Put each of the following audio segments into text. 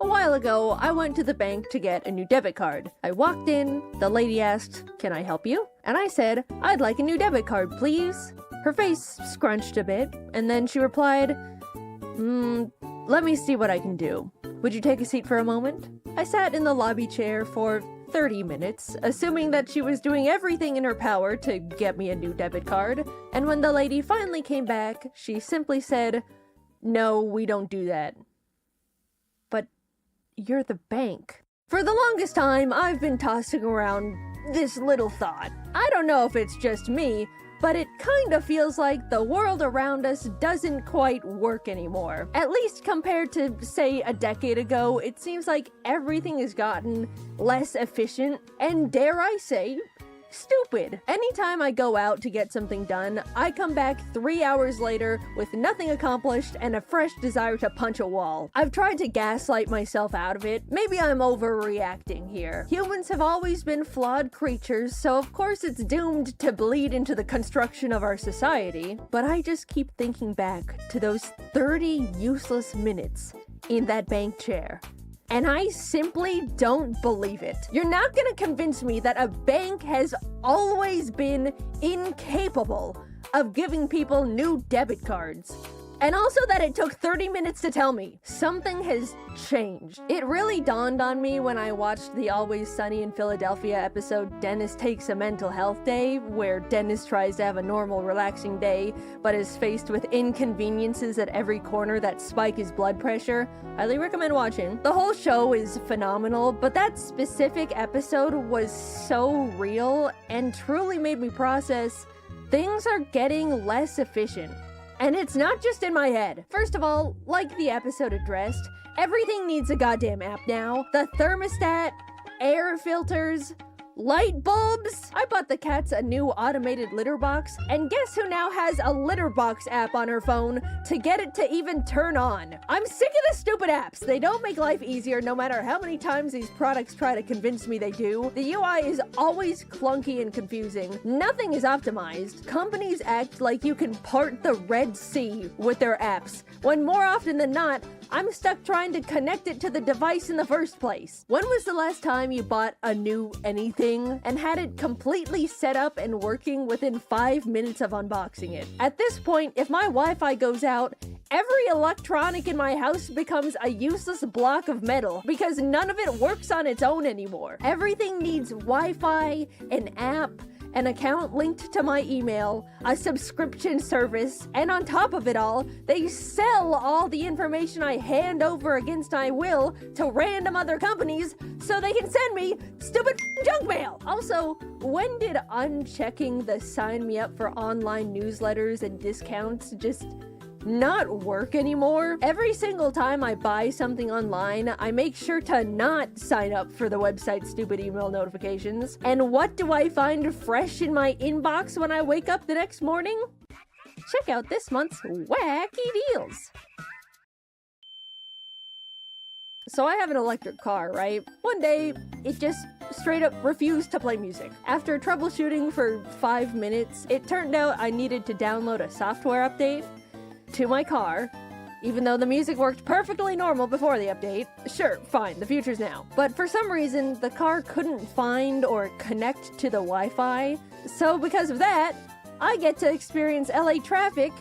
A while ago, I went to the bank to get a new debit card. I walked in, the lady asked, "Can I help you?" And I said, "I'd like a new debit card, please." Her face scrunched a bit, and then she replied, let me see what I can do. Would you take a seat for a moment? I sat in the lobby chair for 30 minutes, assuming that she was doing everything in her power to get me a new debit card, and when the lady finally came back, she simply said, "No, we don't do that." But you're the bank. For the longest time, I've been tossing around this little thought. I don't know if it's just me, but it kind of feels like the world around us doesn't quite work anymore. At least compared to, say, a decade ago, it seems like everything has gotten less efficient and, dare I say, stupid. Anytime I go out to get something done, I come back 3 hours later with nothing accomplished and a fresh desire to punch a wall. I've tried to gaslight myself out of it. Maybe I'm overreacting here. Humans have always been flawed creatures, so of course it's doomed to bleed into the construction of our society. But I just keep thinking back to those 30 useless minutes in that bank chair. And I simply don't believe it. You're not gonna convince me that a bank has always been incapable of giving people new debit cards. And also that it took 30 minutes to tell me. Something has changed. It really dawned on me when I watched the Always Sunny in Philadelphia episode Dennis Takes a Mental Health Day, where Dennis tries to have a normal, relaxing day, but is faced with inconveniences at every corner that spike his blood pressure. Highly recommend watching. The whole show is phenomenal, but that specific episode was so real and truly made me process things are getting less efficient. And it's not just in my head. First of all, like the episode addressed, everything needs a goddamn app now. The thermostat, air filters, light bulbs. I bought the cats a new automated litter box, and guess who now has a litter box app on her phone to get it to even turn on? I'm sick of the stupid apps. They don't make life easier no matter how many times these products try to convince me they do. The UI is always clunky and confusing. Nothing is optimized. Companies act like you can part the Red Sea with their apps, when more often than not, I'm stuck trying to connect it to the device in the first place. When was the last time you bought a new anything and had it completely set up and working within 5 minutes of unboxing it? At this point, if my Wi-Fi goes out, every electronic in my house becomes a useless block of metal because none of it works on its own anymore. Everything needs Wi-Fi, an app, an account linked to my email, a subscription service, and on top of it all, they sell all the information I hand over against my will to random other companies so they can send me stupid junk mail. Also, when did unchecking the sign me up for online newsletters and discounts just not work anymore? Every single time I buy something online, I make sure to not sign up for the website's stupid email notifications. And what do I find fresh in my inbox when I wake up the next morning? Check out this month's wacky deals. So I have an electric car, right? One day, it just straight up refused to play music. After troubleshooting for 5 minutes, it turned out I needed to download a software update to my car, even though the music worked perfectly normal before the update. Sure, fine, the future's now. But for some reason, the car couldn't find or connect to the Wi-Fi, so because of that, I get to experience LA traffic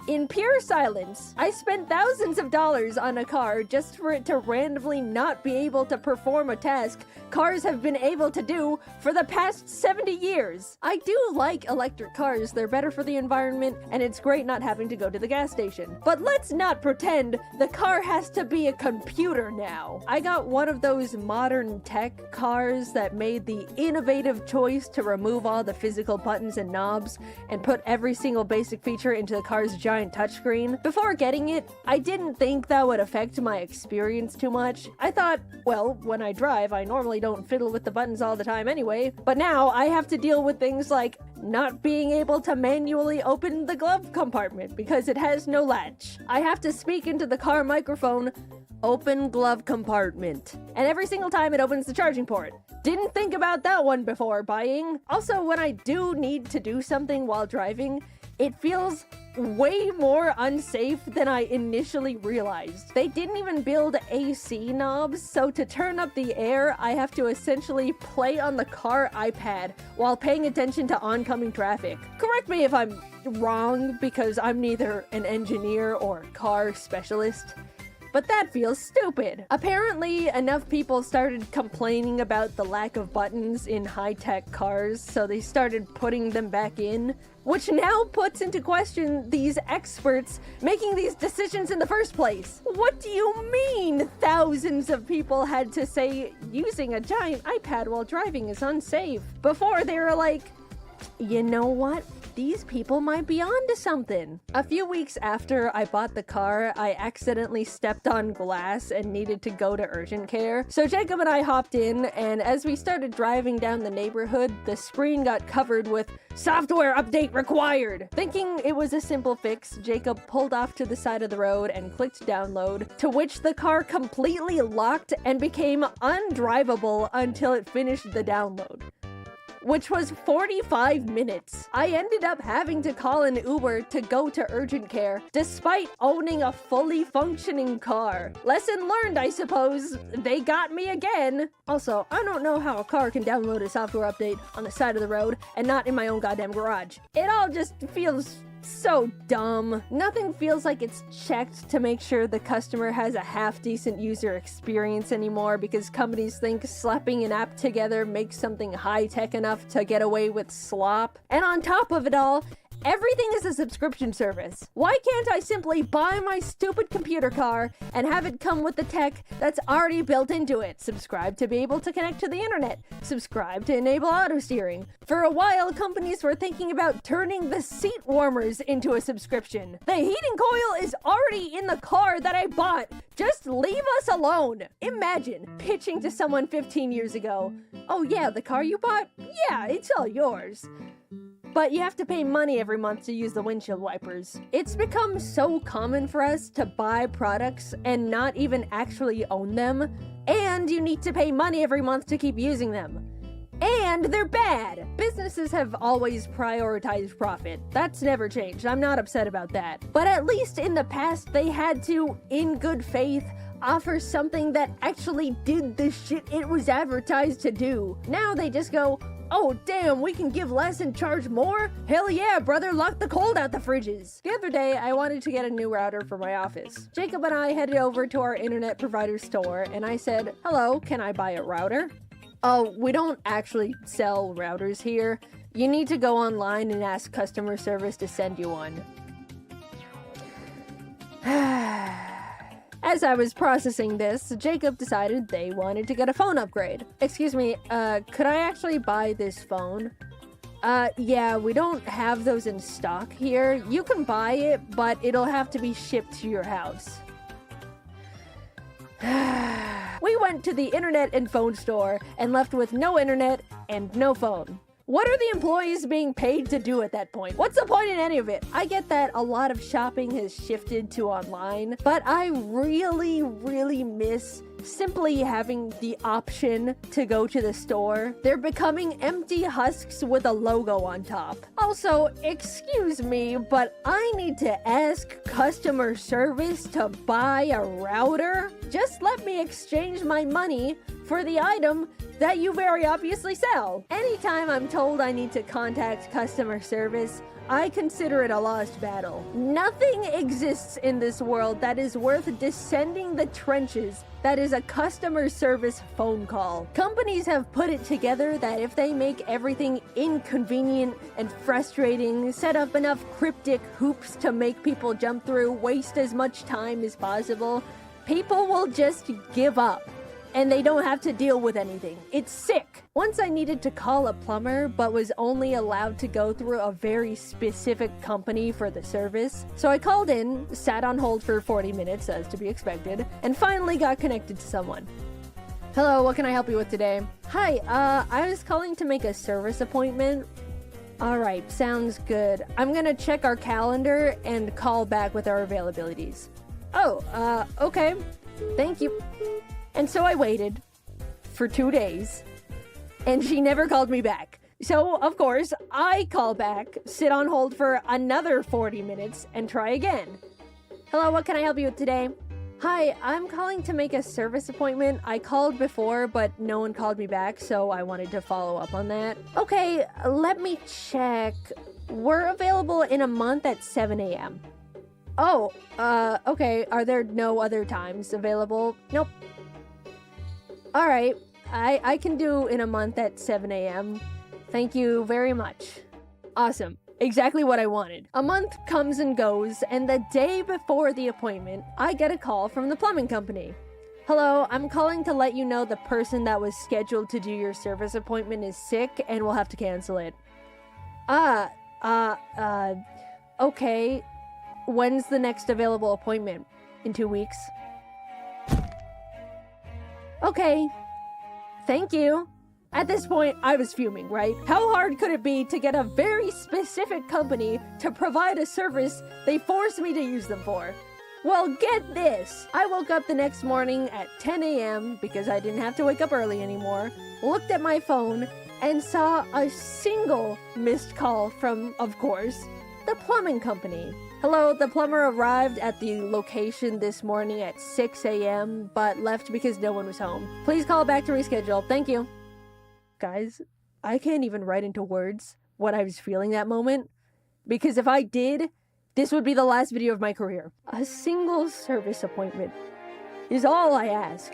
in pure silence. I spent thousands of dollars on a car just for it to randomly not be able to perform a task cars have been able to do for the past 70 years. I do like electric cars. They're better for the environment, and it's great not having to go to the gas station. But let's not pretend the car has to be a computer now. I got one of those modern tech cars that made the innovative choice to remove all the physical buttons and knobs and put every single basic feature into the car's giant touchscreen. Before getting it, I didn't think that would affect my experience too much. I thought, well, when I drive, I normally don't fiddle with the buttons all the time anyway, but now I have to deal with things like not being able to manually open the glove compartment because it has no latch. I have to speak into the car microphone, "Open glove compartment," and every single time it opens the charging port. Didn't think about that one before buying. Also, when I do need to do something while driving, It feels way more unsafe than I initially realized. They didn't even build AC knobs, so to turn up the air, I have to essentially play on the car iPad while paying attention to oncoming traffic. Correct me if I'm wrong, because I'm neither an engineer or a car specialist, but that feels stupid. Apparently, enough people started complaining about the lack of buttons in high-tech cars, so they started putting them back in, which now puts into question these experts making these decisions in the first place. What do you mean thousands of people had to say using a giant iPad while driving is unsafe? Before they were like, you know what? These people might be onto something. A few weeks after I bought the car, I accidentally stepped on glass and needed to go to urgent care. So Jacob and I hopped in, and as we started driving down the neighborhood, the screen got covered with "Software update required." Thinking it was a simple fix, Jacob pulled off to the side of the road and clicked download, to which the car completely locked and became undrivable until it finished the download, which was 45 minutes. I ended up having to call an Uber to go to urgent care, despite owning a fully functioning car. Lesson learned, I suppose. They got me again. Also, I don't know how a car can download a software update on the side of the road and not in my own goddamn garage. It all just feels so dumb. Nothing feels like it's checked to make sure the customer has a half-decent user experience anymore, because companies think slapping an app together makes something high-tech enough to get away with slop. And on top of it all, everything is a subscription service. Why can't I simply buy my stupid computer car and have it come with the tech that's already built into it? Subscribe to be able to connect to the internet. Subscribe to enable auto steering. For a while, companies were thinking about turning the seat warmers into a subscription. The heating coil is already in the car that I bought. Just leave us alone. Imagine pitching to someone 15 years ago, "Oh yeah, the car you bought? Yeah, it's all yours. But you have to pay money every month to use the windshield wipers." It's become so common for us to buy products and not even actually own them, and you need to pay money every month to keep using them. And they're bad! Businesses have always prioritized profit. That's never changed. I'm not upset about that. But at least in the past, they had to, in good faith, offer something that actually did the shit it was advertised to do. Now they just go, "Oh damn, we can give less and charge more? Hell yeah, brother, lock the cold out the fridges." The other day, I wanted to get a new router for my office. Jacob and I headed over to our internet provider store, and I said, "Hello, can I buy a router?" "Oh, we don't actually sell routers here. You need to go online and ask customer service to send you one." As I was processing this, Jacob decided they wanted to get a phone upgrade. "Excuse me, could I actually buy this phone?" Yeah, we don't have those in stock here. You can buy it, but it'll have to be shipped to your house." We went to the internet and phone store and left with no internet and no phone. What are the employees being paid to do at that point? What's the point in any of it? I get that a lot of shopping has shifted to online, but I really, really miss simply having the option to go to the store. They're becoming empty husks with a logo on top. Also, excuse me, but I need to ask customer service to buy a router? Just let me exchange my money for the item that you very obviously sell. Anytime I'm told I need to contact customer service, I consider it a lost battle. Nothing exists in this world that is worth descending the trenches that is a customer service phone call. Companies have put it together that if they make everything inconvenient and frustrating, set up enough cryptic hoops to make people jump through, waste as much time as possible, people will just give up. And they don't have to deal with anything. It's sick. Once I needed to call a plumber, but was only allowed to go through a very specific company for the service. So I called in, sat on hold for 40 minutes, as to be expected, and finally got connected to someone. "Hello, what can I help you with today?" "Hi, I was calling to make a service appointment." "Alright, sounds good. I'm gonna check our calendar and call back with our availabilities." "Oh, okay. Thank you." And so I waited for 2 days, and she never called me back. So, of course, I call back, sit on hold for another 40 minutes, and try again. Hello, what can I help you with today? Hi, I'm calling to make a service appointment. I called before, but no one called me back, so I wanted to follow up on that. Okay, let me check. We're available in a month at 7 a.m. Oh, okay. Are there no other times available? Nope. All right. I can do in a month at 7 a.m. Thank you very much. Awesome. Exactly what I wanted. A month comes and goes, and the day before the appointment, I get a call from the plumbing company. Hello, I'm calling to let you know the person that was scheduled to do your service appointment is sick and we'll have to cancel it. Okay. When's the next available appointment? In 2 weeks? Okay. Thank you. At this point, I was fuming, right? How hard could it be to get a very specific company to provide a service they forced me to use them for? Well, get this. I woke up the next morning at 10 a.m. because I didn't have to wake up early anymore, looked at my phone, and saw a single missed call from, of course, the plumbing company. Hello, the plumber arrived at the location this morning at 6 a.m. but left because no one was home. Please call back to reschedule. Thank you. Guys, I can't even write into words what I was feeling that moment, because if I did, this would be the last video of my career. A single service appointment is all I ask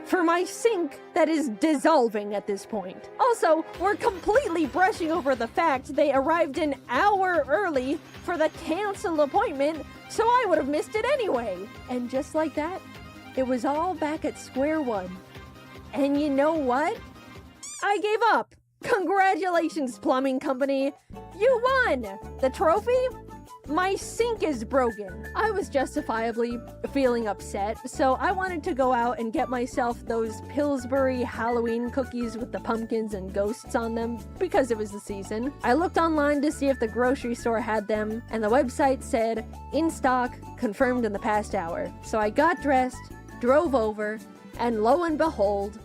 for my sink that is dissolving at this point. Also, we're completely brushing over the fact they arrived an hour early for the canceled appointment, so I would have missed it anyway. And just like that, it was all back at square one. And you know what? I gave up. Congratulations, plumbing company. You won! The trophy? My sink is broken. I was justifiably feeling upset, so I wanted to go out and get myself those Pillsbury Halloween cookies with the pumpkins and ghosts on them, because it was the season. I looked online to see if the grocery store had them, and the website said, in stock, confirmed in the past hour. So I got dressed, drove over, and lo and behold,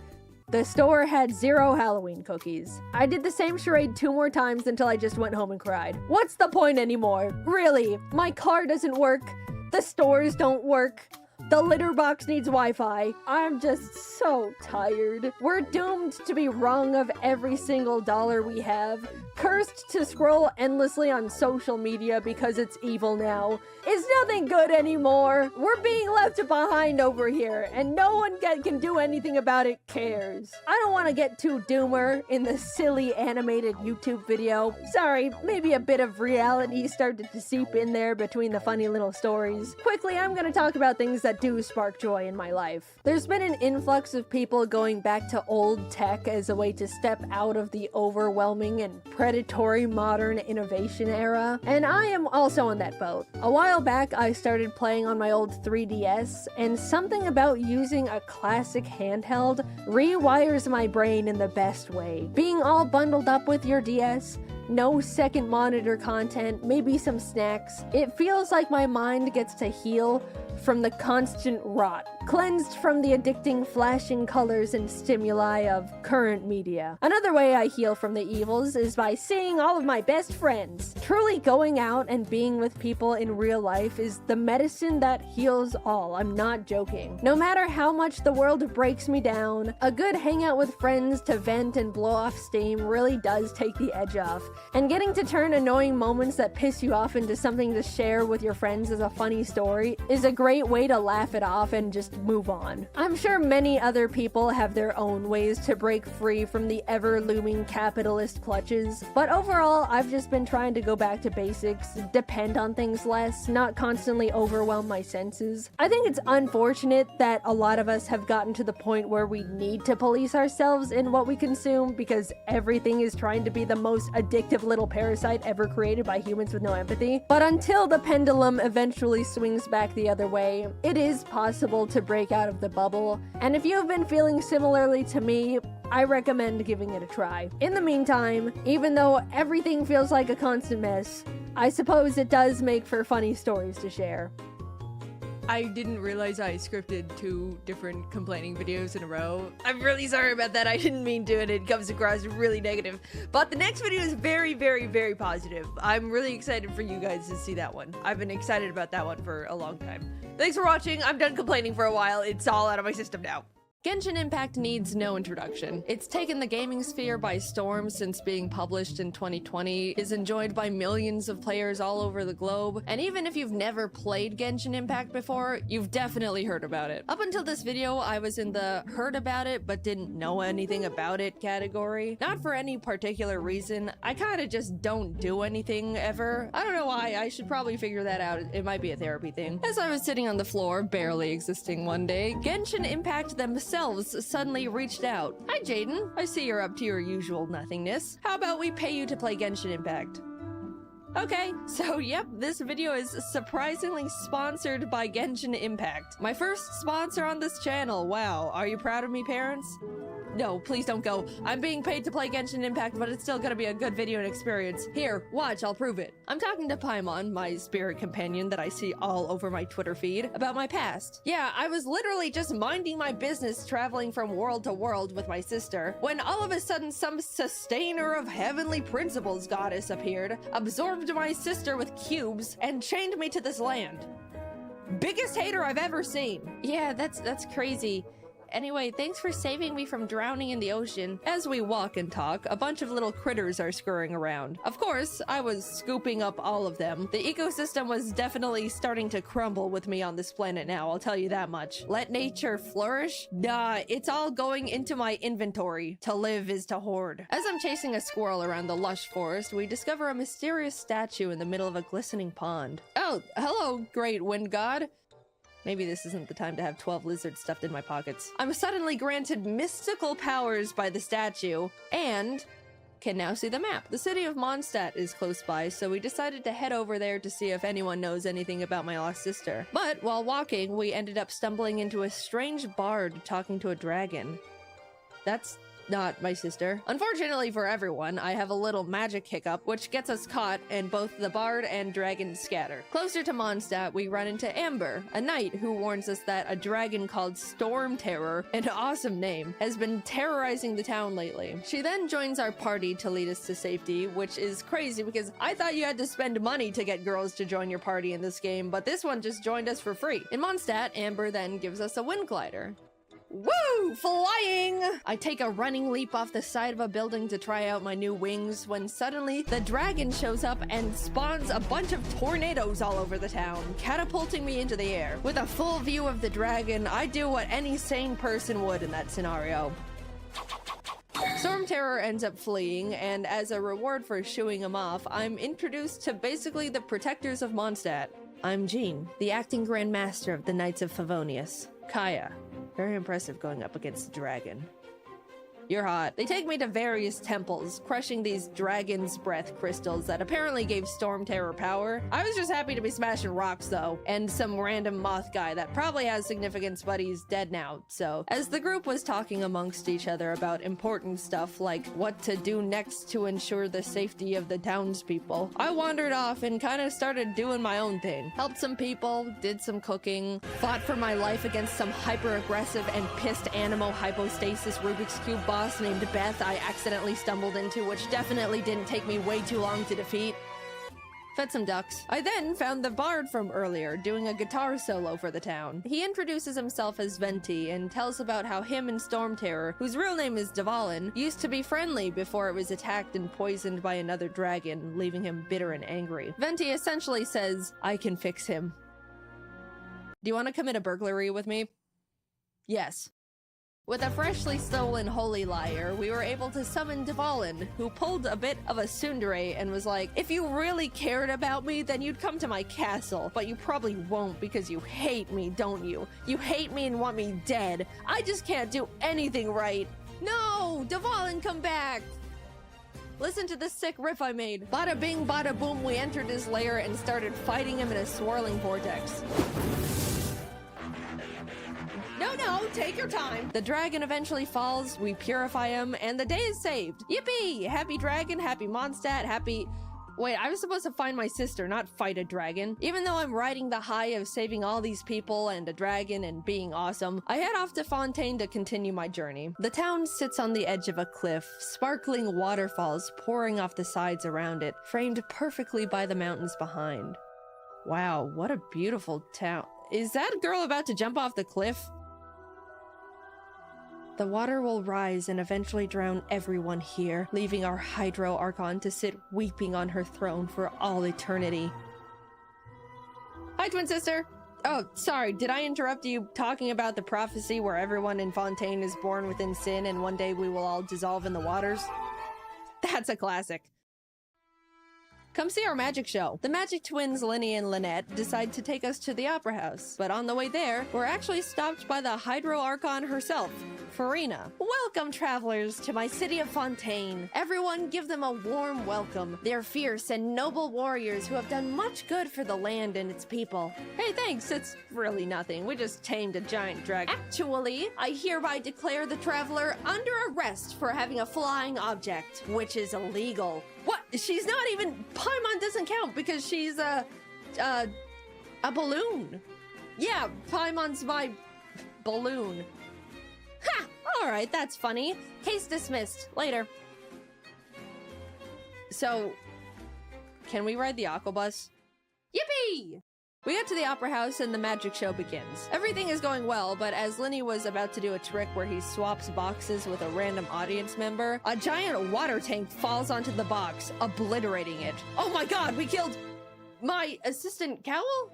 the store had 0 Halloween cookies. I did the same charade 2 more times until I just went home and cried. What's the point anymore? Really, my car doesn't work, the stores don't work, the litter box needs Wi-Fi. I'm just so tired. We're doomed to be wrung of every single dollar we have, cursed to scroll endlessly on social media because it's evil now. It's nothing good anymore. We're being left behind over here, and no one can do anything about it cares. I don't want to get too doomer in the silly animated YouTube video. Sorry, maybe a bit of reality started to seep in there between the funny little stories. Quickly, I'm gonna talk about things that do spark joy in my life. There's been an influx of people going back to old tech as a way to step out of the overwhelming and predatory modern innovation era, and I am also on that boat. A while back, I started playing on my old 3DS, and something about using a classic handheld rewires my brain in the best way. Being all bundled up with your DS, no second monitor content, maybe some snacks, it feels like my mind gets to heal from the constant rot, cleansed from the addicting flashing colors and stimuli of current media. Another way I heal from the evils is by seeing all of my best friends. Truly going out and being with people in real life is the medicine that heals all. I'm not joking. No matter how much the world breaks me down, a good hangout with friends to vent and blow off steam really does take the edge off. And getting to turn annoying moments that piss you off into something to share with your friends as a funny story is a great way to laugh it off and just move on. I'm sure many other people have their own ways to break free from the ever-looming capitalist clutches, but overall, I've just been trying to go back to basics, depend on things less, not constantly overwhelm my senses. I think it's unfortunate that a lot of us have gotten to the point where we need to police ourselves in what we consume because everything is trying to be the most addictive little parasite ever created by humans with no empathy. But until the pendulum eventually swings back the other way, it is possible to break out of the bubble, and if you've been feeling similarly to me, I recommend giving it a try. In the meantime, even though everything feels like a constant mess, I suppose it does make for funny stories to share. I didn't realize I scripted 2 different complaining videos in a row. I'm really sorry about that. I didn't mean to, and it comes across really negative. But the next video is very, very, very positive. I'm really excited for you guys to see that one. I've been excited about that one for a long time. Thanks for watching. I'm done complaining for a while. It's all out of my system now. Genshin Impact needs no introduction. It's taken the gaming sphere by storm since being published in 2020, is enjoyed by millions of players all over the globe, and even if you've never played Genshin Impact before, you've definitely heard about it. Up until this video, I was in the heard about it but didn't know anything about it category. Not for any particular reason, I kinda just don't do anything ever. I don't know why, I should probably figure that out. It might be a therapy thing. As I was sitting on the floor, barely existing one day, Genshin Impact themselves suddenly reached out. Hi Jaiden, I see you're up to your usual nothingness. How about we pay you to play Genshin Impact? Okay, so yep, this video is surprisingly sponsored by Genshin Impact. My first sponsor on this channel, wow. Are you proud of me, parents? No, please don't go. I'm being paid to play Genshin Impact, but it's still gonna be a good video and experience. Here, watch, I'll prove it. I'm talking to Paimon, my spirit companion that I see all over my Twitter feed, about my past. Yeah, I was literally just minding my business traveling from world to world with my sister, when all of a sudden some sustainer of heavenly principles goddess appeared, absorbed my sister with cubes, and chained me to this land. Biggest hater I've ever seen. Yeah, that's crazy. Anyway, thanks for saving me from drowning in the ocean. As we walk and talk, a bunch of little critters are scurrying around. Of course, I was scooping up all of them. The ecosystem was definitely starting to crumble with me on this planet now, I'll tell you that much. Let nature flourish? Nah, it's all going into my inventory. To live is to hoard. As I'm chasing a squirrel around the lush forest, we discover a mysterious statue in the middle of a glistening pond. Oh, hello, great wind god. Maybe this isn't the time to have 12 lizards stuffed in my pockets. I'm suddenly granted mystical powers by the statue, and can now see the map. The city of Mondstadt is close by, so we decided to head over there to see if anyone knows anything about my lost sister. But while walking, we ended up stumbling into a strange bard talking to a dragon. That's not my sister. Unfortunately for everyone, I have a little magic hiccup, which gets us caught, and both the bard and dragon scatter. Closer to Mondstadt, we run into Amber, a knight who warns us that a dragon called Storm Terror, an awesome name, has been terrorizing the town lately. She then joins our party to lead us to safety, which is crazy because I thought you had to spend money to get girls to join your party in this game, but this one just joined us for free. In Mondstadt, Amber then gives us a wind glider. Woo! Flying! I take a running leap off the side of a building to try out my new wings when suddenly the dragon shows up and spawns a bunch of tornadoes all over the town, catapulting me into the air. With a full view of the dragon, I do what any sane person would in that scenario. Storm Terror ends up fleeing, and as a reward for shooing him off, I'm introduced to basically the protectors of Mondstadt. I'm Jean, the acting Grand Master of the Knights of Favonius. Kaya. Very impressive going up against the dragon. You're hot. They take me to various temples, crushing these dragon's breath crystals that apparently gave Storm Terror power. I was just happy to be smashing rocks though, and some random moth guy that probably has significance but he's dead now, so. As the group was talking amongst each other about important stuff like what to do next to ensure the safety of the townspeople, I wandered off and kind of started doing my own thing. Helped some people, did some cooking, fought for my life against some hyper-aggressive and pissed animo hypostasis Rubik's Cube boss named Beth I accidentally stumbled into, which definitely didn't take me way too long to defeat. Fed some ducks. I then found the bard from earlier doing a guitar solo for the town. He introduces himself as Venti and tells about how him and Storm Terror, whose real name is Dvalin, used to be friendly before it was attacked and poisoned by another dragon, leaving him bitter and angry. Venti essentially says, I can fix him. Do you want to commit a burglary with me? Yes. With a freshly stolen Holy Lyre, we were able to summon Dvalin, who pulled a bit of a tsundere and was like, if you really cared about me, then you'd come to my castle, but you probably won't because you hate me, don't you? You hate me and want me dead. I just can't do anything right. No! Dvalin, come back! Listen to this sick riff I made. Bada bing, bada boom, we entered his lair and started fighting him in a swirling vortex. No, take your time. The dragon eventually falls, we purify him, and the day is saved. Yippee! Happy dragon, happy Mondstadt, happy... Wait, I was supposed to find my sister, not fight a dragon. Even though I'm riding the high of saving all these people and a dragon and being awesome, I head off to Fontaine to continue my journey. The town sits on the edge of a cliff, sparkling waterfalls pouring off the sides around it, framed perfectly by the mountains behind. Wow, what a beautiful town. Is that girl about to jump off the cliff? The water will rise and eventually drown everyone here, leaving our Hydro Archon to sit weeping on her throne for all eternity. Hi, twin sister! Oh, sorry, did I interrupt you talking about the prophecy where everyone in Fontaine is born within sin and one day we will all dissolve in the waters? That's a classic. Come see our magic show. The magic twins Linny and Lynette decide to take us to the Opera House, but on the way there, we're actually stopped by the Hydro Archon herself, Farina. Welcome, travelers, to my city of Fontaine. Everyone give them a warm welcome. They're fierce and noble warriors who have done much good for the land and its people. Hey, thanks, it's really nothing. We just tamed a giant dragon. Actually, I hereby declare the traveler under arrest for having a flying object, which is illegal. What? She's not even... Paimon doesn't count because she's a balloon. Yeah, Paimon's my balloon. Ha! Alright, that's funny. Case dismissed. Later. So, can we ride the Aquabus? Yippee! We get to the Opera House and the magic show begins. Everything is going well, but as Linny was about to do a trick where he swaps boxes with a random audience member, a giant water tank falls onto the box, obliterating it. Oh my god, we killed my assistant Cowl?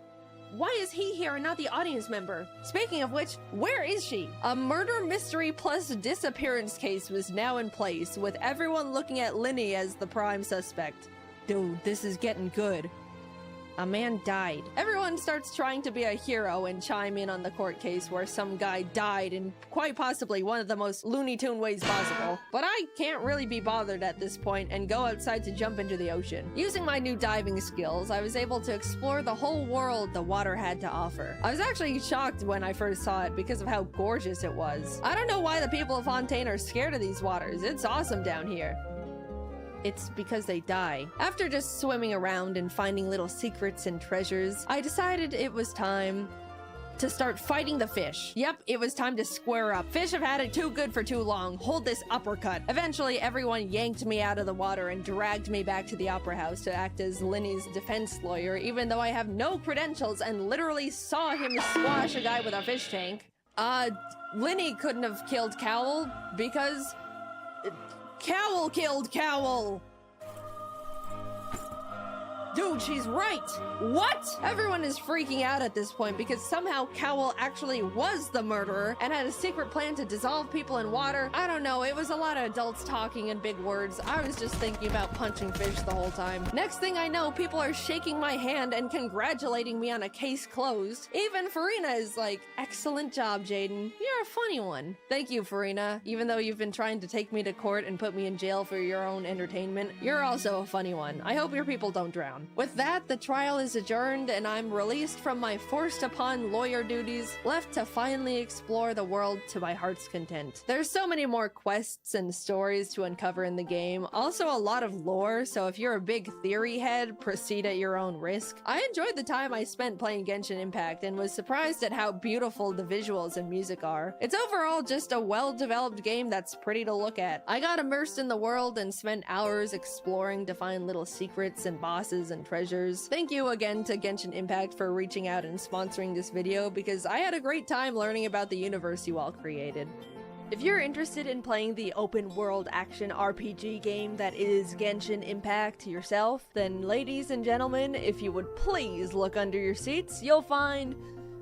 Why is he here and not the audience member? Speaking of which, where is she? A murder mystery plus disappearance case was now in place, with everyone looking at Linny as the prime suspect. Dude, this is getting good. A man died. Everyone starts trying to be a hero and chime in on the court case where some guy died in quite possibly one of the most Looney Tune ways possible. But I can't really be bothered at this point and go outside to jump into the ocean. Using my new diving skills, I was able to explore the whole world the water had to offer. I was actually shocked when I first saw it because of how gorgeous it was. I don't know why the people of Fontaine are scared of these waters. It's awesome down here. It's because they die. After just swimming around and finding little secrets and treasures, I decided it was time to start fighting the fish. Yep, it was time to square up. Fish have had it too good for too long. Hold this uppercut. Eventually, everyone yanked me out of the water and dragged me back to the Opera House to act as Linny's defense lawyer, even though I have no credentials and literally saw him squash a guy with a fish tank. Linny couldn't have killed Cowl because... Cowl killed Cowl! Dude, she's right! What? Everyone is freaking out at this point because somehow Cowl actually was the murderer and had a secret plan to dissolve people in water. I don't know, it was a lot of adults talking in big words. I was just thinking about punching fish the whole time. Next thing I know, people are shaking my hand and congratulating me on a case closed. Even Farina is like, excellent job, Jaiden. You're a funny one. Thank you, Farina. Even though you've been trying to take me to court and put me in jail for your own entertainment, you're also a funny one. I hope your people don't drown. With that, the trial is adjourned and I'm released from my forced upon lawyer duties, left to finally explore the world to my heart's content. There's so many more quests and stories to uncover in the game, also a lot of lore, so if you're a big theory head, proceed at your own risk. I enjoyed the time I spent playing Genshin Impact and was surprised at how beautiful the visuals and music are. It's overall just a well-developed game that's pretty to look at. I got immersed in the world and spent hours exploring to find little secrets and bosses and treasures. Thank you again to Genshin Impact for reaching out and sponsoring this video because I had a great time learning about the universe you all created. If you're interested in playing the open world action RPG game that is Genshin Impact yourself, then ladies and gentlemen, if you would please look under your seats, you'll find...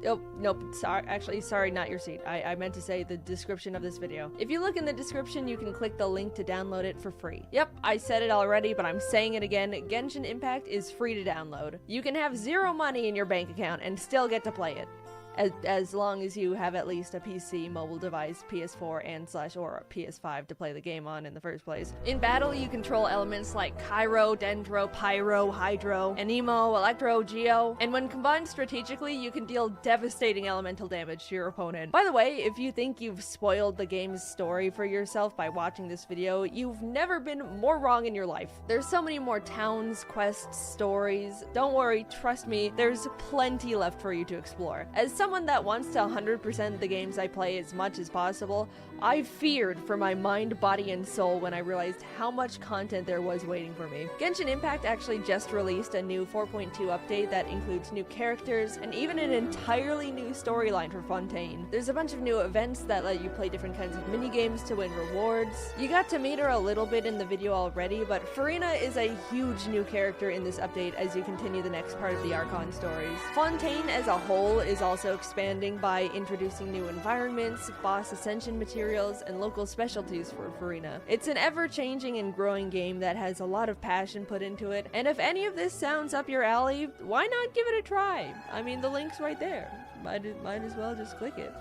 Oh, nope, sorry, not your seat. I meant to say the description of this video. If you look in the description, you can click the link to download it for free. Yep, I said it already, but I'm saying it again. Genshin Impact is free to download. You can have 0 money in your bank account and still get to play it. as long as you have at least a PC, mobile device, PS4, or PS5 to play the game on in the first place. In battle, you control elements like Kyro, Dendro, Pyro, Hydro, Anemo, Electro, Geo, and when combined strategically, you can deal devastating elemental damage to your opponent. By the way, if you think you've spoiled the game's story for yourself by watching this video, you've never been more wrong in your life. There's so many more towns, quests, stories. Don't worry, trust me, there's plenty left for you to explore. As someone that wants to 100% the games I play as much as possible, I feared for my mind, body, and soul when I realized how much content there was waiting for me. Genshin Impact actually just released a new 4.2 update that includes new characters and even an entirely new storyline for Fontaine. There's a bunch of new events that let you play different kinds of minigames to win rewards. You got to meet her a little bit in the video already, but Farina is a huge new character in this update as you continue the next part of the Archon stories. Fontaine as a whole is also expanding by introducing new environments, boss ascension materials, and local specialties for Farina. It's an ever-changing and growing game that has a lot of passion put into it, and if any of this sounds up your alley, why not give it a try? I mean, the link's right there. Might as well just click it.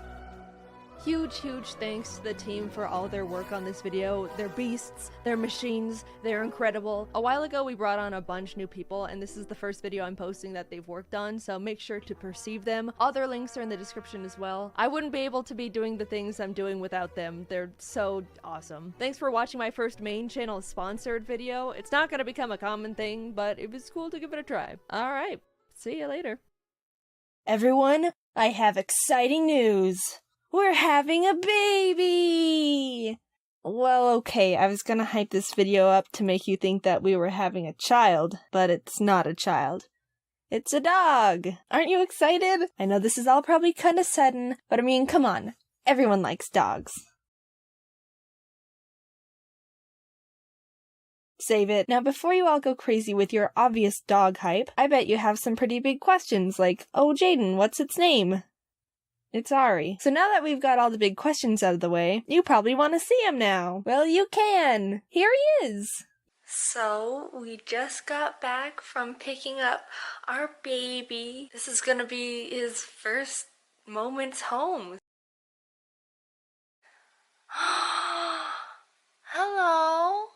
Huge thanks to the team for all their work on this video. They're beasts, they're machines, they're incredible. A while ago we brought on a bunch new people, and this is the first video I'm posting that they've worked on, so make sure to perceive them. All their links are in the description as well. I wouldn't be able to be doing the things I'm doing without them. They're so awesome. Thanks for watching my first main channel sponsored video. It's not gonna become a common thing, but it was cool to give it a try. Alright, see you later. Everyone, I have exciting news. We're having a baby! Well, okay, I was gonna hype this video up to make you think that we were having a child, but it's not a child. It's a dog! Aren't you excited? I know this is all probably kinda sudden, but I mean, come on. Everyone likes dogs. Save it. Now, before you all go crazy with your obvious dog hype, I bet you have some pretty big questions like, oh, Jaiden, what's its name? It's Ari. So now that we've got all the big questions out of the way, you probably want to see him now. Well, you can. Here he is. So, we just got back from picking up our baby. This is gonna be his first moments home. Hello.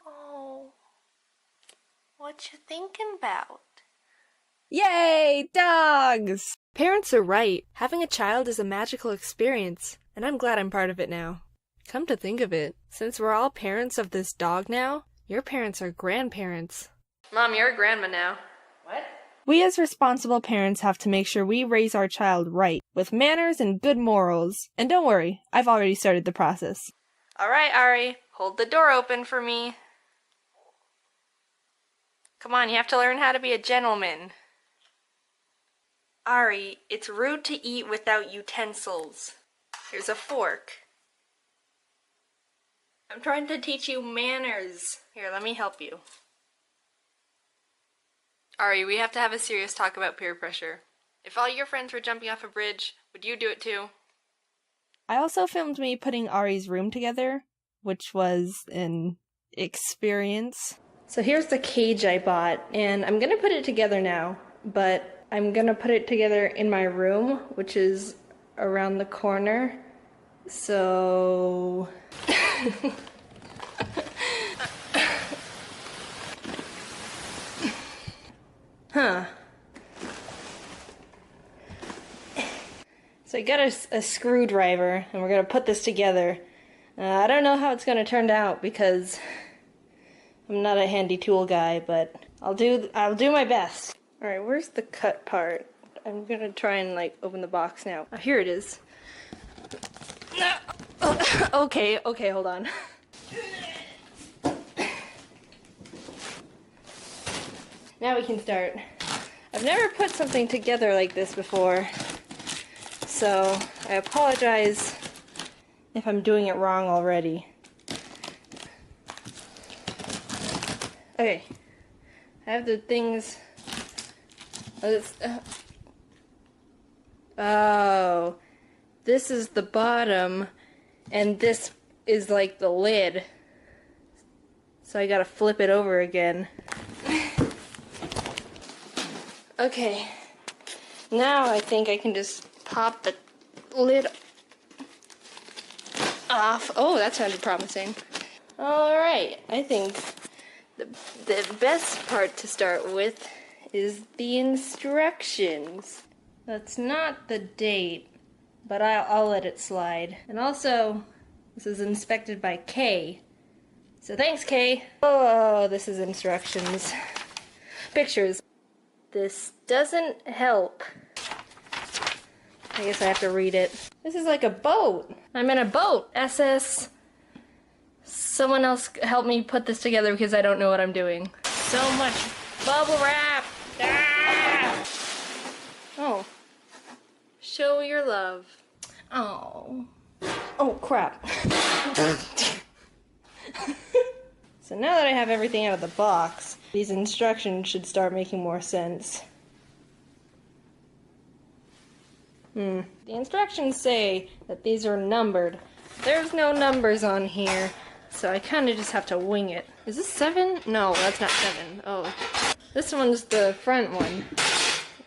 Oh, what you thinking about? Yay, dogs! Parents are right. Having a child is a magical experience, and I'm glad I'm part of it now. Come to think of it, since we're all parents of this dog now, your parents are grandparents. Mom, you're a grandma now. What? We as responsible parents have to make sure we raise our child right, with manners and good morals. And don't worry, I've already started the process. Alright, Ari, hold the door open for me. Come on, you have to learn how to be a gentleman. Ari, it's rude to eat without utensils. Here's a fork. I'm trying to teach you manners. Here, let me help you. Ari, we have to have a serious talk about peer pressure. If all your friends were jumping off a bridge, would you do it too? I also filmed me putting Ari's room together, which was an experience. So here's the cage I bought, and I'm gonna put it together now, but I'm gonna put it together in my room, which is around the corner. So... Huh. So I got a screwdriver, and we're gonna put this together. I don't know how it's gonna turn out because I'm not a handy tool guy, but I'll do my best. All right, where's the cut part? I'm gonna try and like open the box now. Oh, here it is. No. Oh, okay, hold on. Now we can start. I've never put something together like this before, so I apologize if I'm doing it wrong already. Okay, I have the things. Oh, this is the bottom, and this is like the lid. So I gotta flip it over again. Okay, now I think I can just pop the lid off. Oh, that sounded promising. Alright, I think the best part to start with is the instructions. That's not the date, but I'll let it slide. And also, this is inspected by Kay. So thanks, Kay. Oh, this is instructions. Pictures. This doesn't help. I guess I have to read it. This is like a boat. I'm in a boat. SS. Someone else help me put this together because I don't know what I'm doing. So much bubble wrap. Ah! Oh. Show your love. Oh. Oh, crap. So now that I have everything out of the box, these instructions should start making more sense. The instructions say that these are numbered. There's no numbers on here, so I kind of just have to wing it. Is this 7? No, that's not 7. Oh, this one's the front one.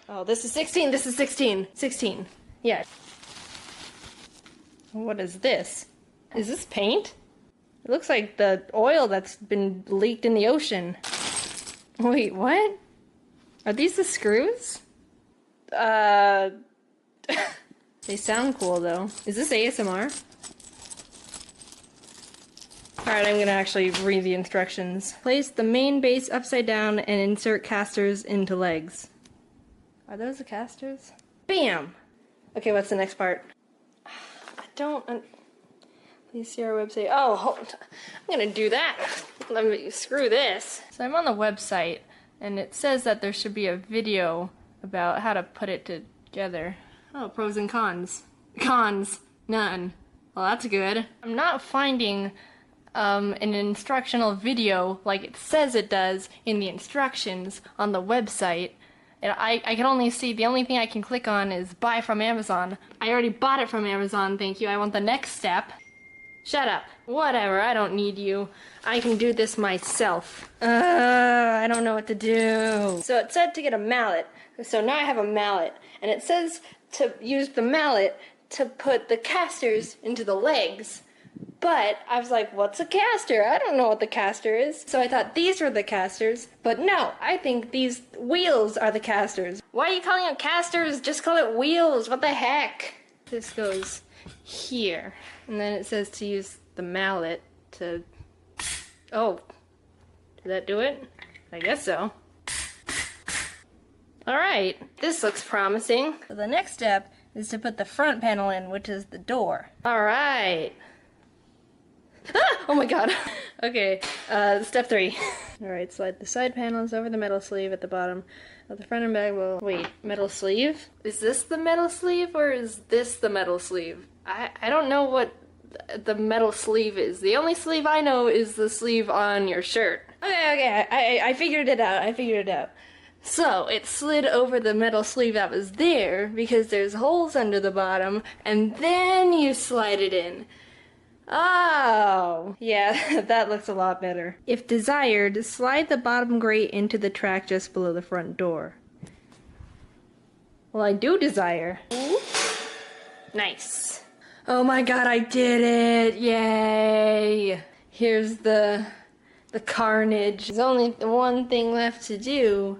Oh, this is 16. This is 16. 16. Yeah. What is this? Is this paint? It looks like the oil that's been leaked in the ocean. Wait, what? Are these the screws? They sound cool though. Is this ASMR? Alright, I'm gonna actually read the instructions. Place the main base upside down and insert casters into legs. Are those the casters? Bam! Okay, what's the next part? I don't... Please see our website. Oh, hold on. I'm gonna do that. Let me screw this. So I'm on the website, and it says that there should be a video about how to put it together. Oh, pros and cons. Cons. None. Well, that's good. I'm not finding an instructional video like it says it does in the instructions on the website. And I can only see, the only thing I can click on is buy from Amazon. I already bought it from Amazon, thank you. I want the next step. Shut up. Whatever, I don't need you. I can do this myself. I don't know what to do. So it said to get a mallet. So now I have a mallet. And it says to use the mallet to put the casters into the legs. But I was like, what's a caster? I don't know what the caster is. So I thought these were the casters. But no, I think these wheels are the casters. Why are you calling it casters? Just call it wheels. What the heck? This goes here. And then it says to use the mallet to... Oh. Did that do it? I guess so. Alright. This looks promising. So the next step is to put the front panel in, which is the door. Alright. Ah! Oh my god. Okay, step 3. Alright, slide the side panels over the metal sleeve at the bottom of the front and back. Well, wait, metal sleeve? Is this the metal sleeve or is this the metal sleeve? I don't know what the metal sleeve is. The only sleeve I know is the sleeve on your shirt. Okay, I figured it out. So, it slid over the metal sleeve that was there because there's holes under the bottom, and then you slide it in. Oh, yeah, that looks a lot better. If desired, slide the bottom grate into the track just below the front door. Well, I do desire. Nice. Oh my god, I did it! Yay! Here's the carnage. There's only one thing left to do,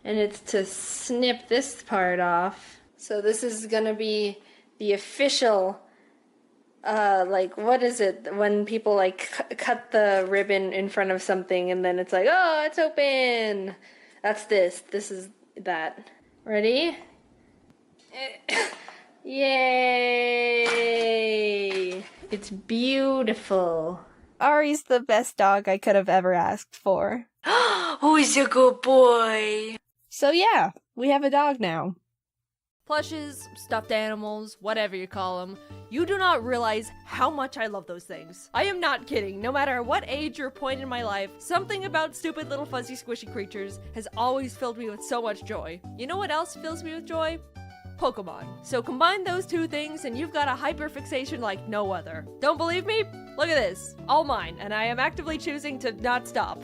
and it's to snip this part off. So this is gonna be the official... like, what is it when people, like, cut the ribbon in front of something and then it's like, oh, it's open! That's this. This is that. Ready? Yay! It's beautiful. Ari's the best dog I could have ever asked for. Oh, he's a good boy! So yeah, we have a dog now. Plushes, stuffed animals, whatever you call them. You do not realize how much I love those things. I am not kidding. No matter what age or point in my life, something about stupid little fuzzy squishy creatures has always filled me with so much joy. You know what else fills me with joy? Pokemon. So combine those two things and you've got a hyperfixation like no other. Don't believe me? Look at this. All mine, and I am actively choosing to not stop.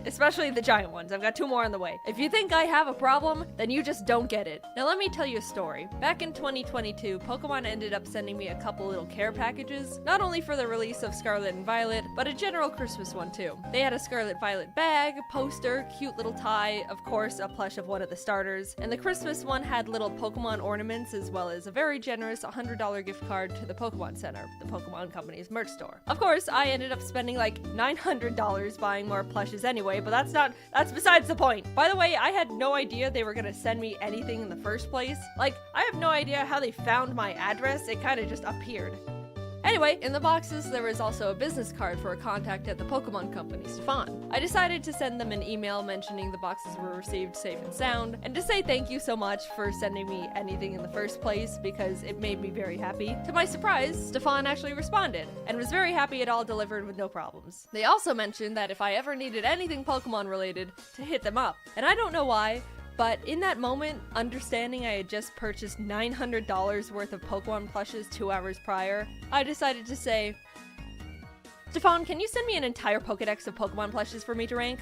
especially the giant ones. I've got 2 more on the way. If you think I have a problem, then you just don't get it. Now let me tell you a story. Back in 2022, Pokemon ended up sending me a couple little care packages, not only for the release of Scarlet and Violet, but a general Christmas one too. They had a Scarlet Violet bag, poster, cute little tie, of course a plush of one of the starters, and the Christmas one had little Pokemon ornaments as well as a very generous $100 gift card to the Pokemon Center, the Pokemon Company's merch store. Of course, I ended up spending like $900 buying more plushes anyway, but that's besides the point. By the way, I had no idea they were gonna send me anything in the first place. Like, I have no idea how they found my address, it kinda just appeared. Anyway, in the boxes, there was also a business card for a contact at the Pokemon Company, Stefan. I decided to send them an email mentioning the boxes were received safe and sound, and to say thank you so much for sending me anything in the first place, because it made me very happy. To my surprise, Stefan actually responded, and was very happy it all delivered with no problems. They also mentioned that if I ever needed anything Pokemon related, to hit them up. And I don't know why, but in that moment, understanding I had just purchased $900 worth of Pokemon plushes 2 hours prior, I decided to say, Stefan, can you send me an entire Pokedex of Pokemon plushes for me to rank?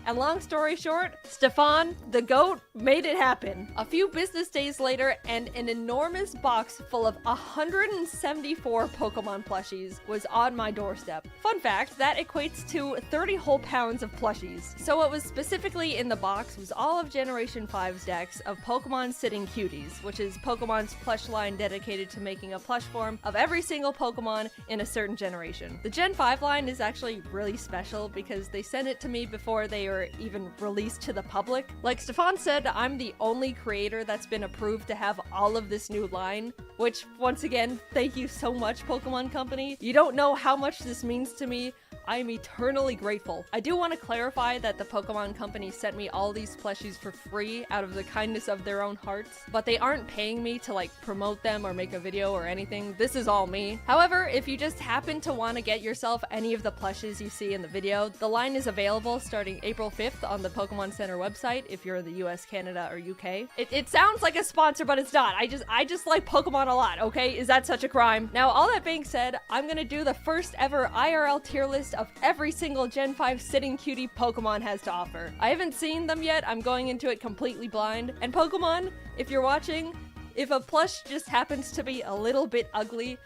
And long story short, Stefan, the GOAT, made it happen. A few business days later, and an enormous box full of 174 Pokemon plushies was on my doorstep. Fun fact, that equates to 30 whole pounds of plushies. So what was specifically in the box was all of Generation 5's decks of Pokemon Sitting Cuties, which is Pokemon's plush line dedicated to making a plush form of every single Pokemon in a certain generation. The Gen 5 line is actually really special because they sent it to me before they were even released to the public. Like Stefan said, I'm the only creator that's been approved to have all of this new line, which once again, thank you so much, Pokemon Company. You don't know how much this means to me. I'm eternally grateful. I do want to clarify that the Pokemon Company sent me all these plushies for free out of the kindness of their own hearts, but they aren't paying me to like promote them or make a video or anything. This is all me. However, if you just happen to want to get yourself any of the plushes you see in the video, the line is available starting April 5th on the Pokemon Center website if you're in the US, Canada, or UK. It sounds like a sponsor, but it's not. I just like Pokemon a lot, okay? Is that such a crime? Now, all that being said, I'm gonna do the first ever IRL tier list of every single Gen 5 Sitting Cutie Pokemon has to offer. I haven't seen them yet, I'm going into it completely blind. And Pokemon, if you're watching, if a plush just happens to be a little bit ugly,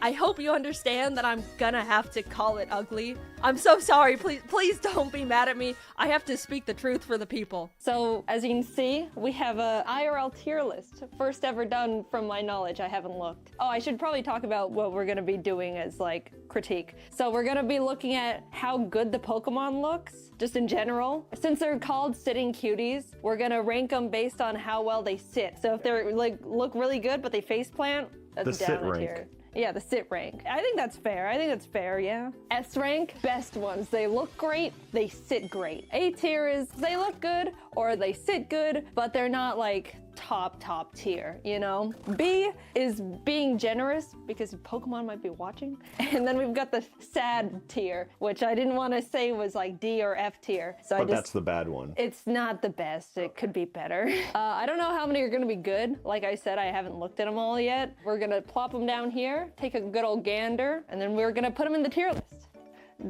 I hope you understand that I'm gonna have to call it ugly. I'm so sorry, please don't be mad at me. I have to speak the truth for the people. So, as you can see, we have a IRL tier list. First ever done from my knowledge, I haven't looked. Oh, I should probably talk about what we're gonna be doing as like critique. So we're gonna be looking at how good the Pokemon looks, just in general. Since they're called Sitting Cuties, we're gonna rank them based on how well they sit. So if they're like, look really good, but they faceplant, that's the down sit the rank. tier. Yeah, the sit rank. I think that's fair, yeah. S rank, best ones. They look great, they sit great. A tier is they look good or they sit good, but they're not like top tier, you know? B is being generous because Pokemon might be watching. And then we've got the sad tier, which I didn't want to say was like D or F tier. So But that's the bad one. It's not the best. It could be better. I don't know how many are going to be good. Like I said, I haven't looked at them all yet. We're going to plop them down here, take a good old gander, and then we're going to put them in the tier list.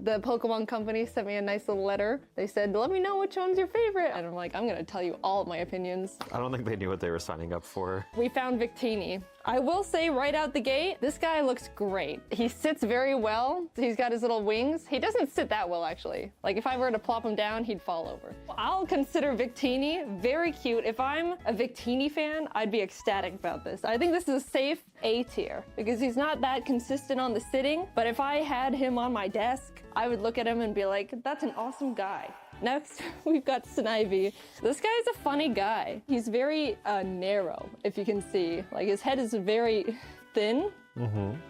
The Pokemon Company sent me a nice little letter. They said, let me know which one's your favorite. And I'm like, I'm gonna tell you all of my opinions. I don't think they knew what they were signing up for. We found Victini. I will say right out the gate, this guy looks great. He sits very well. He's got his little wings. He doesn't sit that well, actually. Like if I were to plop him down, he'd fall over. I'll consider Victini very cute. If I'm a Victini fan, I'd be ecstatic about this. I think this is a safe A tier because he's not that consistent on the sitting, but if I had him on my desk, I would look at him and be like, that's an awesome guy. Next, we've got Snivy. This guy's a funny guy. He's very narrow, if you can see. Like his head is very thin.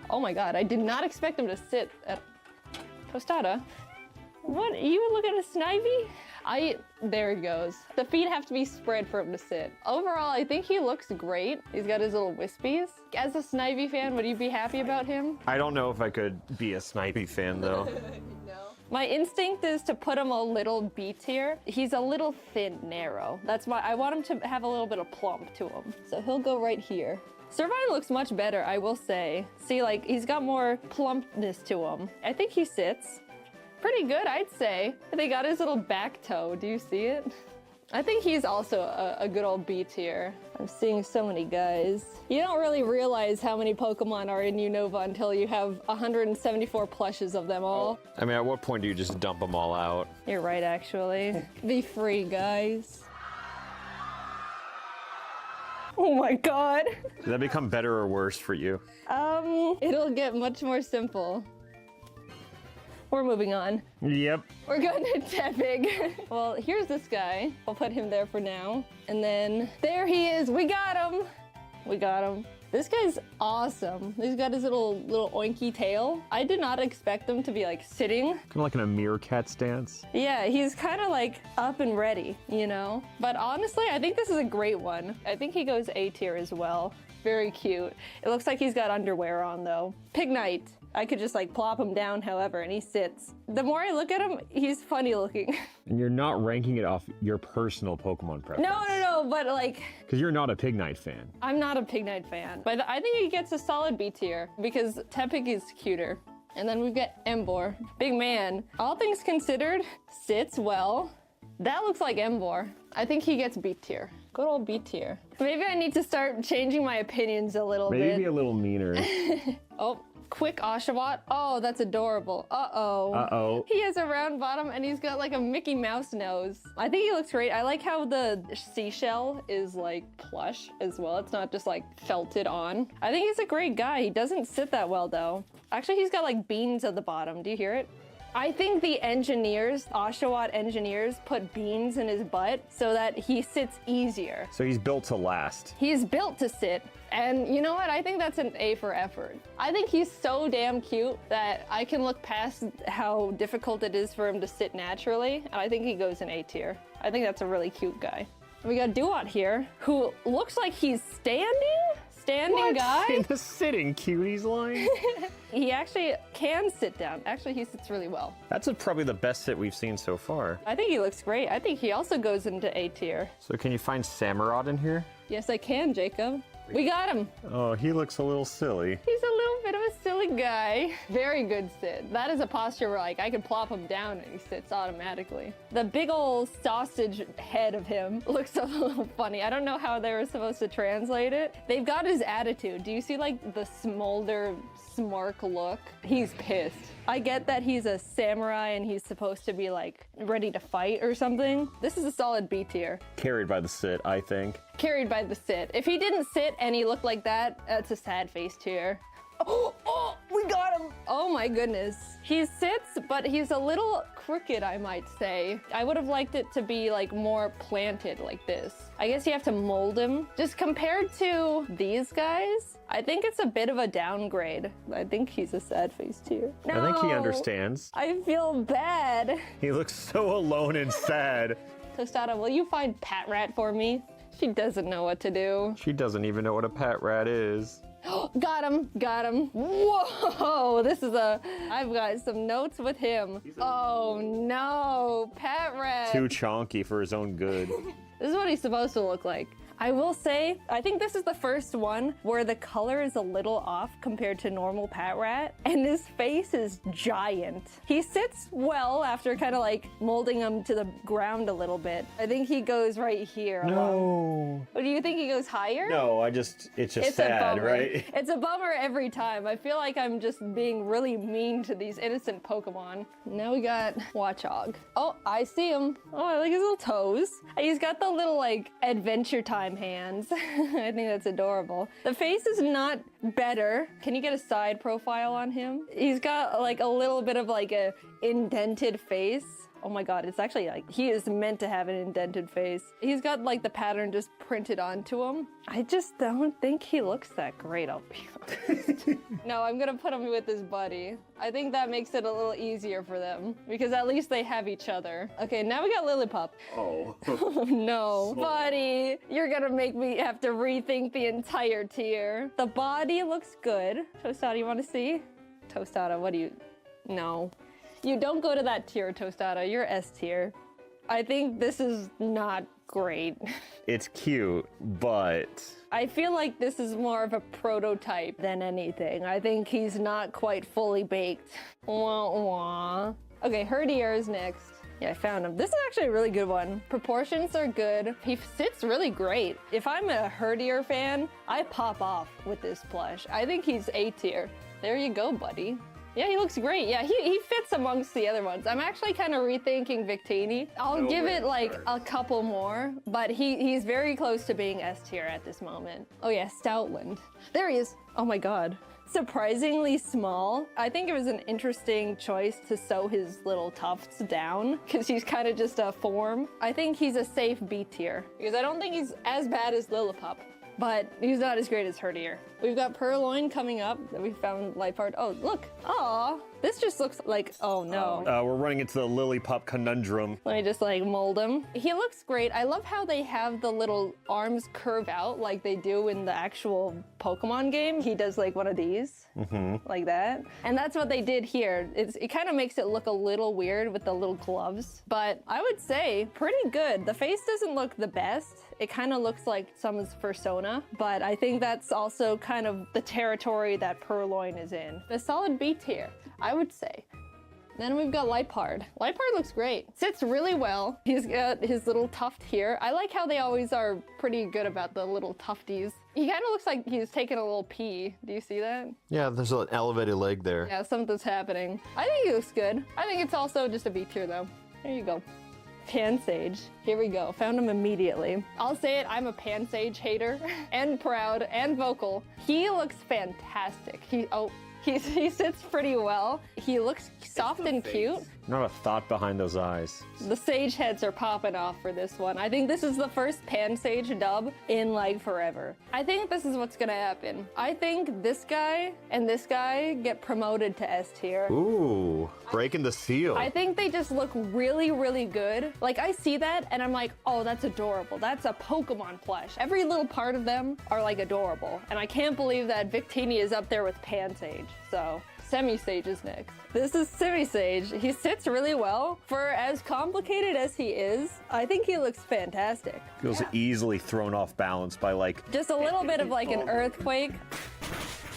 Oh my god, I did not expect him to sit at Tostada. What, you look at a Snivy? There he goes. The feet have to be spread for him to sit. Overall, I think he looks great. He's got his little wispies. As a Snivy fan, would you be happy about him? I don't know if I could be a Snipey fan though. My instinct is to put him a little B tier. He's a little thin, narrow. That's why I want him to have a little bit of plump to him. So he'll go right here. Servine looks much better, I will say. See, like, he's got more plumpness to him. I think he sits. pretty good, I'd say. They got his little back toe. Do you see it? I think he's also a good old B tier. I'm seeing so many guys. You don't really realize how many Pokemon are in Unova until you have 174 plushes of them all. I mean, at what point do you just dump them all out? You're right, actually. Be free, guys. Oh my god. Does that become better or worse for you? It'll get much more simple. We're moving on. Yep. We're going to Tepig. Well, here's this guy. I'll put him there for now. And then there he is. We got him. We got him. This guy's awesome. He's got his little oinky tail. I did not expect him to be like sitting. Kind of like in a meerkat stance. Yeah, he's kind of like up and ready, you know? But honestly, I think this is a great one. I think he goes A tier as well. Very cute. It looks like he's got underwear on though. Pignite. I could just like plop him down however, and he sits. The more I look at him, he's funny looking. And you're not ranking it off your personal Pokemon preference. No, but like... Because you're not a Pignite fan. I'm not a Pignite fan, but I think he gets a solid B tier because Tepig is cuter. And then we've got Emboar. Big man. All things considered, sits well. That looks like Emboar. I think he gets B tier. Good old B tier. Maybe I need to start changing my opinions a little bit. Maybe a little meaner. Oh. Quick Oshawott. Oh, that's adorable. Uh-oh. Uh-oh. He has a round bottom and he's got like a Mickey Mouse nose. I think he looks great. I like how the seashell is like plush as well. It's not just like felted on. I think he's a great guy. He doesn't sit that well though. Actually, he's got like beans at the bottom. Do you hear it? I think the engineers, Oshawott engineers, put beans in his butt so that he sits easier. So he's built to last. He's built to sit. And you know what? I think that's an A for effort. I think he's so damn cute that I can look past how difficult it is for him to sit naturally. And I think he goes in A tier. I think that's a really cute guy. We got Duat here, who looks like he's standing guy. In the sitting cuties line? He actually can sit down. Actually, he sits really well. That's probably the best sit we've seen so far. I think he looks great. I think he also goes into A tier. So can you find Samurott in here? Yes, I can, Jacob. We got him. Oh, he looks a little silly. He's a little bit of a silly guy. Very good sit. That is a posture where like I could plop him down and he sits automatically. The big old sausage head of him looks a little funny. I don't know how they were supposed to translate it. They've got his attitude. Do you see like the smolder smirk look? He's pissed. I get that he's a samurai and he's supposed to be like ready to fight or something. This is a solid B tier. Carried by the sit, I think. Carried by the sit. If he didn't sit and he looked like that, that's a sad face tier. Oh, we got him. Oh my goodness. He sits, but he's a little crooked, I might say. I would have liked it to be like more planted like this. I guess you have to mold him. Just compared to these guys, I think it's a bit of a downgrade. I think he's a sad face tier. No, I think he understands. I feel bad. He looks so alone and sad. Tostada, will you find Pat Rat for me? She doesn't know what to do. She doesn't even know what a Pat Rat is. Got him, got him. Whoa, I've got some notes with him. Oh no, Pat Rat. Too chonky for his own good. This is what he's supposed to look like. I will say, I think this is the first one where the color is a little off compared to normal Pat Rat, and his face is giant. He sits well after kind of like molding him to the ground a little bit. I think he goes right here. No. What do you think he goes higher? No, it's just sad, right? It's a bummer every time. I feel like I'm just being really mean to these innocent Pokemon. Now we got Watchog. Oh, I see him. Oh, I like his little toes. He's got the little like Adventure Time hands. I think that's adorable. The face is not better. Can you get a side profile on him? He's got like a little bit of like a indented face. Oh my god, it's actually like, he is meant to have an indented face. He's got like the pattern just printed onto him. I just don't think he looks that great, I'll be honest. No, I'm gonna put him with his buddy. I think that makes it a little easier for them because at least they have each other. Okay, now we got Lillipup. Oh. Oh no, buddy, you're gonna make me have to rethink the entire tier. The body looks good. Tostada, you wanna see? Tostada, what do you, no. You don't go to that tier, Tostada. You're S tier. I think this is not great. It's cute, but... I feel like this is more of a prototype than anything. I think he's not quite fully baked. Wah, wah. Okay, Herdier is next. Yeah, I found him. This is actually a really good one. Proportions are good. He sits really great. If I'm a Herdier fan, I pop off with this plush. I think he's A tier. There you go, buddy. Yeah, he looks great. Yeah, he fits amongst the other ones. I'm actually kind of rethinking Victini. I'll give it like a couple more, but he's very close to being S tier at this moment. Oh yeah, Stoutland. There he is. Oh my god. Surprisingly small. I think it was an interesting choice to sew his little tufts down because he's kind of just a form. I think he's a safe B tier because I don't think he's as bad as Lillipup, but he's not as great as Herdier. We've got Purloin coming up. We found Lipard. Oh, look. Aw. This just looks like, oh no. We're running into the Lillipup conundrum. Let me just like mold him. He looks great. I love how they have the little arms curve out like they do in the actual Pokemon game. He does like one of these, like that. And that's what they did here. It kind of makes it look a little weird with the little gloves, but I would say pretty good. The face doesn't look the best. It kind of looks like someone's persona, but I think that's also kind of the territory that Purloin is in. A solid B tier, I would say. Then we've got Lipard. Lipard looks great. Sits really well. He's got his little tuft here. I like how they always are pretty good about the little tufties. He kind of looks like he's taking a little pee. Do you see that? Yeah, there's an elevated leg there. Yeah, something's happening. I think he looks good. I think it's also just a B tier though. There you go. Pansage. Here we go. Found him immediately. I'll say it, I'm a Pansage hater and proud and vocal. He looks fantastic. He sits pretty well. He looks soft and cute. Not a thought behind those eyes. The sage heads are popping off for this one. I think this is the first Pansage dub in like forever. I think this is what's gonna happen. I think this guy and this guy get promoted to S tier. Ooh, breaking the seal. I think they just look really, really good. Like I see that and I'm like, oh, that's adorable. That's a Pokemon plush. Every little part of them are like adorable. And I can't believe that Victini is up there with Pansage. So Semisage is next. This is Semisage. He sits really well. For as complicated as he is, I think he looks fantastic. Feels easily thrown off balance by like... Just a little bit of like an earthquake.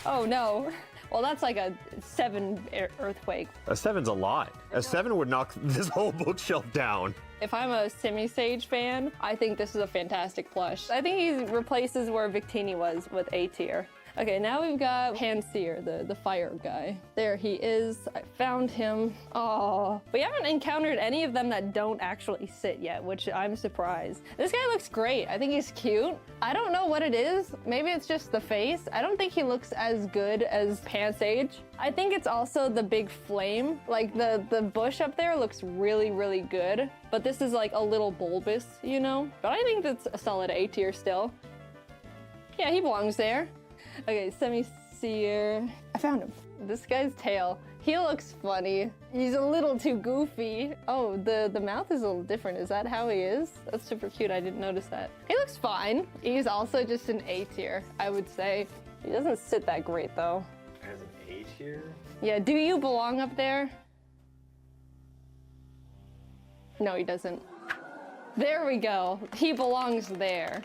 Oh no. Well, that's like a 7 earthquake. A 7's a lot. A 7 would knock this whole bookshelf down. If I'm a Semisage fan, I think this is a fantastic plush. I think he replaces where Victini was with A tier. Okay, now we've got Panseer, the fire guy. There he is. I found him. Oh, we haven't encountered any of them that don't actually sit yet, which I'm surprised. This guy looks great. I think he's cute. I don't know what it is. Maybe it's just the face. I don't think he looks as good as Pansage. I think it's also the big flame. Like the bush up there looks really, really good, but this is like a little bulbous, you know? But I think that's a solid A tier still. Yeah, he belongs there. Okay, Semiseer. I found him. This guy's tail. He looks funny. He's a little too goofy. Oh, the mouth is a little different. Is that how he is? That's super cute. I didn't notice that. He looks fine. He's also just an A tier, I would say. He doesn't sit that great though. As an A tier? Yeah, do you belong up there? No, he doesn't. There we go. He belongs there.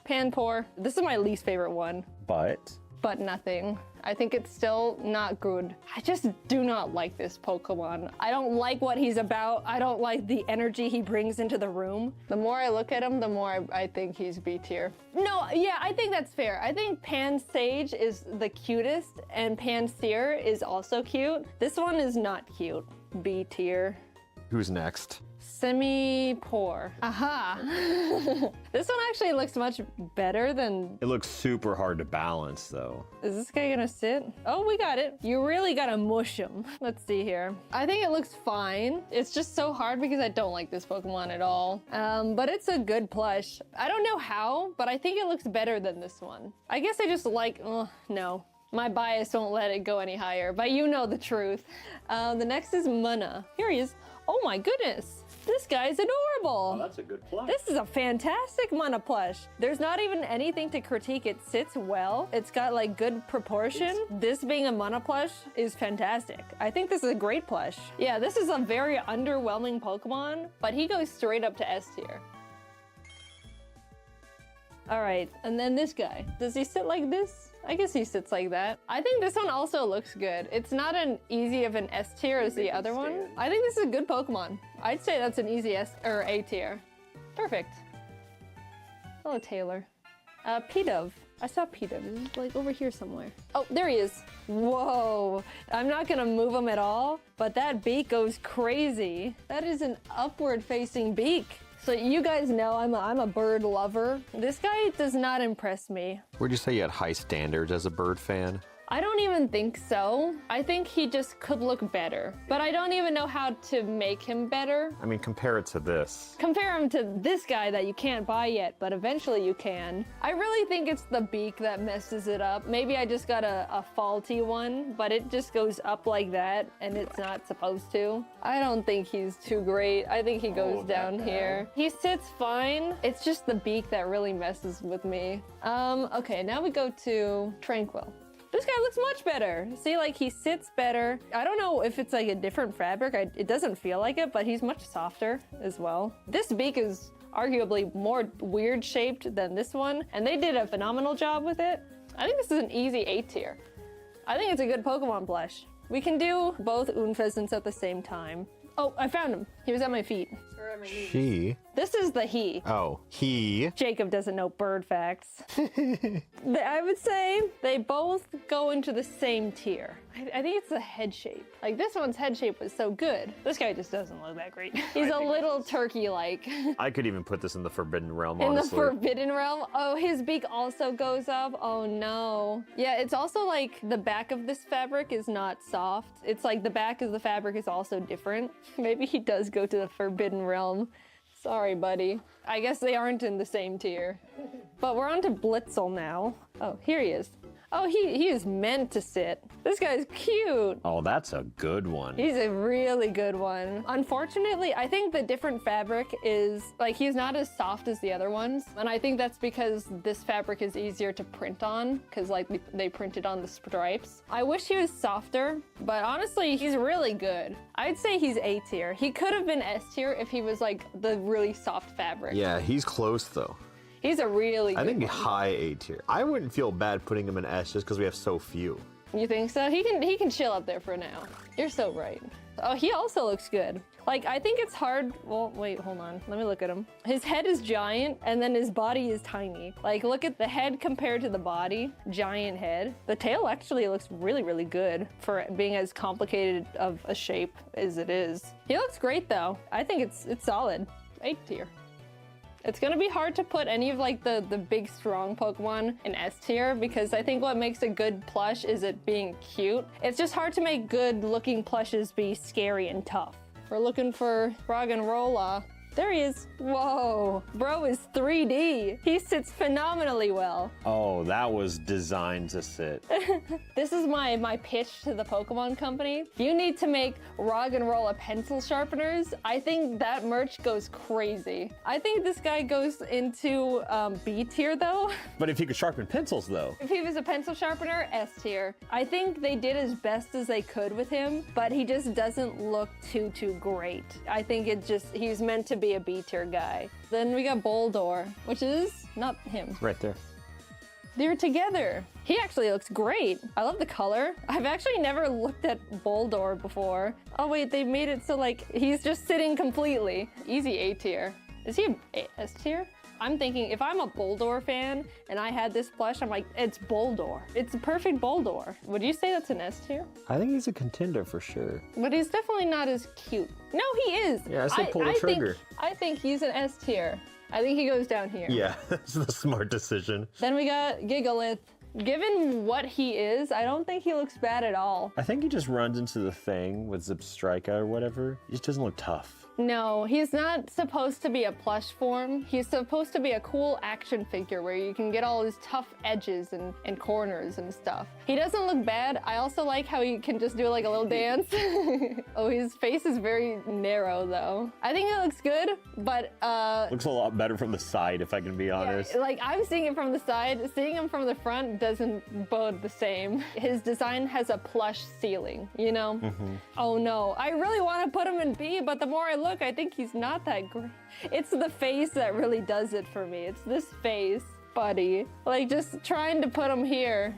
Panpour. This is my least favorite one. But nothing. I think it's still not good. I just do not like this Pokemon. I don't like what he's about. I don't like the energy he brings into the room. The more I look at him, the more I think he's B tier. No, yeah, I think that's fair. I think Pansage is the cutest and Panseer is also cute. This one is not cute. B tier. Who's next? Semi-poor. Aha. This one actually looks much better than... It looks super hard to balance though. Is this guy gonna sit? Oh, we got it. You really gotta mush him. Let's see here. I think it looks fine. It's just so hard because I don't like this Pokemon at all. But it's a good plush. I don't know how, but I think it looks better than this one. I guess I just like, no. My bias won't let it go any higher, but you know the truth. The next is Munna. Here he is. Oh my goodness. This guy's adorable. Oh, that's a good plush. This is a fantastic Munna plush. There's not even anything to critique. It sits well. It's got like good proportion. This being a Munna plush is fantastic. I think this is a great plush. Yeah, this is a very underwhelming Pokemon, but he goes straight up to S tier. All right, and then this guy. Does he sit like this? I guess he sits like that. I think this one also looks good. It's not an easy of an S tier as the other one. I think this is a good Pokemon. I'd say that's an easy S or A tier. Perfect. Hello, Taylor. P-Dove. I saw P-Dove. He's like over here somewhere. Oh, there he is. Whoa. I'm not gonna move him at all, but that beak goes crazy. That is an upward facing beak. So you guys know I'm a bird lover. This guy does not impress me. Would you say you had high standards as a bird fan? I don't even think so. I think he just could look better, but I don't even know how to make him better. I mean, compare it to this. Compare him to this guy that you can't buy yet, but eventually you can. I really think it's the beak that messes it up. Maybe I just got a faulty one, but it just goes up like that and it's not supposed to. I don't think he's too great. I think he goes down here. He sits fine. It's just the beak that really messes with me. Okay, now we go to Tranquil. This guy looks much better. See, like he sits better. I don't know if it's like a different fabric. It doesn't feel like it, but he's much softer as well. This beak is arguably more weird shaped than this one, and they did a phenomenal job with it. I think this is an easy A tier. I think it's a good Pokemon plush. We can do both Unfezants at the same time. Oh, I found him. He was at my feet. Or at my knees. She? This is the he. Oh, he. Jacob doesn't know bird facts. I would say they both go into the same tier. I think it's the head shape. Like this one's head shape was so good. This guy just doesn't look that great. He's a little turkey-like. I could even put this in the Forbidden Realm, In honestly. the Forbidden Realm? Oh, his beak also goes up? Oh no. Yeah, it's also like the back of this fabric is not soft. It's like the back of the fabric is also different. Maybe he does go to the Forbidden Realm. Sorry, buddy. I guess they aren't in the same tier. But we're on to Blitzel now. Oh, here he is. Oh, he is meant to sit. This guy's cute. Oh, that's a good one. He's a really good one. Unfortunately, I think the different fabric is, like, he's not as soft as the other ones. And I think that's because this fabric is easier to print on, because, like, they printed on the stripes. I wish he was softer, but honestly, he's really good. I'd say he's A tier. He could have been S tier if he was, like, the really soft fabric. Yeah, he's close, though. He's a really good I think one. high A tier. I wouldn't feel bad putting him in S just because we have so few. You think so? He can chill up there for now. You're so right. Oh, he also looks good. Like, I think it's hard. Well, wait, hold on. Let me look at him. His head is giant and then his body is tiny. Like, look at the head compared to the body. Giant head. The tail actually looks really, really good for being as complicated of a shape as it is. He looks great though. I think it's solid. A tier. It's gonna be hard to put any of like the big strong Pokemon in S tier because I think what makes a good plush is it being cute. It's just hard to make good looking plushes be scary and tough. We're looking for Roggenrola. There he is. Whoa, bro is 3D. He sits phenomenally well. Oh, that was designed to sit. This is my pitch to the Pokemon company. You need to make Roggenrola pencil sharpeners. I think that merch goes crazy. I think this guy goes into B tier though. But if he could sharpen pencils, though. If he was a pencil sharpener, S tier. I think they did as best as they could with him, but he just doesn't look too great. I think he's meant to be a B tier guy. Then we got Boldor, which is not him. Right there. They're together. He actually looks great. I love the color. I've actually never looked at Boldor before. Oh wait, they made it so like he's just sitting completely. Easy A tier. Is he a S tier? I'm thinking if I'm a Boldor fan and I had this plush, I'm like, it's Boldor. It's a perfect Boldor. Would you say that's an S tier? I think he's a contender for sure. But he's definitely not as cute. No, he is. Yeah, I said pull the trigger. I think he's an S tier. I think he goes down here. Yeah, that's the smart decision. Then we got Gigalith. Given what he is, I don't think he looks bad at all. I think he just runs into the thing with Zipstrika or whatever. He just doesn't look tough. No, he's not supposed to be a plush form. He's supposed to be a cool action figure where you can get all his tough edges and corners and stuff. He doesn't look bad. I also like how he can just do like a little dance. Oh, his face is very narrow though. I think it looks good, but Looks a lot better from the side, if I can be honest. yeah, like I'm seeing it from the side. Seeing him from the front doesn't bode the same. His design has a plush ceiling, you know? Oh no, I really want to put him in B, but the more I look, I think he's not that great. It's the face that really does it for me. It's this face. buddy. Like, just trying to put him here.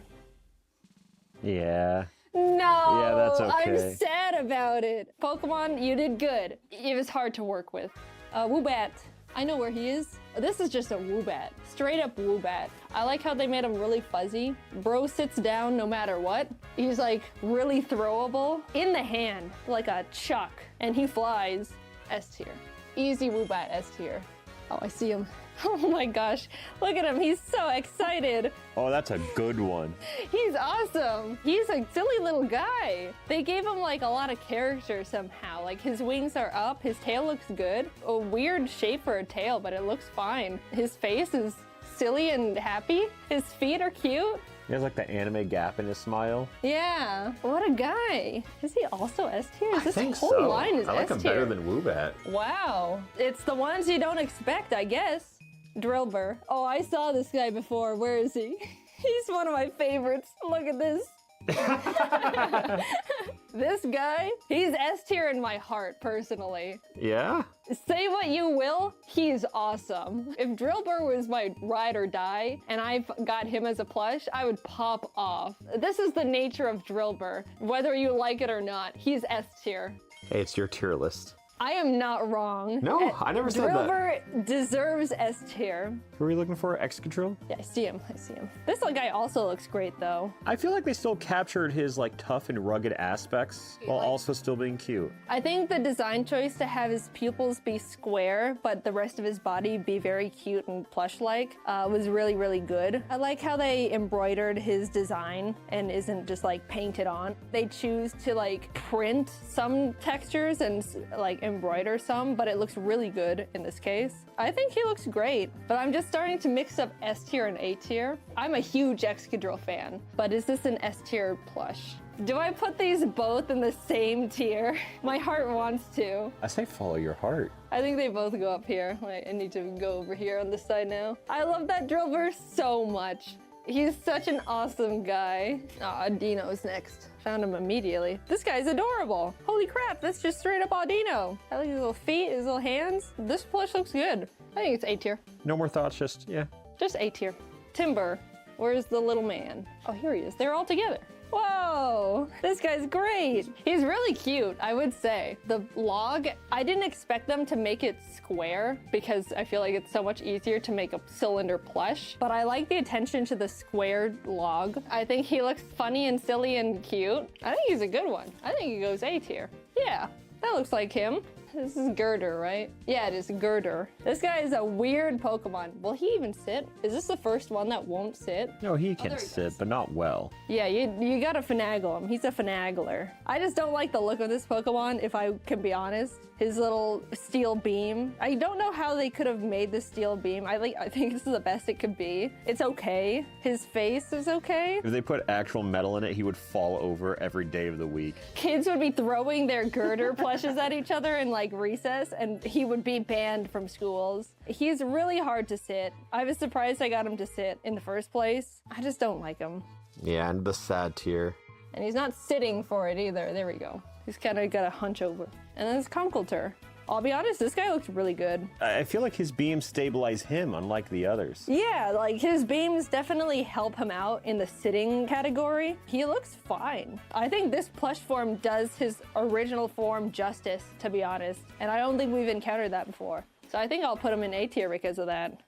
Yeah. No! Yeah, that's okay. I'm sad about it. Pokemon, you did good. It was hard to work with. Woobat. I know where he is. This is just a Woobat. Straight up Woobat. I like how they made him really fuzzy. Bro sits down no matter what. He's like really throwable. In the hand, like a chuck. And he flies. S tier. Easy Woobat S tier. Oh, I see him. Oh my gosh. Look at him. He's so excited. Oh, that's a good one. He's awesome. He's a silly little guy. They gave him like a lot of character somehow. Like his wings are up. His tail looks good. A weird shape for a tail, but it looks fine. His face is silly and happy. His feet are cute. He has like the anime gap in his smile. Yeah. What a guy. Is he also S tier? I think whole so. line is I like him S tier. better than Woobat. Wow. It's the ones you don't expect, I guess. Drillbur. Oh, I saw this guy before. Where is he? He's one of my favorites. Look at this. This guy, he's S tier in my heart, personally. Yeah? Say what you will, he's awesome. If Drillbur was my ride or die, and I got him as a plush, I would pop off. This is the nature of Drillbur. Whether you like it or not, he's S tier. Hey, it's your tier list. I am not wrong. No, I never said that. Drillbur deserves S tier. Who are we looking for? X-Control? Yeah, I see him. I see him. This little guy also looks great, though. I feel like they still captured his like tough and rugged aspects while also still being cute. I think the design choice to have his pupils be square, but the rest of his body be very cute and plush-like was really, really good. I like how they embroidered his design and isn't just like painted on. They choose to like print some textures and like embroider some, but it looks really good in this case. I think he looks great, but I'm just starting to mix up S tier and A tier. I'm a huge Excadrill fan, but is this an S tier plush? Do I put these both in the same tier? My heart wants to. I say follow your heart. I think they both go up here. Wait, I need to go over here on this side now. I love that Drillbur so much. He's such an awesome guy. Aw, Dino's next. Found him immediately. This guy's adorable. Holy crap, that's just straight up Audino. I like his little feet, his little hands. This plush looks good. I think it's A tier. No more thoughts, just, yeah. Just A tier. Timber, where's the little man? Oh, here he is. They're all together. Whoa, this guy's great. He's really cute, I would say. The log, I didn't expect them to make it square because I feel like it's so much easier to make a cylinder plush, but I like the attention to the squared log. I think he looks funny and silly and cute. I think he's a good one. I think he goes A tier. Yeah, that looks like him. This is Girder, right? Yeah, it is Girder. This guy is a weird Pokemon. Will he even sit? Is this the first one that won't sit? No, he can sit, but not well. Yeah, you gotta finagle him. He's a finagler. I just don't like the look of this Pokemon, if I can be honest. His little steel beam. I don't know how they could have made the steel beam. I think this is the best it could be. It's okay. His face is okay. If they put actual metal in it, he would fall over every day of the week. Kids would be throwing their Girder plushes at each other in like recess, and he would be banned from schools. He's really hard to sit. I was surprised I got him to sit in the first place. I just don't like him. Yeah, and the sad tier. And he's not sitting for it either. There we go. He's kind of got a hunch over. And then it's Conkeldurr. I'll be honest, this guy looks really good. I feel like his beams stabilize him, unlike the others. Yeah, like his beams definitely help him out in the sitting category. He looks fine. I think this plush form does his original form justice, to be honest. And I don't think we've encountered that before. So I think I'll put him in A tier because of that.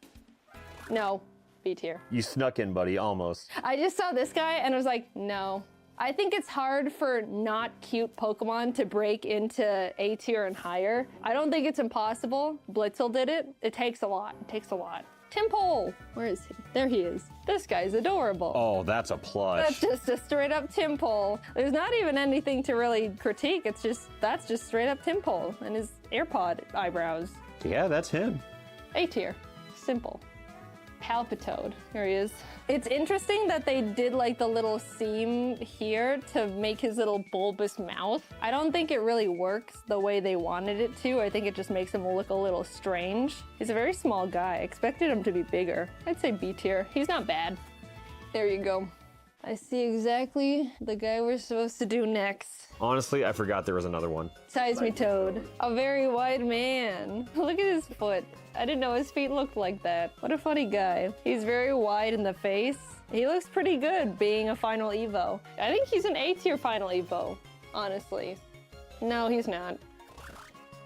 No, B tier. You snuck in, buddy, almost. I just saw this guy and I was like, no. I think it's hard for not cute Pokemon to break into A tier and higher. I don't think it's impossible. Blitzel did it. It takes a lot. It takes a lot. Timpole! Where is he? There he is. This guy's adorable. Oh, that's a plush. That's just a straight up Timpole. There's not even anything to really critique. It's just, that's just straight up Timpole and his AirPod eyebrows. Yeah, that's him. A tier. Simple. Palpitoad. Here he is. It's interesting that they did like the little seam here to make his little bulbous mouth. I don't think it really works the way they wanted it to. I think it just makes him look a little strange. He's a very small guy. I expected him to be bigger. I'd say B tier. He's not bad. There you go. I see exactly the guy we're supposed to do next. Honestly, I forgot there was another one. Ties me Toad. A very wide man. Look at his foot. I didn't know his feet looked like that. What a funny guy. He's very wide in the face. He looks pretty good being a final Evo. I think he's an A tier final Evo, honestly. No, he's not.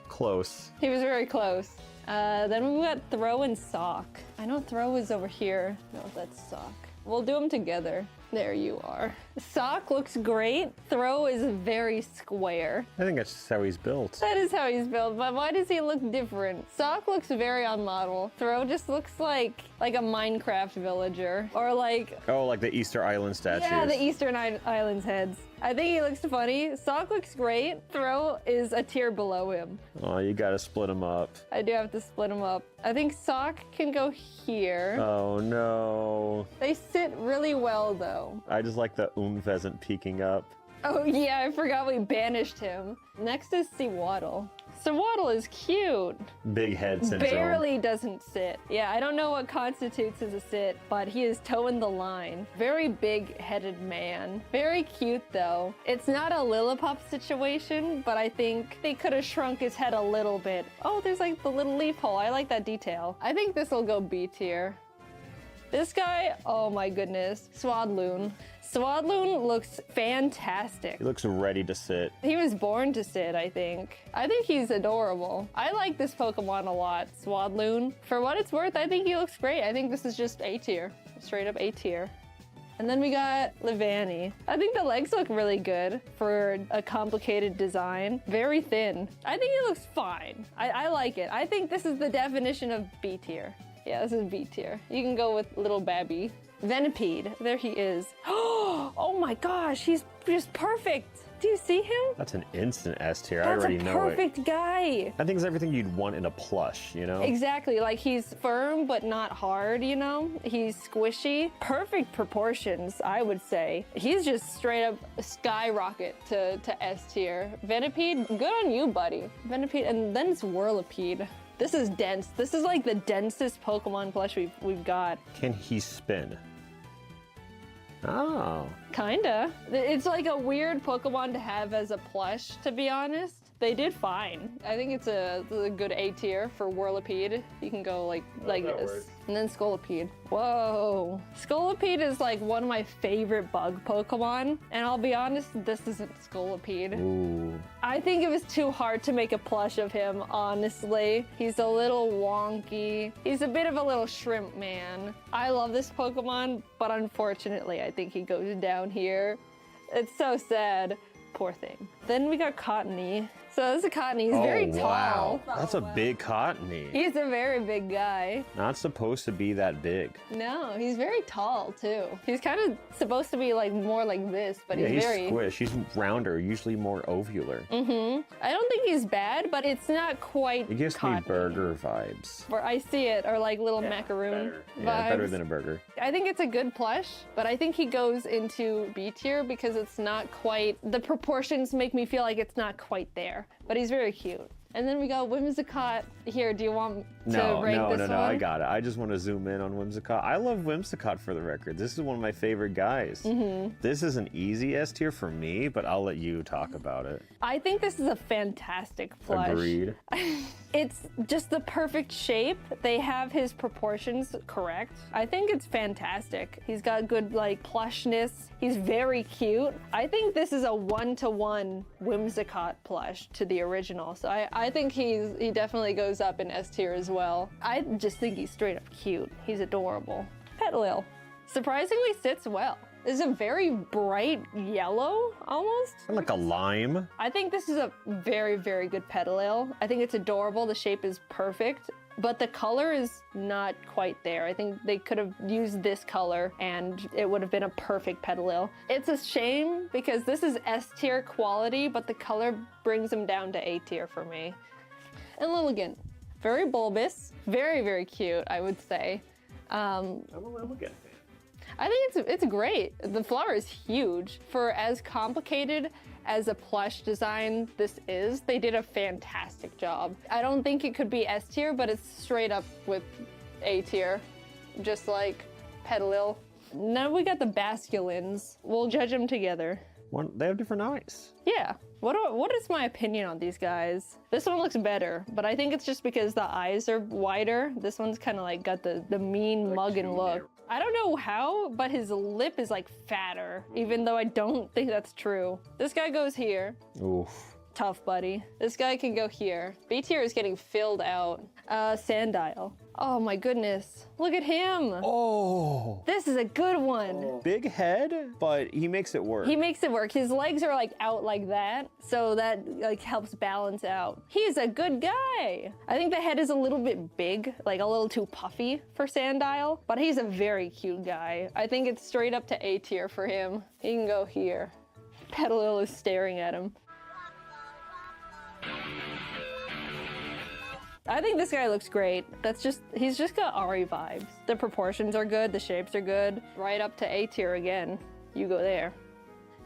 Close. He was very close. Then we got Throw and Sock. I know Throw is over here. No, that's Sock. We'll do them together. There you are. Sock looks great. Throw is very square. I think that's just how he's built. That is how he's built, but why does he look different? Sock looks very on model. Throw just looks like a Minecraft villager. Or like... Oh, like the Easter Island statues. Yeah, the Eastern Islands heads. I think he looks funny. Sock looks great. Throw is a tier below him. Oh, you gotta split them up. I do have to split them up. I think Sock can go here. Oh no. They sit really well though. I just like the pheasant peeking up. Oh yeah, I forgot we banished him. Next is Seawaddle. Seawaddle is cute. Big head syndrome. Barely doesn't sit. Yeah, I don't know what constitutes as a sit, but he is toeing the line. Very big-headed man. Very cute though. It's not a Lillipup situation, but I think they could have shrunk his head a little bit. Oh, there's like the little leaf hole. I like that detail. I think this will go B tier. This guy, oh my goodness, Swadloon. Swadloon looks fantastic. He looks ready to sit. He was born to sit, I think. I think he's adorable. I like this Pokemon a lot, Swadloon. For what it's worth, I think he looks great. I think this is just A tier, straight up A tier. And then we got Levani. I think the legs look really good for a complicated design. Very thin. I think he looks fine. I like it. I think this is the definition of B tier. Yeah, this is B tier. You can go with little Babby. Venipede, there he is. Oh my gosh, he's just perfect. Do you see him? That's an instant S tier. I That's already a know it. perfect guy. I think it's everything you'd want in a plush, you know? Exactly, like he's firm but not hard, you know? He's squishy. Perfect proportions, I would say. He's just straight up skyrocket to S tier. Venipede, good on you, buddy. Venipede, and then it's Whirlipede. This is dense. This is like the densest Pokemon plush we've got. Can he spin? Oh. Kinda. It's like a weird Pokemon to have as a plush, to be honest. They did fine. I think it's a good A tier for Whirlipede. You can go like this. works. And then Scolipede. Whoa. Scolipede is like one of my favorite bug Pokemon. And I'll be honest, this isn't Scolipede. Ooh. I think it was too hard to make a plush of him, honestly. He's a little wonky. He's a bit of a little shrimp man. I love this Pokemon, but unfortunately, I think he goes down here. It's so sad. Poor thing. Then we got Cottony. So this is Cottony. He's very tall. Wow. That's a big Cottony. He's a very big guy. Not supposed to be that big. No, he's very tall too. He's kind of supposed to be like more like this, but Yeah, he's he's very... squish. He's rounder, usually more ovular. I don't think he's bad, but it's not quite It gives me Cottony. burger vibes. Or I see it, or like little macaroon vibes. Yeah, better than a burger. I think it's a good plush, but I think he goes into B tier because it's not quite, the proportions make me feel like it's not quite there, but he's very cute. And then we got Whimsicott. Here, do you want to rank this one? No, I got it. I just want to zoom in on Whimsicott. I love Whimsicott for the record. This is one of my favorite guys. This is an easy S tier for me, but I'll let you talk about it. I think this is a fantastic plush. Agreed. It's just the perfect shape. They have his proportions correct. I think it's fantastic. He's got good like plushness. He's very cute. I think this is a 1-to-1 Whimsicott plush to the original. So I think he definitely goes up in S tier as well. I just think he's straight up cute. He's adorable. Petalil. Surprisingly sits well. This is a very bright yellow, almost. Like a lime. I think this is a very, very good Petalil. I think it's adorable. The shape is perfect, but the color is not quite there. I think they could have used this color and it would have been a perfect Petalil. It's a shame because this is S tier quality, but the color brings him down to A tier for me. And Lilligant, very bulbous, very, very cute, I would say. I'm a Lilligant fan. I think it's great. The flower is huge. For as complicated as a plush design this is, they did a fantastic job. I don't think it could be S tier, but it's straight up with A tier, just like Petalil. Now we got the basculins. We'll judge them together. They have different eyes. Yeah. What is my opinion on these guys? This one looks better, but I think it's just because the eyes are wider. This one's kind of like got the mean mugging look. I don't know how, but his lip is like fatter, even though I don't think that's true. This guy goes here. Oof. Tough, buddy. This guy can go here. B tier is getting filled out. Sandile. Oh my goodness. Look at him. Oh. This is a good one. Big head, but he makes it work. He makes it work. His legs are like out like that, so that like helps balance out. He's a good guy. I think the head is a little bit big, like a little too puffy for Sandile, but he's a very cute guy. I think it's straight up to A tier for him. He can go here. Petalil is staring at him. I think this guy looks great. He's just got Ari vibes. The proportions are good, the shapes are good. Right up to A tier again. You go there.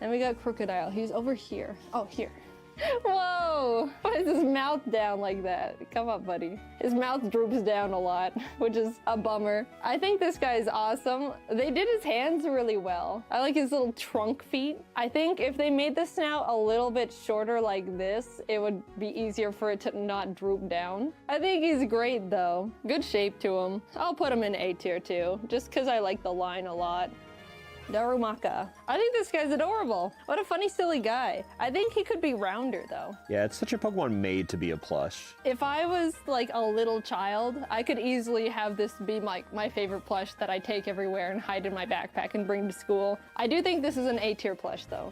Then we got Crocodile. He's over here. Oh, here. Whoa! Why is his mouth down like that? Come up, buddy. His mouth droops down a lot, which is a bummer. I think this guy is awesome. They did his hands really well. I like his little trunk feet. I think if they made the snout a little bit shorter like this, it would be easier for it to not droop down. I think he's great though. Good shape to him. I'll put him in A tier too, just because I like the line a lot. Darumaka. I think this guy's adorable. What a funny, silly guy. I think he could be rounder though. Yeah, it's such a Pokemon made to be a plush. If I was like a little child, I could easily have this be my favorite plush that I take everywhere and hide in my backpack and bring to school. I do think this is an A tier plush though.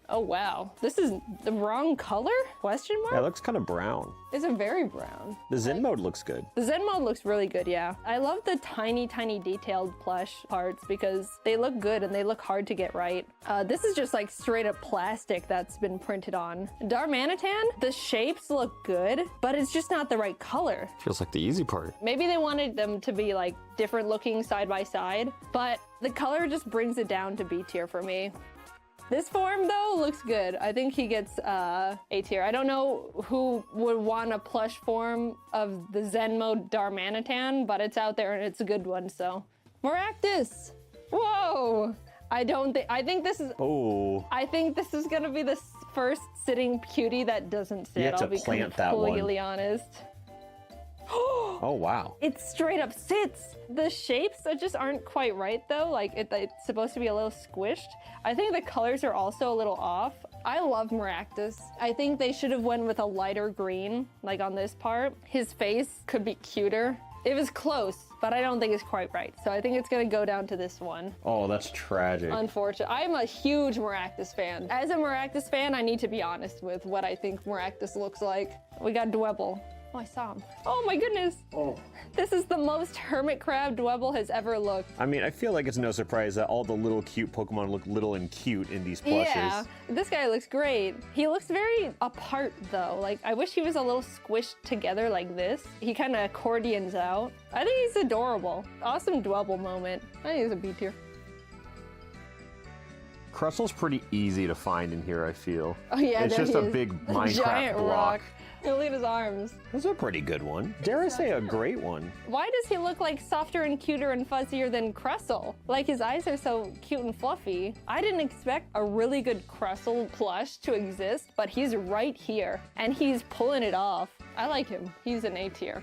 Oh wow, this is the wrong color? Question mark? Yeah, it looks kind of brown. It's a very brown. The Zen mode looks good. The Zen mode looks really good, yeah. I love the tiny, tiny detailed plush parts because they look good and they look hard to get right. This is just like straight up plastic that's been printed on. Darmanitan, the shapes look good, but it's just not the right color. Feels like the easy part. Maybe they wanted them to be like different looking side by side, but the color just brings it down to B tier for me. This form, though, looks good. I think he gets A tier. I don't know who would want a plush form of the Zen mode Darmanitan, but it's out there and it's a good one, so. Maractus! Whoa! I think this is... Oh. I think this is gonna be the first sitting cutie that doesn't sit. You have to I'll be plant that one. completely honest. Oh, wow. It straight up sits. The shapes just aren't quite right though. Like it's supposed to be a little squished. I think the colors are also a little off. I love Maractus. I think they should have went with a lighter green, like on this part. His face could be cuter. It was close, but I don't think it's quite right. So I think it's gonna go down to this one. Oh, that's tragic. Unfortunate. I'm a huge Maractus fan. As a Maractus fan, I need to be honest with what I think Maractus looks like. We got Dwebble. Oh, I saw him. Oh my goodness. Oh. This is the most hermit crab Dwebble has ever looked. I mean, I feel like it's no surprise that all the little cute Pokemon look little and cute in these plushes. Yeah, this guy looks great. He looks very apart though. Like, I wish he was a little squished together like this. He kind of accordions out. I think he's adorable. Awesome Dwebble moment. I think he's a B tier. Crustle's pretty easy to find in here, I feel. Oh yeah, it's there just he a is. big Minecraft giant block. rock. Look at his arms. That's a pretty good one. Dare I say a great one. Why does he look like softer and cuter and fuzzier than Crustle? Like his eyes are so cute and fluffy. I didn't expect a really good Crustle plush to exist, but he's right here and he's pulling it off. I like him. He's an A tier.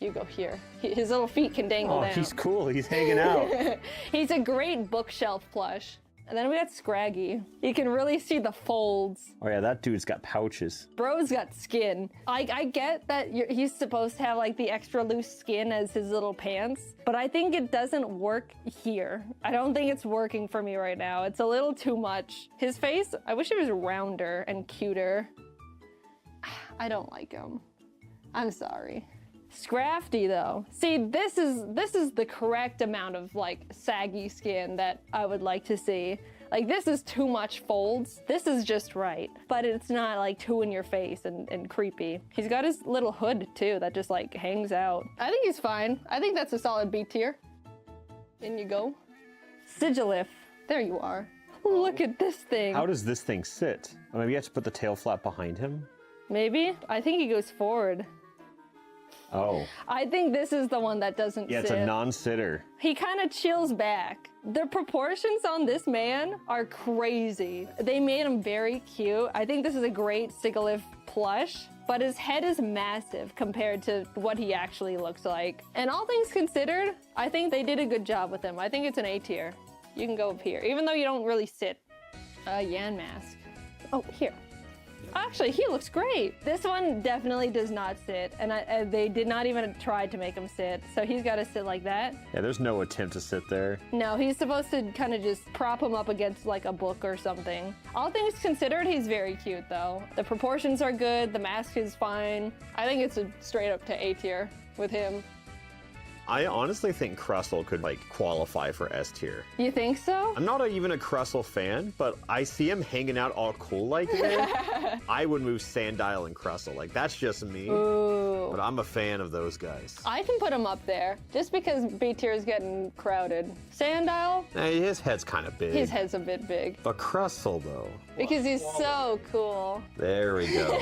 You go here. His little feet can dangle down. Oh, he's cool. He's hanging out. He's a great bookshelf plush. And then we got Scraggy. You can really see the folds. Oh yeah, that dude's got pouches. Bro's got skin. I get that he's supposed to have like the extra loose skin as his little pants, but I think it doesn't work here. I don't think it's working for me right now. It's a little too much. His face, I wish it was rounder and cuter. I don't like him. I'm sorry. Scrafty though. See, this is the correct amount of like saggy skin that I would like to see. Like this is too much folds. This is just right, but it's not like too in your face and creepy. He's got his little hood too that just like hangs out. I think he's fine. I think that's a solid B tier. In you go. Sigilif. There you are. Look at this thing. How does this thing sit? Oh, maybe you have to put the tail flap behind him? Maybe? I think he goes forward. Oh. I think this is the one that doesn't Yeah, sit. it's a non-sitter. He kind of chills back. The proportions on this man are crazy. They made him very cute. I think this is a great Sigalith plush, but his head is massive compared to what he actually looks like. And all things considered, I think they did a good job with him. I think it's an A tier. You can go up here, even though you don't really sit. Yan mask. Oh, here. Actually, he looks great. This one definitely does not sit, and they did not even try to make him sit, so he's got to sit like that. Yeah, there's no attempt to sit there. No, he's supposed to kind of just prop him up against like a book or something. All things considered, he's very cute though. The proportions are good, the mask is fine. I think it's a straight up to A tier with him. I honestly think Crustle could like qualify for S tier. You think so? I'm not even a Crustle fan, but I see him hanging out all cool like this. I would move Sandile and Crustle. Like, that's just me. Ooh. But I'm a fan of those guys. I can put him up there, just because B tier is getting crowded. Sandile? Hey, his head's kind of big. His head's a bit big. But Crustle, though. Because he's so cool. There we go.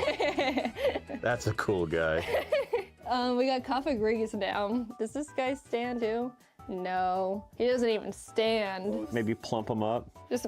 That's a cool guy. We got Kafagrigus now. Does this guy stand too? No, he doesn't even stand. Maybe plump him up. Just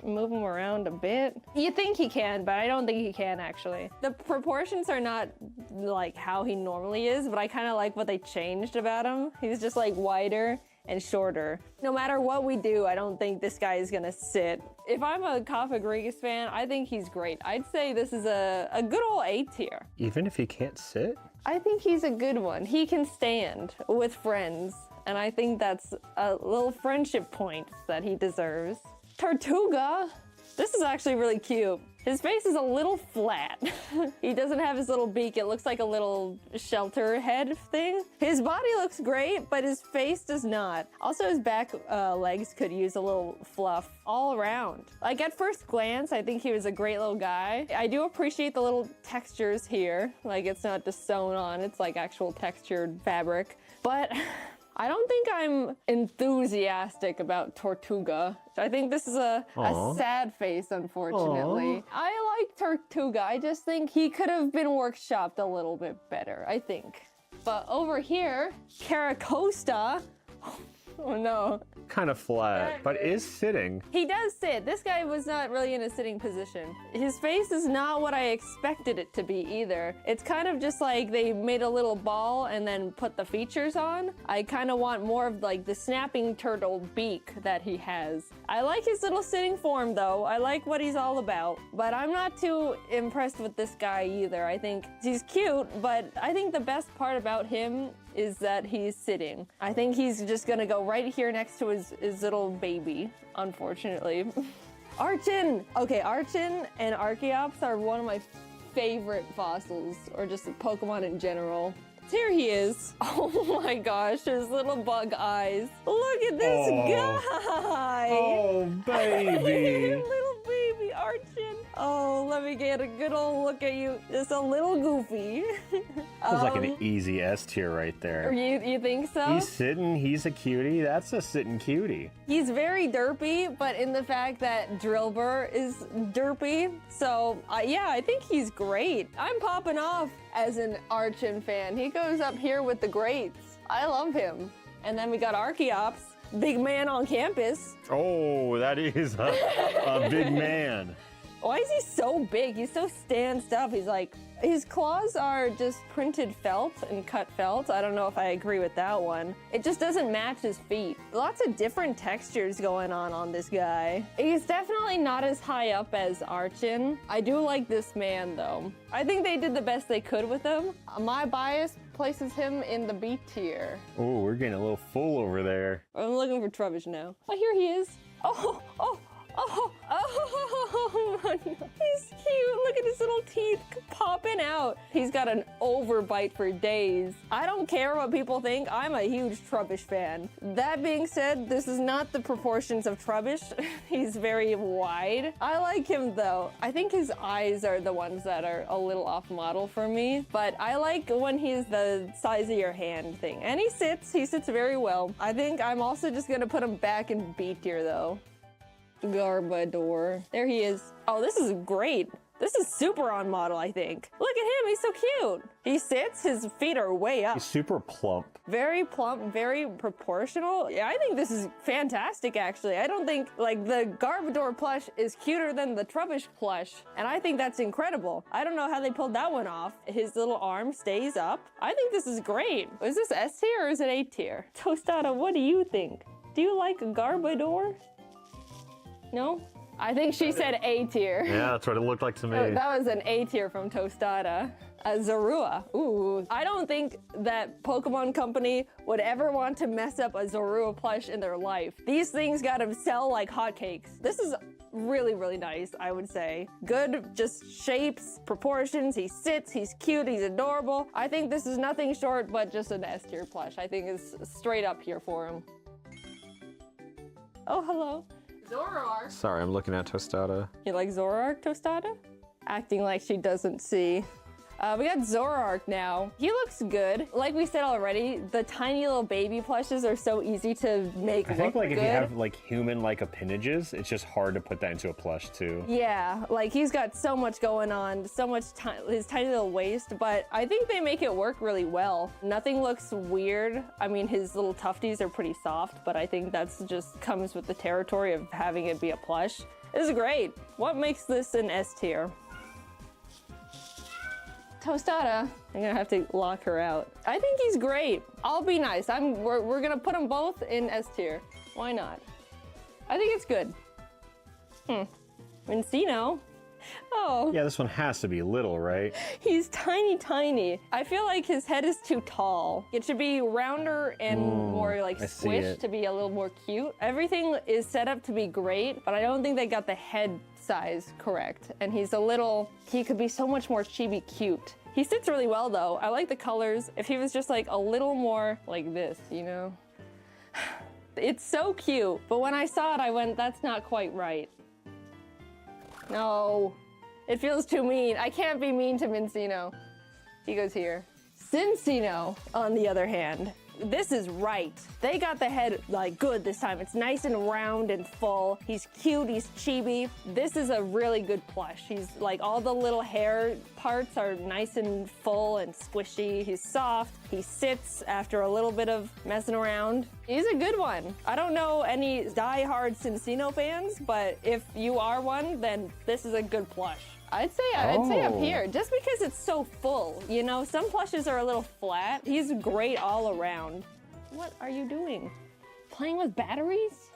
move him around a bit. You think he can, but I don't think he can actually. The proportions are not like how he normally is, but I kind of like what they changed about him. He's just like wider and shorter. No matter what we do, I don't think this guy is gonna sit. If I'm a Kafagrigus fan, I think he's great. I'd say this is a good old A tier. Even if he can't sit? I think he's a good one. He can stand with friends, and I think that's a little friendship point that he deserves. Tortuga, this is actually really cute. His face is a little flat. He doesn't have his little beak. It looks like a little shelter head thing. His body looks great, but his face does not. Also, his back legs could use a little fluff all around. Like at first glance, I think he was a great little guy. I do appreciate the little textures here. Like it's not just sewn on, it's like actual textured fabric. But I don't think I'm enthusiastic about Tortuga. I think this is a sad face, unfortunately. I like Tortuga. I just think he could have been workshopped a little bit better, I think. But over here, Caracosta. Oh no. Kind of flat, but is sitting. He does sit. This guy was not really in a sitting position. His face is not what I expected it to be either. It's kind of just like they made a little ball and then put the features on. I kind of want more of like the snapping turtle beak that he has. I like his little sitting form though. I like what he's all about, but I'm not too impressed with this guy either. I think he's cute, but I think the best part about him is that he's sitting. I think he's just gonna go right here next to his little baby, unfortunately. Archon! Okay, Archon and Archeops are one of my favorite fossils, or just Pokemon in general. Here he is. Oh my gosh, his little bug eyes. Look at this guy! Oh, baby! Little baby Archon. Oh, let me get a good old look at you. Just a little goofy. That's like an easy S tier right there. You think so? He's sitting, he's a cutie. That's a sitting cutie. He's very derpy, but in the fact that Drillbur is derpy. So yeah, I think he's great. I'm popping off as an Archon fan. He goes up here with the greats. I love him. And then we got Archeops, big man on campus. Oh, that is a big man. Why is he so big? He's so stanced up. He's like, his claws are just printed felt and cut felt. I don't know if I agree with that one. It just doesn't match his feet. Lots of different textures going on this guy. He's definitely not as high up as Archon. I do like this man though. I think they did the best they could with him. My bias places him in the B tier. Oh, we're getting a little full over there. I'm looking for Trubbish now. Oh, here he is. Oh, my God. He's cute. Look at his little teeth popping out. He's got an overbite for days. I don't care what people think. I'm a huge Trubbish fan. That being said, this is not the proportions of Trubbish. He's very wide. I like him though. I think his eyes are the ones that are a little off model for me, but I like when he's the size of your hand thing. And he sits very well. I think I'm also just gonna put him back in B tier though. Garbodor. There he is. Oh, this is great. This is super on model, I think. Look at him, he's so cute. He sits, his feet are way up. He's super plump. Very plump, very proportional. Yeah, I think this is fantastic, actually. I don't think, like, the Garbodor plush is cuter than the Trubbish plush, and I think that's incredible. I don't know how they pulled that one off. His little arm stays up. I think this is great. Is this S tier or is it A tier? Tostada, what do you think? Do you like Garbodor? No? I think she said A tier. Yeah, that's what it looked like to me. That was an A tier from Tostada. Zorua. Ooh. I don't think that Pokemon Company would ever want to mess up a Zorua plush in their life. These things gotta sell like hotcakes. This is really, really nice, I would say. Good, just shapes, proportions. He sits, he's cute, he's adorable. I think this is nothing short but just an S tier plush. I think it's straight up here for him. Oh, hello. Zoroark. Sorry, I'm looking at Tostada. You like Zoroark, Tostada? Acting like she doesn't see. We got Zoroark now. He looks good. Like we said already, the tiny little baby plushes are so easy to make I think look like good. if you have like human-like appendages, it's just hard to put that into a plush too. Yeah, like he's got so much going on, so much his tiny little waist, but I think they make it work really well. Nothing looks weird. I mean, his little tufties are pretty soft, but I think that's just comes with the territory of having it be a plush. This is great. What makes this an S tier? Tostada. I'm gonna have to lock her out. I think he's great. I'll be nice. We're gonna put them both in S tier. Why not? I think it's good. Mincino. Oh. Yeah, this one has to be little, right? He's tiny, tiny. I feel like his head is too tall. It should be rounder and more like squished to be a little more cute. Everything is set up to be great, but I don't think they got the head size correct. And he could be so much more chibi cute. He sits really well though. I like the colors. If he was just like a little more like this, you know? It's so cute, but when I saw it, I went, that's not quite right. No, it feels too mean. I can't be mean to Mincino. He goes here. Cincino, on the other hand, this is right. They got the head like good this time. It's nice and round and full. He's cute, he's chibi. This is a really good plush. He's like all the little hair parts are nice and full and squishy. He's soft. He sits after a little bit of messing around. He's a good one. I don't know any die-hard Cincino fans, but if you are one, then this is a good plush. I'd say up here, just because it's so full. You know, some plushes are a little flat. He's great all around. What are you doing? Playing with batteries?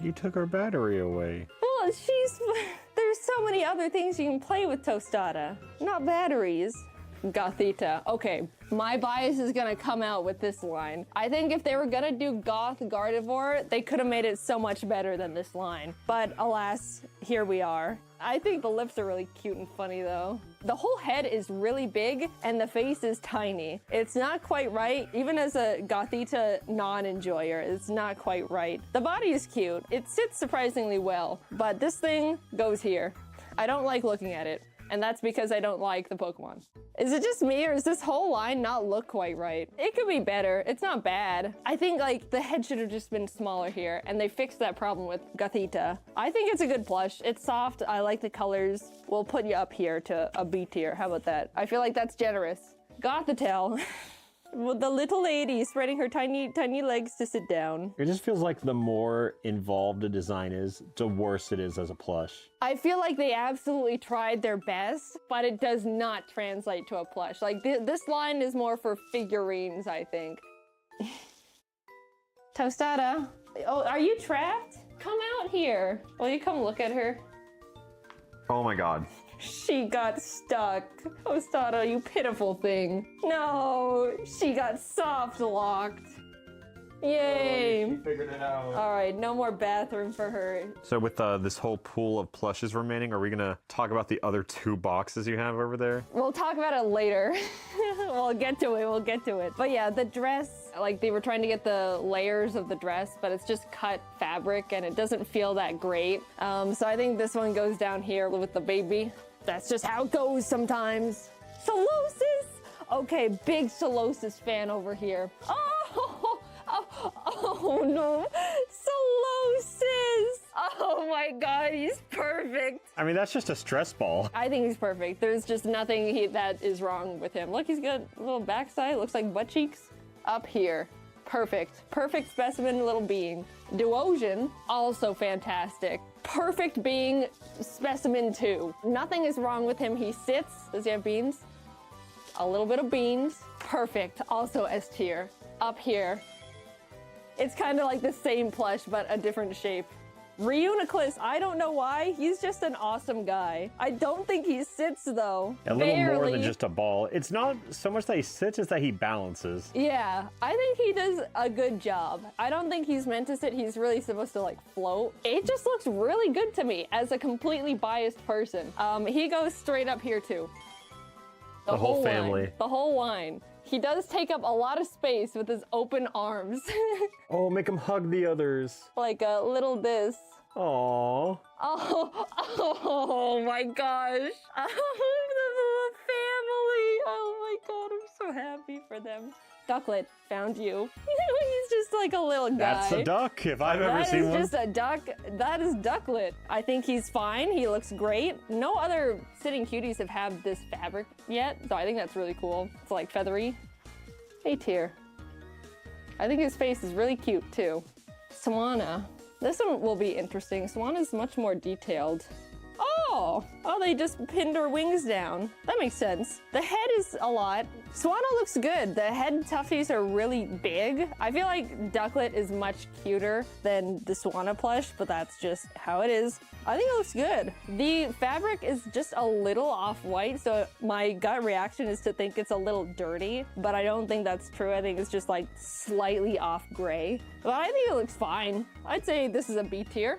You took our battery away. Well, there's so many other things you can play with Tostada, not batteries. Gothita. Okay, my bias is gonna come out with this line. I think if they were gonna do Goth Gardevoir, they could have made it so much better than this line. But alas, here we are. I think the lips are really cute and funny though. The whole head is really big and the face is tiny. It's not quite right. Even as a Gothita non-enjoyer, it's not quite right. The body is cute. It sits surprisingly well, but this thing goes here. I don't like looking at it. And that's because I don't like the Pokemon. Is it just me or does this whole line not look quite right? It could be better. It's not bad. I think like the head should have just been smaller here and they fixed that problem with Gothita. I think it's a good plush. It's soft. I like the colors. We'll put you up here to a B tier. How about that? I feel like that's generous. Gothitelle. With the little lady spreading her tiny, tiny legs to sit down. It just feels like the more involved a design is, the worse it is as a plush. I feel like they absolutely tried their best, but it does not translate to a plush. Like this line is more for figurines, I think. Tostada. Oh, are you trapped? Come out here. Will you come look at her? Oh my god. She got stuck. Tostada, you pitiful thing. No, she got soft locked. Yay. She figured it out. All right, no more bathroom for her. So with this whole pool of plushes remaining, are we gonna talk about the other 2 boxes you have over there? We'll talk about it later. We'll get to it. But yeah, the dress, like they were trying to get the layers of the dress, but it's just cut fabric and it doesn't feel that great. So I think this one goes down here with the baby. That's just how it goes sometimes. Solosis! Okay, big Solosis fan over here. Oh no, Solosis! Oh Oh my god, he's perfect. I mean, that's just a stress ball. I think he's perfect. There's just nothing that is wrong with him. Look, he's got a little backside, looks like butt cheeks. Up here, perfect. Perfect specimen little being. Duosion, also fantastic. Perfect being, specimen 2. Nothing is wrong with him. He sits. Does he have beans? A little bit of beans. Perfect, also S tier. Up here, it's kind of like the same plush, but a different shape. Reuniclus, I don't know why. He's just an awesome guy. I don't think he sits though. A little more than just a ball. It's not so much that he sits, it's that he balances. Yeah, I think he does a good job. I don't think he's meant to sit. He's really supposed to like float. It just looks really good to me as a completely biased person. He goes straight up here too. The whole family. Line, the whole line. He does take up a lot of space with his open arms. Oh, make him hug the others. Like a little this. Aww. Oh my gosh. Oh, the little family. Oh my god, I'm so happy for them. Ducklet, found you. He's just like a little guy. That's a duck, if I've ever seen one. That is just a duck. That is Ducklet. I think he's fine. He looks great. No other sitting cuties have had this fabric yet, so I think that's really cool. It's like feathery. A tier. I think his face is really cute too. Swana. This one will be interesting. Swana's much more detailed. Oh, they just pinned her wings down. That makes sense. The head is a lot. Swana looks good. The head tuffies are really big. I feel like Ducklet is much cuter than the Swana plush, but that's just how it is. I think it looks good. The fabric is just a little off-white, so my gut reaction is to think it's a little dirty, but I don't think that's true. I think it's just like slightly off gray. But I think it looks fine. I'd say this is a B tier.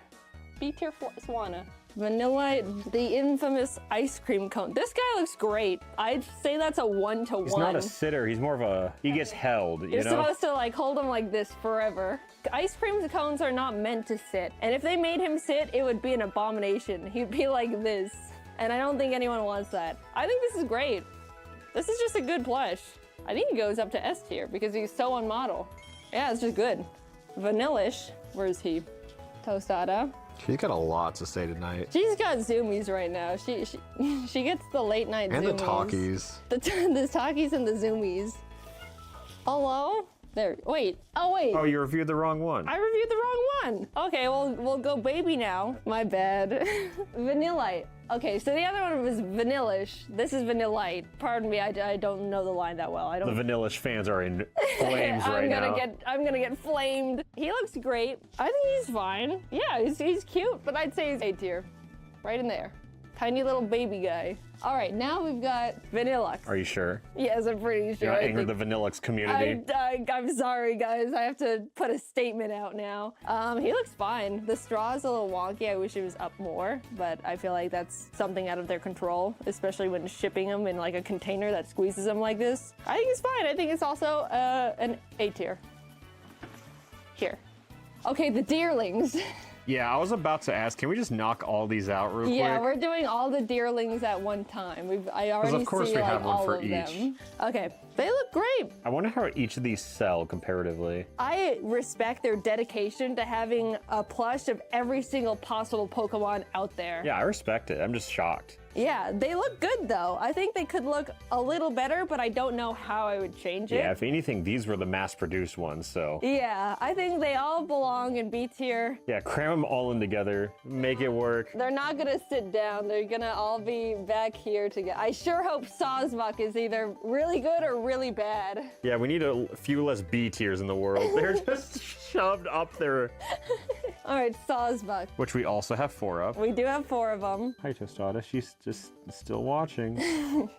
B tier Swana. Vanilla, the infamous ice cream cone. This guy looks great. I'd say that's a 1-to-1. He's not a sitter, he's more of a, he gets held, you know? You're supposed to like hold him like this forever. Ice cream cones are not meant to sit. And if they made him sit, it would be an abomination. He'd be like this. And I don't think anyone wants that. I think this is great. This is just a good plush. I think he goes up to S tier because he's so on model. Yeah, it's just good. Vanillish, where is he? Tostada. She's got a lot to say tonight. She's got zoomies right now. She gets the late night and zoomies. And the talkies. The talkies and the zoomies. Hello? There, wait. Oh, wait. Oh, you reviewed the wrong one. I reviewed the wrong one. Okay, well, we'll go baby now. My bad. Vanillite. Okay, so the other one was Vanillish. This is Vanillite. Pardon me, I don't know the line that well. The Vanillish fans are in flames right now. I'm gonna get flamed. He looks great. I think he's fine. Yeah, he's cute, but I'd say he's A tier. Right in there. Tiny little baby guy. All right, now we've got Vanillux. Are you sure? Yes, I'm pretty sure. You're not angry at the Vanillux community? I'm sorry, guys. I have to put a statement out now. He looks fine. The straw's a little wonky. I wish it was up more, but I feel like that's something out of their control, especially when shipping them in like a container that squeezes them like this. I think it's fine. I think it's also an A tier. Here. Okay, the deerlings. Yeah, I was about to ask, can we just knock all these out real quick? Yeah, we're doing all the deerlings at one time. I already see like all of them. Okay, they look great. I wonder how each of these sell comparatively. I respect their dedication to having a plush of every single possible Pokemon out there. Yeah, I respect it. I'm just shocked. Yeah, they look good though. I think they could look a little better, but I don't know how I would change it. Yeah, if anything, these were the mass-produced ones, so. Yeah, I think they all belong in B tier. Yeah, cram them all in together, make it work. They're not gonna sit down. They're gonna all be back here together. I sure hope Sawsbuck is either really good or really bad. Yeah, we need a few less B tiers in the world. They're just shoved up there. All right, Sawsbuck. Which we also have 4 of. We do have 4 of them. Hi, Tostada. She's just still watching.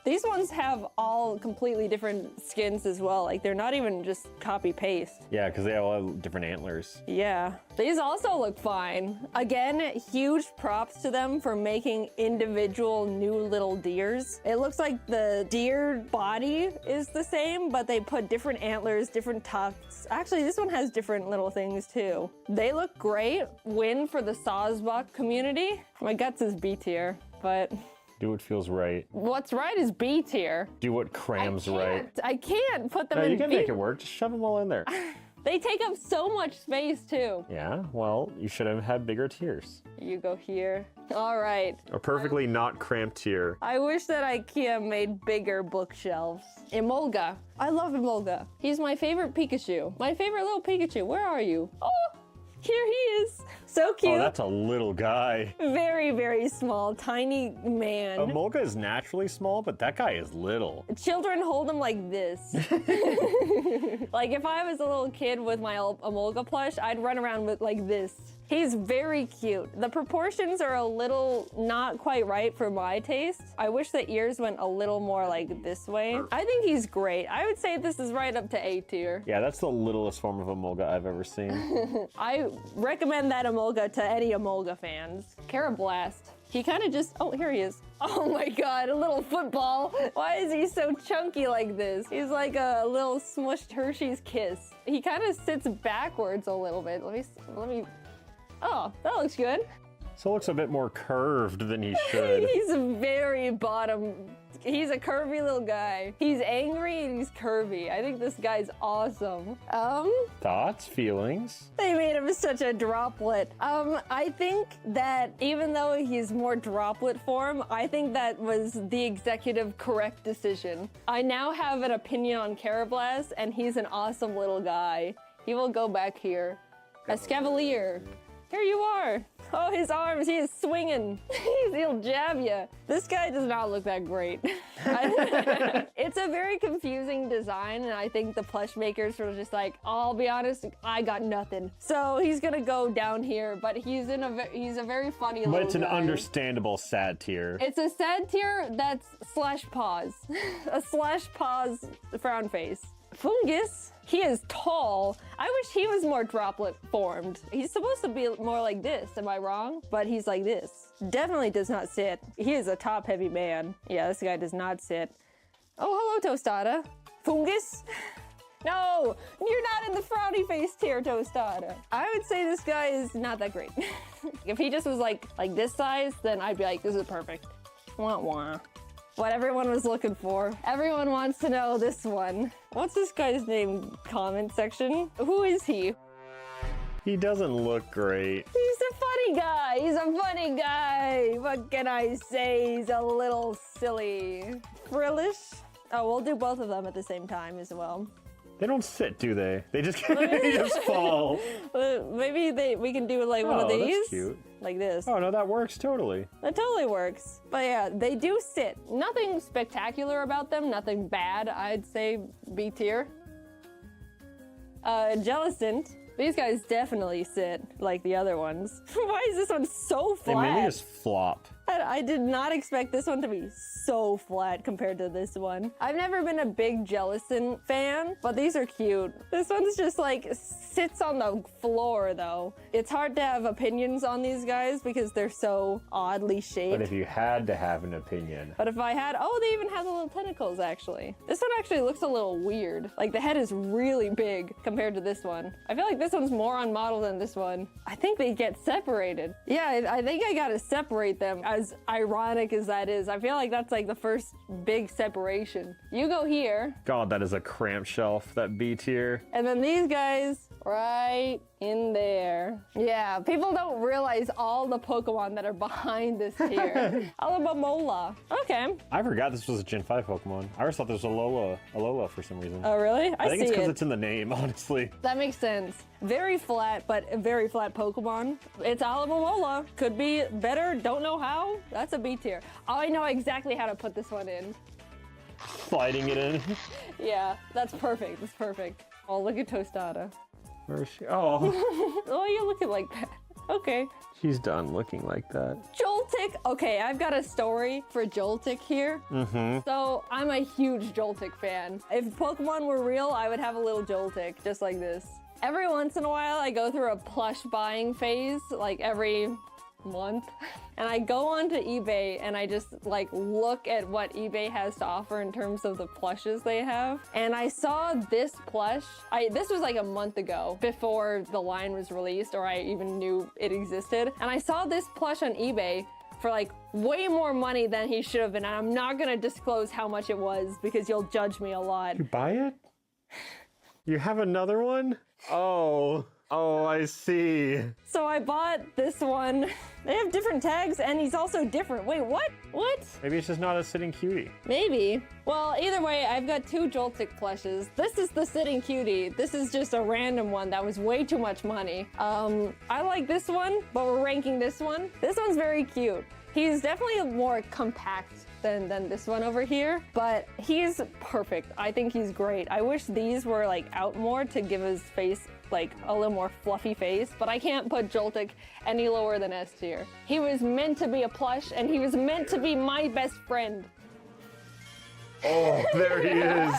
These ones have all completely different skins as well. Like, they're not even just copy-paste. Yeah, because they all have different antlers. Yeah. These also look fine. Again, huge props to them for making individual new little deers. It looks like the deer body is the same, but they put different antlers, different tufts. Actually, this one has different little things too. They look great. Win for the Sawsbuck community. My guts is B tier, but do what feels right. What's right is B tier. Do what crams right. I can't put them in You can B. make it work. Just shove them all in there. They take up so much space too. Yeah, well, you should have had bigger tiers. You go here. All right. A perfectly not cramped tier. I wish that IKEA made bigger bookshelves. Emolga. I love Emolga. He's my favorite Pikachu. My favorite little Pikachu. Where are you? Oh, here he is. So cute. Oh, that's a little guy. Very, very small, tiny man. Emolga is naturally small, but that guy is little. Children hold him like this. Like if I was a little kid with my Emolga plush, I'd run around with like this. He's very cute. The proportions are a little not quite right for my taste. I wish the ears went a little more like this way. I think he's great. I would say this is right up to A tier. Yeah, that's the littlest form of Emolga I've ever seen. I recommend that Emolga to any Emolga fans. Carablast. He kind of just, oh, here he is. Oh my God, a little football. Why is he so chunky like this? He's like a little smushed Hershey's Kiss. He kind of sits backwards a little bit. Let me, oh, that looks good. So it looks a bit more curved than he should. He's very bottom. He's a curvy little guy. He's angry and he's curvy. I think this guy's awesome. Thoughts, feelings? They made him such a droplet. I think that even though he's more droplet form, I think that was the executive correct decision. I now have an opinion on Carablast, and he's an awesome little guy. He will go back here. Escavalier. Here you are. Oh, his arms, he is swinging. He'll jab you. This guy does not look that great. It's a very confusing design, and I think the plush makers were just like, I'll be honest, I got nothing. So he's gonna go down here, but he's a very funny little guy. But it's an understandable sad tier. It's a sad tier that's slash pause. A slash pause frown face. Fungus. He is tall. I wish he was more droplet formed. He's supposed to be more like this, am I wrong? But he's like this. Definitely does not sit. He is a top heavy man. Yeah, this guy does not sit. Oh, hello, Tostada. Fungus? No, you're not in the frowny face tier, Tostada. I would say this guy is not that great. If he just was like this size, then I'd be like, this is perfect. Wah wah. What everyone was looking for. Everyone wants to know this one. What's this guy's name? Comment section. Who is he? He doesn't look great. He's a funny guy. He's a funny guy. What can I say? He's a little silly. Frillish? Oh, we'll do both of them at the same time as well. They don't sit, do they? They just they just fall. Maybe we can do like one of these. That's cute. Like this. Oh no, that works totally. That totally works. But yeah, they do sit. Nothing spectacular about them. Nothing bad. I'd say B tier. Jellicent. These guys definitely sit like the other ones. Why is this one so flat? They mainly just flop. I did not expect this one to be so flat compared to this one. I've never been a big Jellicent fan, but these are cute. This one's just like sits on the floor though. It's hard to have opinions on these guys because they're so oddly shaped. But if you had to have an opinion. But if I had, oh, they even have the little tentacles actually. This one actually looks a little weird. Like the head is really big compared to this one. I feel like this one's more on model than this one. I think they get separated. Yeah, I think I gotta separate them. As ironic as that is, I feel like that's like the first big separation. You go here. God, that is a cramped shelf, that B tier. And then these guys right in there. Yeah, people don't realize all the Pokemon that are behind this tier. Alabamola. Okay. I forgot this was a Gen 5 Pokemon. I always thought this was a Alola for some reason. Oh, really? I think it's because it's in the name, honestly. That makes sense. Very flat, but a very flat Pokemon. It's Alabamola. Could be better, don't know how. That's a B tier. Oh, I know exactly how to put this one in. Sliding it in. Yeah, that's perfect. That's perfect. Oh, look at Tostada. Where is she? Oh. Oh, you're looking like that. Okay. She's done looking like that. Joltik. Okay, I've got a story for Joltik here. So I'm a huge Joltik fan. If Pokemon were real, I would have a little Joltik just like this. Every once in a while, I go through a plush buying phase, like every month. And I go onto eBay and I just like look at what eBay has to offer in terms of the plushes they have. And I saw this plush. This was like a month ago before the line was released or I even knew it existed. And I saw this plush on eBay for like way more money than he should have been. And I'm not gonna disclose how much it was because you'll judge me a lot. You buy it? You have another one? Oh, I see. So I bought this one. They have different tags and he's also different. Wait, what? What? Maybe it's just not a sitting cutie. Maybe. Well, either way, I've got 2 Joltik plushes. This is the sitting cutie. This is just a random one that was way too much money. I like this one, but we're ranking this one. This one's very cute. He's definitely more compact than this one over here, but he's perfect. I think he's great. I wish these were like out more to give his face like a little more fluffy face, but I can't put Joltik any lower than S tier. He was meant to be a plush and he was meant to be my best friend. Oh, there he is.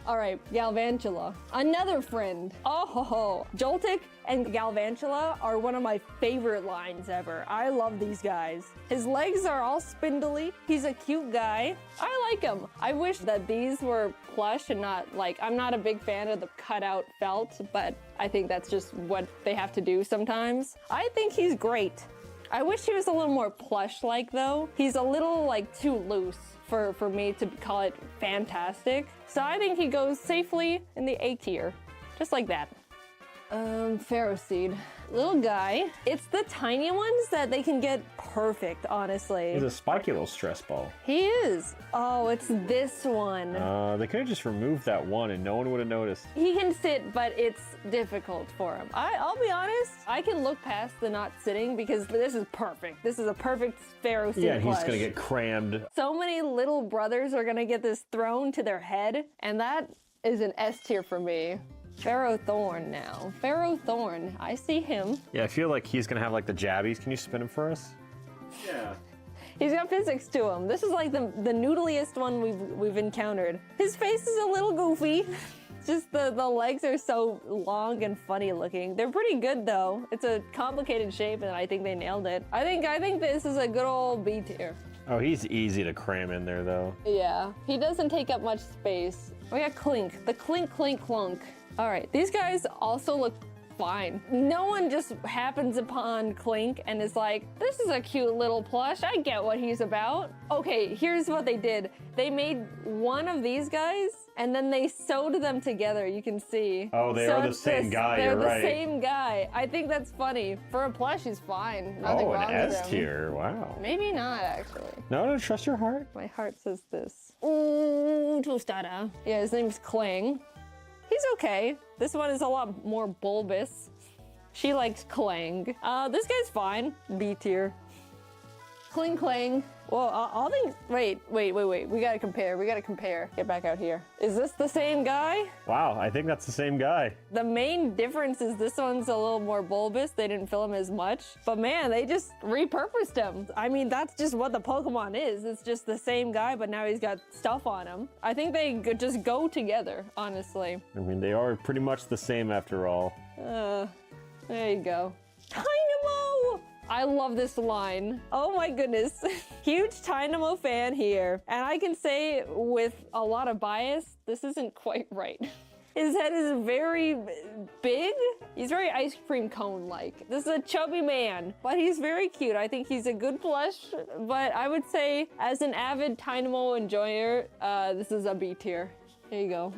All right, Galvantula, another friend. Oh ho ho. Joltik and Galvantula are one of my favorite lines ever. I love these guys. His legs are all spindly. He's a cute guy. I like him. I wish that these were plush and not like, I'm not a big fan of the cutout felt, but I think that's just what they have to do sometimes. I think he's great. I wish he was a little more plush-like though. He's a little like too loose for me to call it fantastic. So I think he goes safely in the A tier, just like that. Pharaoh Seed. Little guy. It's the tiny ones that they can get perfect, honestly. He's a spiky little stress ball. He is. Oh, it's this one. They could have just removed that one and no one would have noticed. He can sit, but it's difficult for him. I'll be honest, I can look past the not sitting because this is perfect. This is a perfect Pharaoh Seed Yeah, he's plush. gonna get crammed. So many little brothers are gonna get this thrown to their head, and that is an S tier for me. Pharaoh Thorn now. Pharaoh Thorn, I see him. Yeah, I feel like he's gonna have like the jabbies. Can you spin him for us? Yeah. He's got physics to him. This is like the noodliest one we've encountered. His face is a little goofy. Just the legs are so long and funny looking. They're pretty good though. It's a complicated shape and I think they nailed it. I think this is a good old B tier. Oh, he's easy to cram in there though. Yeah, he doesn't take up much space. We got Clink, the Clink Clink Clunk. All right, these guys also look fine. No one just happens upon Clink and is like, this is a cute little plush. I get what he's about. Okay, here's what they did. They made one of these guys and then they sewed them together, you can see. Oh, they are the same guy, you're right. They're the same guy. I think that's funny. For a plush, he's fine. Nothing Oh, wrong an with S him. tier, wow. Maybe not, actually. No, trust your heart. My heart says this. Ooh, tostada. Yeah, his name's Clang. He's okay. This one is a lot more bulbous. She likes Clang. This guy's fine. B tier. Cling Clang. Well, all things. Wait. We gotta compare. Get back out here. Is this the same guy? Wow, I think that's the same guy. The main difference is this one's a little more bulbous. They didn't fill him as much. But man, they just repurposed him. I mean, that's just what the Pokemon is. It's just the same guy, but now he's got stuff on him. I think they could just go together, honestly. I mean, they are pretty much the same after all. There you go. Tynamo! I love this line. Oh my goodness. Huge Tynamo fan here. And I can say with a lot of bias, this isn't quite right. His head is very big. He's very ice cream cone-like. This is a chubby man, but he's very cute. I think he's a good plush, but I would say as an avid Tynamo enjoyer, this is a B tier. There you go.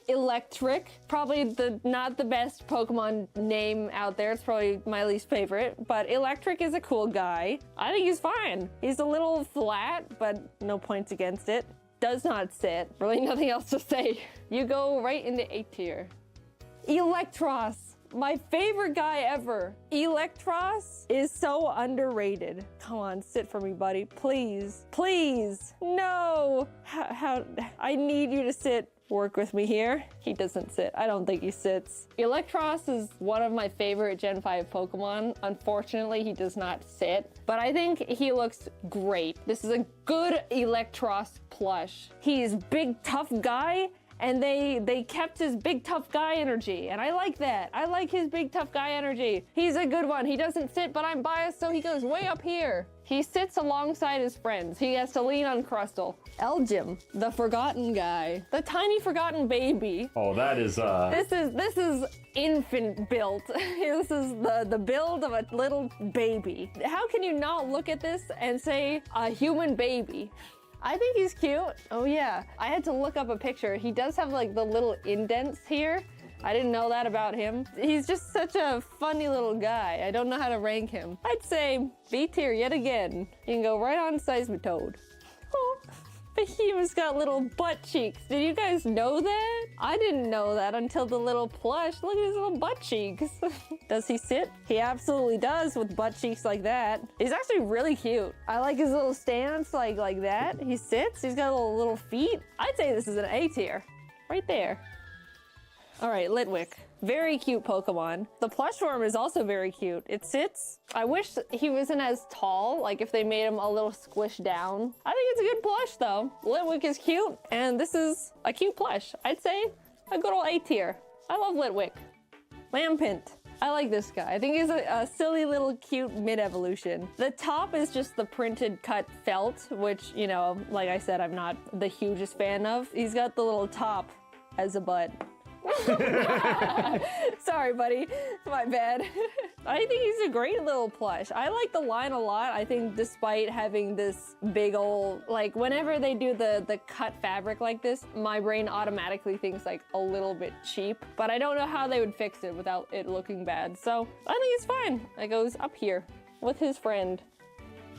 Electric, probably not the best Pokemon name out there. It's probably my least favorite, but Electric is a cool guy. I think he's fine. He's a little flat, but no points against it. Does not sit. Really nothing else to say. You go right into A tier. Electros, my favorite guy ever. Electros is so underrated. Come on, sit for me, buddy. Please, please. No. How I need you to sit. Work with me here. He doesn't sit. I don't think he sits. Electros is one of my favorite Gen 5 Pokemon. Unfortunately, he does not sit, but I think he looks great. This is a good Electros plush. He's big, tough guy, and they kept his big, tough guy energy, and I like that. I like his big, tough guy energy. He's a good one. He doesn't sit, but I'm biased, so he goes way up here. He sits alongside his friends. He has to lean on Crustle. Elgin, the forgotten guy. The tiny forgotten baby. Oh, that is, This is infant built. This is the build of a little baby. How can you not look at this and say a human baby? I think he's cute. Oh yeah, I had to look up a picture. He does have like the little indents here. I didn't know that about him. He's just such a funny little guy. I don't know how to rank him. I'd say B tier yet again. You can go right on Seismitoad. Oh, Behemoth's got little butt cheeks. Did you guys know that? I didn't know that until the little plush. Look at his little butt cheeks. Does he sit? He absolutely does with butt cheeks like that. He's actually really cute. I like his little stance like that. He sits, he's got little feet. I'd say this is an A tier, right there. All right, Litwick. Very cute Pokemon. The plush form is also very cute. It sits. I wish he wasn't as tall, like if they made him a little squished down. I think it's a good plush though. Litwick is cute, and this is a cute plush. I'd say a good old A tier. I love Litwick. Lampint. I like this guy. I think he's a silly little cute mid-evolution. The top is just the printed cut felt, which, you know, like I said, I'm not the hugest fan of. He's got the little top as a butt. Sorry, buddy. My bad. I think he's a great little plush. I like the line a lot. I think despite having this big old, like whenever they do the cut fabric like this, my brain automatically thinks like a little bit cheap, but I don't know how they would fix it without it looking bad. So I think it's fine. It goes up here with his friend.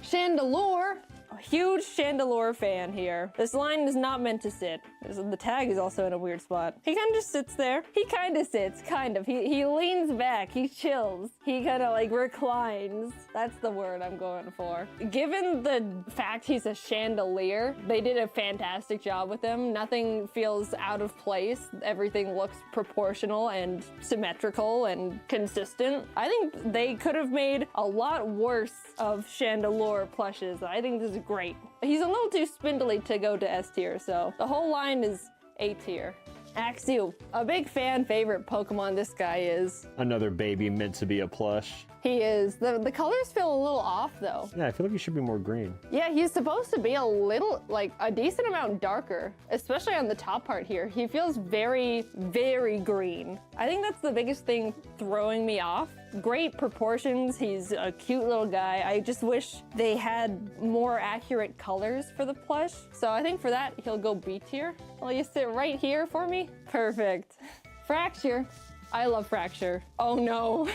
Chandelure. A huge Chandelure fan here. This line is not meant to sit. The tag is also in a weird spot. He kind of just sits there. He kind of sits, kind of. He leans back, he chills. He kind of like reclines. That's the word I'm going for. Given the fact he's a chandelier, they did a fantastic job with him. Nothing feels out of place. Everything looks proportional and symmetrical and consistent. I think they could have made a lot worse of Chandelure plushes. I think this is great. He's a little too spindly to go to S tier, so the whole line is A tier. Axew, a big fan favorite Pokemon this guy is. Another baby meant to be a plush. He is. The colors feel a little off though. Yeah, I feel like he should be more green. Yeah, he's supposed to be a little, like a decent amount darker, especially on the top part here. He feels very, very green. I think that's the biggest thing throwing me off. Great proportions. He's a cute little guy. I just wish they had more accurate colors for the plush. So I think for that, he'll go B tier. Will you sit right here for me? Perfect. Fracture. I love Fracture. Oh no.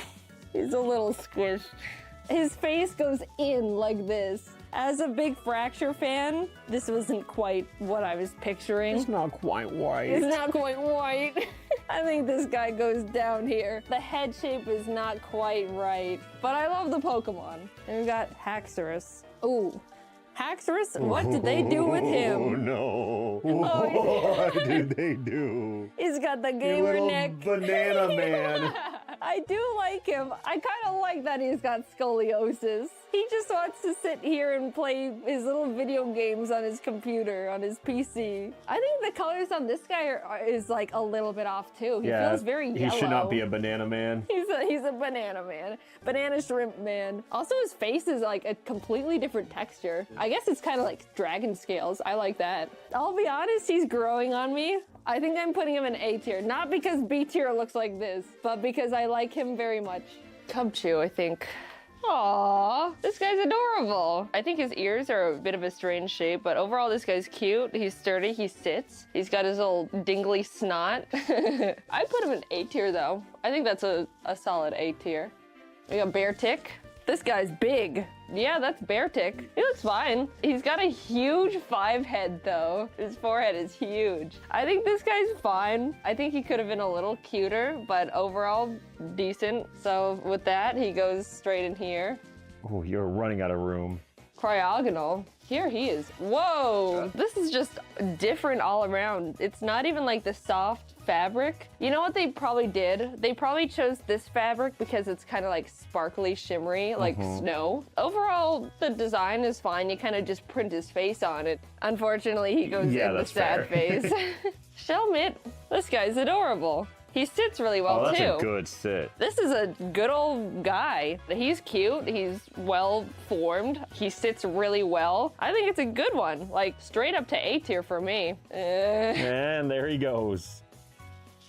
He's a little squished. His face goes in like this. As a big Fracture fan, this wasn't quite what I was picturing. It's not quite white. It's not quite white. I think this guy goes down here. The head shape is not quite right, but I love the Pokemon. And we've got Haxorus. Ooh. Haxorus, what did they do with him? Oh no. What did they do? He's got the gamer neck. Banana man. I do like him. I kind of like that he's got scoliosis. He just wants to sit here and play his little video games on his computer, on his PC. I think the colors on this guy is like a little bit off too. He feels very yellow. He should not be a banana man. He's a banana man. Banana shrimp man. Also, his face is like a completely different texture. I guess it's kind of like dragon scales. I like that. I'll be honest, he's growing on me. I think I'm putting him in A tier. Not because B tier looks like this, but because I like him very much. Cubchoo, I think. Aww, this guy's adorable. I think his ears are a bit of a strange shape, but overall this guy's cute. He's sturdy, he sits. He's got his little dingly snot. I put him in A tier though. I think that's a solid A tier. We got Beartic. This guy's big. Yeah, that's Beartic. He looks fine. He's got a huge 5 head though. His forehead is huge. I think this guy's fine. I think he could have been a little cuter, but overall decent. So with that, he goes straight in here. Oh, you're running out of room. Cryogonal. Here he is. Whoa! This is just different all around. It's not even like the soft fabric. You know what they probably did? They probably chose this fabric because it's kind of like sparkly, shimmery, like snow. Overall, the design is fine. You kind of just print his face on it. Unfortunately, he goes in the sad face. Shelmet, this guy's adorable. He sits really well too. That's a good sit. This is a good old guy. He's cute, he's well formed, he sits really well. I think it's a good one, like straight up to A tier for me. And there he goes.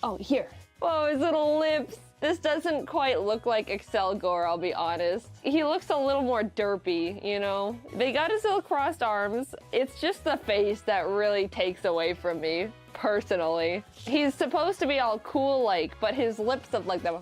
Oh, here. Whoa, his little lips. This doesn't quite look like Excel Gore, I'll be honest. He looks a little more derpy, you know? They got his little crossed arms. It's just the face that really takes away from me, personally. He's supposed to be all cool-like, but his lips have like the...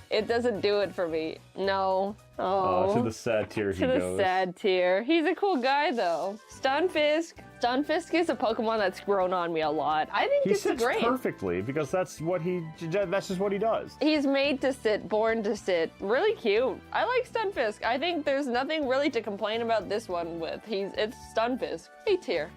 It doesn't do it for me. No. Oh, to the sad tier he goes. To the sad tier. He's a cool guy, though. Stunfisk. Stunfisk is a Pokemon that's grown on me a lot. I think it's great. He sits perfectly because that's just what he does. He's made to sit, born to sit. Really cute. I like Stunfisk. I think there's nothing really to complain about this one with. It's Stunfisk. A tier.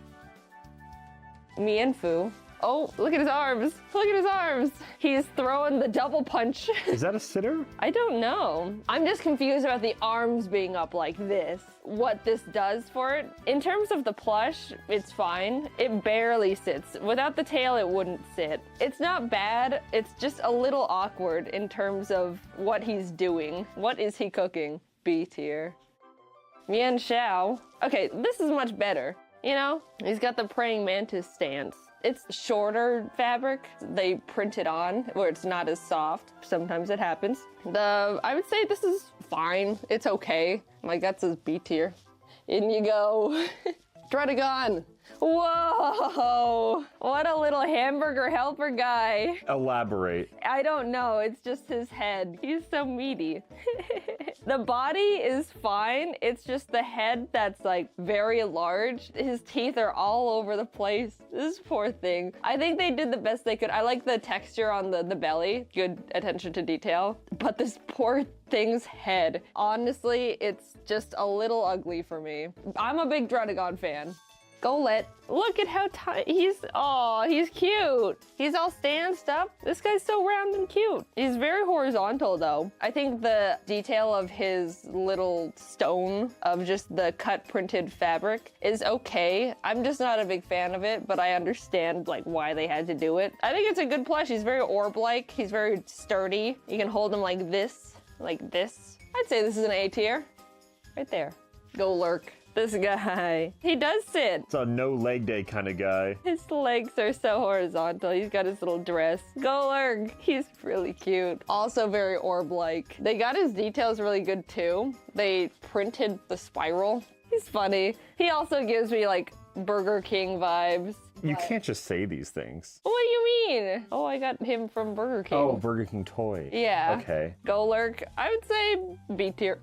Mienfoo. Oh, look at his arms. Look at his arms. He's throwing the double punch. Is that a sitter? I don't know. I'm just confused about the arms being up like this. What this does for it. In terms of the plush, it's fine. It barely sits. Without the tail, it wouldn't sit. It's not bad. It's just a little awkward in terms of what he's doing. What is he cooking? B tier. Mian Xiao. Okay, this is much better. You know, he's got the praying mantis stance. It's shorter fabric. They print it on where it's not as soft. Sometimes it happens. I would say this is fine. It's okay. My gut says B tier. In you go. Dredagon. Whoa! What a little hamburger helper guy. Elaborate. I don't know. It's just his head. He's so meaty. The body is fine. It's just the head that's like very large. His teeth are all over the place. This poor thing. I think they did the best they could. I like the texture on the belly. Good attention to detail. But this poor thing's head. Honestly, it's just a little ugly for me. I'm a big Dredagon fan. Golett. Look at how tiny he's cute. He's all stanced up. This guy's so round and cute. He's very horizontal though. I think the detail of his little stone of just the cut printed fabric is okay. I'm just not a big fan of it, but I understand like why they had to do it. I think it's a good plush. He's very orb-like. He's very sturdy. You can hold him like this. Like this. I'd say this is an A tier. Right there. Go lurk. This guy. He does sit. It's a no leg day kind of guy. His legs are so horizontal. He's got his little dress. Go lurk. He's really cute. Also very orb-like. They got his details really good too. They printed the spiral. He's funny. He also gives me like Burger King vibes. You can't just say these things. What do you mean? Oh, I got him from Burger King. Oh, Burger King toy. Yeah. Okay. Go lurk. I would say B tier.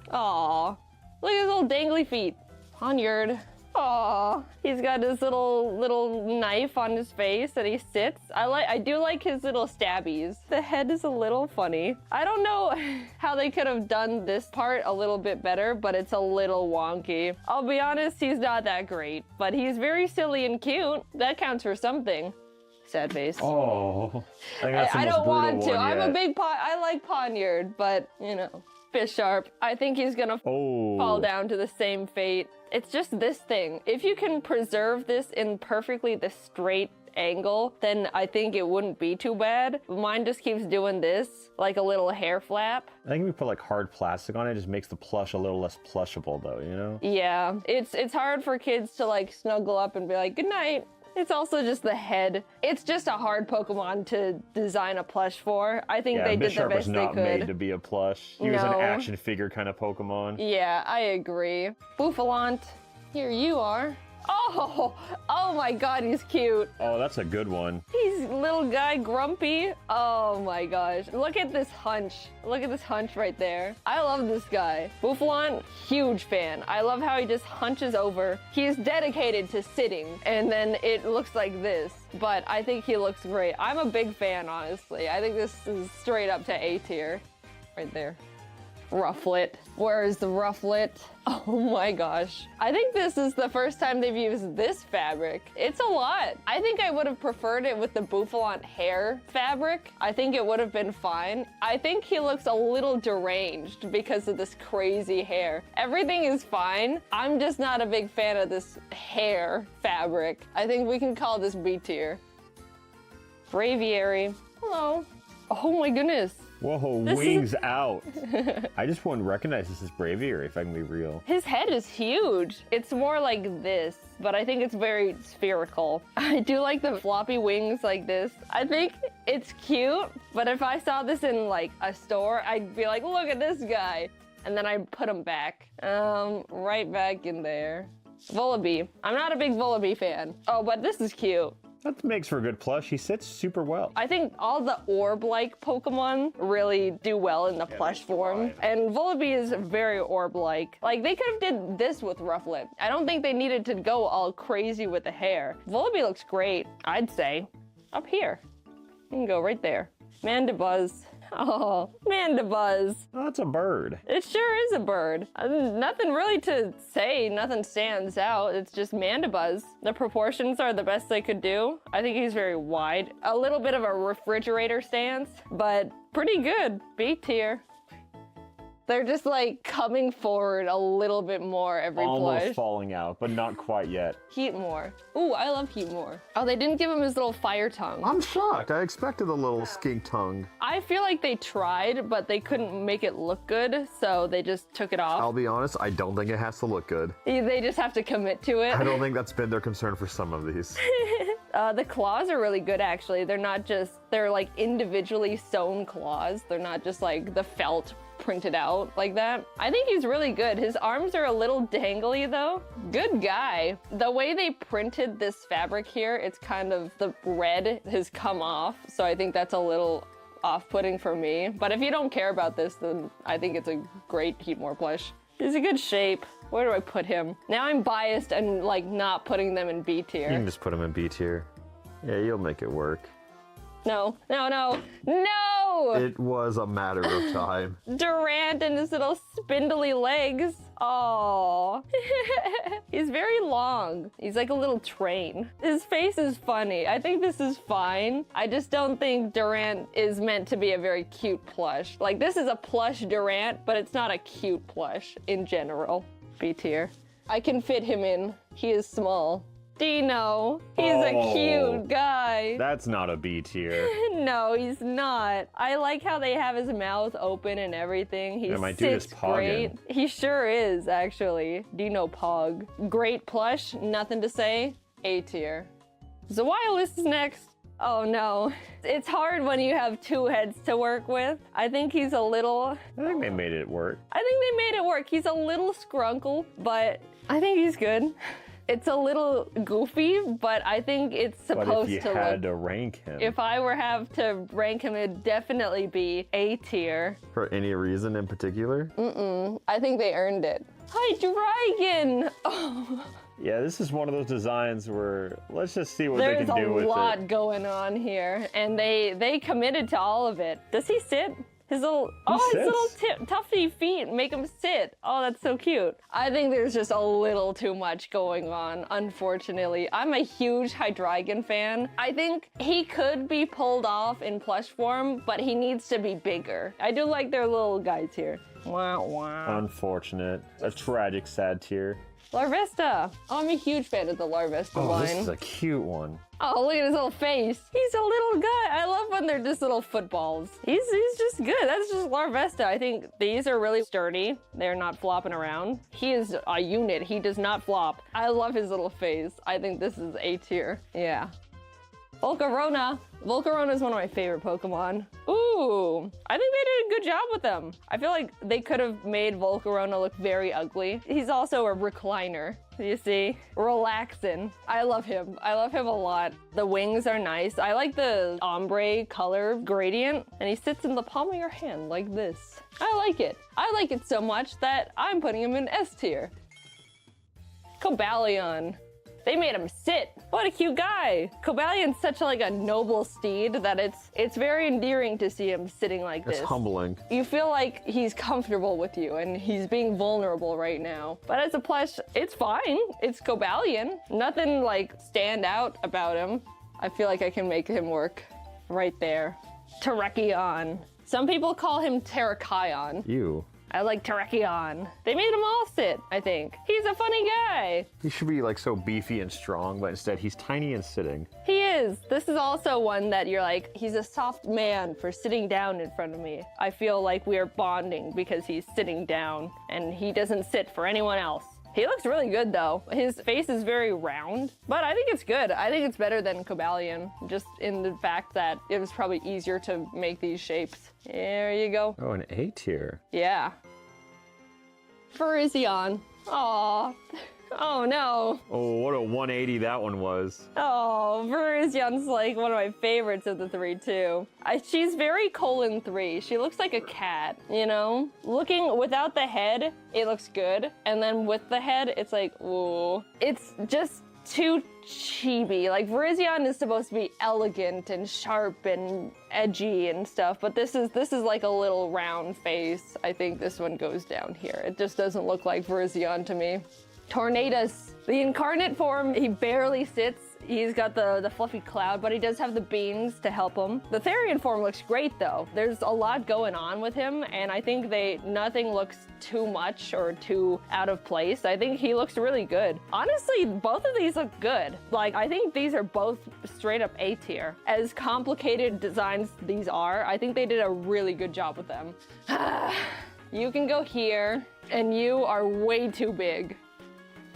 Aw. Look at his little dangly feet. Poniard. Aw. He's got his little knife on his face and he sits. I do like his little stabbies. The head is a little funny. I don't know how they could have done this part a little bit better, but it's a little wonky. I'll be honest, he's not that great, but he's very silly and cute. That counts for something. Sad face. Oh. I don't want to. I'm yet. a big I like Poniard, but you know. Fish Sharp. I think he's gonna fall down to the same fate. It's just this thing. If you can preserve this in perfectly the straight angle, then I think it wouldn't be too bad. Mine just keeps doing this, like a little hair flap. I think we put like hard plastic on it, just makes the plush a little less plushable though, you know? Yeah, it's hard for kids to like snuggle up and be like, good night. It's also just the head. It's just a hard Pokemon to design a plush for. I think they did the best they could. was not made to be a plush. He was an action figure kind of Pokemon. Yeah, I agree. Bouffalant, here you are. Oh my god, he's cute. Oh, that's a good one. He's little guy grumpy. Oh my gosh. Look at this hunch. Look at this hunch right there. I love this guy. Bouffalant, huge fan. I love how he just hunches over. He's dedicated to sitting, and then it looks like this. But I think he looks great. I'm a big fan, honestly. I think this is straight up to A tier. Right there. Rufflet. Where is the Rufflet? Oh my gosh. I think this is the first time they've used this fabric. It's a lot. I think I would have preferred it with the Bouffalant hair fabric. I think it would have been fine. I think he looks a little deranged because of this crazy hair. Everything is fine. I'm just not a big fan of this hair fabric. I think we can call this B tier. Braviary. Hello. Oh my goodness. Whoa, wings out. I just wouldn't recognize this as braviary if I can be real. His head is huge. It's more like this, but I think it's very spherical. I do like the floppy wings like this. I think it's cute, but if I saw this in like a store, I'd be like, look at this guy. And then I'd put him back. Right back in there. Vullaby. I'm not a big Vullaby fan. Oh, but this is cute. That makes for a good plush. He sits super well. I think all the orb-like Pokemon really do well in the plush form. And Vullaby is very orb-like. Like, they could have did this with Rufflet. I don't think they needed to go all crazy with the hair. Vullaby looks great, I'd say. Up here. You can go right there. Mandibuzz. Oh, Mandibuzz. Oh, that's a bird. It sure is a bird. Nothing really to say, nothing stands out. It's just Mandibuzz. The proportions are the best they could do. I think he's very wide. A little bit of a refrigerator stance, but pretty good. B tier. They're just like coming forward a little bit more every Almost plush. falling out, but not quite yet. Heatmore. Ooh, I love Heatmore. Oh, they didn't give him his little fire tongue. I'm shocked. I expected a little skink tongue. I feel like they tried, but they couldn't make it look good, so they just took it off. I'll be honest, I don't think it has to look good. They just have to commit to it. I don't think that's been their concern for some of these. The claws are really good, actually. They're not just, they're like individually sewn claws. They're not just like the felt printed out like that. I think he's really good. His arms are a little dangly though. Good guy. The way they printed this fabric here, it's kind of, the red has come off. So I think that's a little off-putting for me. But if you don't care about this, then I think it's a great Heatmore plush. He's a good shape. Where do I put him? Now I'm biased and like not putting them in B tier. You can just put him in B tier. Yeah, you'll make it work. No, no, no, no! It was a matter of time. Durant and his little spindly legs. Oh, he's very long. He's like a little train. His face is funny. I think this is fine. I just don't think Durant is meant to be a very cute plush. Like, this is a plush Durant, but it's not a cute plush in general. B tier. I can fit him in. He is small. Dino. He's a cute guy. That's not a B tier. No, he's not. I like how they have his mouth open and everything. He my dude is sits pogging. great. He sure is, actually. Dino Pog. Great plush. Nothing to say. A tier. Zawilus is next. Oh no. It's hard when you have two heads to work with. I think he's a little... I think they made it work. I think they made it work. He's a little scrunkle, but I think he's good. It's a little goofy, but I think it's supposed to look... But if you had to rank him... If I were have to rank him, it'd definitely be A tier. For any reason in particular? I think they earned it. Hydreigon! Oh. Yeah, this is one of those designs where let's just see what they There's can do with a lot it. going on here, and they committed to all of it. Does he sit? His little, his little tufty feet make him sit. Oh, that's so cute. I think there's just a little too much going on, unfortunately. I'm a huge Hydreigon fan. I think he could be pulled off in plush form, but he needs to be bigger. I do like their little guys here. Wow, wow. Unfortunate. A tragic, sad tier. Larvesta. Oh, I'm a huge fan of the Larvesta line. This is a cute one. Oh, look at his little face. He's a little guy. I love when they're just little footballs. He's just good. That's just Larvesta. I think these are really sturdy. They're not flopping around. He is a unit. He does not flop. I love his little face. I think this is A tier. Yeah. Volcarona. Volcarona is one of my favorite Pokemon. Ooh, I think they did a good job with them. I feel like they could have made Volcarona look very ugly. He's also a recliner, you see? Relaxin'. I love him. I love him a lot. The wings are nice. I like the ombre color gradient, and he sits in the palm of your hand like this. I like it. I like it so much that I'm putting him in S tier. Cobalion. They made him sit. What a cute guy. Cobalion's such a noble steed that it's very endearing to see him sitting like this. It's humbling. You feel like he's comfortable with you and he's being vulnerable right now. But as a plush, it's fine. It's Cobalion. Nothing stand out about him. I feel like I can make him work right there. Terrakion. Some people call him Terrakion. Ew. I like Terrakion. They made him all sit, I think. He's a funny guy. He should be like so beefy and strong, but instead he's tiny and sitting. He is. This is also one that you're like, he's a soft man for sitting down in front of me. I feel like we are bonding because he's sitting down and he doesn't sit for anyone else. He looks really good though. His face is very round, but I think it's good. I think it's better than Compilation, just in the fact that it was probably easier to make these shapes. There you go. Oh, an A tier. Yeah. Virizion. Aw. Oh no. Oh, what a 180 that one was. Oh, Virizion's like one of my favorites of the three too. She's very colon 3. She looks like a cat, you know? Looking without the head, it looks good. And then with the head, it's like, ooh. It's just too chibi. Like Virizion is supposed to be elegant and sharp and edgy and stuff, but this is like a little round face. I think this one goes down here. It just doesn't look like Virizion to me. Tornadus. The incarnate form, he barely sits. He's got the fluffy cloud, but he does have the beans to help him. The Therian form looks great though. There's a lot going on with him, and I think nothing looks too much or too out of place. I think he looks really good. Honestly, both of these look good. Like, I think these are both straight up A tier. As complicated designs these are, I think they did a really good job with them. You can go here, and you are way too big.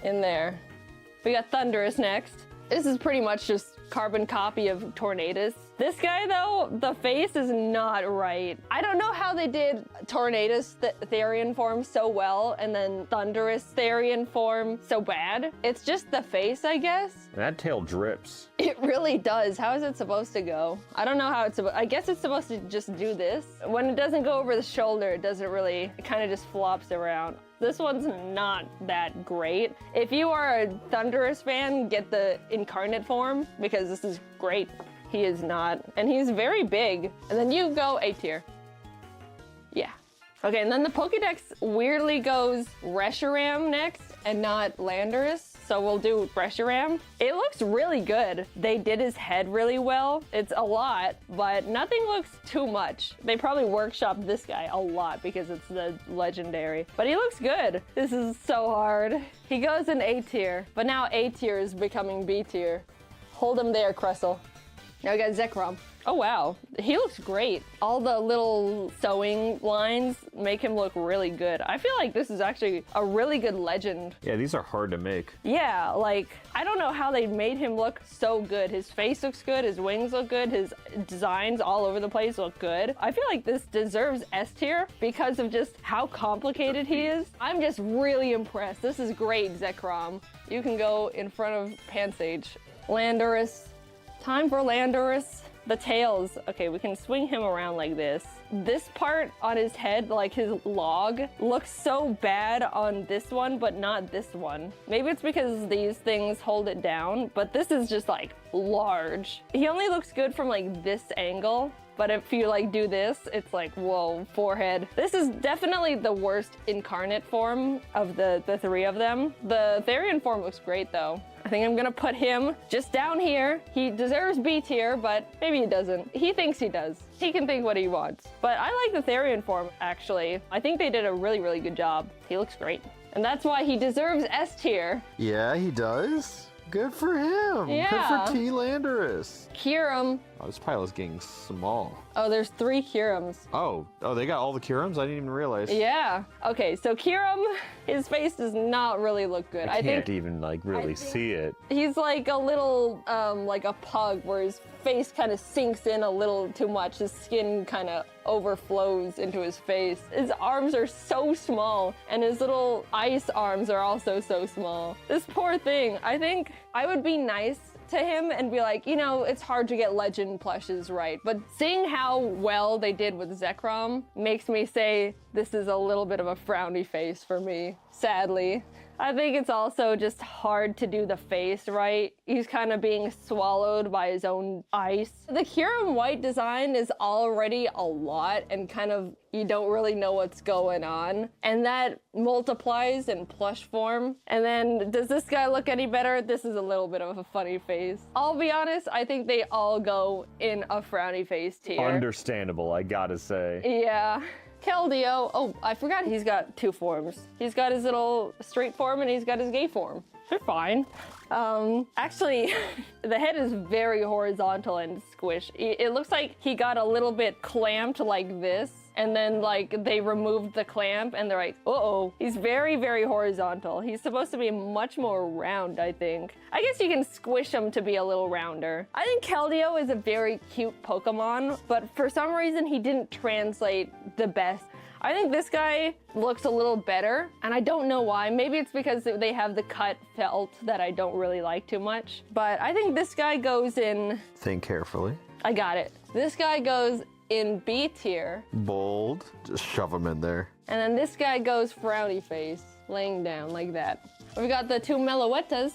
In there. We got Thunderous next. This is pretty much just carbon copy of Tornadus. This guy though, the face is not right. I don't know how they did Tornadus Therian form so well and then Thunderous Therian form so bad. It's just the face, I guess. That tail drips. It really does. How is it supposed to go? I don't know how it's supposed. I guess it's supposed to just do this. When it doesn't go over the shoulder, it doesn't really, it kind of just flops around. This one's not that great. If you are a Thunderous fan, get the incarnate form because this is great. He is not, and he's very big. And then you go A tier. Yeah. Okay, and then the Pokédex weirdly goes Reshiram next and not Landorus. So we'll do Reshiram. It looks really good. They did his head really well. It's a lot, but nothing looks too much. They probably workshopped this guy a lot because it's the legendary, but he looks good. This is so hard. He goes in A tier, but now A tier is becoming B tier. Hold him there, Cressel. Now we got Zekrom. Oh wow, he looks great. All the little sewing lines make him look really good. I feel like this is actually a really good legend. Yeah, these are hard to make. Yeah, like, I don't know how they made him look so good. His face looks good, his wings look good, his designs all over the place look good. I feel like this deserves S tier because of just how complicated he is. I'm just really impressed. This is great, Zekrom. You can go in front of Pansage. Landorus. Time for Landorus. The tails. Okay, we can swing him around like this. This part on his head, like his log, looks so bad on this one, but not this one. Maybe it's because these things hold it down, but this is just like large. He only looks good from like this angle. But if you like do this, it's like, whoa, forehead. This is definitely the worst incarnate form of the three of them. The Therian form looks great though. I think I'm gonna put him just down here. He deserves B tier, but maybe he doesn't. He thinks he does. He can think what he wants. But I like the Therian form, actually. I think they did a really, really good job. He looks great. And that's why he deserves S tier. Yeah, he does. Good for him. Yeah. Good for T. Landorus. Kyurem. Oh, this pile is getting small. Oh, there's 3 Kyurems. Oh, they got all the Kyurems? I didn't even realize. Yeah. Okay, so Kyurem, his face does not really look good. I can't even like really see it. He's like a little, like a pug where his face kind of sinks in a little too much. His skin kind of overflows into his face. His arms are so small, and his little ice arms are also so small. This poor thing. I think I would be nice to him and be like, you know, it's hard to get legend plushes right, but seeing how well they did with Zekrom makes me say this is a little bit of a frowny face for me, sadly. I think it's also just hard to do the face right. He's kind of being swallowed by his own ice. The Kyurem white design is already a lot and kind of, you don't really know what's going on. And that multiplies in plush form. And then, does this guy look any better? This is a little bit of a funny face. I'll be honest, I think they all go in a frowny face tier. Understandable, I gotta say. Yeah. Keldeo. Oh, I forgot he's got 2 forms. He's got his little straight form and he's got his gay form. They're fine. Actually, the head is very horizontal and squished. It looks like he got a little bit clamped like this, and then like they removed the clamp and they're like, uh-oh. He's very, very horizontal. He's supposed to be much more round, I think. I guess you can squish him to be a little rounder. I think Keldeo is a very cute Pokemon, but for some reason he didn't translate the best. I think this guy looks a little better, and I don't know why. Maybe it's because they have the cut felt that I don't really like too much. But I think this guy goes in... Think carefully. I got it. This guy goes in B tier. Bold. Just shove him in there. And then this guy goes frowny face, laying down like that. We've got the 2 Meloetas.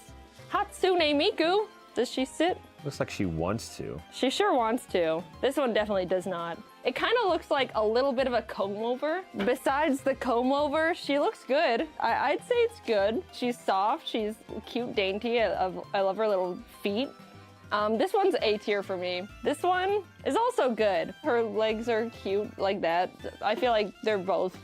Hatsune Miku. Does she sit? Looks like she wants to. She sure wants to. This one definitely does not. It kind of looks like a little bit of a comb over. Besides the comb over, she looks good. I'd say it's good. She's soft, she's cute, dainty. I love her little feet. This one's A tier for me. This one is also good. Her legs are cute like that. I feel like they're both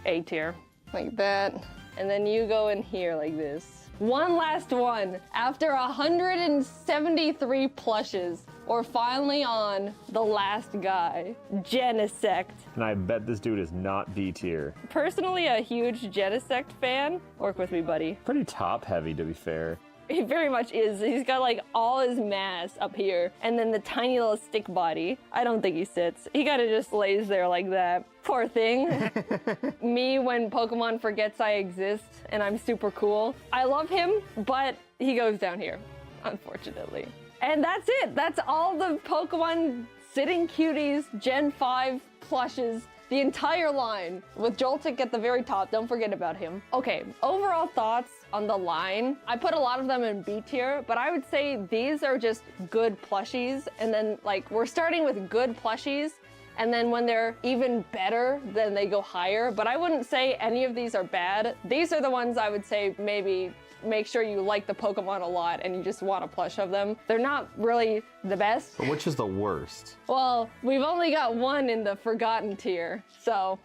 A tier. Like that. And then you go in here like this. One last one. After 173 plushes, we're finally on the last guy, Genesect. And I bet this dude is not B tier. Personally, a huge Genesect fan. Work with me, buddy. Pretty top heavy, to be fair. He very much is. He's got like all his mass up here and then the tiny little stick body. I don't think he sits. He kind of just lays there like that. Poor thing. Me when Pokemon forgets I exist and I'm super cool. I love him, but he goes down here, unfortunately. And that's it. That's all the Pokemon Sitting Cuties Gen 5 plushes. The entire line with Joltik at the very top. Don't forget about him. Okay, overall thoughts on the line. I put a lot of them in B tier, but I would say these are just good plushies. And then like we're starting with good plushies, and then when they're even better, then they go higher. But I wouldn't say any of these are bad. These are the ones I would say maybe make sure you like the Pokemon a lot and you just want a plush of them. They're not really the best. But which is the worst? Well, we've only got one in the forgotten tier, so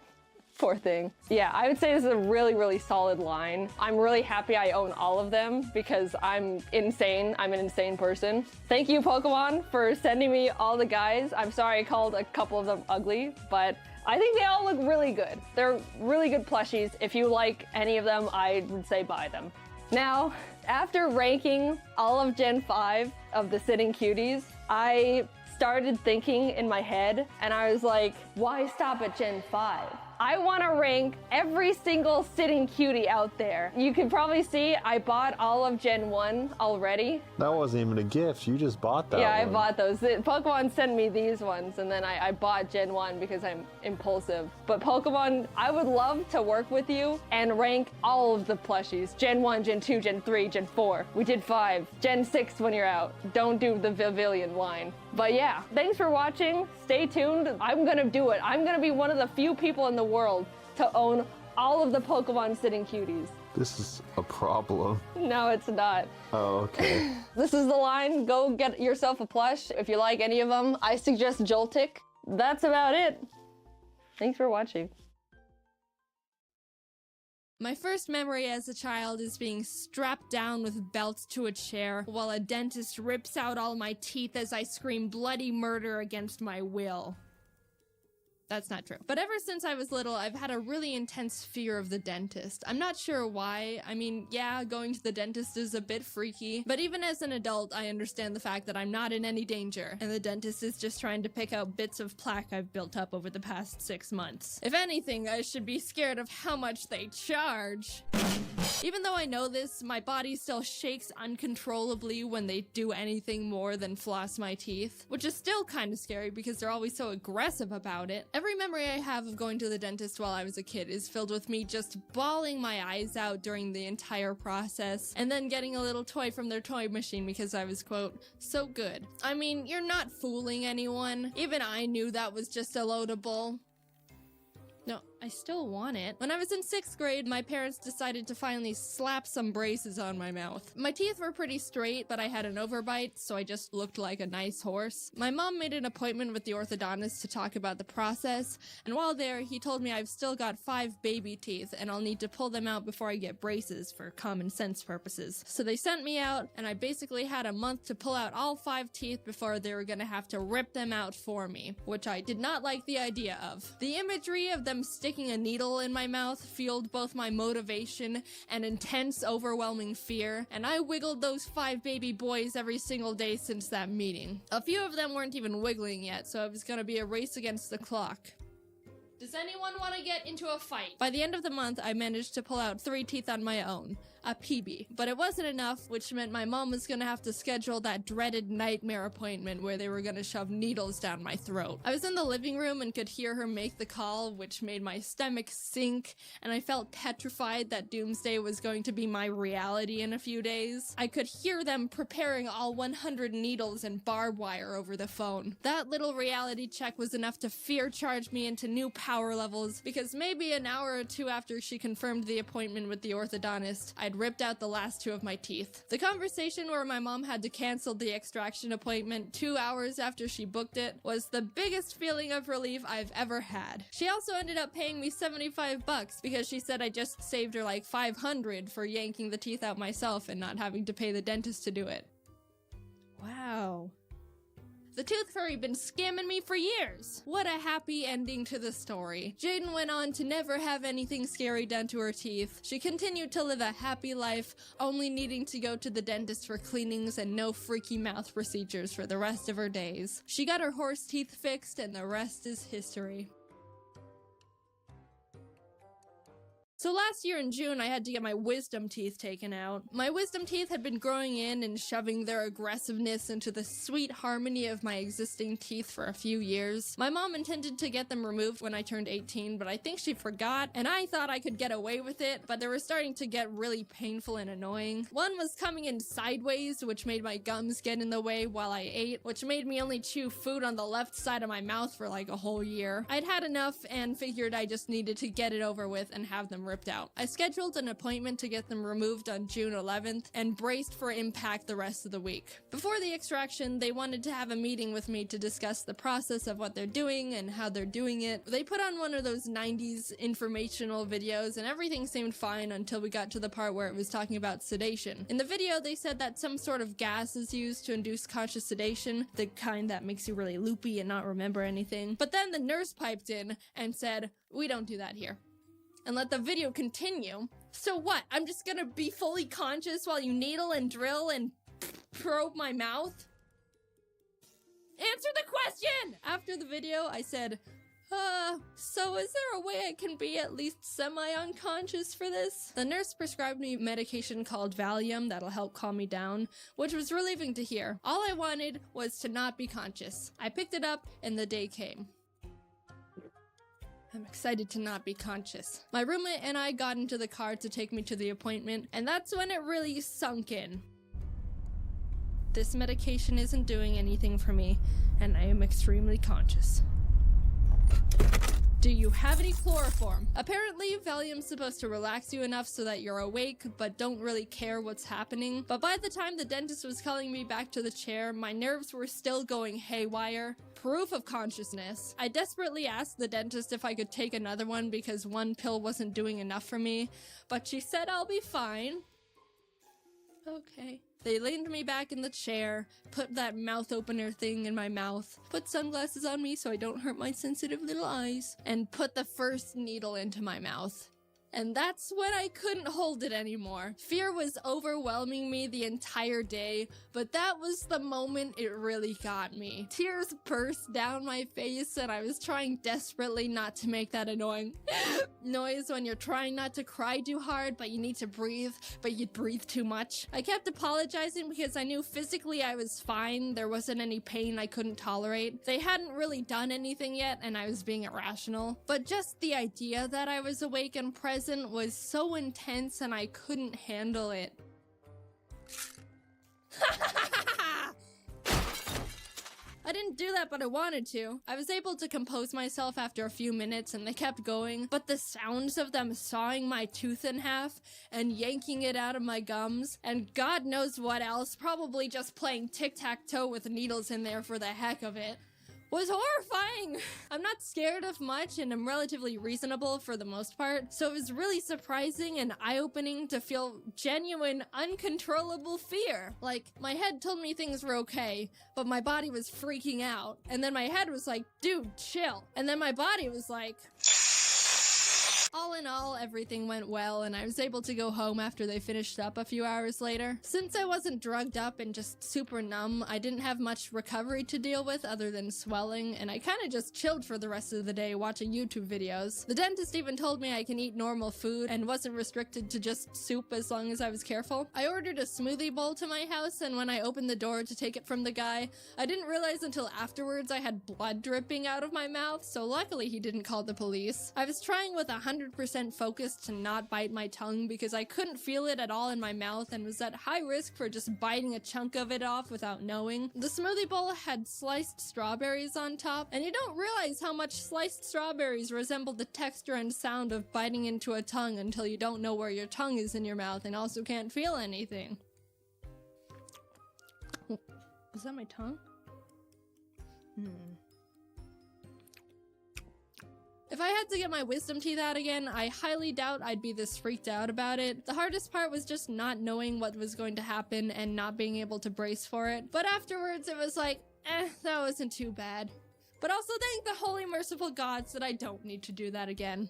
poor thing. Yeah, I would say this is a really, really solid line. I'm really happy I own all of them because I'm insane. I'm an insane person. Thank you, Pokemon, for sending me all the guys. I'm sorry I called a couple of them ugly, but I think they all look really good. They're really good plushies. If you like any of them, I would say buy them. Now, after ranking all of Gen 5 of the Sitting Cuties, I started thinking in my head and I was like, why stop at Gen 5? I want to rank every single Sitting Cutie out there. You can probably see I bought all of Gen 1 already. That wasn't even a gift. You just bought that Yeah, one. I bought those. Pokemon sent me these ones, and then I bought Gen 1 because I'm impulsive. But Pokemon, I would love to work with you and rank all of the plushies. Gen 1, Gen 2, Gen 3, Gen 4. We did 5. Gen 6 when you're out. Don't do the Pavilion line. But yeah, thanks for watching. Stay tuned. I'm gonna do it. I'm gonna be one of the few people in the world to own all of the Pokemon Sitting Cuties. This is a problem. No, it's not. Oh, okay. This is the line. Go get yourself a plush if you like any of them. I suggest Joltik. That's about it. Thanks for watching. My first memory as a child is being strapped down with belts to a chair while a dentist rips out all my teeth as I scream bloody murder against my will. That's not true. But ever since I was little, I've had a really intense fear of the dentist. I'm not sure why. I mean, yeah, going to the dentist is a bit freaky, but even as an adult, I understand the fact that I'm not in any danger, and the dentist is just trying to pick out bits of plaque I've built up over the past 6 months. If anything, I should be scared of how much they charge. Even though I know this, my body still shakes uncontrollably when they do anything more than floss my teeth, which is still kind of scary because they're always so aggressive about it. Every memory I have of going to the dentist while I was a kid is filled with me just bawling my eyes out during the entire process, and then getting a little toy from their toy machine because I was, quote, so good. I mean, you're not fooling anyone. Even I knew that was just a load of bull. No, I still want it. When I was in 6th grade, my parents decided to finally slap some braces on my mouth. My teeth were pretty straight, but I had an overbite, so I just looked like a nice horse. My mom made an appointment with the orthodontist to talk about the process, and while there, he told me I've still got 5 baby teeth, and I'll need to pull them out before I get braces for common sense purposes. So they sent me out, and I basically had a month to pull out all 5 teeth before they were gonna have to rip them out for me, which I did not like the idea of. The imagery of them sticking a needle in my mouth fueled both my motivation and intense, overwhelming fear, and I wiggled those 5 baby boys every single day since that meeting. A few of them weren't even wiggling yet, so it was gonna be a race against the clock. Does anyone want to get into a fight? By the end of the month, I managed to pull out 3 teeth on my own. A PB. But it wasn't enough, which meant my mom was gonna have to schedule that dreaded nightmare appointment where they were gonna shove needles down my throat. I was in the living room and could hear her make the call, which made my stomach sink, and I felt petrified that doomsday was going to be my reality in a few days. I could hear them preparing all 100 needles and barbed wire over the phone. That little reality check was enough to fear charge me into new power levels, because maybe an hour or 2 after she confirmed the appointment with the orthodontist, I'd ripped out the last 2 of my teeth. The conversation where my mom had to cancel the extraction appointment 2 hours after she booked it was the biggest feeling of relief I've ever had. She also ended up paying me $75 because she said I just saved her like $500 for yanking the teeth out myself and not having to pay the dentist to do it. Wow. The tooth fairy been scamming me for years. What a happy ending to the story. Jaiden went on to never have anything scary done to her teeth. She continued to live a happy life, only needing to go to the dentist for cleanings and no freaky mouth procedures for the rest of her days. She got her horse teeth fixed, and the rest is history. So last year in June, I had to get my wisdom teeth taken out. My wisdom teeth had been growing in and shoving their aggressiveness into the sweet harmony of my existing teeth for a few years. My mom intended to get them removed when I turned 18, but I think she forgot, and I thought I could get away with it, but they were starting to get really painful and annoying. One was coming in sideways, which made my gums get in the way while I ate, which made me only chew food on the left side of my mouth for like a whole year. I'd had enough and figured I just needed to get it over with and have them ripped out. I scheduled an appointment to get them removed on June 11th and braced for impact the rest of the week. Before the extraction, they wanted to have a meeting with me to discuss the process of what they're doing and how they're doing it. They put on one of those 90s informational videos and everything seemed fine until we got to the part where it was talking about sedation. In the video, they said that some sort of gas is used to induce conscious sedation, the kind that makes you really loopy and not remember anything. But then the nurse piped in and said, "We don't do that here," and let the video continue. So what? I'm just gonna be fully conscious while you needle and drill and probe my mouth? Answer the question! After the video, I said, so is there a way I can be at least semi-unconscious for this? The nurse prescribed me medication called Valium that'll help calm me down, which was relieving to hear. All I wanted was to not be conscious. I picked it up and the day came. I'm excited to not be conscious. My roommate and I got into the car to take me to the appointment, and that's when it really sunk in. This medication isn't doing anything for me, and I am extremely conscious. Do you have any chloroform? Apparently, Valium's supposed to relax you enough so that you're awake, but don't really care what's happening. But by the time the dentist was calling me back to the chair, my nerves were still going haywire. Proof of consciousness. I desperately asked the dentist if I could take another one because one pill wasn't doing enough for me, but she said I'll be fine. Okay. They leaned me back in the chair, put that mouth opener thing in my mouth, put sunglasses on me so I don't hurt my sensitive little eyes, and put the first needle into my mouth. And that's when I couldn't hold it anymore. Fear was overwhelming me the entire day, but that was the moment it really got me. Tears burst down my face, and I was trying desperately not to make that annoying noise when you're trying not to cry too hard, but you need to breathe, but you breathe too much. I kept apologizing because I knew physically I was fine. There wasn't any pain I couldn't tolerate. They hadn't really done anything yet, and I was being irrational. But just the idea that I was awake and present was so intense and I couldn't handle it. I didn't couldn't do that, but I wanted to. I was able to compose myself after a few minutes and they kept going, but the sounds of them sawing my tooth in half and yanking it out of my gums, and God knows what else, probably just playing tic-tac-toe with needles in there for the heck of it, was horrifying. I'm not scared of much and I'm relatively reasonable for the most part, so it was really surprising and eye-opening to feel genuine, uncontrollable fear. Like, my head told me things were okay, but my body was freaking out. And then my head was like, dude, chill. And then my body was like... All in all, everything went well, and I was able to go home after they finished up a few hours later. Since I wasn't drugged up and just super numb, I didn't have much recovery to deal with other than swelling, and I kinda just chilled for the rest of the day watching YouTube videos. The dentist even told me I can eat normal food and wasn't restricted to just soup as long as I was careful. I ordered a smoothie bowl to my house, and when I opened the door to take it from the guy, I didn't realize until afterwards I had blood dripping out of my mouth, so luckily he didn't call the police. I was trying with 100% focus to not bite my tongue because I couldn't feel it at all in my mouth and was at high risk for just biting a chunk of it off without knowing. The smoothie bowl had sliced strawberries on top, and you don't realize how much sliced strawberries resemble the texture and sound of biting into a tongue until you don't know where your tongue is in your mouth and also can't feel anything. Is that my tongue? If I had to get my wisdom teeth out again, I highly doubt I'd be this freaked out about it. The hardest part was just not knowing what was going to happen and not being able to brace for it. But afterwards it was like, that wasn't too bad. But also thank the holy merciful gods that I don't need to do that again.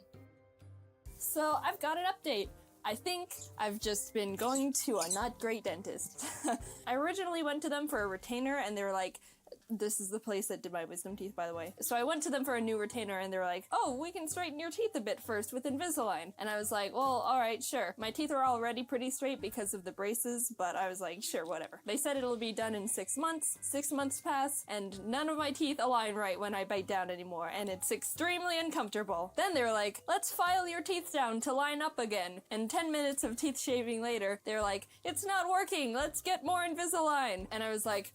So I've got an update. I think I've just been going to a not great dentist. I originally went to them for a retainer and they were like, this is the place that did my wisdom teeth, by the way. So I went to them for a new retainer and they were like, oh, we can straighten your teeth a bit first with Invisalign. And I was like, well, alright, sure. My teeth are already pretty straight because of the braces, but I was like, sure, whatever. They said it'll be done in 6 months. 6 months pass, and none of my teeth align right when I bite down anymore, and it's extremely uncomfortable. Then they were like, let's file your teeth down to line up again. And 10 minutes of teeth shaving later, they're like, it's not working, let's get more Invisalign. And I was like,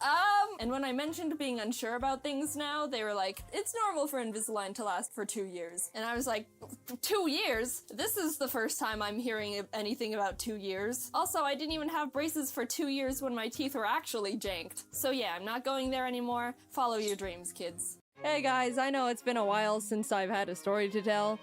and when I mentioned being unsure about things now, they were like, it's normal for Invisalign to last for 2 years. And I was like, 2 years? This is the first time I'm hearing anything about 2 years. Also, I didn't even have braces for 2 years when my teeth were actually janked. So yeah, I'm not going there anymore. Follow your dreams, kids. Hey guys, I know it's been a while since I've had a story to tell,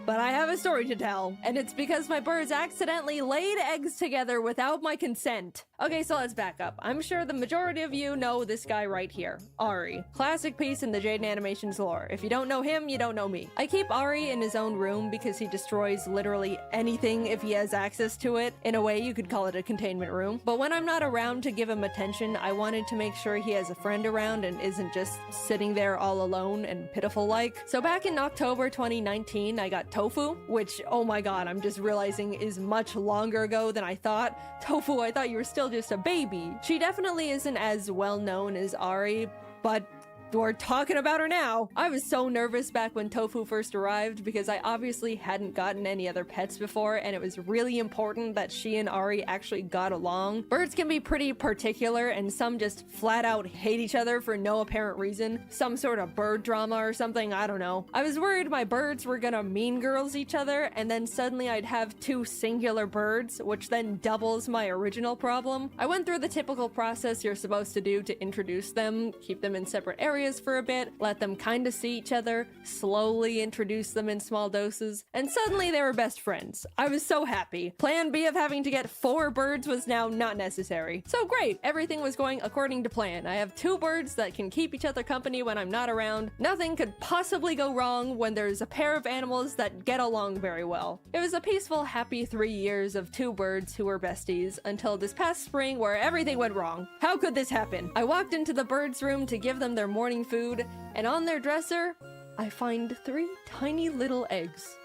but I have a story to tell, and it's because my birds accidentally laid eggs together without my consent. Okay, so let's back up. I'm sure the majority of you know this guy right here, Ari. Classic piece in the Jaiden Animations lore. If you don't know him, you don't know me. I keep Ari in his own room because he destroys literally anything if he has access to it. In a way, you could call it a containment room. But when I'm not around to give him attention, I wanted to make sure he has a friend around and isn't just sitting there all alone and pitiful-like. So back in October 2019, I got Tofu, which, oh my god, I'm just realizing is much longer ago than I thought. Tofu, I thought you were still just a baby. She definitely isn't as well known as Ari, but we're talking about her now. I was so nervous back when Tofu first arrived because I obviously hadn't gotten any other pets before, and it was really important that she and Ari actually got along. Birds can be pretty particular, and some just flat out hate each other for no apparent reason. Some sort of bird drama or something, I don't know. I was worried my birds were gonna mean girls each other, and then suddenly I'd have 2 singular birds, which then doubles my original problem. I went through the typical process you're supposed to do to introduce them, keep them in separate areas for a bit, let them kinda see each other, slowly introduce them in small doses, and suddenly they were best friends. I was so happy. Plan B of having to get 4 birds was now not necessary. So great, everything was going according to plan. I have 2 birds that can keep each other company when I'm not around. Nothing could possibly go wrong when there's a pair of animals that get along very well. It was a peaceful, happy 3 years of 2 birds who were besties until this past spring where everything went wrong. How could this happen? I walked into the birds' room to give them their morning food, and on their dresser, I find 3 tiny little eggs.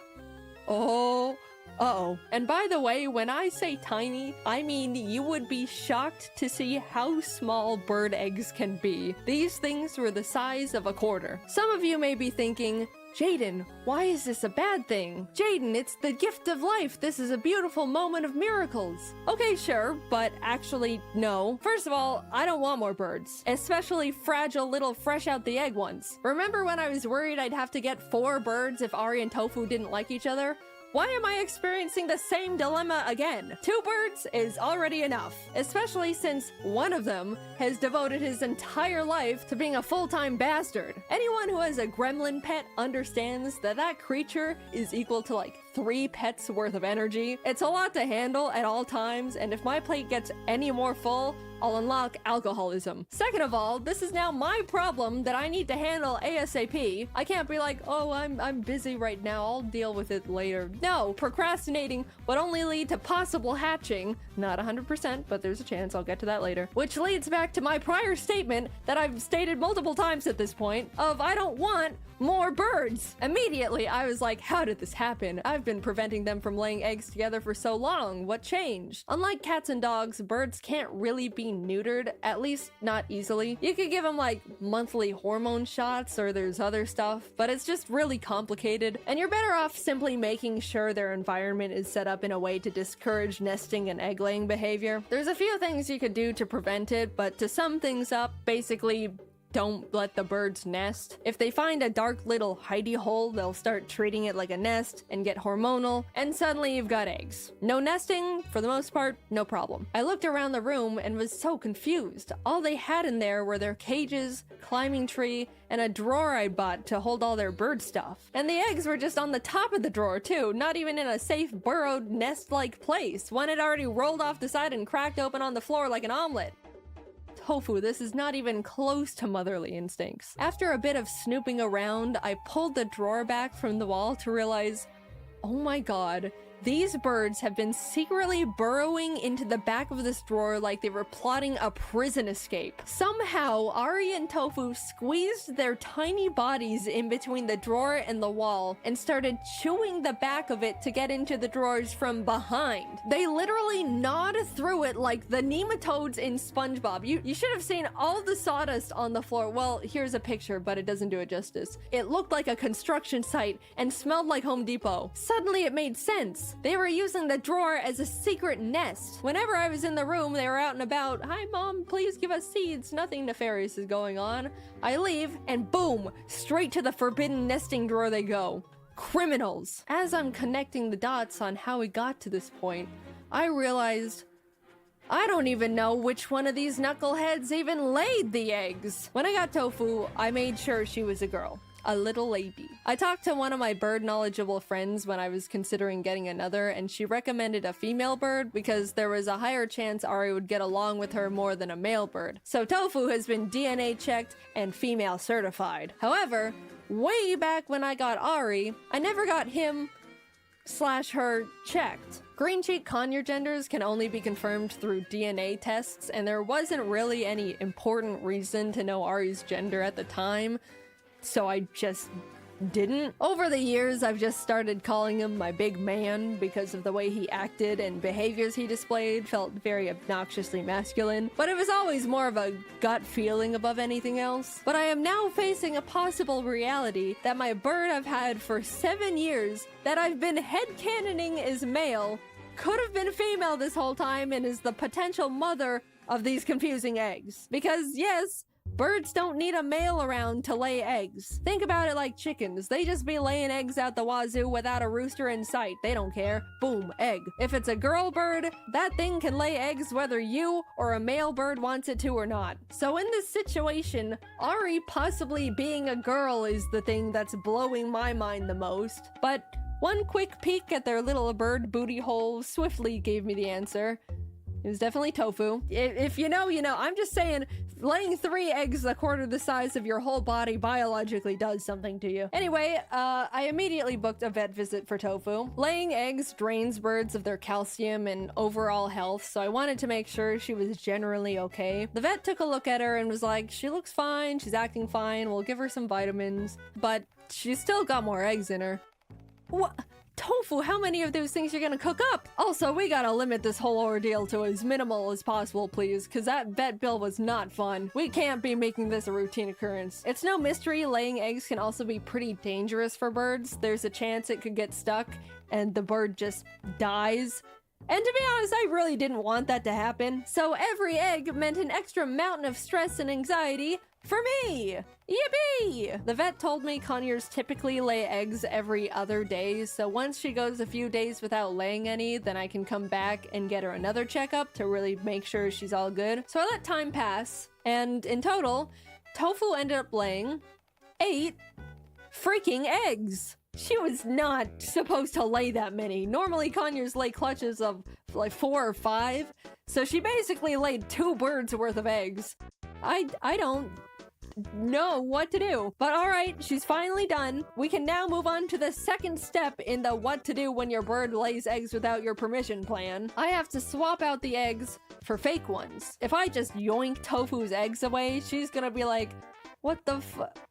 Oh, uh-oh. And by the way, when I say tiny, I mean you would be shocked to see how small bird eggs can be. These things were the size of a quarter. Some of you may be thinking, Jaiden, why is this a bad thing? Jaiden, it's the gift of life. This is a beautiful moment of miracles. Okay, sure, but actually, no. First of all, I don't want more birds, especially fragile little fresh out the egg ones. Remember when I was worried I'd have to get 4 birds if Ari and Tofu didn't like each other? Why am I experiencing the same dilemma again? 2 birds is already enough, especially since one of them has devoted his entire life to being a full-time bastard. Anyone who has a gremlin pet understands that that creature is equal to like 3 pets worth of energy. It's a lot to handle at all times, and if my plate gets any more full, I'll unlock alcoholism. Second of all, this is now my problem that I need to handle ASAP. I can't be like, oh, I'm busy right now, I'll deal with it later. No, procrastinating would only lead to possible hatching. Not 100%, but there's a chance, I'll get to that later. Which leads back to my prior statement that I've stated multiple times at this point, of I don't want more birds. Immediately, I was like, how did this happen? I've been preventing them from laying eggs together for so long. What changed? Unlike cats and dogs, birds can't really be neutered, at least not easily. You could give them like monthly hormone shots or there's other stuff, but it's just really complicated, and you're better off simply making sure their environment is set up in a way to discourage nesting and egg laying behavior. There's a few things you could do to prevent it, but to sum things up, basically don't let the birds nest. If they find a dark little hidey hole, they'll start treating it like a nest and get hormonal, and suddenly you've got eggs. No nesting, for the most part, no problem. I looked around the room and was so confused. All they had in there were their cages, climbing tree, and a drawer I bought to hold all their bird stuff. And the eggs were just on the top of the drawer too, not even in a safe burrowed nest-like place. One had already rolled off the side and cracked open on the floor like an omelet. Tofu, this is not even close to motherly instincts. After a bit of snooping around, I pulled the drawer back from the wall to realize, oh my god, these birds have been secretly burrowing into the back of this drawer like they were plotting a prison escape. Somehow, Ari and Tofu squeezed their tiny bodies in between the drawer and the wall and started chewing the back of it to get into the drawers from behind. They literally gnawed through it like the nematodes in SpongeBob. You should have seen all the sawdust on the floor. Well, here's a picture, but it doesn't do it justice. It looked like a construction site and smelled like Home Depot. Suddenly it made sense. They were using the drawer as a secret nest. Whenever I was in the room, they were out and about. Hi, Mom, please give us seeds. Nothing nefarious is going on. I leave, and boom, straight to the forbidden nesting drawer they go. Criminals. As I'm connecting the dots on how we got to this point, I realized I don't even know which one of these knuckleheads even laid the eggs. When I got Tofu, I made sure she was a girl. A little lady. I talked to one of my bird knowledgeable friends when I was considering getting another, and she recommended a female bird because there was a higher chance Ari would get along with her more than a male bird. So Tofu has been DNA checked and female certified. However, way back when I got Ari, I never got him/her checked. Green cheek conure genders can only be confirmed through DNA tests, and there wasn't really any important reason to know Ari's gender at the time, so I just didn't. Over the years, I've just started calling him my big man because of the way he acted and behaviors he displayed felt very obnoxiously masculine, but it was always more of a gut feeling above anything else. But I am now facing a possible reality that my bird I've had for 7 years that I've been headcanoning is male could have been female this whole time and is the potential mother of these confusing eggs. Because yes, birds don't need a male around to lay eggs. Think about it like chickens. They just be laying eggs out the wazoo without a rooster in sight. They don't care. Boom, egg. If it's a girl bird, that thing can lay eggs whether you or a male bird wants it to or not. So in this situation, Ari possibly being a girl is the thing that's blowing my mind the most. But one quick peek at their little bird booty hole swiftly gave me the answer. It was definitely Tofu. If you know, you know. I'm just saying, laying 3 eggs a quarter the size of your whole body biologically does something to you. Anyway, I immediately booked a vet visit for Tofu. Laying eggs drains birds of their calcium and overall health, so I wanted to make sure she was generally okay. The vet took a look at her and was like, she looks fine, she's acting fine, we'll give her some vitamins, but she's still got more eggs in her. What? Tofu, how many of those things you're gonna cook up? Also, we gotta limit this whole ordeal to as minimal as possible, please, because that vet bill was not fun. We can't be making this a routine occurrence. It's no mystery laying eggs can also be pretty dangerous for birds. There's a chance it could get stuck and the bird just dies. And to be honest, I really didn't want that to happen. So every egg meant an extra mountain of stress and anxiety for me! Yippee! The vet told me conures typically lay eggs every other day, so once she goes a few days without laying any, then I can come back and get her another checkup to really make sure she's all good. So I let time pass, and in total, Tofu ended up laying 8 freaking eggs! She was not supposed to lay that many. Normally conures lay clutches of like 4 or 5, so she basically laid 2 birds worth of eggs. I don't know what to do. But alright, she's finally done. We can now move on to the second step in the what to do when your bird lays eggs without your permission plan. I have to swap out the eggs for fake ones. If I just yoink Tofu's eggs away, she's gonna be like, what the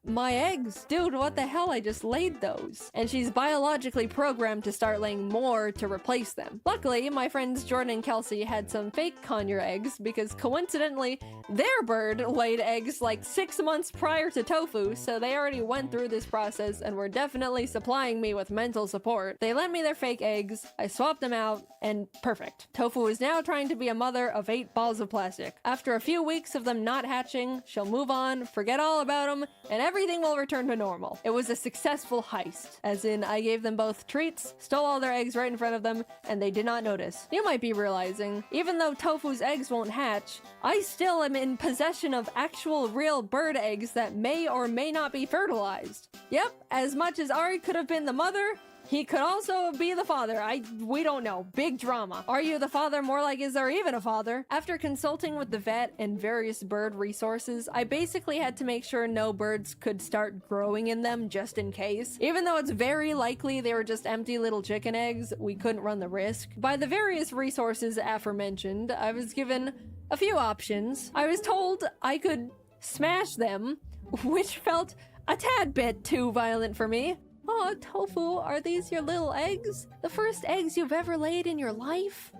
my eggs? Dude, what the hell? I just laid those. And she's biologically programmed to start laying more to replace them. Luckily, my friends Jordan and Kelsey had some fake conure eggs because coincidentally, their bird laid eggs like 6 months prior to Tofu, so they already went through this process and were definitely supplying me with mental support. They lent me their fake eggs, I swapped them out, and perfect. Tofu is now trying to be a mother of 8 balls of plastic. After a few weeks of them not hatching, she'll move on, forget all about them, and everything will return to normal. It was a successful heist, as in I gave them both treats, stole all their eggs right in front of them, and they did not notice. You might be realizing, even though Tofu's eggs won't hatch, I still am in possession of actual real bird eggs that may or may not be fertilized. Yep, as much as Ari could have been the mother, he could also be the father. We don't know. Big drama. Are you the father? More like, is there even a father? After consulting with the vet and various bird resources, I basically had to make sure no birds could start growing in them just in case. Even though it's very likely they were just empty little chicken eggs, we couldn't run the risk. By the various resources aforementioned, I was given a few options. I was told I could smash them, which felt a tad bit too violent for me. Oh, Tofu, are these your little eggs? The first eggs you've ever laid in your life?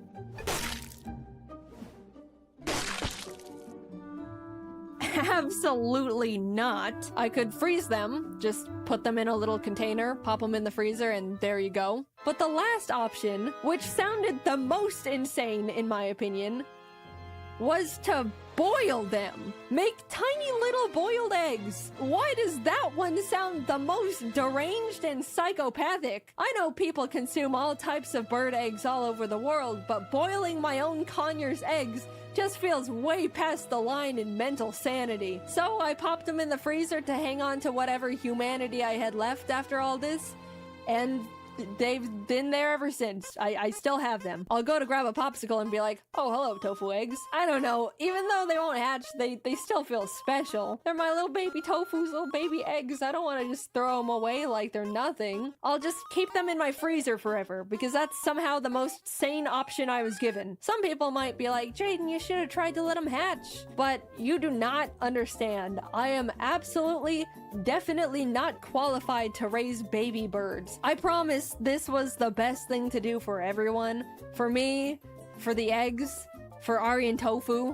Absolutely not. I could freeze them, just put them in a little container, pop them in the freezer, and there you go. But the last option, which sounded the most insane in my opinion, was to boil them. Make tiny little boiled eggs. Why does that one sound the most deranged and psychopathic? I know people consume all types of bird eggs all over the world, but boiling my own conures eggs just feels way past the line in mental sanity. So I popped them in the freezer to hang on to whatever humanity I had left after all this, and they've been there ever since. I still have them. I'll go to grab a popsicle and be like, oh, hello, Tofu eggs. I don't know. Even though they won't hatch, they still feel special. They're my little baby Tofu's little baby eggs. I don't want to just throw them away like they're nothing. I'll just keep them in my freezer forever because that's somehow the most sane option I was given. Some people might be like, Jaiden, you should have tried to let them hatch. But you do not understand. I am absolutely, definitely not qualified to raise baby birds. I promise this was the best thing to do for everyone. For me, for the eggs, for Ari and Tofu.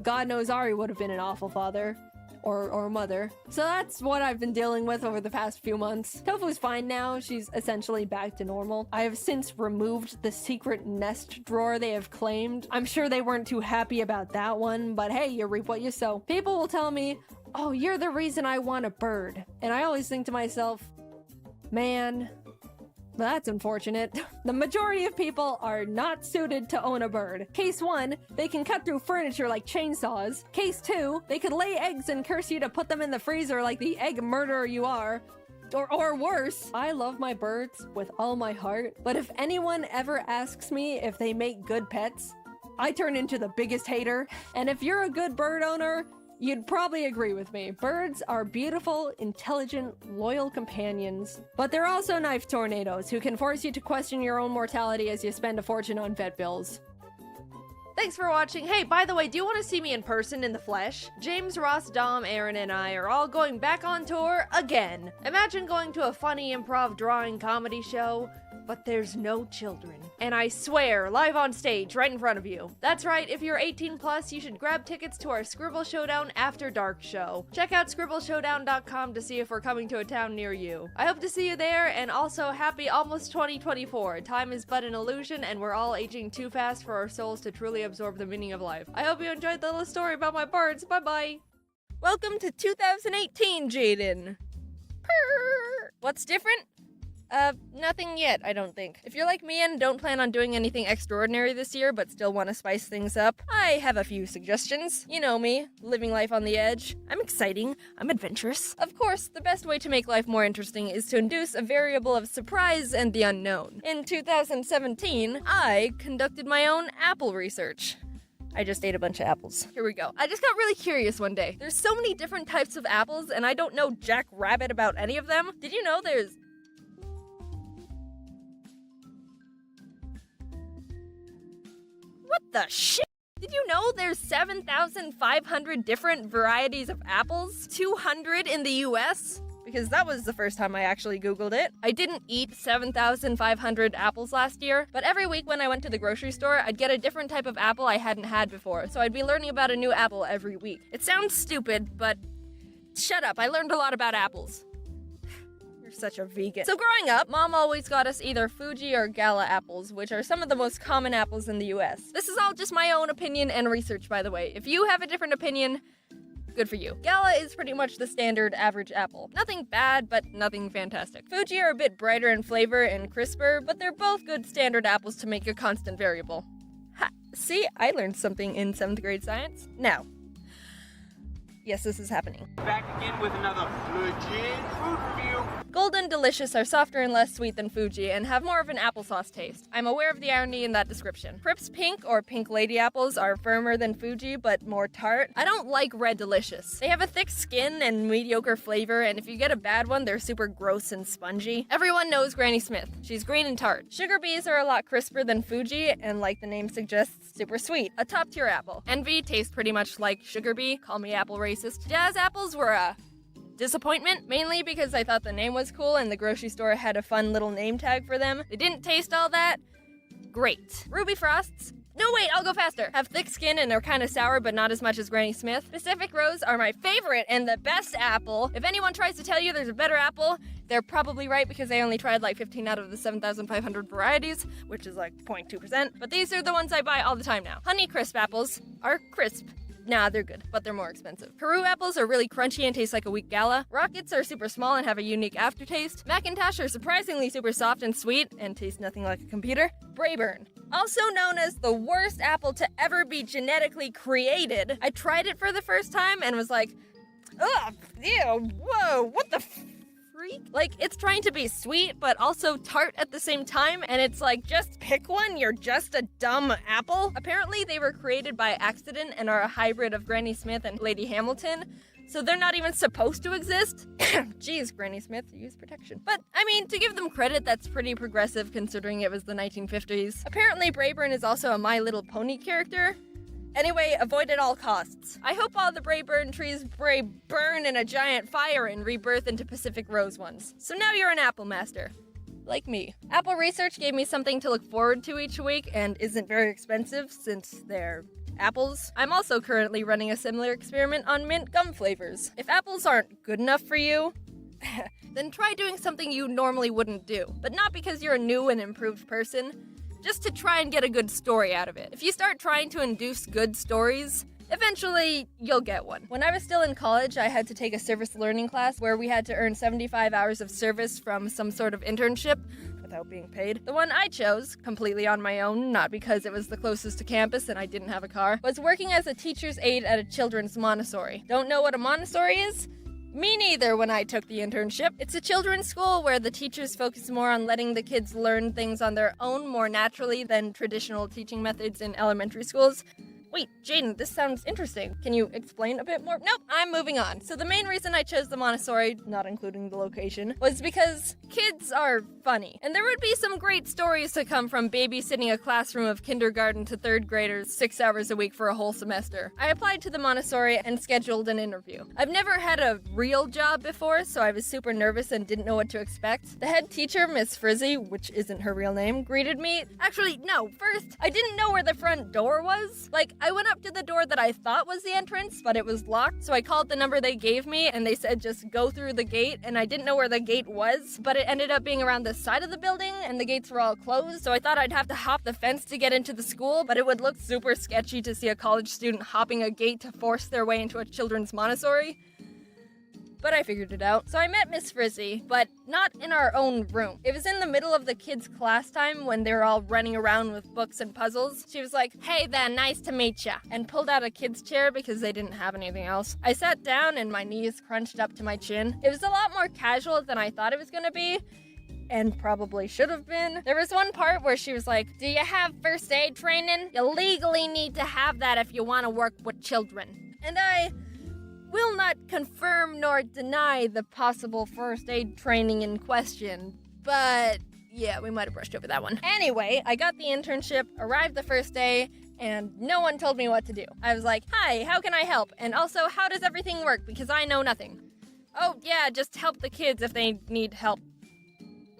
God knows Ari would have been an awful father. Or mother. So that's what I've been dealing with over the past few months. Tofu's fine now. She's essentially back to normal. I have since removed the secret nest drawer they have claimed. I'm sure they weren't too happy about that one, but hey, you reap what you sow. People will tell me, oh, you're the reason I want a bird. And I always think to myself, man, that's unfortunate. The majority of people are not suited to own a bird. Case 1, they can cut through furniture like chainsaws. Case 2, they could lay eggs and curse you to put them in the freezer like the egg murderer you are. Or worse. I love my birds with all my heart, but if anyone ever asks me if they make good pets, I turn into the biggest hater. And if you're a good bird owner, you'd probably agree with me. Birds are beautiful, intelligent, loyal companions. But they're also knife tornadoes who can force you to question your own mortality as you spend a fortune on vet bills. Thanks for watching. Hey, by the way, do you want to see me in person in the flesh? James, Ross, Dom, Aaron, and I are all going back on tour again. Imagine going to a funny improv drawing comedy show, but there's no children. And I swear, live on stage, right in front of you. That's right, if you're 18 plus, you should grab tickets to our Scribble Showdown After Dark show. Check out scribbleshowdown.com to see if we're coming to a town near you. I hope to see you there, and also happy almost 2024. Time is but an illusion, and we're all aging too fast for our souls to truly absorb the meaning of life. I hope you enjoyed the little story about my birds. Bye-bye. Welcome to 2018, Jaiden. Purr. What's different? Nothing yet, I don't think. If you're like me and don't plan on doing anything extraordinary this year, but still want to spice things up, I have a few suggestions. You know me, living life on the edge. I'm exciting, I'm adventurous. Of course, the best way to make life more interesting is to induce a variable of surprise and the unknown. In 2017, I conducted my own apple research. I just ate a bunch of apples. Here we go. I just got really curious one day. There's so many different types of apples, and I don't know jack rabbit about any of them. Did you know there's What the shit? Did you know there's 7,500 different varieties of apples? 200 in the US? Because that was the first time I actually Googled it. I didn't eat 7,500 apples last year, but every week when I went to the grocery store, I'd get a different type of apple I hadn't had before, so I'd be learning about a new apple every week. It sounds stupid, but shut up, I learned a lot about apples. You're such a vegan. So growing up, Mom always got us either Fuji or Gala apples, which are some of the most common apples in the US. This is all just my own opinion and research, by the way. If you have a different opinion, good for you. Gala is pretty much the standard average apple. Nothing bad, but nothing fantastic. Fuji are a bit brighter in flavor and crisper, but they're both good standard apples to make a constant variable. Ha! See, I learned something in 7th grade science. Now, yes, this is happening. Back again with another legit food review. Golden Delicious are softer and less sweet than Fuji and have more of an applesauce taste. I'm aware of the irony in that description. Crips Pink or Pink Lady apples are firmer than Fuji but more tart. I don't like Red Delicious. They have a thick skin and mediocre flavor, and if you get a bad one, they're super gross and spongy. Everyone knows Granny Smith. She's green and tart. Sugar Bees are a lot crisper than Fuji and, like the name suggests, super sweet. A top tier apple. Envy tastes pretty much like Sugar Bee. Call me apple racist. Jazz apples were a disappointment, mainly because I thought the name was cool and the grocery store had a fun little name tag for them. They didn't taste all that great. Ruby Frosts, no wait, I'll go faster, have thick skin and are kind of sour but not as much as Granny Smith. Pacific Rose are my favorite and the best apple. If anyone tries to tell you there's a better apple, they're probably right because I only tried like 15 out of the 7,500 varieties, which is like 0.2%, but these are the ones I buy all the time now. Honey Crisp apples are crisp. Nah, they're good, but they're more expensive. Peru apples are really crunchy and taste like a weak Gala. Rockets are super small and have a unique aftertaste. Macintosh are surprisingly super soft and sweet and taste nothing like a computer. Brayburn, also known as the worst apple to ever be genetically created. I tried it for the first time and was like, ugh, ew, whoa, what the freak? Like, it's trying to be sweet, but also tart at the same time, and it's like, just pick one, you're just a dumb apple. Apparently, they were created by accident and are a hybrid of Granny Smith and Lady Hamilton, so they're not even supposed to exist. Jeez, Granny Smith, use protection. But, I mean, to give them credit, that's pretty progressive considering it was the 1950s. Apparently, Brayburn is also a My Little Pony character. Anyway, avoid at all costs. I hope all the Brayburn trees burn in a giant fire and rebirth into Pacific Rose ones. So now you're an apple master. Like me. Apple Research gave me something to look forward to each week and isn't very expensive since they're apples. I'm also currently running a similar experiment on mint gum flavors. If apples aren't good enough for you, then try doing something you normally wouldn't do. But not because you're a new and improved person, just to try and get a good story out of it. If you start trying to induce good stories, eventually you'll get one. When I was still in college, I had to take a service learning class where we had to earn 75 hours of service from some sort of internship without being paid. The one I chose, completely on my own, not because it was the closest to campus and I didn't have a car, was working as a teacher's aide at a children's Montessori. Don't know what a Montessori is? Me neither when I took the internship. It's a children's school where the teachers focus more on letting the kids learn things on their own more naturally than traditional teaching methods in elementary schools. Wait, Jaiden, this sounds interesting. Can you explain a bit more? Nope, I'm moving on. So the main reason I chose the Montessori, not including the location, was because kids are funny. And there would be some great stories to come from babysitting a classroom of kindergarten to third graders 6 hours a week for a whole semester. I applied to the Montessori and scheduled an interview. I've never had a real job before, so I was super nervous and didn't know what to expect. The head teacher, Miss Frizzy, which isn't her real name, greeted me. Actually, no, first, I didn't know where the front door was. Like, I went up to the door that I thought was the entrance, but it was locked, so I called the number they gave me, and they said just go through the gate, and I didn't know where the gate was, but it ended up being around the side of the building, and the gates were all closed, so I thought I'd have to hop the fence to get into the school, but it would look super sketchy to see a college student hopping a gate to force their way into a children's Montessori. But I figured it out. So I met Miss Frizzy, but not in our own room. It was in the middle of the kids' class time when they were all running around with books and puzzles. She was like, "Hey there, nice to meet ya," and pulled out a kid's chair because they didn't have anything else. I sat down and my knees crunched up to my chin. It was a lot more casual than I thought it was gonna be, and probably should have been. There was one part where she was like, "Do you have first aid training? You legally need to have that if you want to work with children." And I will not confirm nor deny the possible first aid training in question, but yeah, we might have brushed over that one. Anyway, I got the internship, arrived the first day, and no one told me what to do. I was like, "Hi, how can I help? And also, how does everything work? Because I know nothing." "Oh, yeah, just help the kids if they need help."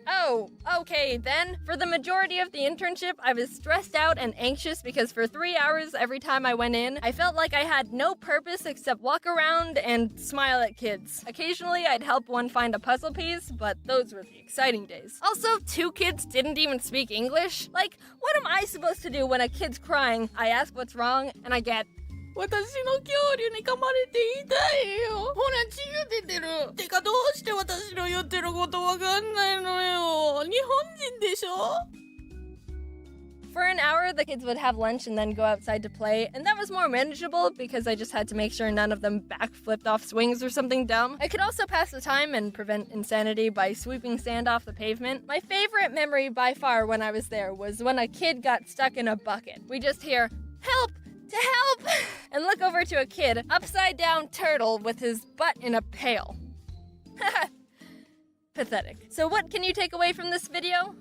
Oh, okay then. For the majority of the internship, I was stressed out and anxious because for 3 hours every time I went in, I felt like I had no purpose except walk around and smile at kids. Occasionally, I'd help one find a puzzle piece, but those were the exciting days. Also, 2 kids didn't even speak English. Like, what am I supposed to do when a kid's crying? I ask what's wrong, and I get, "私の恐竜に噛まれて痛いよ。ほら、血が出てる。てか、どうして私の言ってることわかんないのよ。日本人でしょ?" For an hour, the kids would have lunch and then go outside to play, and that was more manageable because I just had to make sure none of them backflipped off swings or something dumb. I could also pass the time and prevent insanity by sweeping sand off the pavement. My favorite memory by far when I was there was when a kid got stuck in a bucket. We just hear, "Help! To help!" and look over to a kid, upside down turtle with his butt in a pail. Pathetic. So what can you take away from this video?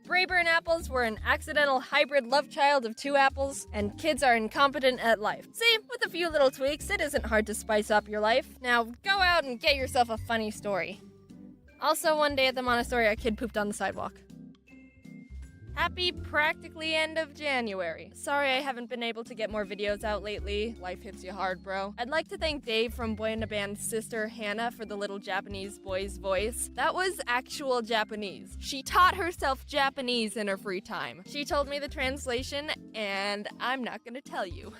Brayburn apples were an accidental hybrid love child of 2 apples, and kids are incompetent at life. See, with a few little tweaks, it isn't hard to spice up your life. Now, go out and get yourself a funny story. Also, one day at the Montessori, a kid pooped on the sidewalk. Happy practically end of January. Sorry I haven't been able to get more videos out lately. Life hits you hard, bro. I'd like to thank Dave from Boy in a Band's sister, Hannah, for the little Japanese boy's voice. That was actual Japanese. She taught herself Japanese in her free time. She told me the translation, and I'm not gonna tell you.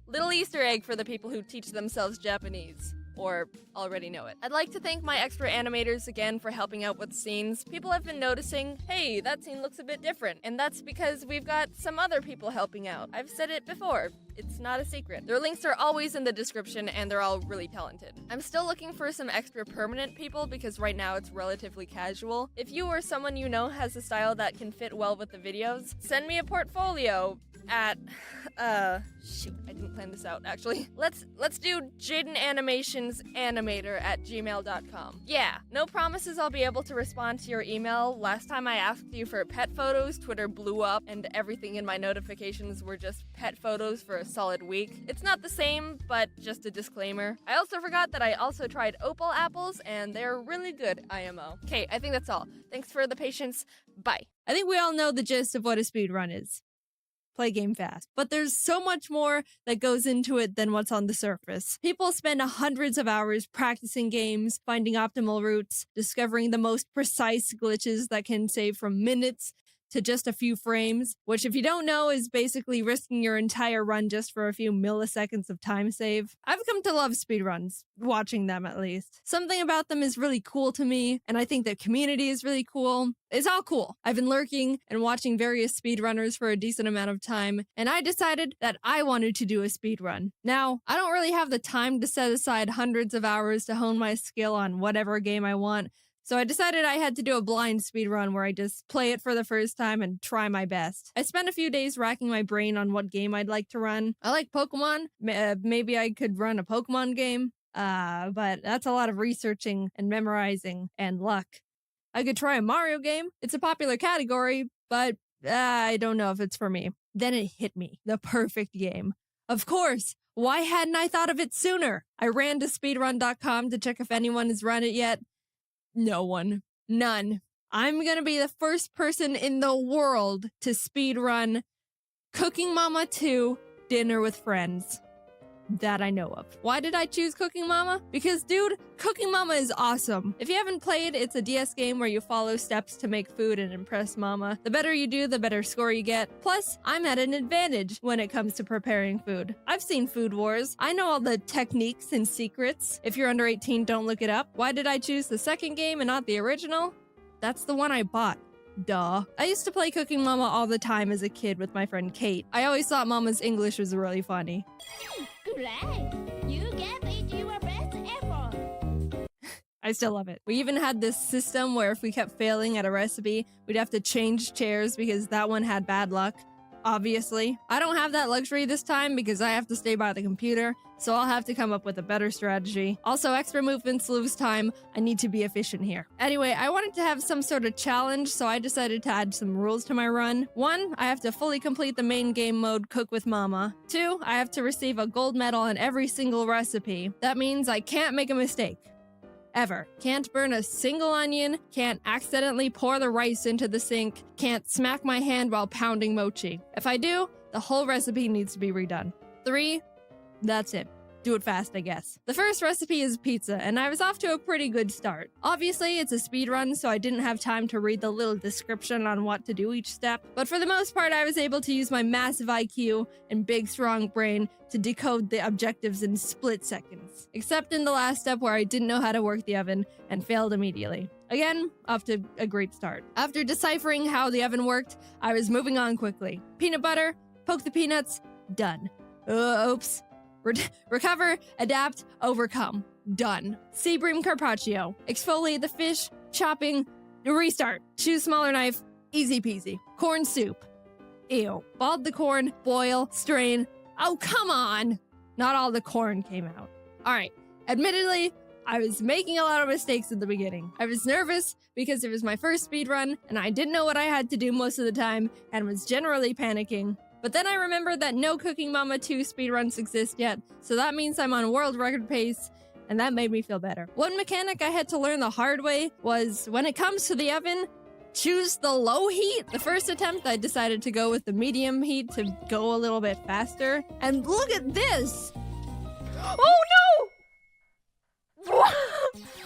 Little Easter egg for the people who teach themselves Japanese. Or already know it. I'd like to thank my extra animators again for helping out with scenes. People have been noticing, hey, that scene looks a bit different, and that's because we've got some other people helping out. I've said it before. It's not a secret. Their links are always in the description, and they're all really talented. I'm still looking for some extra permanent people because right now it's relatively casual. If you or someone you know has a style that can fit well with the videos, send me a portfolio at shoot, I didn't plan this out actually. Let's do Jaiden Animations animator at gmail.com. Yeah, no promises I'll be able to respond to your email. Last time I asked you for pet photos, Twitter blew up and everything in my notifications were just pet photos for a solid week. It's not the same, but just a disclaimer. I also forgot that I also tried opal apples and they're really good, IMO. Okay, I think that's all. Thanks for the patience. Bye. I think we all know the gist of what a speedrun is. Play game fast. But there's so much more that goes into it than what's on the surface. People spend hundreds of hours practicing games, finding optimal routes, discovering the most precise glitches that can save from minutes to just a few frames, which if you don't know is basically risking your entire run just for a few milliseconds of time save. I've come to love speedruns, watching them at least. Something about them is really cool to me, and I think the community is really cool. It's all cool. I've been lurking and watching various speedrunners for a decent amount of time, and I decided that I wanted to do a speedrun. Now, I don't really have the time to set aside hundreds of hours to hone my skill on whatever game I want, So I decided I had to do a blind speedrun where I just play it for the first time and try my best. I spent a few days racking my brain on what game I'd like to run. I like Pokemon. Maybe I could run a Pokemon game. But that's a lot of researching and memorizing and luck. I could try a Mario game. It's a popular category, but I don't know if it's for me. Then it hit me. The perfect game. Of course. Why hadn't I thought of it sooner? I ran to speedrun.com to check if anyone has run it yet. No one. None. I'm gonna be the first person in the world to speedrun Cooking Mama 2 Dinner with Friends. That I know of. Why did I choose Cooking Mama? Because, dude, Cooking Mama is awesome. If you haven't played, it's a DS game where you follow steps to make food and impress Mama. The better you do, the better score you get. Plus, I'm at an advantage when it comes to preparing food. I've seen Food Wars. I know all the techniques and secrets. If you're under 18, don't look it up. Why did I choose the second game and not the original? That's the one I bought. Duh. I used to play Cooking Mama all the time as a kid with my friend Kate. I always thought Mama's English was really funny. Great! You gave it your best effort! I still love it. We even had this system where if we kept failing at a recipe, we'd have to change chairs because that one had bad luck. Obviously. I don't have that luxury this time because I have to stay by the computer, so I'll have to come up with a better strategy. Also, extra movements lose time. I need to be efficient here. Anyway, I wanted to have some sort of challenge, so I decided to add some rules to my run. 1, I have to fully complete the main game mode Cook with Mama. 2, I have to receive a gold medal on every single recipe. That means I can't make a mistake. Ever. Can't burn a single onion, can't accidentally pour the rice into the sink, can't smack my hand while pounding mochi. If I do, the whole recipe needs to be redone. 3, that's it. Do it fast, I guess. The first recipe is pizza, and I was off to a pretty good start. Obviously, it's a speed run, so I didn't have time to read the little description on what to do each step, but for the most part, I was able to use my massive IQ and big, strong brain to decode the objectives in split seconds. Except in the last step where I didn't know how to work the oven and failed immediately. Again, off to a great start. After deciphering how the oven worked, I was moving on quickly. Peanut butter, poke the peanuts, done. Oops. Recover, adapt, overcome. Done. Sea bream carpaccio. Exfoliate the fish, chopping, restart. Choose smaller knife, easy peasy. Corn soup. Ew. Bald the corn, boil, strain. Oh, come on! Not all the corn came out. Alright, admittedly, I was making a lot of mistakes at the beginning. I was nervous because it was my first speedrun, and I didn't know what I had to do most of the time, and was generally panicking. But then I remembered that no Cooking Mama 2 speedruns exist yet, so that means I'm on world record pace, and that made me feel better. One mechanic I had to learn the hard way was, when it comes to the oven, choose the low heat. The first attempt, I decided to go with the medium heat to go a little bit faster. And look at this! Oh no!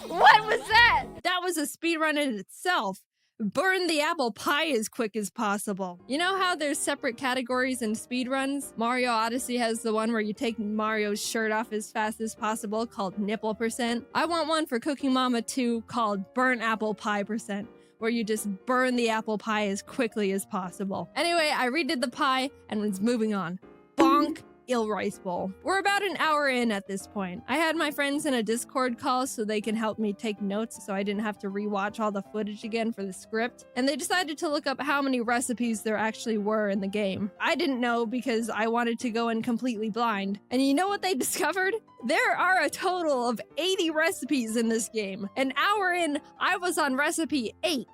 What was that? That was a speedrun in itself. Burn the apple pie as quick as possible. You know how there's separate categories in speedruns? Mario Odyssey has the one where you take Mario's shirt off as fast as possible called nipple percent. I want one for Cooking Mama 2 called burnt apple pie percent, where you just burn the apple pie as quickly as possible. Anyway, I redid the pie and was moving on. Bonk. Ill rice bowl. We're about an hour in at this point. I had my friends in a Discord call so they can help me take notes so I didn't have to rewatch all the footage again for the script, and they decided to look up how many recipes there actually were in the game. I didn't know because I wanted to go in completely blind, and you know what they discovered? There are a total of 80 recipes in this game. An hour in, I was on recipe 8.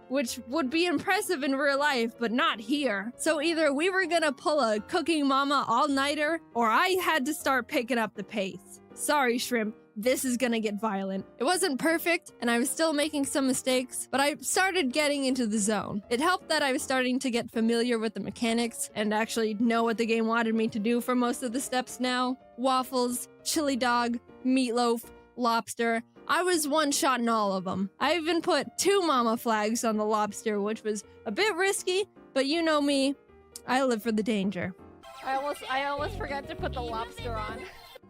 Which would be impressive in real life, but not here. So either we were gonna pull a Cooking Mama all-nighter, or I had to start picking up the pace. Sorry, Shrimp, this is gonna get violent. It wasn't perfect, and I was still making some mistakes, but I started getting into the zone. It helped that I was starting to get familiar with the mechanics, and actually know what the game wanted me to do for most of the steps now. Waffles, chili dog, meatloaf, lobster. I was one-shotting all of them. I even put 2 mama flags on the lobster, which was a bit risky, but you know me, I live for the danger. I almost forgot to put the lobster on.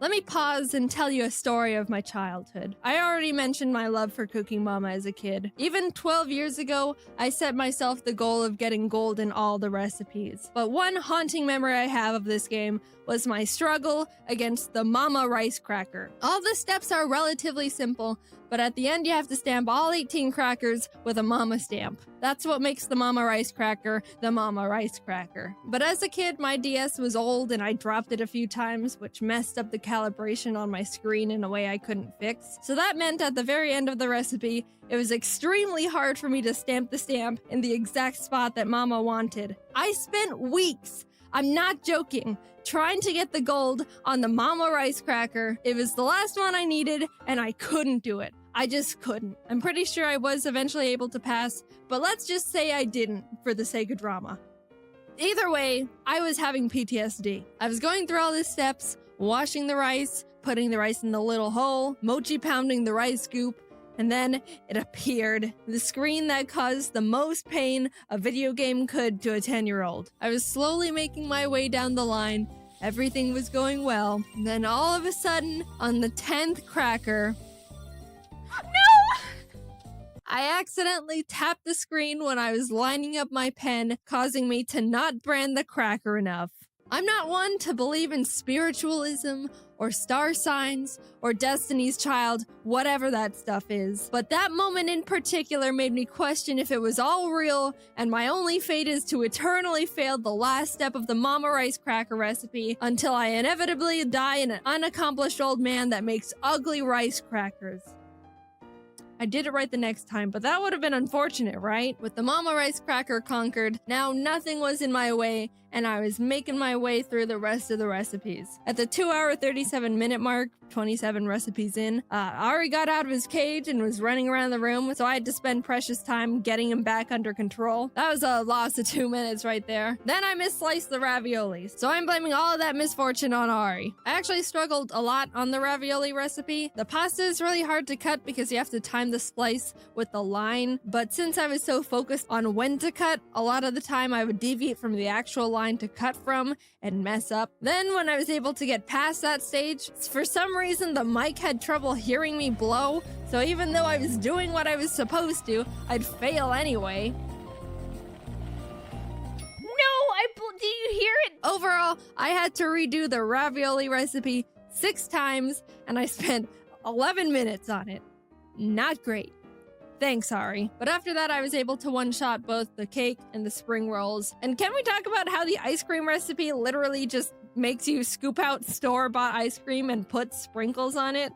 Let me pause and tell you a story of my childhood. I already mentioned my love for Cooking Mama as a kid. Even 12 years ago, I set myself the goal of getting gold in all the recipes. But one haunting memory I have of this game was my struggle against the Mama Rice Cracker. All the steps are relatively simple, but at the end you have to stamp all 18 crackers with a mama stamp. That's what makes the mama rice cracker the mama rice cracker. But as a kid, my DS was old and I dropped it a few times, which messed up the calibration on my screen in a way I couldn't fix. So that meant at the very end of the recipe, it was extremely hard for me to stamp the stamp in the exact spot that mama wanted. I spent weeks, I'm not joking, trying to get the gold on the mama rice cracker. It was the last one I needed and I couldn't do it. I just couldn't. I'm pretty sure I was eventually able to pass, but let's just say I didn't for the sake of drama. Either way, I was having PTSD. I was going through all these steps, washing the rice, putting the rice in the little hole, mochi pounding the rice scoop, and then it appeared. The screen that caused the most pain a video game could to a 10-year-old. I was slowly making my way down the line. Everything was going well. And then all of a sudden, on the 10th cracker... No! I accidentally tapped the screen when I was lining up my pen, causing me to not brand the cracker enough. I'm not one to believe in spiritualism or star signs or Destiny's Child, whatever that stuff is. But that moment in particular made me question if it was all real and my only fate is to eternally fail the last step of the mama rice cracker recipe until I inevitably die an unaccomplished old man that makes ugly rice crackers. I did it right the next time, but that would have been unfortunate, right? With the mama rice cracker conquered, now nothing was in my way, and I was making my way through the rest of the recipes. At the 2-hour, 37-minute mark, 27 recipes in, Ari got out of his cage and was running around the room, so I had to spend precious time getting him back under control. That was a loss of 2 minutes right there. Then I missliced the raviolis, so I'm blaming all of that misfortune on Ari. I actually struggled a lot on the ravioli recipe. The pasta is really hard to cut because you have to time the slice with the line, but since I was so focused on when to cut, a lot of the time I would deviate from the actual line to cut from and mess up. Then when I was able to get past that stage, for some reason the mic had trouble hearing me blow, so even though I was doing what I was supposed to, I'd fail anyway. Do you hear it? Overall, I had to redo the ravioli recipe 6 times, and I spent 11 minutes on it. Not great. Thanks, Ari. But after that, I was able to one-shot both the cake and the spring rolls. And can we talk about how the ice cream recipe literally just makes you scoop out store-bought ice cream and put sprinkles on it?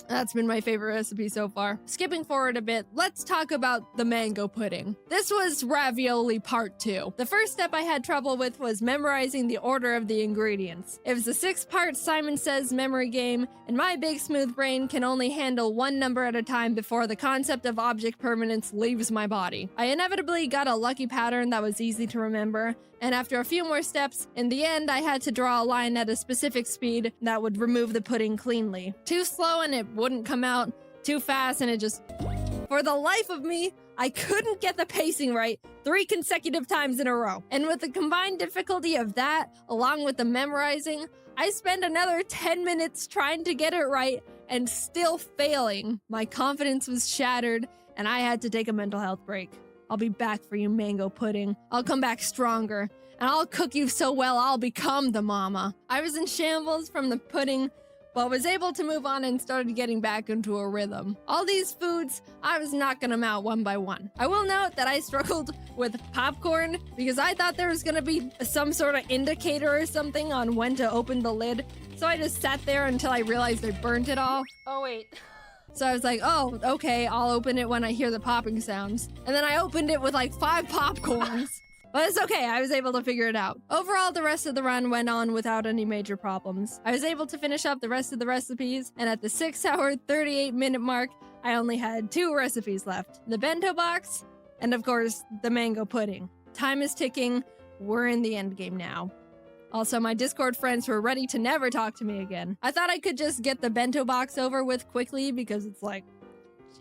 That's been my favorite recipe so far. Skipping forward a bit, let's talk about the mango pudding. This was ravioli part 2. The first step I had trouble with was memorizing the order of the ingredients. It was a 6-part Simon Says memory game, and my big smooth brain can only handle one number at a time before the concept of object permanence leaves my body. I inevitably got a lucky pattern that was easy to remember, and after a few more steps, in the end I had to draw a line at a specific speed that would remove the pudding cleanly. Too slow and it wouldn't come out, too fast and it just... For the life of me, I couldn't get the pacing right 3 consecutive times in a row. And with the combined difficulty of that, along with the memorizing, I spent another 10 minutes trying to get it right and still failing. My confidence was shattered and I had to take a mental health break. I'll be back for you, mango pudding. I'll come back stronger, and I'll cook you so well I'll become the mama. I was in shambles from the pudding, but was able to move on and started getting back into a rhythm. All these foods, I was knocking them out one by one. I will note that I struggled with popcorn because I thought there was gonna be some sort of indicator or something on when to open the lid, so I just sat there until I realized I burnt it all. Oh, wait. So I was like, oh, okay, I'll open it when I hear the popping sounds. And then I opened it with like 5 popcorns. But it's okay, I was able to figure it out. Overall, the rest of the run went on without any major problems. I was able to finish up the rest of the recipes, and at the 6-hour, 38-minute mark, I only had 2 recipes left. The bento box, and of course, the mango pudding. Time is ticking, we're in the end game now. Also, my Discord friends were ready to never talk to me again. I thought I could just get the bento box over with quickly because it's like,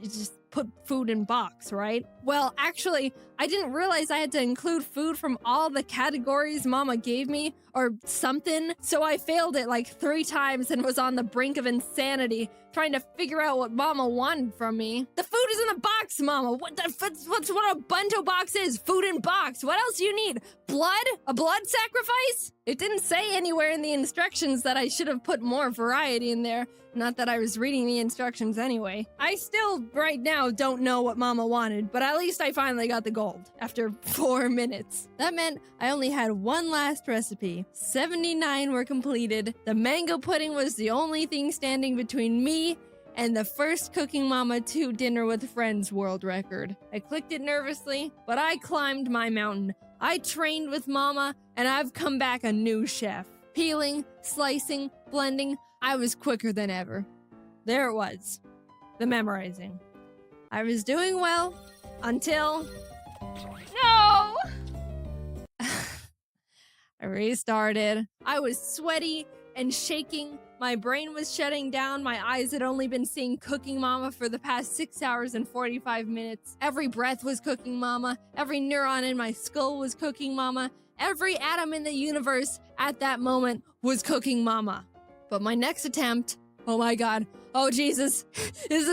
you just put food in box, right? Well, actually, I didn't realize I had to include food from all the categories Mama gave me or something, so I failed it like 3 times and was on the brink of insanity trying to figure out what Mama wanted from me. The food is in the box, Mama? What's what a bento box is? Food in box. What else do you need? Blood? A blood sacrifice? It didn't say anywhere in the instructions that I should have put more variety in there. Not that I was reading the instructions anyway. I still, right now, don't know what Mama wanted, but at least I finally got the gold after 4 minutes. That meant I only had one last recipe. 79 were completed. The mango pudding was the only thing standing between me and the first Cooking Mama 2 Dinner with Friends world record. I clicked it nervously, but I climbed my mountain. I trained with Mama, and I've come back a new chef. Peeling, slicing, blending, I was quicker than ever. There it was. The memorizing. I was doing well until... No! I restarted. I was sweaty and shaking. My brain was shutting down. My eyes had only been seeing Cooking Mama for the past 6 hours and 45 minutes. Every breath was Cooking Mama. Every neuron in my skull was Cooking Mama. Every atom in the universe at that moment was Cooking Mama. But my next attempt, oh my god, oh Jesus, is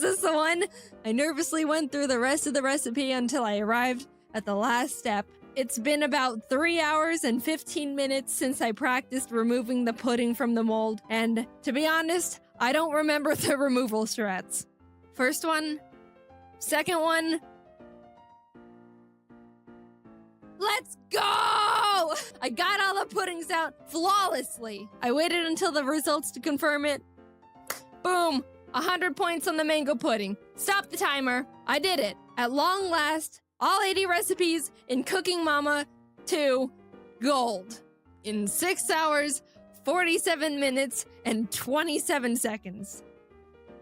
this the one? I nervously went through the rest of the recipe until I arrived at the last step. It's been about 3 hours and 15 minutes since I practiced removing the pudding from the mold, and to be honest, I don't remember the removal strats. First one, second one. Let's go! I got all the puddings out flawlessly. I waited until the results to confirm it. Boom! 100 points on the mango pudding. Stop the timer. I did it. At long last, all 80 recipes in Cooking Mama 2 gold. In 6 hours, 47 minutes, and 27 seconds.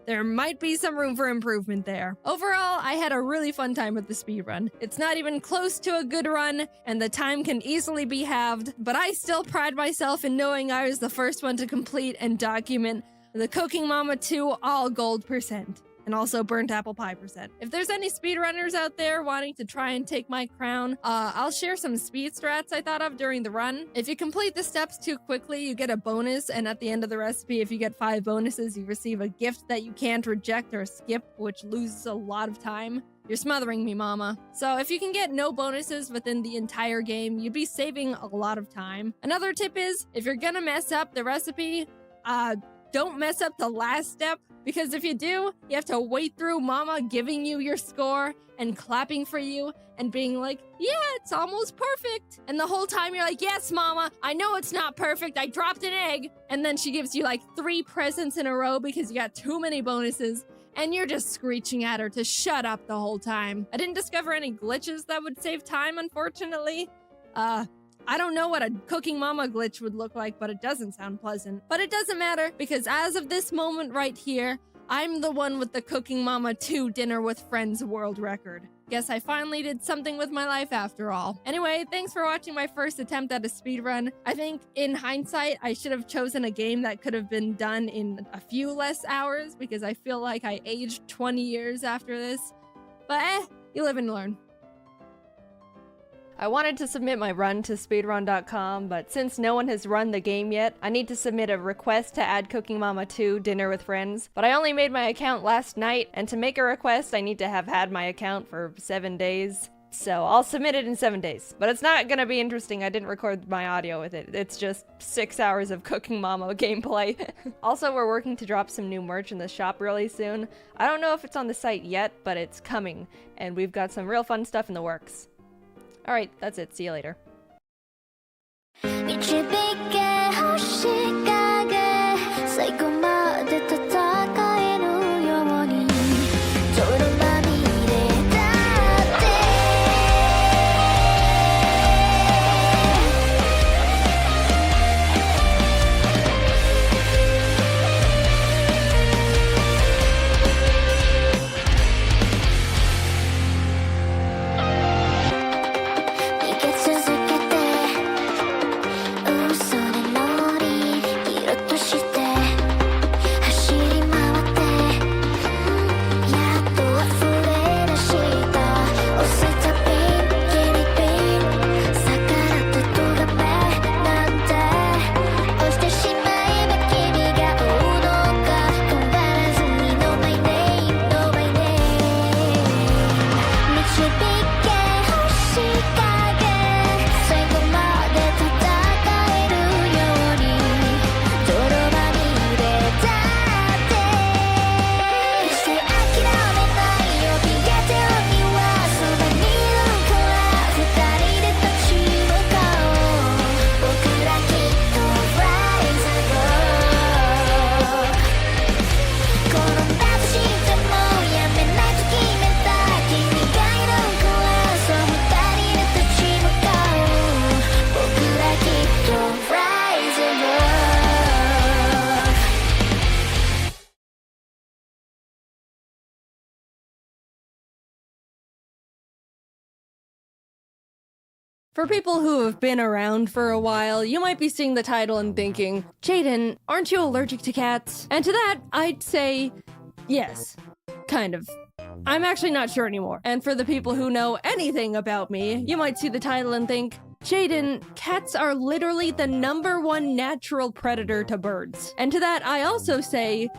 There might be some room for improvement there. Overall, I had a really fun time with the speedrun. It's not even close to a good run, and the time can easily be halved, but I still pride myself in knowing I was the first one to complete and document the Cooking Mama 2 all gold %. And also burnt apple pie %. If there's any speedrunners out there wanting to try and take my crown, I'll share some speed strats I thought of during the run. If you complete the steps too quickly, you get a bonus, and at the end of the recipe, if you get 5 bonuses, you receive a gift that you can't reject or skip, which loses a lot of time. You're smothering me, Mama. So if you can get no bonuses within the entire game, you'd be saving a lot of time. Another tip is, if you're gonna mess up the recipe, don't mess up the last step. Because if you do, you have to wait through Mama giving you your score and clapping for you and being like, yeah, it's almost perfect. And the whole time you're like, yes, Mama, I know it's not perfect. I dropped an egg. And then she gives you like 3 presents in a row because you got too many bonuses. And you're just screeching at her to shut up the whole time. I didn't discover any glitches that would save time, unfortunately. I don't know what a Cooking Mama glitch would look like, but it doesn't sound pleasant. But it doesn't matter, because as of this moment right here, I'm the one with the Cooking Mama 2 Dinner with Friends world record. Guess I finally did something with my life after all. Anyway, thanks for watching my first attempt at a speedrun. I think, in hindsight, I should have chosen a game that could have been done in a few less hours, because I feel like I aged 20 years after this. But you live and learn. I wanted to submit my run to speedrun.com, but since no one has run the game yet, I need to submit a request to add Cooking Mama 2 Dinner with Friends. But I only made my account last night, and to make a request, I need to have had my account for 7 days. So I'll submit it in 7 days. But it's not gonna be interesting. I didn't record my audio with it. It's just 6 hours of Cooking Mama gameplay. Also, we're working to drop some new merch in the shop really soon. I don't know if it's on the site yet, but it's coming. And we've got some real fun stuff in the works. Alright, that's it. See you later. So For people who have been around for a while, you might be seeing the title and thinking, Jaiden, aren't you allergic to cats? And to that, I'd say, yes. Kind of. I'm actually not sure anymore. And for the people who know anything about me, you might see the title and think, Jaiden, cats are literally the #1 natural predator to birds. And to that, I also say,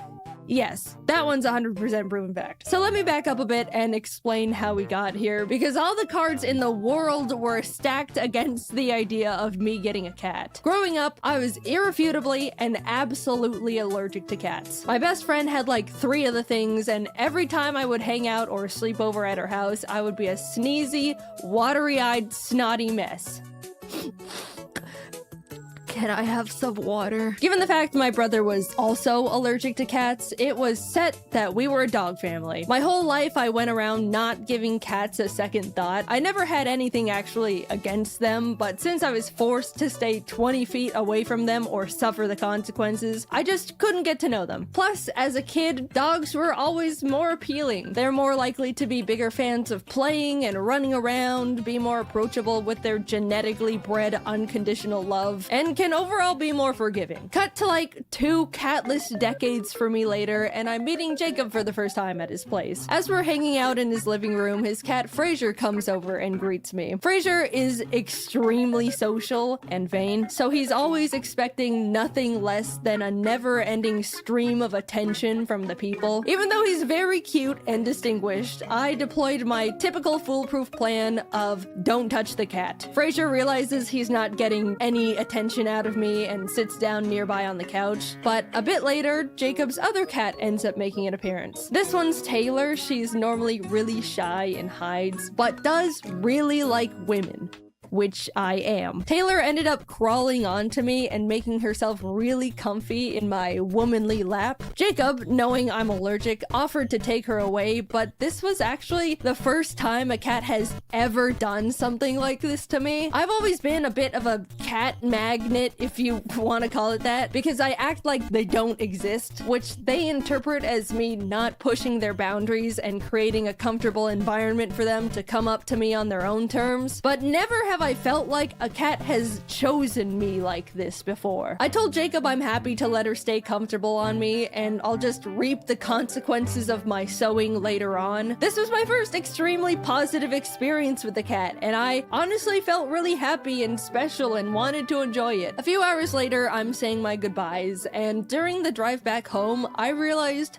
yes, that one's 100% proven fact. So let me back up a bit and explain how we got here, because all the cards in the world were stacked against the idea of me getting a cat. Growing up, I was irrefutably and absolutely allergic to cats. My best friend had like 3 of the things, and every time I would hang out or sleep over at her house, I would be a sneezy, watery-eyed, snotty mess. Can I have some water? Given the fact my brother was also allergic to cats, it was set that we were a dog family. My whole life I went around not giving cats a second thought. I never had anything actually against them, but since I was forced to stay 20 feet away from them or suffer the consequences, I just couldn't get to know them. Plus, as a kid, dogs were always more appealing. They're more likely to be bigger fans of playing and running around, be more approachable with their genetically bred unconditional love, and can overall be more forgiving. Cut to like 2 catless decades for me later, and I'm meeting Jacob for the first time at his place. As we're hanging out in his living room, his cat Fraser comes over and greets me. Fraser is extremely social and vain, so he's always expecting nothing less than a never-ending stream of attention from the people. Even though he's very cute and distinguished, I deployed my typical foolproof plan of don't touch the cat. Fraser realizes he's not getting any attention out of me and sits down nearby on the couch, but a bit later, Jacob's other cat ends up making an appearance. This one's Taylor. She's normally really shy and hides, but does really like women, which I am. Taylor ended up crawling onto me and making herself really comfy in my womanly lap. Jacob, knowing I'm allergic, offered to take her away, but this was actually the first time a cat has ever done something like this to me. I've always been a bit of a cat magnet, if you want to call it that, because I act like they don't exist, which they interpret as me not pushing their boundaries and creating a comfortable environment for them to come up to me on their own terms. But never have I felt like a cat has chosen me like this before. I told Jacob I'm happy to let her stay comfortable on me, and I'll just reap the consequences of my sowing later on. This was my first extremely positive experience with the cat, and I honestly felt really happy and special and wanted to enjoy it. A few hours later, I'm saying my goodbyes, and during the drive back home, I realized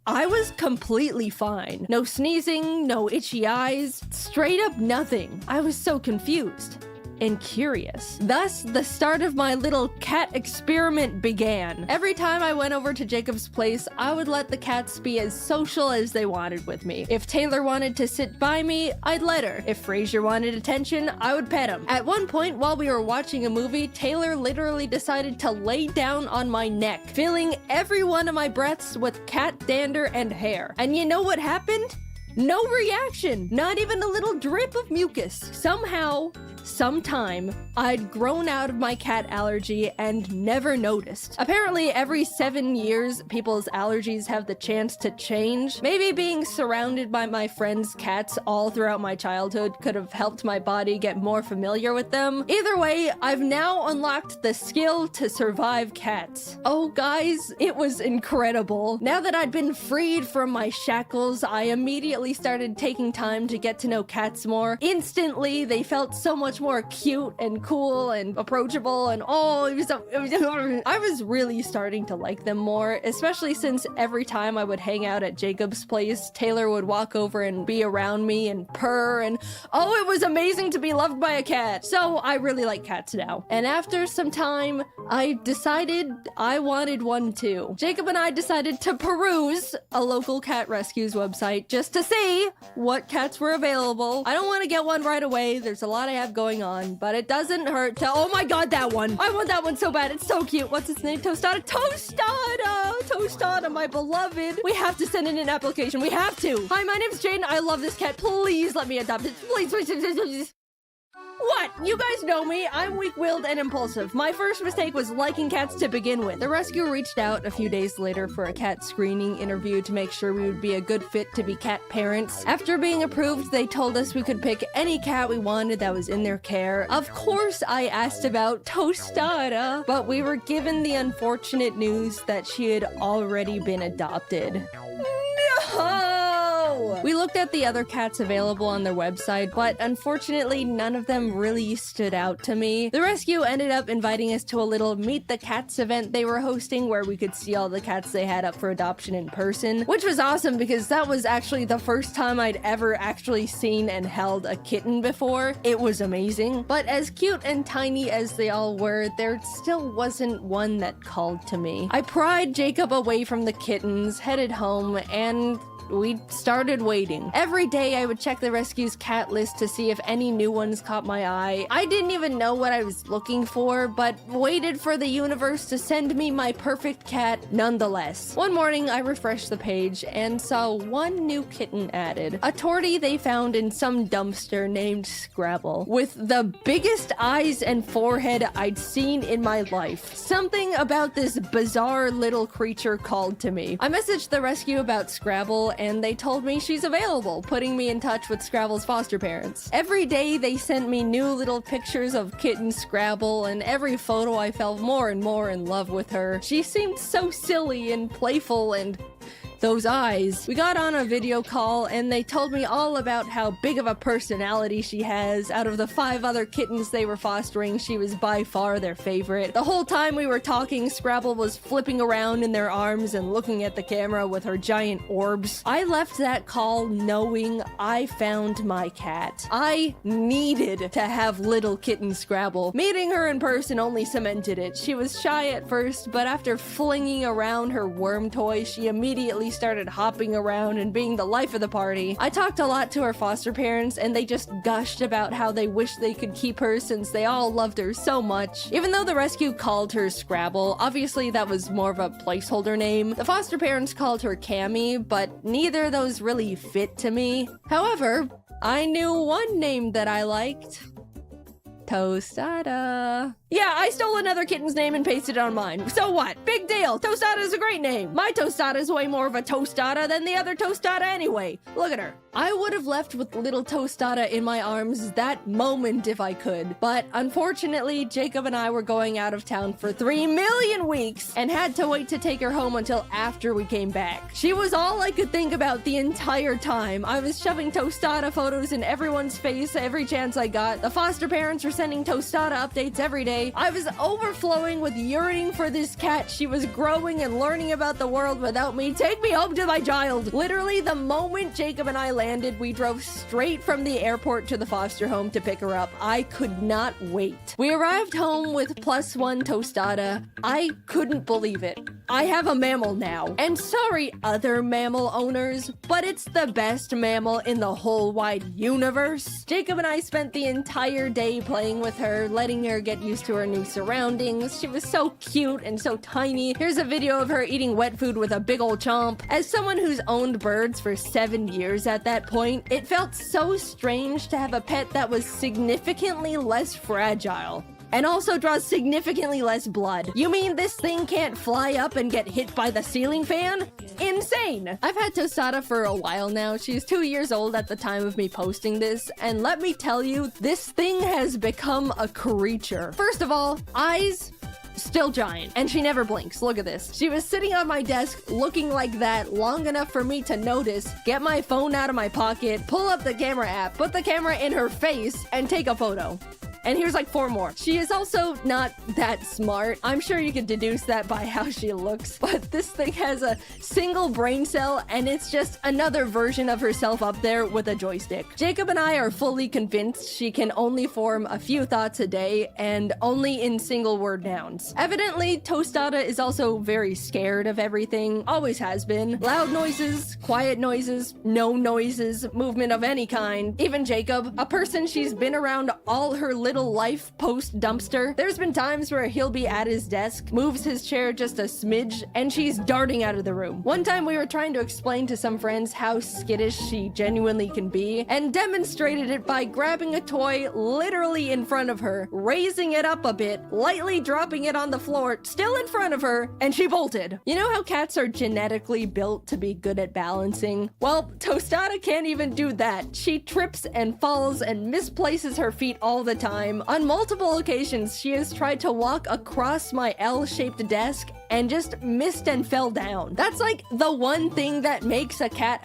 I was completely fine. No sneezing, no itchy eyes, straight up nothing. I was so confused and curious. Thus, the start of my little cat experiment began. Every time I went over to Jacob's place, I would let the cats be as social as they wanted with me. If Taylor wanted to sit by me, I'd let her. If Fraser wanted attention, I would pet him. At one point, while we were watching a movie, Taylor literally decided to lay down on my neck, filling every one of my breaths with cat dander and hair. And you know what happened? No reaction, not even a little drip of mucus. Somehow, sometime, I'd grown out of my cat allergy and never noticed. Apparently, every 7 years, people's allergies have the chance to change. Maybe being surrounded by my friends' cats all throughout my childhood could have helped my body get more familiar with them. Either way, I've now unlocked the skill to survive cats. Oh, guys, it was incredible. Now that I'd been freed from my shackles, I immediately started taking time to get to know cats more. Instantly, they felt so much more cute and cool and approachable, and I was really starting to like them more, especially since every time I would hang out at Jacob's place, Taylor would walk over and be around me and purr, and it was amazing to be loved by a cat. So I really like cats now. And after some time, I decided I wanted one too. Jacob and I decided to peruse a local cat rescues website just to see what cats were available. I don't want to get one right away. There's a lot I have going on, but it doesn't hurt to— oh my god, that one! I want that one so bad. It's so cute. What's its name? Tostada? Tostada, my beloved. We have to send in an application. We have to. Hi, my name's Jaiden. I love this cat. Please let me adopt it. Please, please, please, please, please. What? You guys know me. I'm weak-willed and impulsive. My first mistake was liking cats to begin with. The rescue reached out a few days later for a cat screening interview to make sure we would be a good fit to be cat parents. After being approved, they told us we could pick any cat we wanted that was in their care. Of course, I asked about Tostada, but we were given the unfortunate news that she had already been adopted. No! We looked at the other cats available on their website, but unfortunately none of them really stood out to me. The rescue ended up inviting us to a little Meet the Cats event they were hosting where we could see all the cats they had up for adoption in person, which was awesome because that was actually the first time I'd ever actually seen and held a kitten before. It was amazing. But as cute and tiny as they all were, there still wasn't one that called to me. I pried Jacob away from the kittens, headed home, and we started waiting. Every day I would check the rescue's cat list to see if any new ones caught my eye. I didn't even know what I was looking for, but waited for the universe to send me my perfect cat nonetheless. One morning I refreshed the page and saw one new kitten added. A tortie they found in some dumpster named Scrabble, with the biggest eyes and forehead I'd seen in my life. Something about this bizarre little creature called to me. I messaged the rescue about Scrabble and they told me she's available, putting me in touch with Scrabble's foster parents. Every day they sent me new little pictures of kitten Scrabble, and every photo I fell more and more in love with her. She seemed so silly and playful, and those eyes. We got on a video call and they told me all about how big of a personality she has. Out of the 5 other kittens they were fostering, she was by far their favorite. The whole time we were talking, Scrabble was flipping around in their arms and looking at the camera with her giant orbs. I left that call knowing I found my cat. I needed to have little kitten Scrabble. Meeting her in person only cemented it. She was shy at first, but after flinging around her worm toy, she immediately started hopping around and being the life of the party. I talked a lot to her foster parents and they just gushed about how they wish they could keep her since they all loved her so much. Even though the rescue called her Scrabble, obviously that was more of a placeholder name. The foster parents called her Cammy, but neither of those really fit to me. However, I knew one name that I liked. Tostada. Yeah, I stole another kitten's name and pasted it on mine. So what? Big deal. Tostada is a great name. My Tostada is way more of a tostada than the other Tostada anyway. Look at her. I would have left with little Tostada in my arms that moment if I could. But unfortunately, Jacob and I were going out of town for 3 million weeks and had to wait to take her home until after we came back. She was all I could think about the entire time. I was shoving Tostada photos in everyone's face every chance I got. The foster parents were sending Tostada updates every day. I was overflowing with yearning for this cat. She was growing and learning about the world without me. Take me home to my child. Literally, the moment Jacob and I landed, we drove straight from the airport to the foster home to pick her up. I could not wait. We arrived home with +1 Tostada. I couldn't believe it. I have a mammal now. And sorry, other mammal owners, but it's the best mammal in the whole wide universe. Jacob and I spent the entire day playing with her, letting her get used to her new surroundings. She was so cute and so tiny. Here's a video of her eating wet food with a big old chomp. As someone who's owned birds for 7 years at that point, it felt so strange to have a pet that was significantly less fragile. And also draws significantly less blood. You mean this thing can't fly up and get hit by the ceiling fan? Insane! I've had Tostada for a while now. She's 2 years old at the time of me posting this, and let me tell you, this thing has become a creature. First of all, eyes, still giant, and she never blinks. Look at this. She was sitting on my desk looking like that long enough for me to notice, get my phone out of my pocket, pull up the camera app, put the camera in her face, and take a photo. And here's like 4 more. She is also not that smart. I'm sure you could deduce that by how she looks, but this thing has a single brain cell and it's just another version of herself up there with a joystick. Jacob and I are fully convinced she can only form a few thoughts a day and only in single word nouns. Evidently, Tostada is also very scared of everything, always has been. Loud noises, quiet noises, no noises, movement of any kind. Even Jacob, a person she's been around all her little life post-dumpster. There's been times where he'll be at his desk, moves his chair just a smidge, and she's darting out of the room. One time we were trying to explain to some friends how skittish she genuinely can be, and demonstrated it by grabbing a toy literally in front of her, raising it up a bit, lightly dropping it on the floor, still in front of her, and she bolted. You know how cats are genetically built to be good at balancing? Well, Tostada can't even do that. She trips and falls and misplaces her feet all the time. On multiple occasions, she has tried to walk across my L-shaped desk and just missed and fell down. That's like the one thing that makes a cat,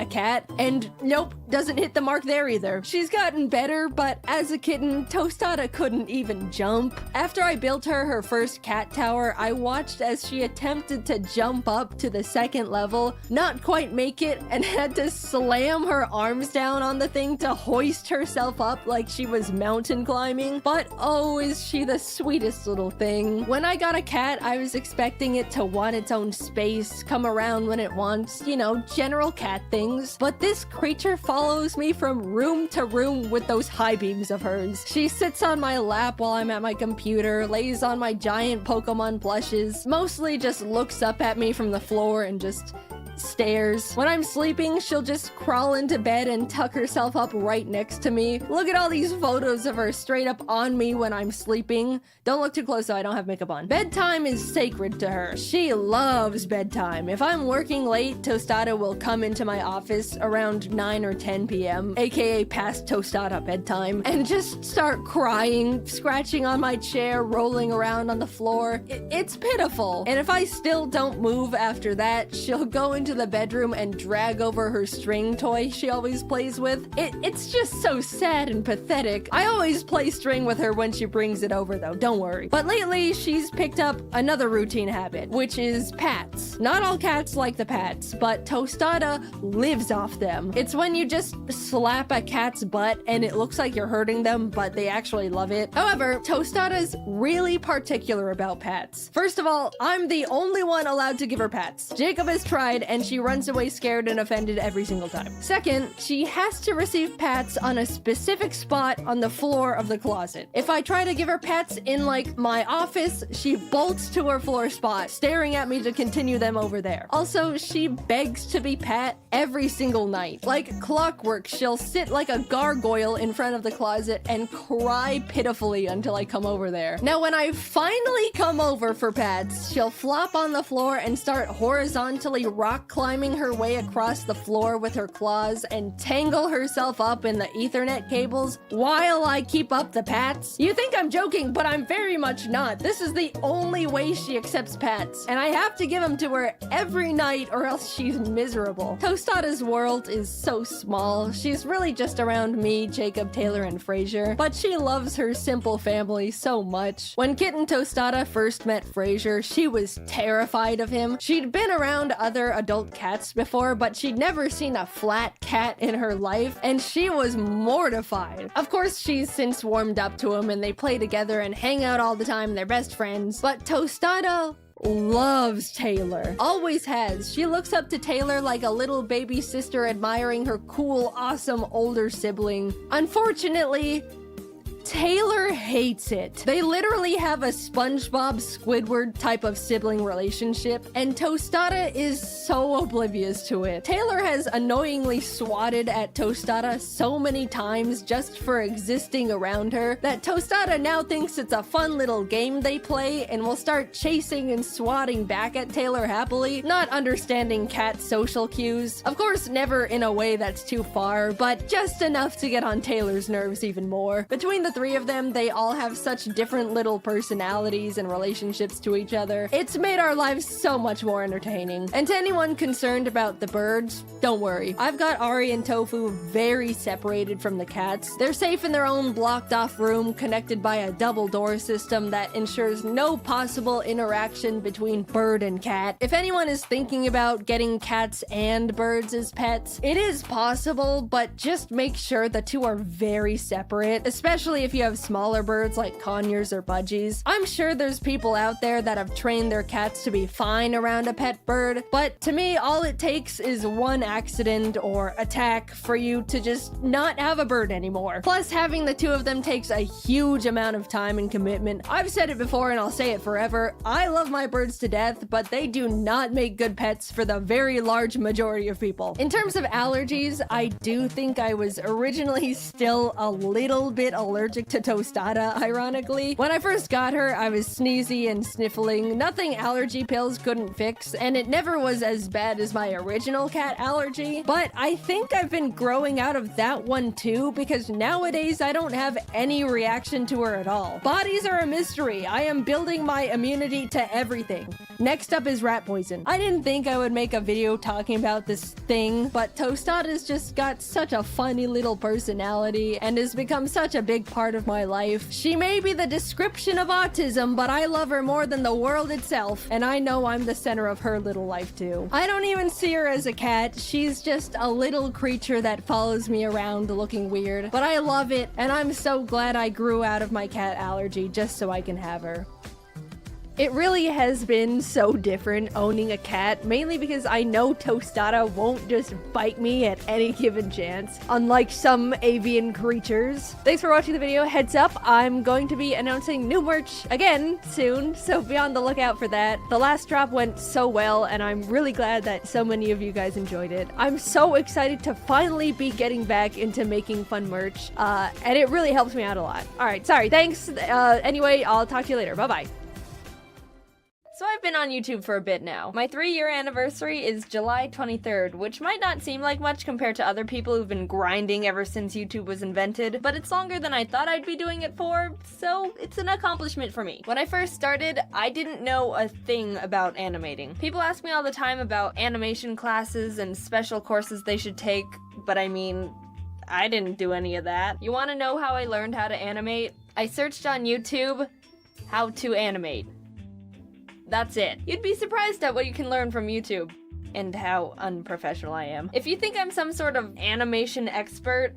and nope, doesn't hit the mark there either. She's gotten better, but as a kitten, Tostada couldn't even jump. After I built her first cat tower, I watched as she attempted to jump up to the second level, not quite make it, and had to slam her arms down on the thing to hoist herself up like she was mountain climbing. But oh, is she the sweetest little thing. When I got a cat, I was expecting it to want its own space, come around when it wants, you know, general cat things. But this creature follows me from room to room with those high beams of hers. She sits on my lap while I'm at my computer, lays on my giant Pokemon plushes, mostly just looks up at me from the floor and just stares. When I'm sleeping, she'll just crawl into bed and tuck herself up right next to me. Look at all these photos of her straight up on me when I'm sleeping. Don't look too close though, I don't have makeup on. Bedtime is sacred to her. She loves bedtime. If I'm working late, Tostada will come into my office around 9 or 10 p.m., aka past Tostada bedtime, and just start crying, scratching on my chair, rolling around on the floor. It's pitiful. And if I still don't move after that, she'll go into the bedroom and drag over her string toy she always plays with. It's just so sad and pathetic. I always play string with her when she brings it over though, don't worry. But lately, she's picked up another routine habit, which is pats. Not all cats like the pats, but Tostada lives off them. It's when you just slap a cat's butt and it looks like you're hurting them, but they actually love it. However, Tostada's really particular about pats. First of all, I'm the only one allowed to give her pats. Jacob has tried and she runs away scared and offended every single time. Second, she has to receive pats on a specific spot on the floor of the closet. If I try to give her pats in like my office, she bolts to her floor spot, staring at me to continue them over there. Also, she begs to be pat every single night. Like clockwork, she'll sit like a gargoyle in front of the closet and cry pitifully until I come over there. Now, when I finally come over for pats, she'll flop on the floor and start horizontally rock climbing her way across the floor with her claws and tangle herself up in the Ethernet cables while I keep up the pats. You think I'm joking, but I'm very much not. This is the only way she accepts pats, and I have to give them to her every night or else she's miserable. Tostada's world is so small. She's really just around me, Jacob, Taylor, and Frasier, but she loves her simple family so much. When Kitten Tostada first met Frasier, she was terrified of him. She'd been around other adult cats before, but she'd never seen a flat cat in her life, and she was mortified. Of course, she's since warmed up to him, and they play together and hang out all the time. They're best friends. But Tostada loves Taylor. Always has. She looks up to Taylor like a little baby sister admiring her cool, awesome older sibling. Unfortunately, Taylor hates it. They literally have a SpongeBob Squidward type of sibling relationship, and Tostada is so oblivious to it. Taylor has annoyingly swatted at Tostada so many times just for existing around her that Tostada now thinks it's a fun little game they play and will start chasing and swatting back at Taylor happily, not understanding cat social cues. Of course, never in a way that's too far, but just enough to get on Taylor's nerves even more. Between the three of them, they all have such different little personalities and relationships to each other. It's made our lives so much more entertaining. And to anyone concerned about the birds, don't worry. I've got Ari and Tofu very separated from the cats. They're safe in their own blocked off room connected by a double door system that ensures no possible interaction between bird and cat. If anyone is thinking about getting cats and birds as pets, it is possible, but just make sure the two are very separate, especially if you have smaller birds like conures or budgies. I'm sure there's people out there that have trained their cats to be fine around a pet bird, but to me, all it takes is one accident or attack for you to just not have a bird anymore. Plus, having the two of them takes a huge amount of time and commitment. I've said it before and I'll say it forever. I love my birds to death, but they do not make good pets for the very large majority of people. In terms of allergies, I do think I was originally still a little bit allergic to Tostada, ironically. When I first got her, I was sneezy and sniffling, nothing allergy pills couldn't fix, and it never was as bad as my original cat allergy. But I think I've been growing out of that one too, because nowadays I don't have any reaction to her at all. Bodies are a mystery. I am building my immunity to everything. Next up is rat poison. I didn't think I would make a video talking about this thing, but Tostada's just got such a funny little personality and has become such a big part of my life. She may be the description of autism, but I love her more than the world itself, and I know I'm the center of her little life too. I don't even see her as a cat. She's just a little creature that follows me around looking weird, but I love it, and I'm so glad I grew out of my cat allergy just so I can have her. It really has been so different owning a cat, mainly because I know Tostada won't just bite me at any given chance, unlike some avian creatures. Thanks for watching the video. Heads up, I'm going to be announcing new merch again soon, so be on the lookout for that. The last drop went so well, and I'm really glad that so many of you guys enjoyed it. I'm so excited to finally be getting back into making fun merch, and it really helps me out a lot. Alright, sorry, thanks. Anyway, I'll talk to you later. Bye-bye. So I've been on YouTube for a bit now. My 3-year anniversary is July 23rd, which might not seem like much compared to other people who've been grinding ever since YouTube was invented, but it's longer than I thought I'd be doing it for, so it's an accomplishment for me. When I first started, I didn't know a thing about animating. People ask me all the time about animation classes and special courses they should take, but I mean, I didn't do any of that. You want to know how I learned how to animate? I searched on YouTube, how to animate. That's it. You'd be surprised at what you can learn from YouTube and how unprofessional I am. If you think I'm some sort of animation expert,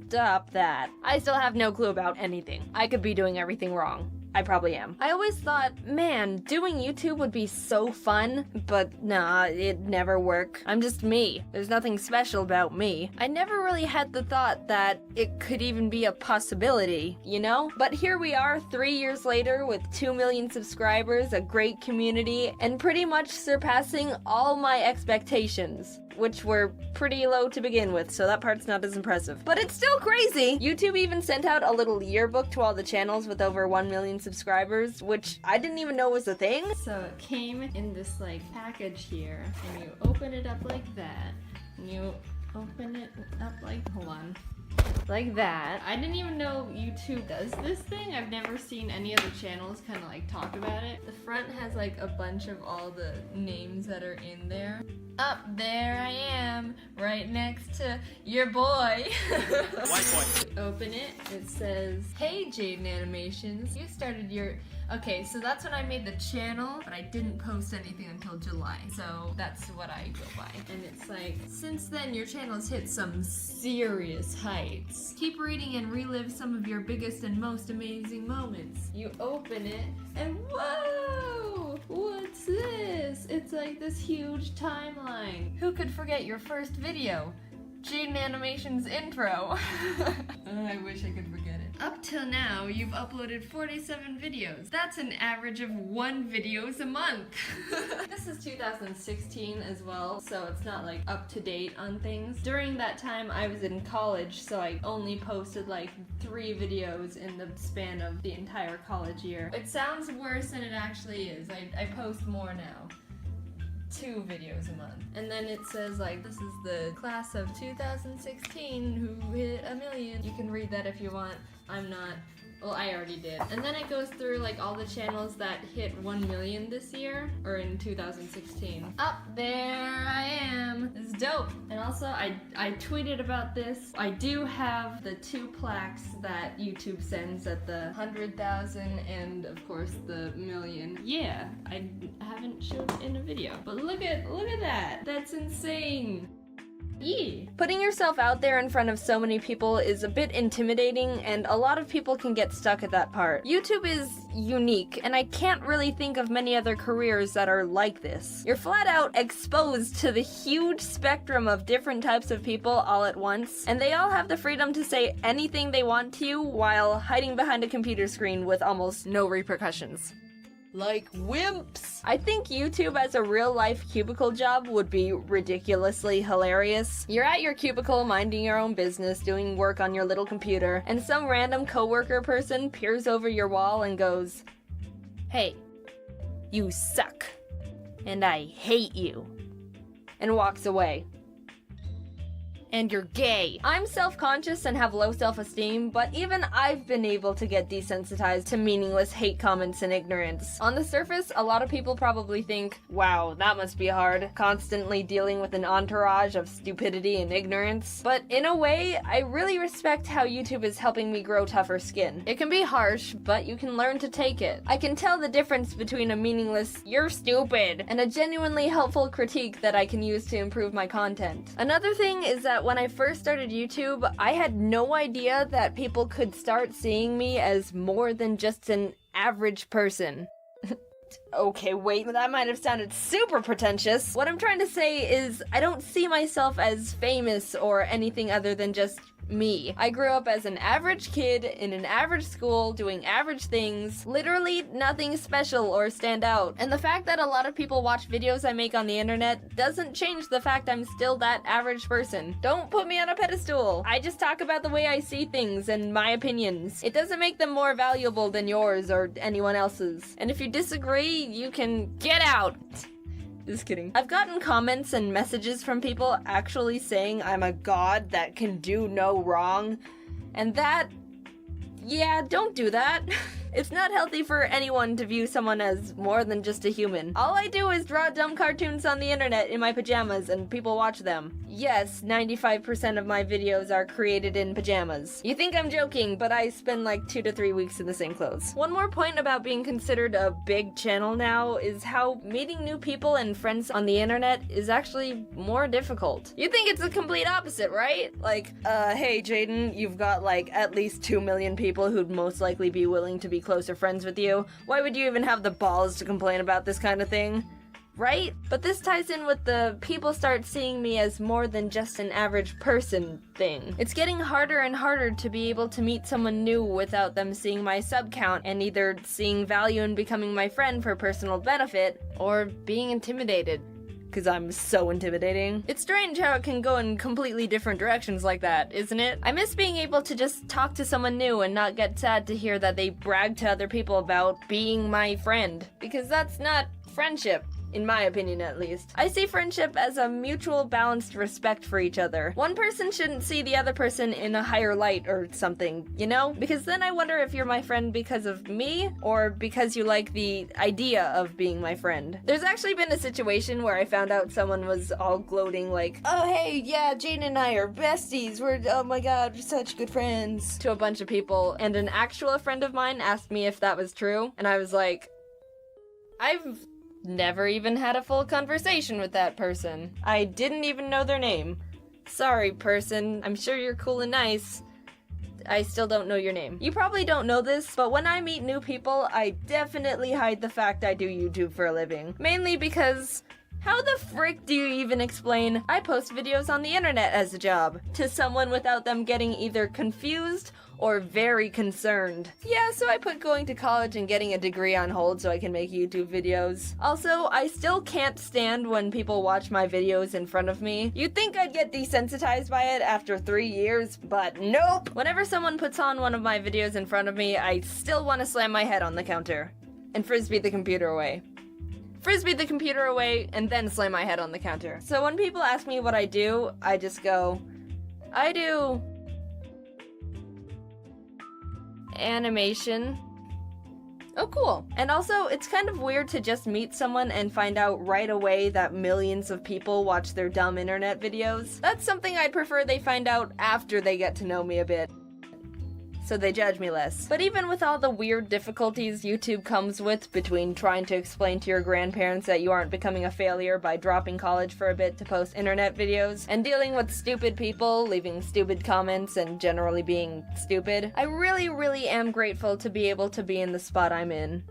stop that. I still have no clue about anything. I could be doing everything wrong. I probably am. I always thought, man, doing YouTube would be so fun, but nah, it'd never work. I'm just me. There's nothing special about me. I never really had the thought that it could even be a possibility, you know? But here we are 3 years later with 2 million subscribers, a great community, and pretty much surpassing all my expectations, which were pretty low to begin with, so that part's not as impressive. But it's still crazy! YouTube even sent out a little yearbook to all the channels with over 1 million subscribers, which I didn't even know was a thing. So it came in this like package here, and you open it up like that, and you open it up like that. I didn't even know YouTube does this thing. I've never seen any other channels kind of like talk about it. The front has like a bunch of all the names that are in there. Up there I am, right next to your boy. White boy. Open it, it says, "Hey Jaiden Animations, you started your..." Okay, so that's when I made the channel, but I didn't post anything until July, so that's what I go by. And it's like, since then your channel's hit some serious heights. Keep reading and relive some of your biggest and most amazing moments. You open it, and whoa! What's this? It's like this huge timeline. Who could forget your first video? Jaiden Animations intro. I wish I could forget it. Up till now, you've uploaded 47 videos. That's an average of 1 videos a month. This is 2016 as well, so it's not like up to date on things. During that time, I was in college, so I only posted like 3 videos in the span of the entire college year. It sounds worse than it actually is. I post more now. 2 videos a month. And then it says like, this is the class of 2016 who hit 1 million. You can read that if you want. I'm not, well, I already did. And then it goes through like all the channels that hit 1 million this year, or in 2016. Up there I am. It's dope. And also I tweeted about this. I do have the 2 plaques that YouTube sends at the 100,000 and of course the 1 million. Yeah, I haven't showed it in a video. But look at that. That's insane. Eee. Putting yourself out there in front of so many people is a bit intimidating, and a lot of people can get stuck at that part. YouTube is unique, and I can't really think of many other careers that are like this. You're flat out exposed to the huge spectrum of different types of people all at once, and they all have the freedom to say anything they want to you while hiding behind a computer screen with almost no repercussions. Like wimps! I think YouTube as a real-life cubicle job would be ridiculously hilarious. You're at your cubicle minding your own business, doing work on your little computer, and some random coworker person peers over your wall and goes, "Hey, you suck, and I hate you," and walks away. And you're gay. I'm self-conscious and have low self-esteem, but even I've been able to get desensitized to meaningless hate comments and ignorance. On the surface, a lot of people probably think, wow, that must be hard, constantly dealing with an entourage of stupidity and ignorance. But in a way, I really respect how YouTube is helping me grow tougher skin. It can be harsh, but you can learn to take it. I can tell the difference between a meaningless, "you're stupid," and a genuinely helpful critique that I can use to improve my content. Another thing is that when I first started YouTube, I had no idea that people could start seeing me as more than just an average person. Okay, wait, that might have sounded super pretentious. What I'm trying to say is, I don't see myself as famous or anything other than just me. I grew up as an average kid in an average school doing average things, literally nothing special or stand out. And the fact that a lot of people watch videos I make on the internet doesn't change the fact I'm still that average person. Don't put me on a pedestal. I just talk about the way I see things and my opinions. It doesn't make them more valuable than yours or anyone else's. And if you disagree, you can get out. Just kidding. I've gotten comments and messages from people actually saying I'm a god that can do no wrong. And that, yeah, don't do that. It's not healthy for anyone to view someone as more than just a human. All I do is draw dumb cartoons on the internet in my pajamas and people watch them. Yes, 95% of my videos are created in pajamas. You think I'm joking, but I spend like 2 to 3 weeks in the same clothes. One more point about being considered a big channel now is how meeting new people and friends on the internet is actually more difficult. You think it's the complete opposite, right? Like, hey Jaiden, you've got like at least 2 million people who'd most likely be willing to be closer friends with you. Why would you even have the balls to complain about this kind of thing? Right? But this ties in with the people start seeing me as more than just an average person thing. It's getting harder and harder to be able to meet someone new without them seeing my sub count and either seeing value in becoming my friend for personal benefit or being intimidated. Because I'm so intimidating. It's strange how it can go in completely different directions like that, isn't it? I miss being able to just talk to someone new and not get sad to hear that they brag to other people about being my friend. Because that's not friendship. In my opinion, at least. I see friendship as a mutual balanced respect for each other. One person shouldn't see the other person in a higher light or something, you know? Because then I wonder if you're my friend because of me, or because you like the idea of being my friend. There's actually been a situation where I found out someone was all gloating like, "Oh hey, yeah, Jane and I are besties, we're, oh my god, we're such good friends," to a bunch of people, and an actual friend of mine asked me if that was true, and I was like, I've never even had a full conversation with that person. I didn't even know their name. Sorry, person. I'm sure you're cool and nice. I still don't know your name. You probably don't know this, but when I meet new people, I definitely hide the fact I do YouTube for a living. Mainly because how the frick do you even explain I post videos on the internet as a job to someone without them getting either confused or very concerned? Yeah, so I put going to college and getting a degree on hold so I can make YouTube videos. Also, I still can't stand when people watch my videos in front of me. You'd think I'd get desensitized by it after 3 years, but nope! Whenever someone puts on one of my videos in front of me, I still want to slam my head on the counter and frisbee the computer away. Frisbee the computer away, and then slam my head on the counter. So when people ask me what I do, I just go, I do animation. Oh, cool. And also, it's kind of weird to just meet someone and find out right away that millions of people watch their dumb internet videos. That's something I'd prefer they find out after they get to know me a bit. so they judge me less. But even with all the weird difficulties YouTube comes with between trying to explain to your grandparents that you aren't becoming a failure by dropping college for a bit to post internet videos, and dealing with stupid people, leaving stupid comments, and generally being stupid, I really am grateful to be able to be in the spot I'm in.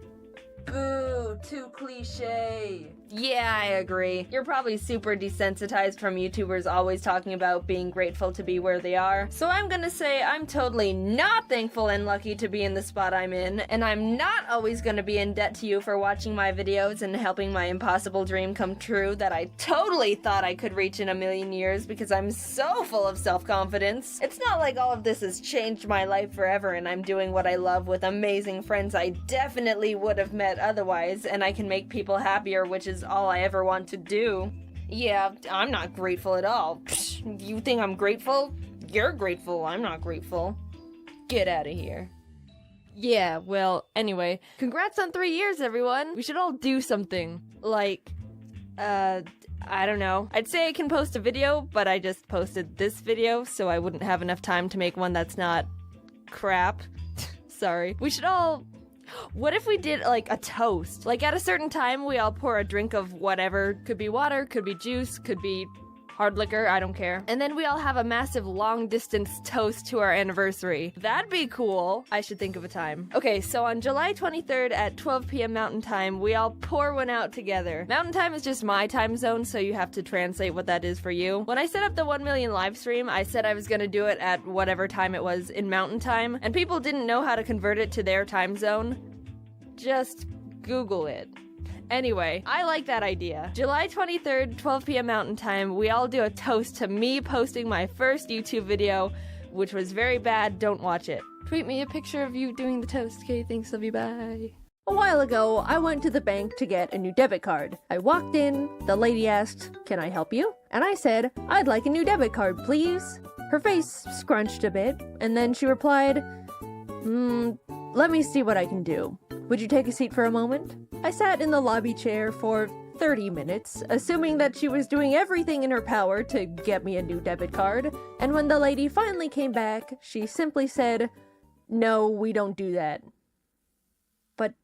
Boo, too cliche. Yeah, I agree. You're probably super desensitized from YouTubers always talking about being grateful to be where they are. So I'm gonna say I'm totally not thankful and lucky to be in the spot I'm in, and I'm not always gonna be in debt to you for watching my videos and helping my impossible dream come true that I totally thought I could reach in a million years because I'm so full of self-confidence. It's not like all of this has changed my life forever and I'm doing what I love with amazing friends I definitely would have met otherwise, and I can make people happier, which is all I ever want to do. Yeah, I'm not grateful at all. Psh, you think I'm grateful? You're grateful, I'm not grateful. Get out of here. Yeah, well, anyway, congrats on 3 years, everyone. We should all do something. Like, I don't know. I'd say I can post a video, but I just posted this video, so I wouldn't have enough time to make one that's not crap. Sorry. We should all... What if we did, like, a toast? Like, at a certain time, we all pour a drink of whatever. Could be water, could be juice, could be hard liquor, I don't care. And then we all have a massive long-distance toast to our anniversary. That'd be cool. I should think of a time. Okay, so on July 23rd at 12 p.m. Mountain Time, we all pour one out together. Mountain Time is just my time zone, so you have to translate what that is for you. When I set up the 1 million live stream, I said I was gonna do it at whatever time it was in Mountain Time, and people didn't know how to convert it to their time zone. Just Google it. Anyway, I like that idea. July 23rd, 12 p.m. Mountain Time, we all do a toast to me posting my first YouTube video, which was very bad. Don't watch it. Tweet me a picture of you doing the toast. Okay, thanks, love you, bye. A while ago, I went to the bank to get a new debit card. I walked in, the lady asked, "Can I help you?" And I said, "I'd like a new debit card, please." Her face scrunched a bit, and then she replied, "Let me see what I can do. Would you take a seat for a moment?" I sat in the lobby chair for 30 minutes, assuming that she was doing everything in her power to get me a new debit card, and when the lady finally came back, she simply said, "No, we don't do that." But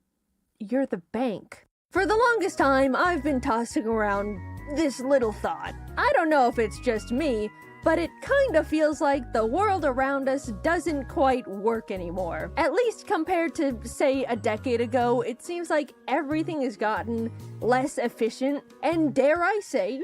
you're the bank. For the longest time, I've been tossing around this little thought. I don't know if it's just me, but it kind of feels like the world around us doesn't quite work anymore. At least compared to, say, a decade ago, it seems like everything has gotten less efficient and, dare I say,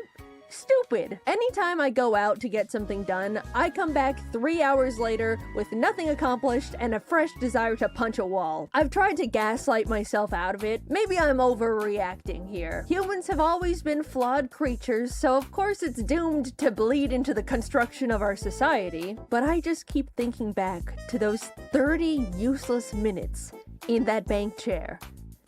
stupid. Anytime I go out to get something done, I come back 3 hours later with nothing accomplished and a fresh desire to punch a wall. I've tried to gaslight myself out of it. Maybe I'm overreacting here. Humans have always been flawed creatures, so of course it's doomed to bleed into the construction of our society. But I just keep thinking back to those 30 useless minutes in that bank chair.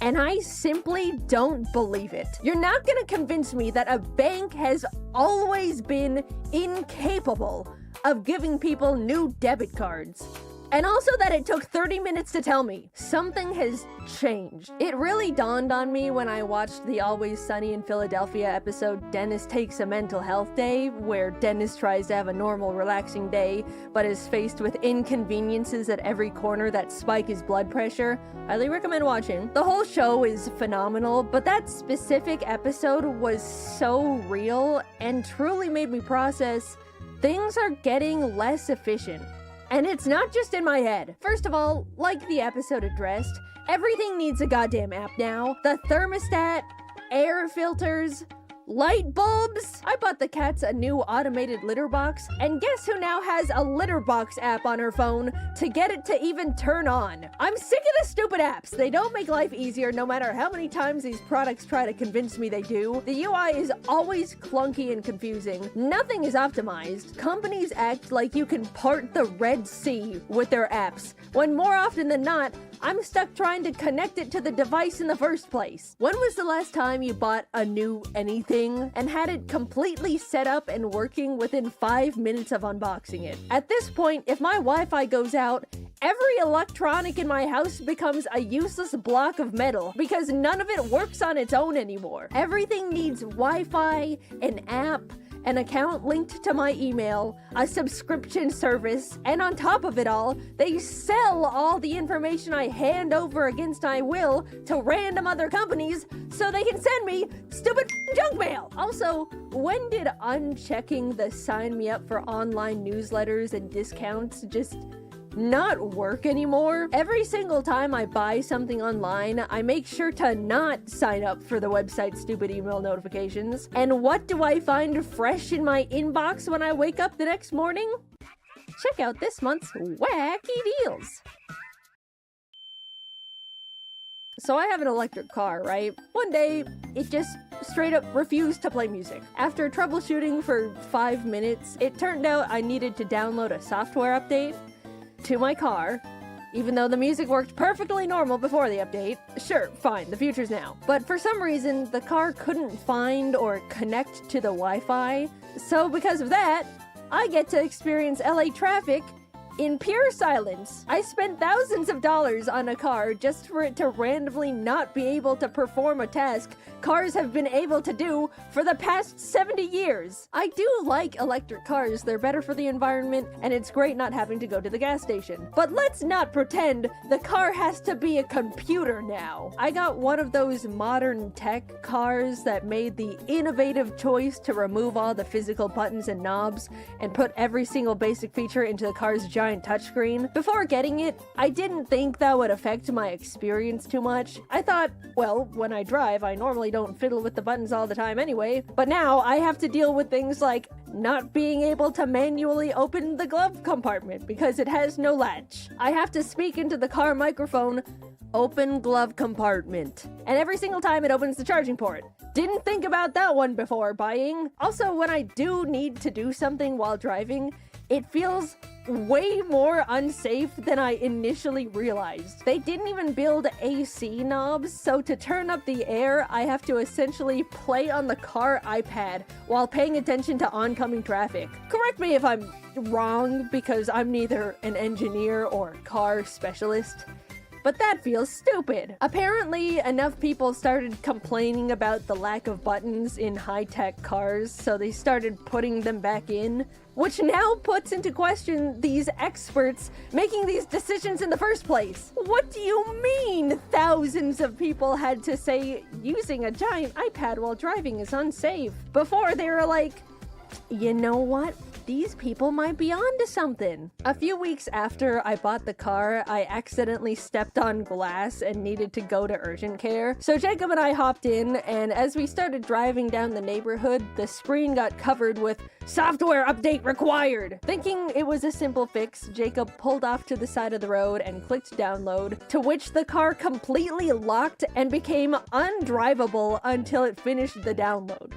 And I simply don't believe it. You're not gonna convince me that a bank has always been incapable of giving people new debit cards. And also that it took 30 minutes to tell me. Something has changed. It really dawned on me when I watched the Always Sunny in Philadelphia episode Dennis Takes a Mental Health Day, where Dennis tries to have a normal, relaxing day, but is faced with inconveniences at every corner that spike his blood pressure. Highly recommend watching. The whole show is phenomenal, but that specific episode was so real and truly made me process things are getting less efficient. And it's not just in my head. First of all, like the episode addressed, everything needs a goddamn app now. The thermostat, air filters, light bulbs. I bought the cats a new automated litter box, and guess who now has a litter box app on her phone to get it to even turn on? I'm sick of the stupid apps. They don't make life easier no matter how many times these products try to convince me they do. The UI is always clunky and confusing. Nothing is optimized. Companies act like you can part the Red Sea with their apps, when more often than not, I'm stuck trying to connect it to the device in the first place. When was the last time you bought a new anything and had it completely set up and working within 5 minutes of unboxing it? At this point, if my Wi-Fi goes out, every electronic in my house becomes a useless block of metal because none of it works on its own anymore. Everything needs Wi-Fi, an app, an account linked to my email, a subscription service, and on top of it all, they sell all the information I hand over against my will to random other companies so they can send me stupid junk mail. Also, when did unchecking the sign me up for online newsletters and discounts just not work anymore? Every single time I buy something online, I make sure to not sign up for the website's stupid email notifications. And what do I find fresh in my inbox when I wake up the next morning? Check out this month's wacky deals. So I have an electric car, right? One day, it just straight up refused to play music. After troubleshooting for 5 minutes, it turned out I needed to download a software update to my car, even though the music worked perfectly normal before the update. Sure, fine, the future's now. But for some reason, the car couldn't find or connect to the Wi-Fi, so because of that, I get to experience LA traffic in pure silence. I spent thousands of dollars on a car just for it to randomly not be able to perform a task cars have been able to do for the past 70 years. I do like electric cars, they're better for the environment, and it's great not having to go to the gas station. But let's not pretend the car has to be a computer now. I got one of those modern tech cars that made the innovative choice to remove all the physical buttons and knobs and put every single basic feature into the car's giant touchscreen. Before getting it, I didn't think that would affect my experience too much. I thought, well, when I drive, I normally don't fiddle with the buttons all the time anyway, but now I have to deal with things like not being able to manually open the glove compartment because it has no latch. I have to speak into the car microphone, "Open glove compartment," and every single time it opens the charging port. Didn't think about that one before buying. Also, when I do need to do something while driving, it feels way more unsafe than I initially realized. They didn't even build AC knobs, so to turn up the air, I have to essentially play on the car iPad while paying attention to oncoming traffic. Correct me if I'm wrong, because I'm neither an engineer or car specialist, but that feels stupid. Apparently, enough people started complaining about the lack of buttons in high-tech cars, so they started putting them back in, which now puts into question these experts making these decisions in the first place. What do you mean thousands of people had to say using a giant iPad while driving is unsafe? Before they were like, you know what? These people might be onto something. A few weeks after I bought the car, I accidentally stepped on glass and needed to go to urgent care. So Jacob and I hopped in, and as we started driving down the neighborhood, the screen got covered with "Software update required." Thinking it was a simple fix, Jacob pulled off to the side of the road and clicked download, to which the car completely locked and became undrivable until it finished the download,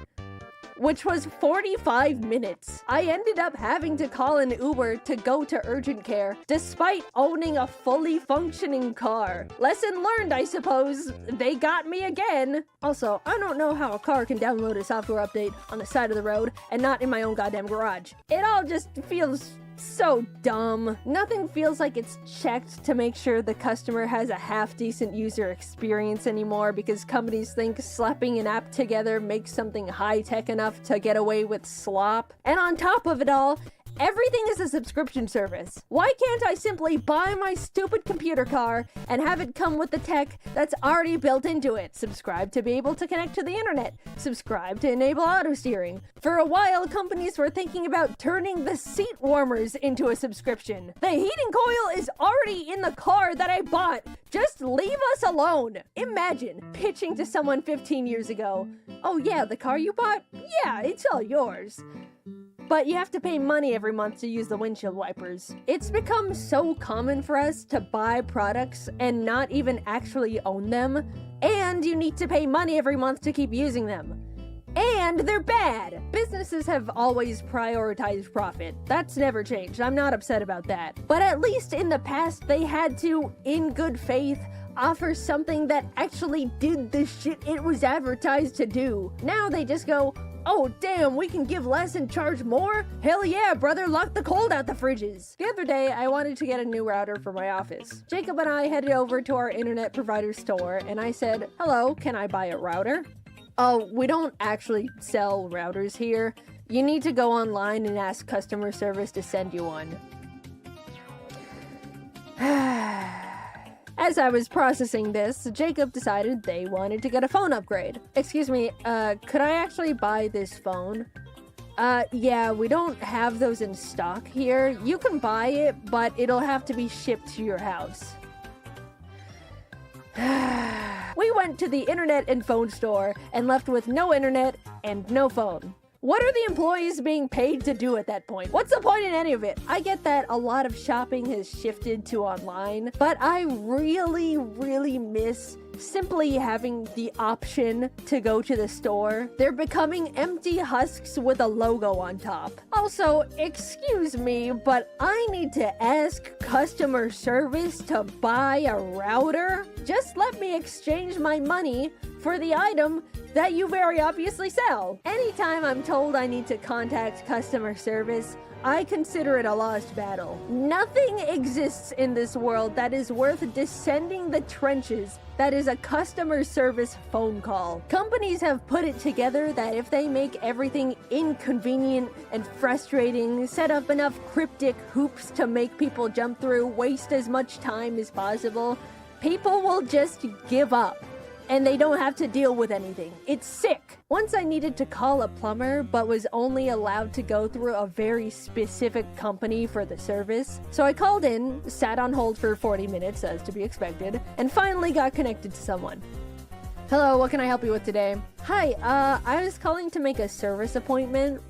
which was 45 minutes. I ended up having to call an Uber to go to urgent care, despite owning a fully functioning car. Lesson learned, I suppose. They got me again. Also, I don't know how a car can download a software update on the side of the road and not in my own goddamn garage. It all just feels so dumb. Nothing feels like it's checked to make sure the customer has a half-decent user experience anymore, because companies think slapping an app together makes something high-tech enough to get away with slop. And on top of it all, everything is a subscription service. Why can't I simply buy my stupid computer car and have it come with the tech that's already built into it? Subscribe to be able to connect to the internet. Subscribe to enable auto steering. For a while, companies were thinking about turning the seat warmers into a subscription. The heating coil is already in the car that I bought. Just leave us alone. Imagine pitching to someone 15 years ago, "Oh yeah, the car you bought? Yeah, it's all yours. But you have to pay money every month to use the windshield wipers." It's become so common for us to buy products and not even actually own them, and you need to pay money every month to keep using them. And they're bad! Businesses have always prioritized profit. That's never changed. I'm not upset about that. But at least in the past, they had to, in good faith, offer something that actually did the shit it was advertised to do. Now they just go, "Oh damn, we can give less and charge more? Hell yeah, brother, lock the cold out the fridges." The other day, I wanted to get a new router for my office. Jacob and I headed over to our internet provider store, and I said, "Hello, can I buy a router?" "Oh, we don't actually sell routers here. You need to go online and ask customer service to send you one. As I was processing this, Jacob decided they wanted to get a phone upgrade. Excuse me, could I actually buy this phone? Yeah, we don't have those in stock here. You can buy it, but it'll have to be shipped to your house. We went to the internet and phone store and left with no internet and no phone. What are the employees being paid to do at that point? What's the point in any of it? I get that a lot of shopping has shifted to online, but I really, really miss simply having the option to go to the store. They're becoming empty husks with a logo on top. Also, excuse me, but I need to ask customer service to buy a router? Just let me exchange my money for the item that you very obviously sell. Anytime I'm told I need to contact customer service, I consider it a lost battle. Nothing exists in this world that is worth descending the trenches that is a customer service phone call. Companies have put it together that if they make everything inconvenient and frustrating, set up enough cryptic hoops to make people jump through, waste as much time as possible, people will just give up. And they don't have to deal with anything. It's sick. Once I needed to call a plumber, but was only allowed to go through a very specific company for the service. So I called in, sat on hold for 40 minutes, as to be expected, and finally got connected to someone. Hello, what can I help you with today? Hi, I was calling to make a service appointment.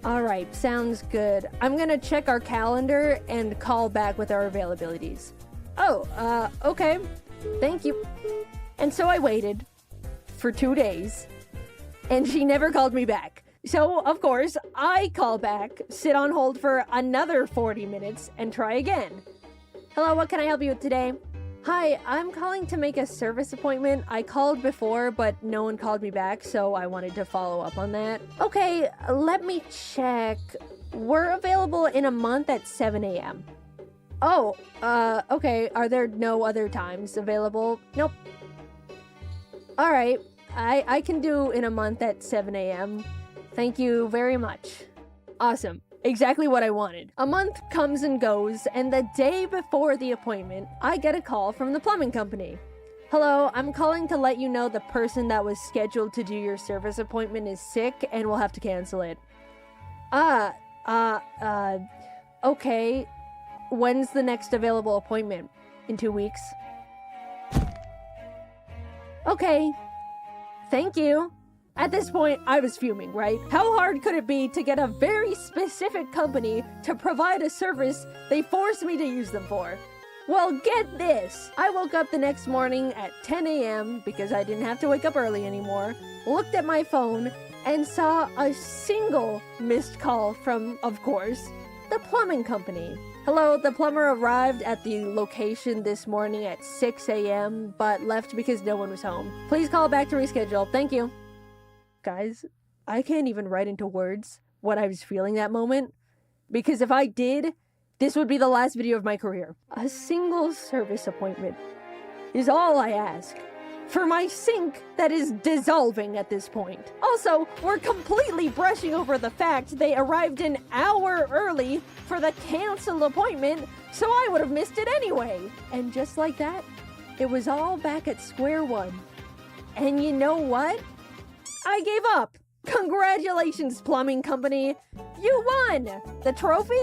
Alright, sounds good. I'm gonna check our calendar and call back with our availabilities. Oh, okay. Thank you. And so I waited for 2 days, and she never called me back. So, of course, I call back, sit on hold for another 40 minutes, and try again. Hello, what can I help you with today? Hi, I'm calling to make a service appointment. I called before, but no one called me back, so I wanted to follow up on that. Okay, let me check. We're available in a month at 7 a.m. Oh, okay. Are there no other times available? Nope. Alright, I can do in a month at 7 a.m. Thank you very much. Awesome. Exactly what I wanted. A month comes and goes, and the day before the appointment, I get a call from the plumbing company. Hello, I'm calling to let you know the person that was scheduled to do your service appointment is sick and we'll have to cancel it. Okay. When's the next available appointment? In 2 weeks? Okay. Thank you. At this point, I was fuming, right? How hard could it be to get a very specific company to provide a service they forced me to use them for? Well, get this. I woke up the next morning at 10 a.m. because I didn't have to wake up early anymore, looked at my phone, and saw a single missed call from, of course, the plumbing company. Hello, the plumber arrived at the location this morning at 6 a.m., but left because no one was home. Please call back to reschedule. Thank you. Guys, I can't even write into words what I was feeling that moment, because if I did, this would be the last video of my career. A single service appointment is all I ask for my sink that is dissolving at this point. Also, we're completely brushing over the fact they arrived an hour early for the canceled appointment, so I would have missed it anyway. And just like that, it was all back at square one. And you know what? I gave up. Congratulations, plumbing company. You won! The trophy?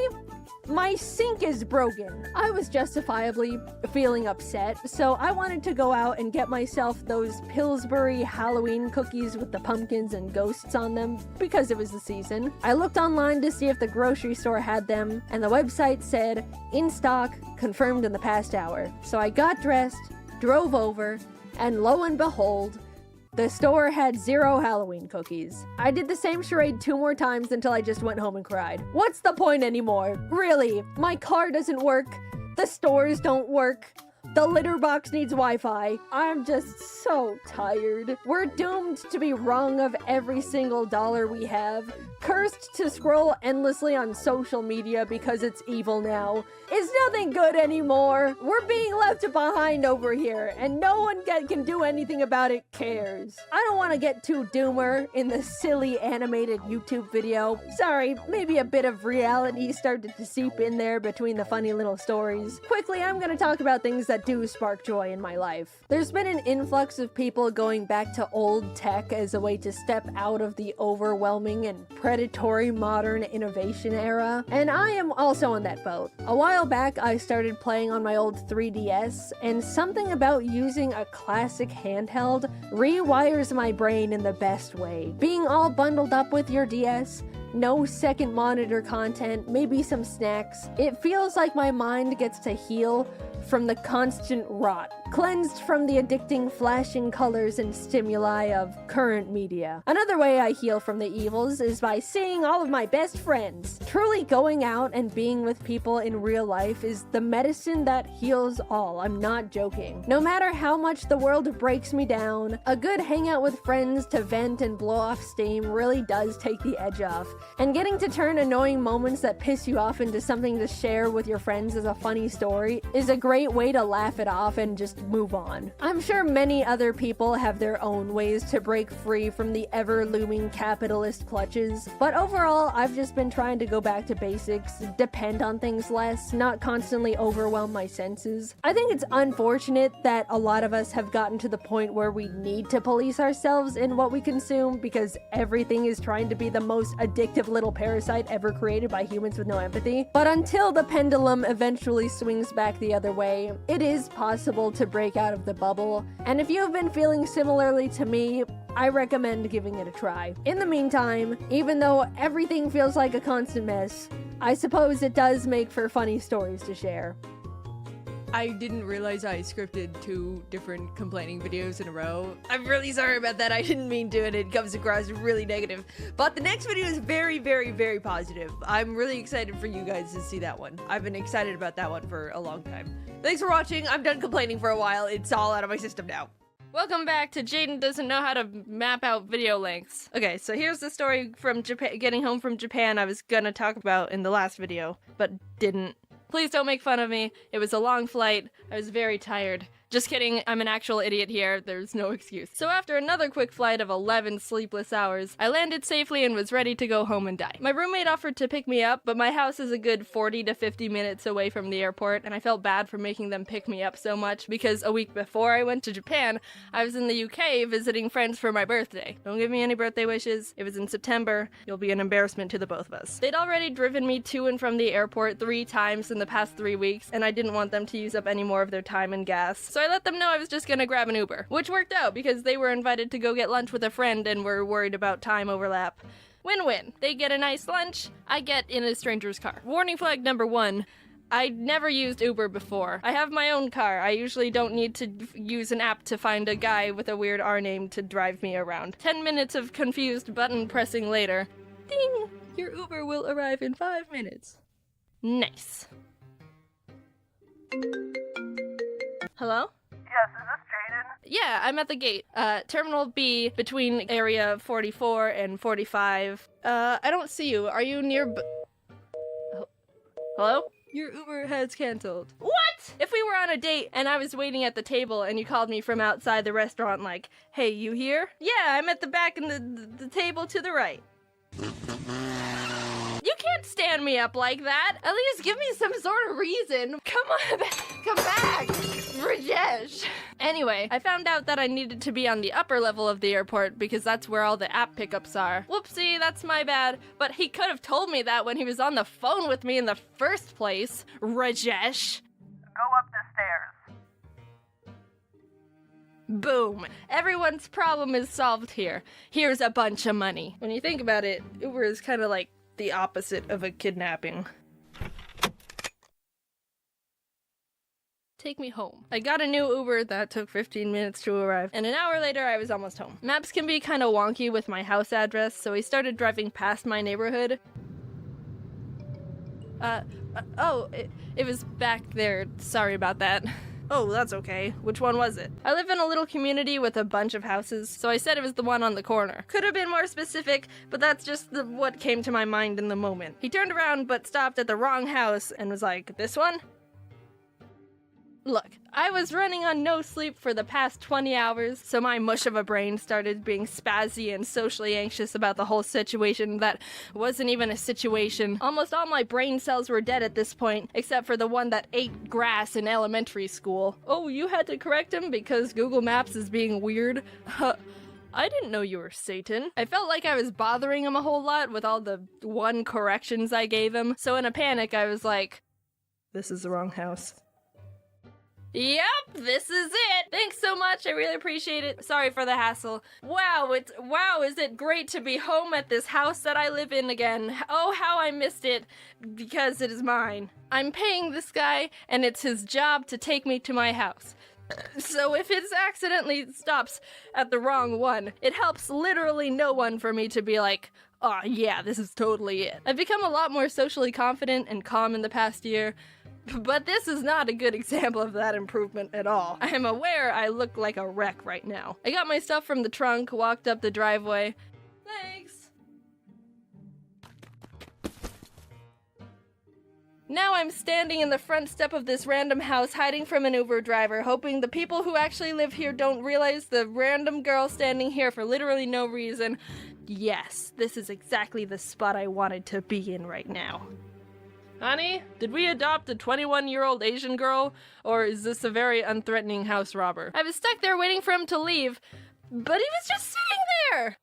My sink is broken. I was justifiably feeling upset, so I wanted to go out and get myself those Pillsbury Halloween cookies with the pumpkins and ghosts on them, because it was the season. I looked online to see if the grocery store had them, and the website said, in stock, confirmed in the past hour. So I got dressed, drove over, and lo and behold, the store had 0 Halloween cookies. I did the same charade 2 more times until I just went home and cried. What's the point anymore? Really, my car doesn't work, the stores don't work, the litter box needs Wi-Fi. I'm just so tired. We're doomed to be wrung of every single dollar we have, cursed to scroll endlessly on social media because it's evil now, is nothing good anymore. We're being left behind over here, and no one can do anything about it cares. I don't want to get too doomer in the silly animated YouTube video. Sorry, maybe a bit of reality started to seep in there between the funny little stories. Quickly, I'm gonna talk about things that do spark joy in my life. There's been an influx of people going back to old tech as a way to step out of the overwhelming and predatory modern innovation era, and I am also on that boat. A while back, I started playing on my old 3DS, and something about using a classic handheld rewires my brain in the best way. Being all bundled up with your DS, no second monitor content, maybe some snacks, it feels like my mind gets to heal from the constant rot, cleansed from the addicting flashing colors and stimuli of current media. Another way I heal from the evils is by seeing all of my best friends. Truly going out and being with people in real life is the medicine that heals all. I'm not joking. No matter how much the world breaks me down, a good hangout with friends to vent and blow off steam really does take the edge off. And getting to turn annoying moments that piss you off into something to share with your friends as a funny story is a great way to laugh it off and just move on. I'm sure many other people have their own ways to break free from the ever-looming capitalist clutches, but overall, I've just been trying to go back to basics, depend on things less, not constantly overwhelm my senses. I think it's unfortunate that a lot of us have gotten to the point where we need to police ourselves in what we consume because everything is trying to be the most addictive little parasite ever created by humans with no empathy. But until the pendulum eventually swings back the other way, it is possible to break out of the bubble, and if you've been feeling similarly to me, I recommend giving it a try. In the meantime, even though everything feels like a constant mess, I suppose it does make for funny stories to share. I didn't realize I scripted 2 different complaining videos in a row. I'm really sorry about that. I didn't mean to, and it comes across really negative. But the next video is very, very, very positive. I'm really excited for you guys to see that one. I've been excited about that one for a long time. Thanks for watching. I'm done complaining for a while. It's all out of my system now. Welcome back to Jaiden Doesn't Know How to Map Out Video Lengths. Okay, so here's the story from Japan, getting home from Japan I was gonna talk about in the last video, but didn't. Please don't make fun of me. It was a long flight. I was very tired. Just kidding, I'm an actual idiot here. There's no excuse. So after another quick flight of 11 sleepless hours, I landed safely and was ready to go home and die. My roommate offered to pick me up, but my house is a good 40 to 50 minutes away from the airport, and I felt bad for making them pick me up so much because a week before I went to Japan, I was in the UK visiting friends for my birthday. Don't give me any birthday wishes. It was in September. You'll be an embarrassment to the both of us. They'd already driven me to and from the airport 3 times in the past 3 weeks, and I didn't want them to use up any more of their time and gas. So I let them know I was just gonna grab an Uber, which worked out because they were invited to go get lunch with a friend and were worried about time overlap. Win-win. They get a nice lunch, I get in a stranger's car. Warning flag number 1. I never used Uber before. I have my own car. I usually don't need to use an app to find a guy with a weird R name to drive me around. 10 minutes of confused button pressing later. Ding! Your Uber will arrive in 5 minutes. Nice. Hello? Yes, is this Jaiden? Yeah, I'm at the gate. Terminal B between area 44 and 45. I don't see you. Are you near Hello? Your Uber has canceled. What? If we were on a date and I was waiting at the table and you called me from outside the restaurant like, hey, you here? Yeah, I'm at the back in the table to the right. You can't stand me up like that. At least give me some sort of reason. Come on, come back, Rajesh. Anyway, I found out that I needed to be on the upper level of the airport because that's where all the app pickups are. Whoopsie, that's my bad. But he could have told me that when he was on the phone with me in the first place, Rajesh. Go up the stairs. Boom. Everyone's problem is solved here. Here's a bunch of money. When you think about it, Uber is kind of like the opposite of a kidnapping. Take me home. I got a new Uber that took 15 minutes to arrive, and an hour later I was almost home. Maps can be kind of wonky with my house address, so we started driving past my neighborhood. It was back there. Sorry about that. Oh, that's okay. Which one was it? I live in a little community with a bunch of houses, so I said it was the one on the corner. Could have been more specific, but that's just what came to my mind in the moment. He turned around but stopped at the wrong house and was like, this one? Look, I was running on no sleep for the past 20 hours, so my mush of a brain started being spazzy and socially anxious about the whole situation that wasn't even a situation. Almost all my brain cells were dead at this point, except for the one that ate grass in elementary school. Oh, you had to correct him because Google Maps is being weird? I didn't know you were Satan. I felt like I was bothering him a whole lot with all the one corrections I gave him, so in a panic I was like, this is the wrong house. Yep, this is it. Thanks so much. I really appreciate it. Sorry for the hassle. Wow, is it great to be home at this house that I live in again. Oh, how I missed it because it is mine. I'm paying this guy and it's his job to take me to my house. So if it accidentally stops at the wrong one, it helps literally no one for me to be like, oh yeah, this is totally it. I've become a lot more socially confident and calm in the past year. But this is not a good example of that improvement at all. I am aware I look like a wreck right now. I got my stuff from the trunk, walked up the driveway. Thanks. Now I'm standing in the front step of this random house, hiding from an Uber driver, hoping the people who actually live here don't realize the random girl standing here for literally no reason. Yes, this is exactly the spot I wanted to be in right now. Honey, did we adopt a 21-year-old Asian girl, or is this a very unthreatening house robber? I was stuck there waiting for him to leave, but he was just sitting there!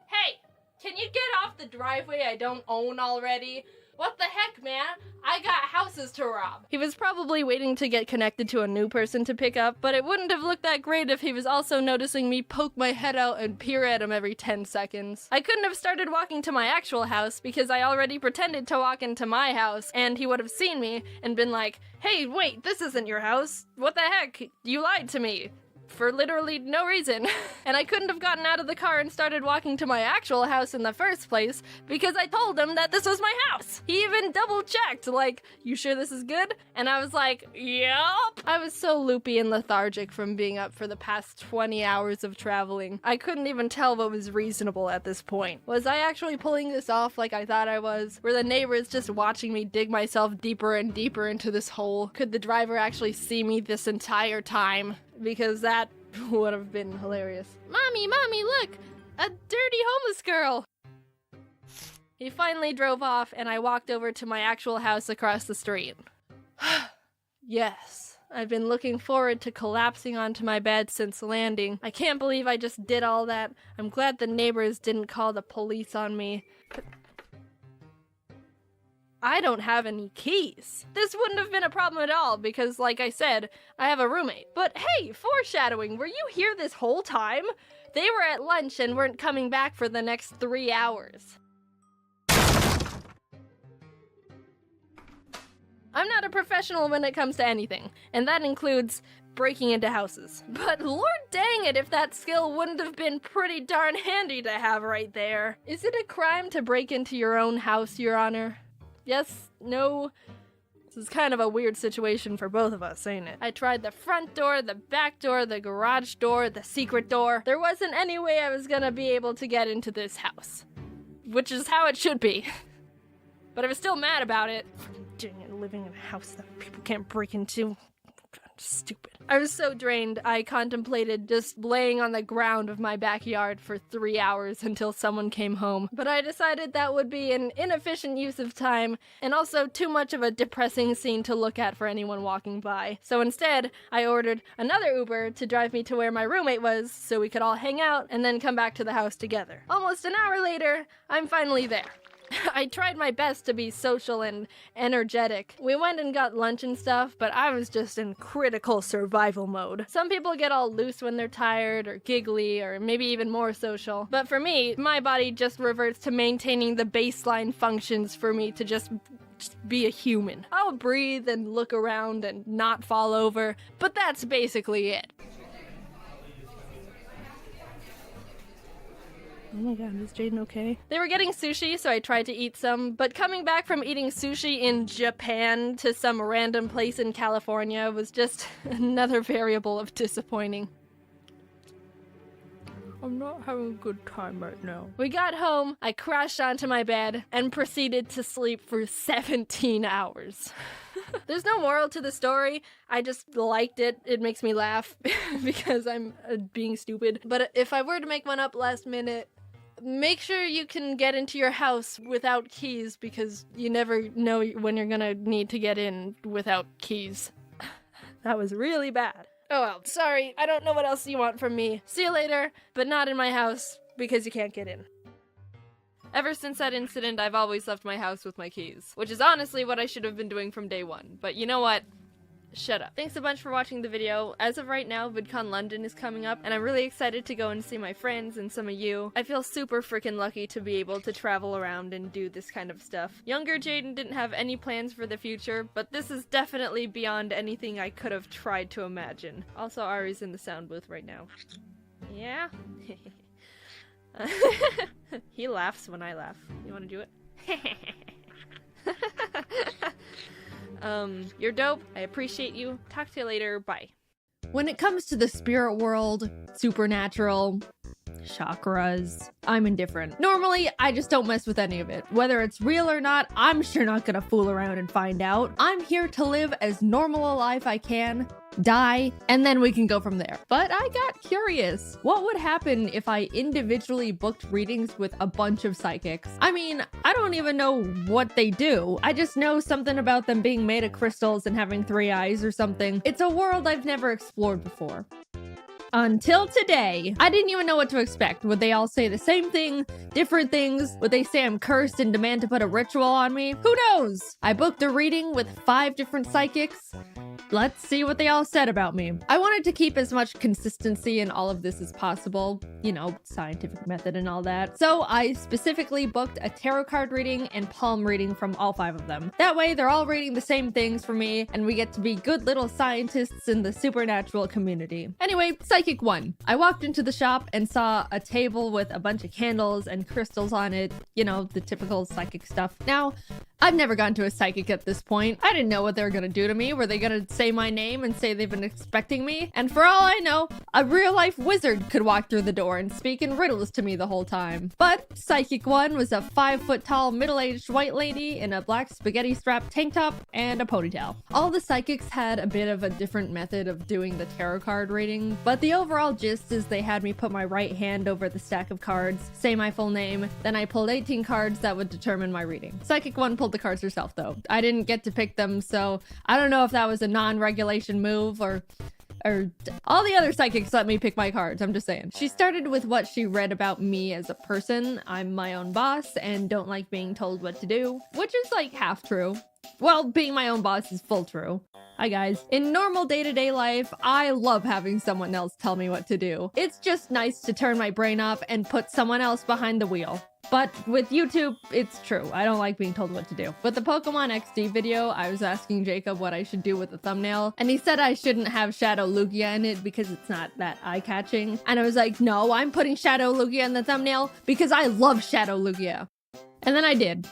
Hey, can you get off the driveway I don't own already? What the heck, man? I got houses to rob. He was probably waiting to get connected to a new person to pick up, but it wouldn't have looked that great if he was also noticing me poke my head out and peer at him every 10 seconds. I couldn't have started walking to my actual house because I already pretended to walk into my house, and he would have seen me and been like, hey, wait, this isn't your house. What the heck? You lied to me. For literally no reason. And I couldn't have gotten out of the car and started walking to my actual house in the first place because I told him that this was my house. He even double checked, like, you sure this is good? And I was like, yup. I was so loopy and lethargic from being up for the past 20 hours of traveling. I couldn't even tell what was reasonable at this point. Was I actually pulling this off like I thought I was? Were the neighbors just watching me dig myself deeper and deeper into this hole? Could the driver actually see me this entire time? Because that would have been hilarious. Mommy, look! A dirty homeless girl! He finally drove off, and I walked over to my actual house across the street. Yes, I've been looking forward to collapsing onto my bed since landing. I can't believe I just did all that. I'm glad the neighbors didn't call the police on me. But I don't have any keys. This wouldn't have been a problem at all because, like I said, I have a roommate. But hey, foreshadowing, were you here this whole time? They were at lunch and weren't coming back for the next 3 hours. I'm not a professional when it comes to anything, and that includes breaking into houses. But lord dang it if that skill wouldn't have been pretty darn handy to have right there. Is it a crime to break into your own house, Your Honor? Yes? No? This is kind of a weird situation for both of us, ain't it? I tried the front door, the back door, the garage door, the secret door. There wasn't any way I was gonna be able to get into this house. Which is how it should be. But I was still mad about it. Dang it, living in a house that people can't break into. Stupid. I was so drained, I contemplated just laying on the ground of my backyard for 3 hours until someone came home. But I decided that would be an inefficient use of time, and also too much of a depressing scene to look at for anyone walking by. So instead, I ordered another Uber to drive me to where my roommate was, so we could all hang out and then come back to the house together. Almost an hour later, I'm finally there. I tried my best to be social and energetic. We went and got lunch and stuff, but I was just in critical survival mode. Some people get all loose when they're tired or giggly or maybe even more social. But for me, my body just reverts to maintaining the baseline functions for me to just be a human. I'll breathe and look around and not fall over, but that's basically it. Oh my god, is Jaiden okay? They were getting sushi, so I tried to eat some, but coming back from eating sushi in Japan to some random place in California was just another variable of disappointing. I'm not having a good time right now. We got home, I crashed onto my bed, and proceeded to sleep for 17 hours. There's no moral to the story. I just liked it. It makes me laugh because I'm being stupid. But if I were to make one up last minute, make sure you can get into your house without keys because you never know when you're gonna need to get in without keys. That was really bad. Oh well, sorry. I don't know what else you want from me. See you later, but not in my house because you can't get in. Ever since that incident, I've always left my house with my keys, which is honestly what I should have been doing from day one. But you know what? Shut up. Thanks a bunch for watching the video. As of right now, VidCon London is coming up, and I'm really excited to go and see my friends and some of you. I feel super freaking lucky to be able to travel around and do this kind of stuff. Younger Jaiden didn't have any plans for the future, but this is definitely beyond anything I could have tried to imagine. Also, Ari's in the sound booth right now. Yeah? He laughs when I laugh. You wanna do it? You're dope. I appreciate you. Talk to you later. Bye. When it comes to the spirit world, supernatural, chakras, I'm indifferent. Normally, I just don't mess with any of it. Whether it's real or not, I'm sure not gonna fool around and find out. I'm here to live as normal a life I can, die, and then we can go from there. But I got curious. What would happen if I individually booked readings with a bunch of psychics? I mean, I don't even know what they do. I just know something about them being made of crystals and having 3 eyes or something. It's a world I've never explored before. Until today, I didn't even know what to expect. Would they all say the same thing? Different things? Would they say I'm cursed and demand to put a ritual on me? Who knows? I booked a reading with 5 different psychics. Let's see what they all said about me. I wanted to keep as much consistency in all of this as possible. You know, scientific method and all that. So I specifically booked a tarot card reading and palm reading from all 5 of them. That way, they're all reading the same things for me, and we get to be good little scientists in the supernatural community. Anyway, Psychic 1. I walked into the shop and saw a table with a bunch of candles and crystals on it. You know, the typical psychic stuff. Now, I've never gone to a psychic at this point. I didn't know what they were gonna do to me. Were they gonna say my name and say they've been expecting me? And for all I know, a real-life wizard could walk through the door and speak in riddles to me the whole time. But Psychic 1 was a 5-foot-tall, middle-aged white lady in a black spaghetti-strapped tank top and a ponytail. All the psychics had a bit of a different method of doing the tarot card reading, but the overall gist is they had me put my right hand over the stack of cards, say my full name, then I pulled 18 cards that would determine my reading. Psychic 1 pulled the cards herself, though. I didn't get to pick them, so I don't know if that was a non-regulation move or all the other psychics let me pick my cards, I'm just saying. She started with what she read about me as a person. I'm my own boss and don't like being told what to do, which is like half true. Well, being my own boss is full true. Hi guys. In normal day-to-day life, I love having someone else tell me what to do. It's just nice to turn my brain off and put someone else behind the wheel. But with YouTube, it's true. I don't like being told what to do. With the Pokemon XD video, I was asking Jacob what I should do with the thumbnail, and he said I shouldn't have Shadow Lugia in it because it's not that eye-catching. And I was like, no, I'm putting Shadow Lugia in the thumbnail because I love Shadow Lugia. And then I did.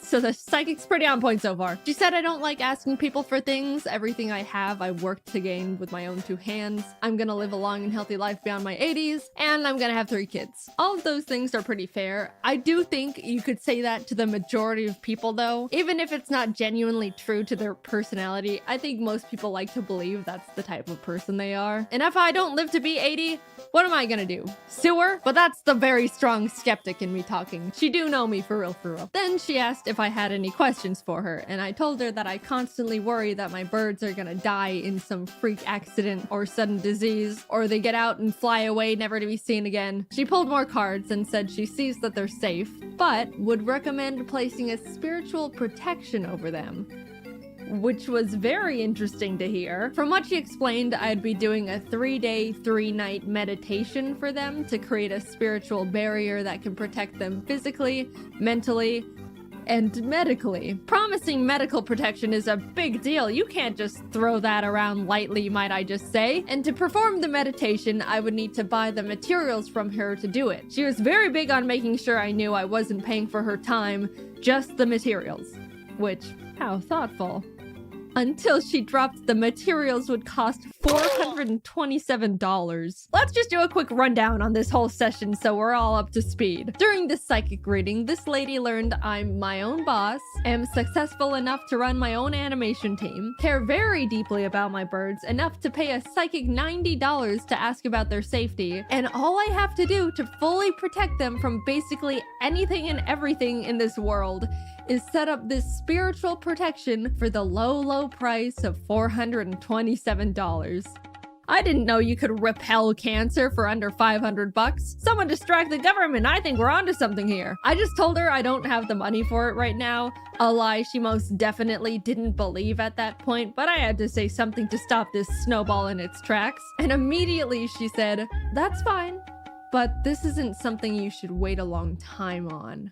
So the psychic's pretty on point so far. She said I don't like asking people for things. Everything I have, I worked to gain with my own 2 hands. I'm gonna live a long and healthy life beyond my 80s, and I'm gonna have 3 kids. All of those things are pretty fair. I do think you could say that to the majority of people though. Even if it's not genuinely true to their personality, I think most people like to believe that's the type of person they are. And if I don't live to be 80, what am I gonna do? Sue her? But that's the very strong skeptic in me talking. She do know me for real, for real. Then she asked if I had any questions for her, and I told her that I constantly worry that my birds are gonna die in some freak accident or sudden disease, or they get out and fly away never to be seen again. She pulled more cards and said she sees that they're safe, but would recommend placing a spiritual protection over them, which was very interesting to hear. From what she explained, I'd be doing a 3-day, 3-night meditation for them to create a spiritual barrier that can protect them physically, mentally, and medically. Promising medical protection is a big deal. You can't just throw that around lightly, might I just say. And to perform the meditation, I would need to buy the materials from her to do it. She was very big on making sure I knew I wasn't paying for her time, just the materials. Which, how thoughtful. Until she dropped the materials would cost $427. Let's just do a quick rundown on this whole session so we're all up to speed. During this psychic reading, this lady learned I'm my own boss, am successful enough to run my own animation team, care very deeply about my birds, enough to pay a psychic $90 to ask about their safety, and all I have to do to fully protect them from basically anything and everything in this world is set up this spiritual protection for the low price of $427. I didn't know you could repel cancer for under 500 bucks. Someone distract the government. I think we're onto something here. I just told her I don't have the money for it right now. A lie she most definitely didn't believe at that point, but I had to say something to stop this snowball in its tracks. And immediately she said, "That's fine, but this isn't something you should wait a long time on."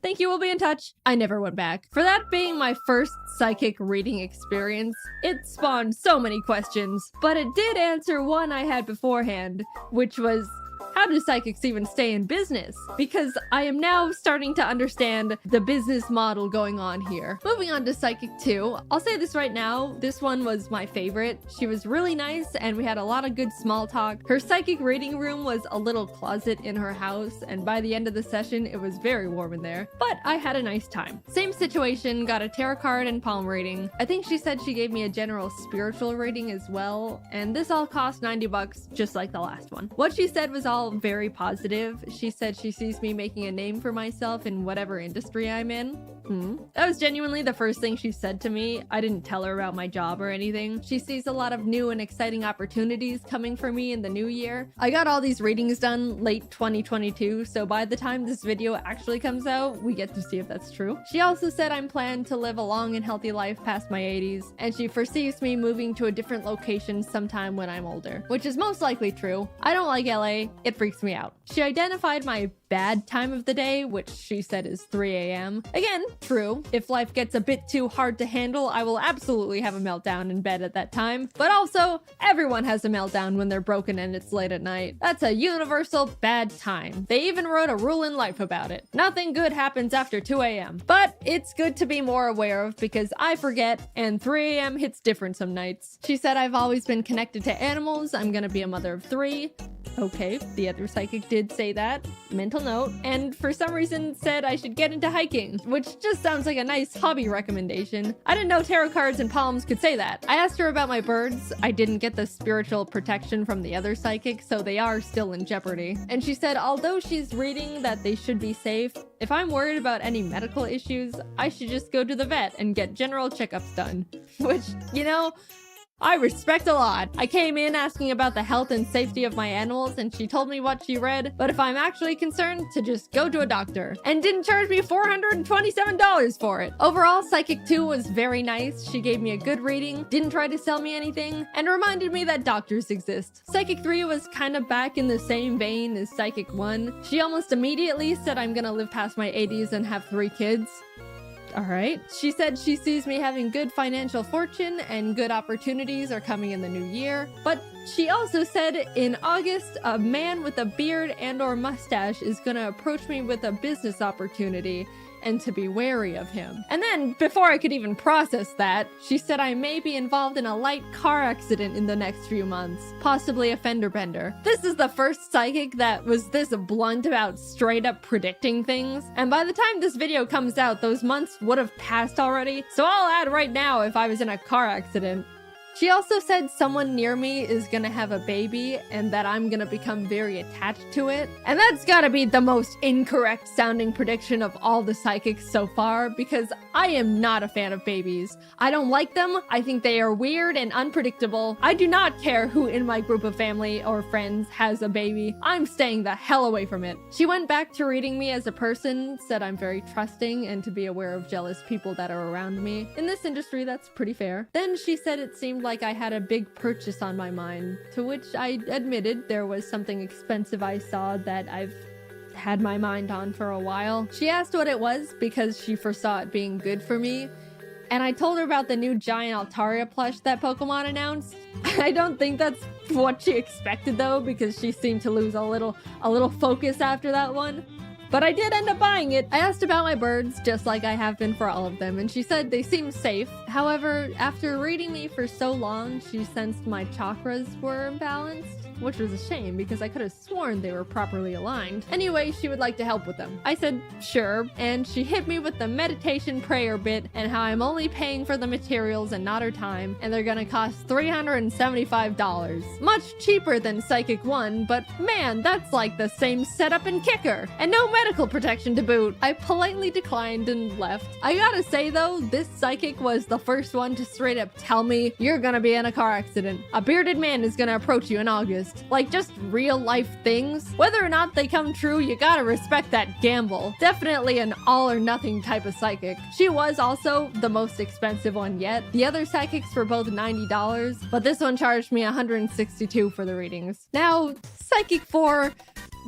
Thank you, we'll be in touch. I never went back. For that being my first psychic reading experience, it spawned so many questions, but it did answer one I had beforehand, which was, how do psychics even stay in business? Because I am now starting to understand the business model going on here. Moving on to Psychic 2, I'll say this right now, this one was my favorite. She was really nice and we had a lot of good small talk. Her psychic reading room was a little closet in her house, and by the end of the session, it was very warm in there. But I had a nice time. Same situation, got a tarot card and palm reading. I think she said she gave me a general spiritual reading as well, and this all cost 90 bucks, just like the last one. What she said was all very positive. She said she sees me making a name for myself in whatever industry I'm in. That was genuinely the first thing she said to me. I didn't tell her about my job or anything. She sees a lot of new and exciting opportunities coming for me in the new year. I got all these readings done late 2022, so by the time this video actually comes out, we get to see if that's true. She also said I'm planned to live a long and healthy life past my 80s, and she foresees me moving to a different location sometime when I'm older, which is most likely true. I don't like LA. It freaks me out. She identified my bad time of the day, which she said is 3 a.m. Again, true. If life gets a bit too hard to handle, I will absolutely have a meltdown in bed at that time. But also, everyone has a meltdown when they're broken and it's late at night. That's a universal bad time. They even wrote a rule in life about it. Nothing good happens after 2 a.m. But it's good to be more aware of because I forget and 3 a.m. hits different some nights. She said I've always been connected to animals. I'm gonna be a mother of 3. Okay, the other psychic did say that. Mental note. And for some reason said I should get into hiking, which just sounds like a nice hobby recommendation. I didn't know tarot cards and palms could say that. I asked her about my birds. I didn't get the spiritual protection from the other psychic, so they are still in jeopardy. And she said although she's reading that they should be safe, if I'm worried about any medical issues, I should just go to the vet and get general checkups done. Which, you know, I respect a lot. I came in asking about the health and safety of my animals and she told me what she read, but if I'm actually concerned, to just go to a doctor. And didn't charge me $427 for it. Overall, Psychic 2 was very nice. She gave me a good reading, didn't try to sell me anything, and reminded me that doctors exist. Psychic 3 was kind of back in the same vein as Psychic 1. She almost immediately said I'm gonna live past my 80s and have 3 kids. Alright. She said she sees me having good financial fortune and good opportunities are coming in the new year. But she also said in August, a man with a beard and/or mustache is gonna approach me with a business opportunity and to be wary of him. And then, before I could even process that, she said I may be involved in a light car accident in the next few months, possibly a fender bender. This is the first psychic that was this blunt about straight up predicting things, and by the time this video comes out, those months would have passed already, so I'll add right now if I was in a car accident. She also said someone near me is gonna have a baby and that I'm gonna become very attached to it. And that's gotta be the most incorrect sounding prediction of all the psychics so far because I am not a fan of babies. I don't like them. I think they are weird and unpredictable. I do not care who in my group of family or friends has a baby. I'm staying the hell away from it. She went back to reading me as a person, said I'm very trusting and to be aware of jealous people that are around me. In this industry, that's pretty fair. Then she said it seemed like I had a big purchase on my mind, to which I admitted there was something expensive I saw that I've had my mind on for a while. She asked what it was because she foresaw it being good for me, and I told her about the new giant Altaria plush that Pokemon announced. I don't think that's what she expected though, because she seemed to lose a little focus after that one. But I did end up buying it. I asked about my birds, just like I have been for all of them, and she said they seem safe. However, after reading me for so long, she sensed my chakras were imbalanced, which was a shame because I could have sworn they were properly aligned. Anyway, she would like to help with them. I said, sure, and she hit me with the meditation prayer bit and how I'm only paying for the materials and not her time, and they're gonna cost $375. Much cheaper than Psychic 1, but man, that's like the same setup and kicker, and no medical protection to boot. I politely declined and left. I gotta say though, this psychic was the first one to straight up tell me, you're gonna be in a car accident. A bearded man is gonna approach you in August. Like just real life things. Whether or not they come true, you gotta respect that gamble. Definitely an all or nothing type of psychic. She was also the most expensive one yet. The other psychics were both $90, but this one charged me $162 for the readings. Now, Psychic 4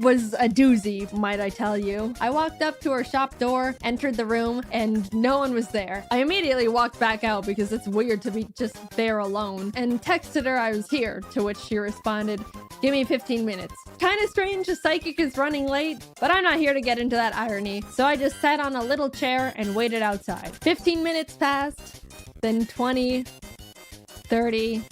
was a doozy, might I tell you. I walked up to her shop door, entered the room, and no one was there. I immediately walked back out because it's weird to be just there alone, and texted her I was here, to which she responded, give me 15 minutes. Kinda strange a psychic is running late, but I'm not here to get into that irony, so I just sat on a little chair and waited outside. 15 minutes passed, then 20, 30...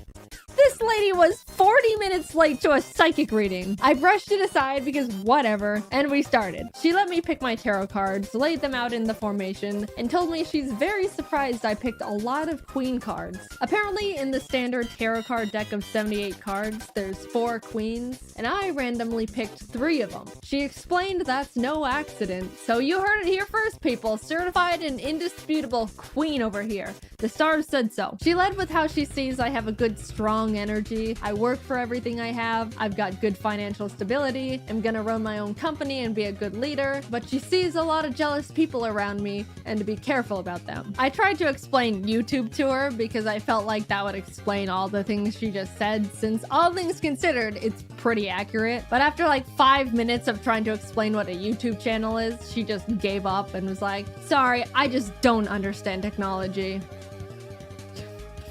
This lady was 40 minutes late to a psychic reading. I brushed it aside because whatever, and we started. She let me pick my tarot cards, laid them out in the formation, and told me she's very surprised I picked a lot of queen cards. Apparently, in the standard tarot card deck of 78 cards, there's 4 queens, and I randomly picked 3 of them. She explained that's no accident, so you heard it here first, people. Certified and indisputable queen over here. The stars said so. She led with how she sees I have a good, strong energy. I work for everything I have. I've got good financial stability. I'm gonna run my own company and be a good leader. But she sees a lot of jealous people around me and to be careful about them. I tried to explain YouTube to her because I felt like that would explain all the things she just said, since all things considered, it's pretty accurate. But after like 5 minutes of trying to explain what a YouTube channel is, she just gave up and was like, sorry, I just don't understand technology.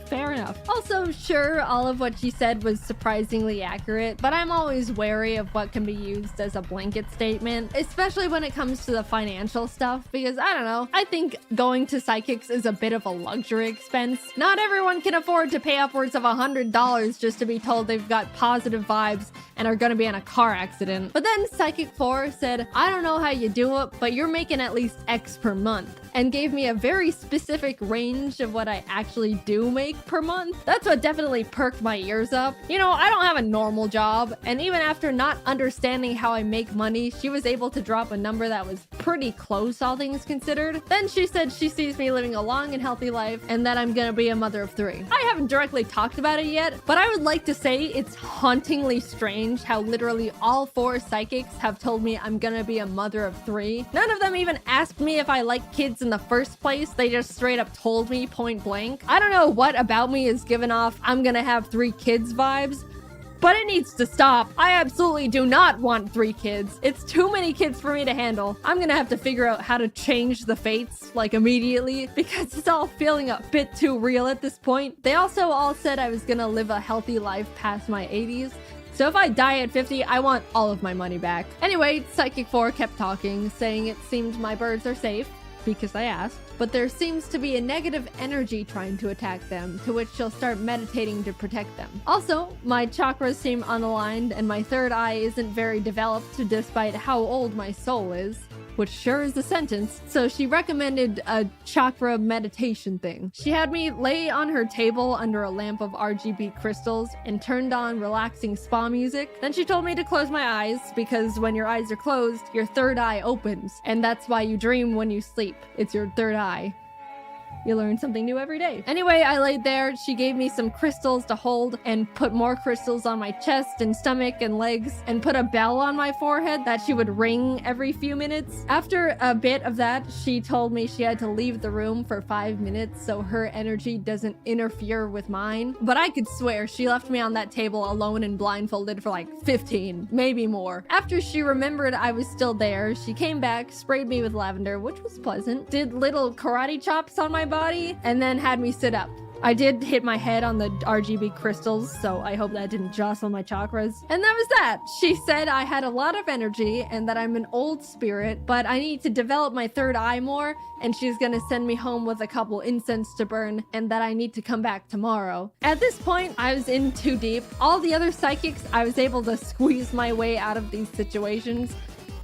Fair enough. Also, sure, all of what she said was surprisingly accurate, but I'm always wary of what can be used as a blanket statement, especially when it comes to the financial stuff, because I don't know, I think going to psychics is a bit of a luxury expense. Not everyone can afford to pay upwards of $100 just to be told they've got positive vibes and are gonna be in a car accident. But then Psychic 4 said, I don't know how you do it, but you're making at least X per month, and gave me a very specific range of what I actually do make per month. That's what definitely perked my ears up. You know, I don't have a normal job, and even after not understanding how I make money, she was able to drop a number that was pretty close, all things considered. Then she said she sees me living a long and healthy life, and that I'm gonna be a mother of 3. I haven't directly talked about it yet, but I would like to say it's hauntingly strange how literally all 4 psychics have told me I'm gonna be a mother of 3. None of them even asked me if I like kids in the first place. They just straight up told me point blank. I don't know what about me is giving off I'm gonna have 3 kids vibes, but it needs to stop. I absolutely do not want 3 kids. It's too many kids for me to handle. I'm gonna have to figure out how to change the fates, like immediately, because it's all feeling a bit too real at this point. They also all said I was gonna live a healthy life past my 80s. So if I die at 50, I want all of my money back. Anyway, Psychic 4 kept talking, saying it seemed my birds are safe, because I asked, but there seems to be a negative energy trying to attack them, to which she'll start meditating to protect them. Also, my chakras seem unaligned and my 3rd eye isn't very developed despite how old my soul is, which sure is a sentence, so she recommended a chakra meditation thing. She had me lay on her table under a lamp of RGB crystals and turned on relaxing spa music. Then she told me to close my eyes because when your eyes are closed, your 3rd eye opens, and that's why you dream when you sleep. It's your 3rd eye. You learn something new every day. Anyway, I laid there. She gave me some crystals to hold and put more crystals on my chest and stomach and legs and put a bell on my forehead that she would ring every few minutes. After a bit of that, she told me she had to leave the room for 5 minutes so her energy doesn't interfere with mine. But I could swear she left me on that table alone and blindfolded for like 15, maybe more. After she remembered I was still there, she came back, sprayed me with lavender, which was pleasant, did little karate chops on my body, and then had me sit up. I did hit my head on the RGB crystals, so I hope that didn't jostle my chakras. And that was that. She said I had a lot of energy and that I'm an old spirit, but I need to develop my third eye more, and she's gonna send me home with a couple incense to burn, and that I need to come back tomorrow. At this point, I was in too deep. All the other psychics, I was able to squeeze my way out of these situations,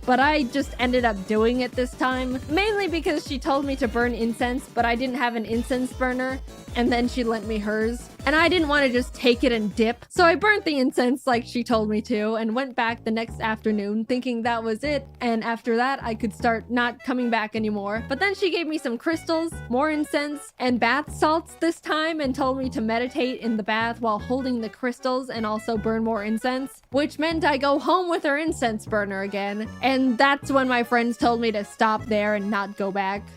but I just ended up doing it this time, mainly because she told me to burn incense, but I didn't have an incense burner, and then she lent me hers, and I didn't want to just take it and dip, so I burnt the incense like she told me to, and went back the next afternoon thinking that was it, and after that I could start not coming back anymore. But then she gave me some crystals, more incense, and bath salts this time, and told me to meditate in the bath while holding the crystals and also burn more incense, which meant I go home with her incense burner again, and that's when my friends told me to stop there and not go back.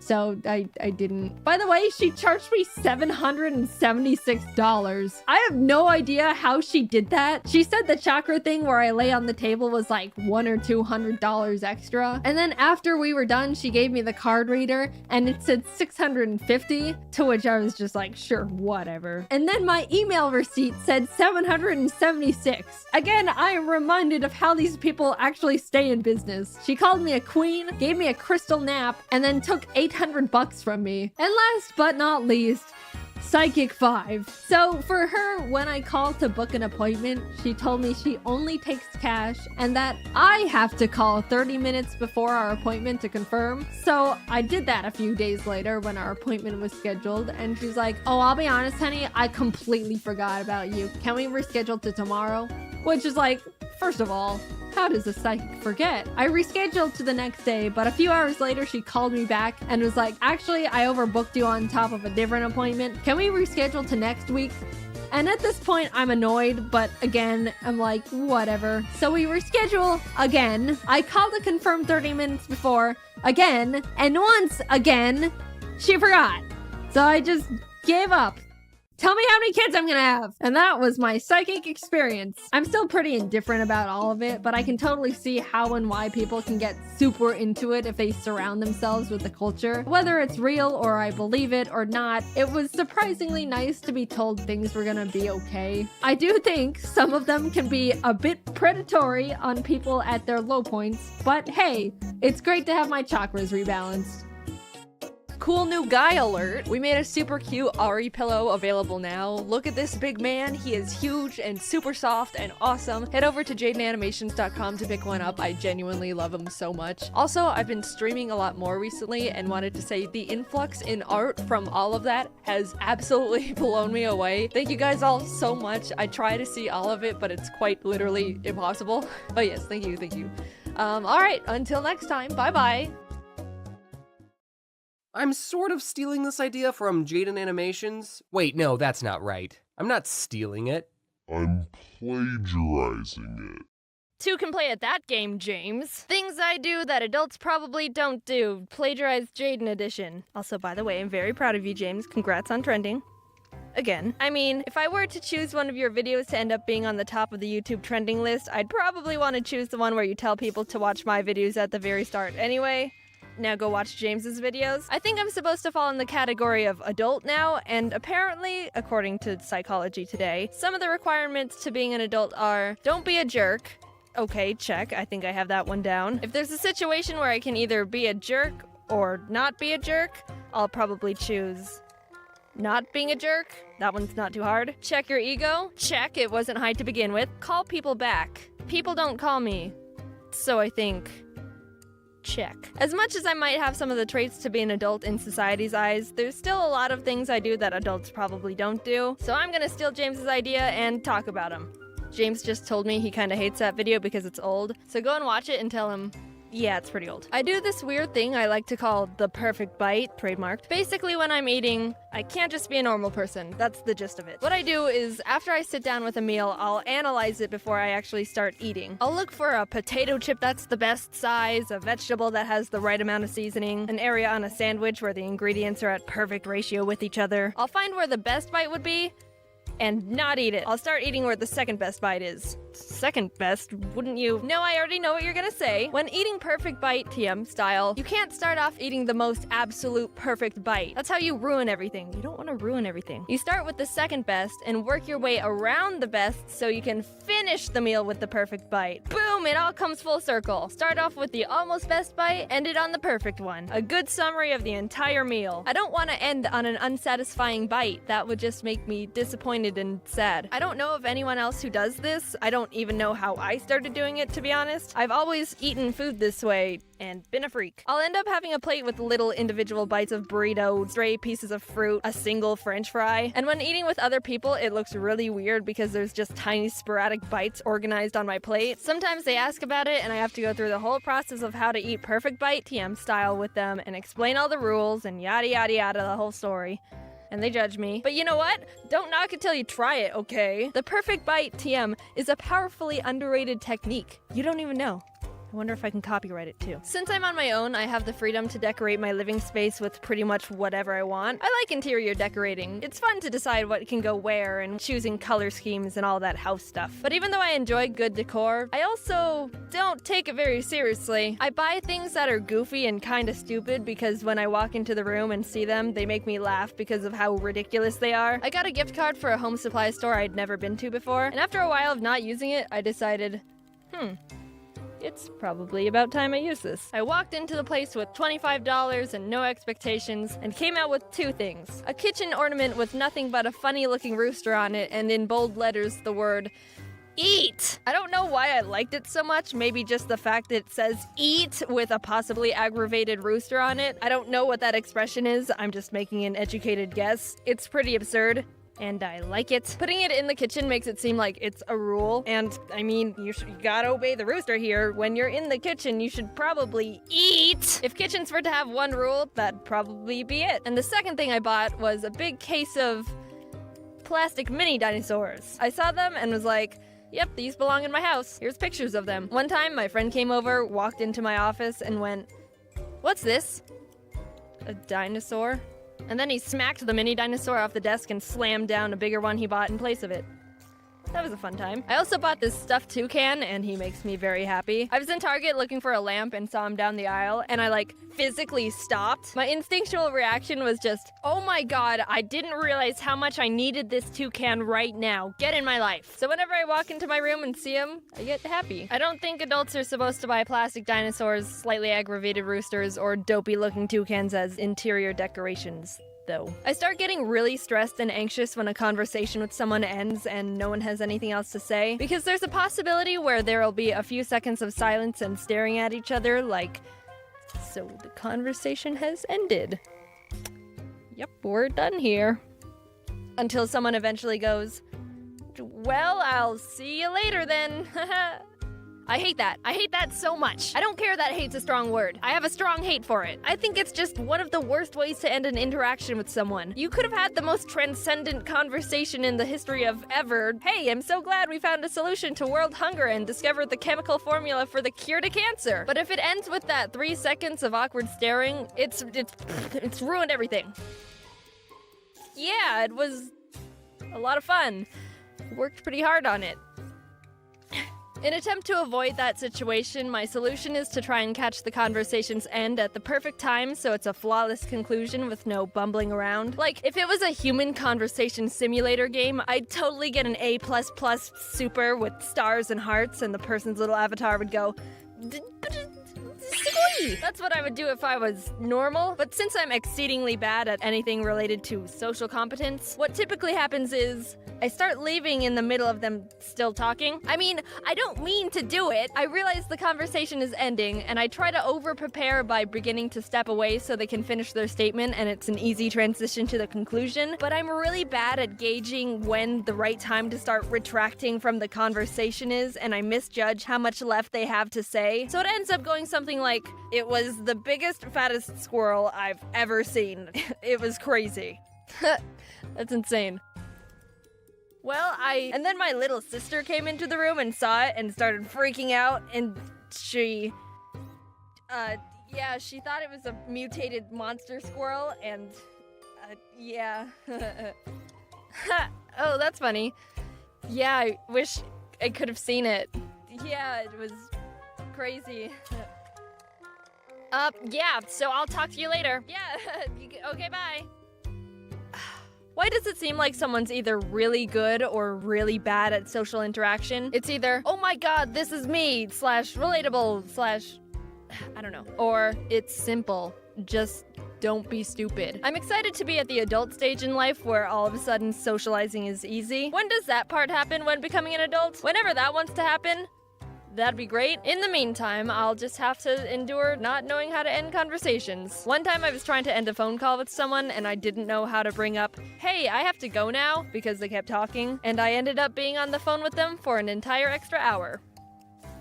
So I didn't. By the way, she charged me $776. I have no idea how she did that. She said the chakra thing where I lay on the table was like $100 or $200 extra. And then after we were done, she gave me the card reader and it said $650, to which I was just like, sure, whatever. And then my email receipt said $776. Again, I am reminded of how these people actually stay in business. She called me a queen, gave me a crystal nap, and then took $800 from me. And last but not least, Psychic 5. So for her, when I called to book an appointment, she told me she only takes cash and that I have to call 30 minutes before our appointment to confirm. So I did that a few days later when our appointment was scheduled, and she's like, oh, I'll be honest, honey, I completely forgot about you. Can we reschedule to tomorrow? Which is like, first of all, how does a psychic forget? I rescheduled to the next day, but a few hours later, she called me back and was like, actually, I overbooked you on top of a different appointment. Can we reschedule to next week? And at this point, I'm annoyed, but again, I'm like, whatever. So we reschedule again. I called to confirm 30 minutes before, again, and once again, she forgot. So I just gave up. Tell me how many kids I'm gonna have. And that was my psychic experience. I'm still pretty indifferent about all of it, but I can totally see how and why people can get super into it if they surround themselves with the culture. Whether it's real or I believe it or not, it was surprisingly nice to be told things were gonna be okay. I do think some of them can be a bit predatory on people at their low points, but hey, it's great to have my chakras rebalanced. Cool new guy alert. We made a super cute Ari pillow available now. Look at this big man. He is huge and super soft and awesome. Head over to JaidenAnimations.com to pick one up. I genuinely love him so much. Also, I've been streaming a lot more recently and wanted to say the influx in art from all of that has absolutely blown me away. Thank you guys all so much. I try to see all of it, but it's quite literally impossible. But yes, thank you, thank you. Alright, until next time, bye-bye. I'm sort of stealing this idea from Jaiden Animations. Wait, no, that's not right. I'm not stealing it. I'm plagiarizing it. Two can play at that game, James. Things I do that adults probably don't do. Plagiarized Jaiden edition. Also, by the way, I'm very proud of you, James. Congrats on trending. Again. I mean, if I were to choose one of your videos to end up being on the top of the YouTube trending list, I'd probably want to choose the one where you tell people to watch my videos at the very start anyway. Now go watch James's videos. I think I'm supposed to fall in the category of adult now, and apparently, according to Psychology Today, some of the requirements to being an adult are, don't be a jerk. Okay, check. I think I have that one down. If there's a situation where I can either be a jerk or not be a jerk, I'll probably choose not being a jerk. That one's not too hard. Check your ego. Check, it wasn't high to begin with. Call people back. People don't call me. So I think check. As much as I might have some of the traits to be an adult in society's eyes, there's still a lot of things I do that adults probably don't do. So I'm gonna steal James's idea and talk about him. James just told me he kinda hates that video because it's old, so go and watch it and tell him Yeah, it's pretty old. I do this weird thing I like to call the perfect bite, trademarked. Basically, when I'm eating, I can't just be a normal person. That's the gist of it. What I do is, after I sit down with a meal, I'll analyze it before I actually start eating. I'll look for a potato chip that's the best size, a vegetable that has the right amount of seasoning, an area on a sandwich where the ingredients are at perfect ratio with each other. I'll find where the best bite would be, and not eat it. I'll start eating where the second best bite is. Second best? Wouldn't you? No, I already know what you're gonna say. When eating perfect bite TM style, you can't start off eating the most absolute perfect bite. That's how you ruin everything. You don't want to ruin everything. You start with the second best and work your way around the best so you can finish the meal with the perfect bite. Boom! It all comes full circle. Start off with the almost best bite, end it on the perfect one. A good summary of the entire meal. I don't want to end on an unsatisfying bite. That would just make me disappointed and sad. I don't know of anyone else who does this. I don't even know how I started doing it, to be honest. I've always eaten food this way and been a freak. I'll end up having a plate with little individual bites of burrito, stray pieces of fruit, a single french fry. And when eating with other people, it looks really weird because there's just tiny sporadic bites organized on my plate. Sometimes they ask about it and I have to go through the whole process of how to eat perfect bite TM style with them and explain all the rules and yada yada yada, the whole story. And they judge me. But you know what? Don't knock it till you try it, okay? The perfect bite TM is a powerfully underrated technique. You don't even know. I wonder if I can copyright it too. Since I'm on my own, I have the freedom to decorate my living space with pretty much whatever I want. I like interior decorating. It's fun to decide what can go where and choosing color schemes and all that house stuff. But even though I enjoy good decor, I also don't take it very seriously. I buy things that are goofy and kinda stupid because when I walk into the room and see them, they make me laugh because of how ridiculous they are. I got a gift card for a home supply store I'd never been to before, and after a while of not using it, I decided, it's probably about time I use this. I walked into the place with $25 and no expectations, and came out with two things. A kitchen ornament with nothing but a funny-looking rooster on it, and in bold letters the word eat! I don't know why I liked it so much, maybe just the fact that it says eat with a possibly aggravated rooster on it. I don't know what that expression is, I'm just making an educated guess. It's pretty absurd. And I like it. Putting it in the kitchen makes it seem like it's a rule. And, I mean, you gotta obey the rooster here. When you're in the kitchen, you should probably eat. If kitchens were to have one rule, that'd probably be it. And the second thing I bought was a big case of plastic mini dinosaurs. I saw them and was like, yep, these belong in my house. Here's pictures of them. One time, my friend came over, walked into my office, and went, "What's this? A dinosaur?" And then he smacked the mini dinosaur off the desk and slammed down a bigger one he bought in place of it. That was a fun time. I also bought this stuffed toucan, and he makes me very happy. I was in Target looking for a lamp and saw him down the aisle, and I, physically stopped. My instinctual reaction was just, oh my god, I didn't realize how much I needed this toucan right now. Get in my life. So whenever I walk into my room and see him, I get happy. I don't think adults are supposed to buy plastic dinosaurs, slightly aggravated roosters, or dopey-looking toucans as interior decorations, though. I start getting really stressed and anxious when a conversation with someone ends and no one has anything else to say, because there's a possibility where there'll be a few seconds of silence and staring at each other so the conversation has ended. Yep, we're done here. Until someone eventually goes, well, I'll see you later then. I hate that. I hate that so much. I don't care that hate's a strong word. I have a strong hate for it. I think it's just one of the worst ways to end an interaction with someone. You could have had the most transcendent conversation in the history of ever. Hey, I'm so glad we found a solution to world hunger and discovered the chemical formula for the cure to cancer. But if it ends with that 3 seconds of awkward staring, it's ruined everything. Yeah, it was a lot of fun. Worked pretty hard on it. In an attempt to avoid that situation, my solution is to try and catch the conversation's end at the perfect time so it's a flawless conclusion with no bumbling around. If it was a human conversation simulator game, I'd totally get an A++ super with stars and hearts, and the person's little avatar would go, that's what I would do if I was normal, but since I'm exceedingly bad at anything related to social competence, what typically happens is I start leaving in the middle of them still talking. I mean, I don't mean to do it. I realize the conversation is ending, and I try to over-prepare by beginning to step away so they can finish their statement, and it's an easy transition to the conclusion. But I'm really bad at gauging when the right time to start retracting from the conversation is, and I misjudge how much left they have to say. So it ends up going something like it was the biggest, fattest squirrel I've ever seen. It was crazy. That's insane. Well, and then my little sister came into the room and saw it and started freaking out, and she thought it was a mutated monster squirrel, and yeah. Oh, that's funny. Yeah, I wish I could have seen it. Yeah, it was crazy. Yeah, so I'll talk to you later. Yeah, okay, bye. Why does it seem like someone's either really good or really bad at social interaction? It's either, oh my god, this is me, / relatable, / I don't know. Or it's simple, just don't be stupid. I'm excited to be at the adult stage in life where all of a sudden socializing is easy. When does that part happen when becoming an adult? Whenever that wants to happen, that'd be great. In the meantime, I'll just have to endure not knowing how to end conversations. One time I was trying to end a phone call with someone and I didn't know how to bring up, hey, I have to go now, because they kept talking, and I ended up being on the phone with them for an entire extra hour.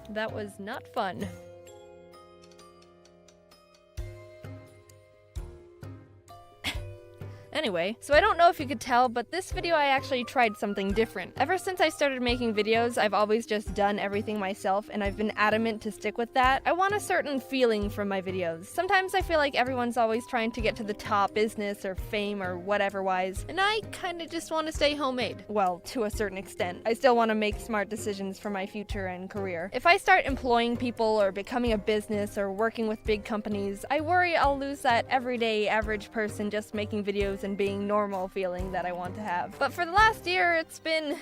That was not fun. Anyway, so I don't know if you could tell, but this video I actually tried something different. Ever since I started making videos, I've always just done everything myself, and I've been adamant to stick with that. I want a certain feeling from my videos. Sometimes I feel like everyone's always trying to get to the top business or fame or whatever wise, and I kinda just want to stay homemade. Well, to a certain extent. I still want to make smart decisions for my future and career. If I start employing people or becoming a business or working with big companies, I worry I'll lose that everyday average person just making videos and being normal feeling that I want to have. But for the last year, it's been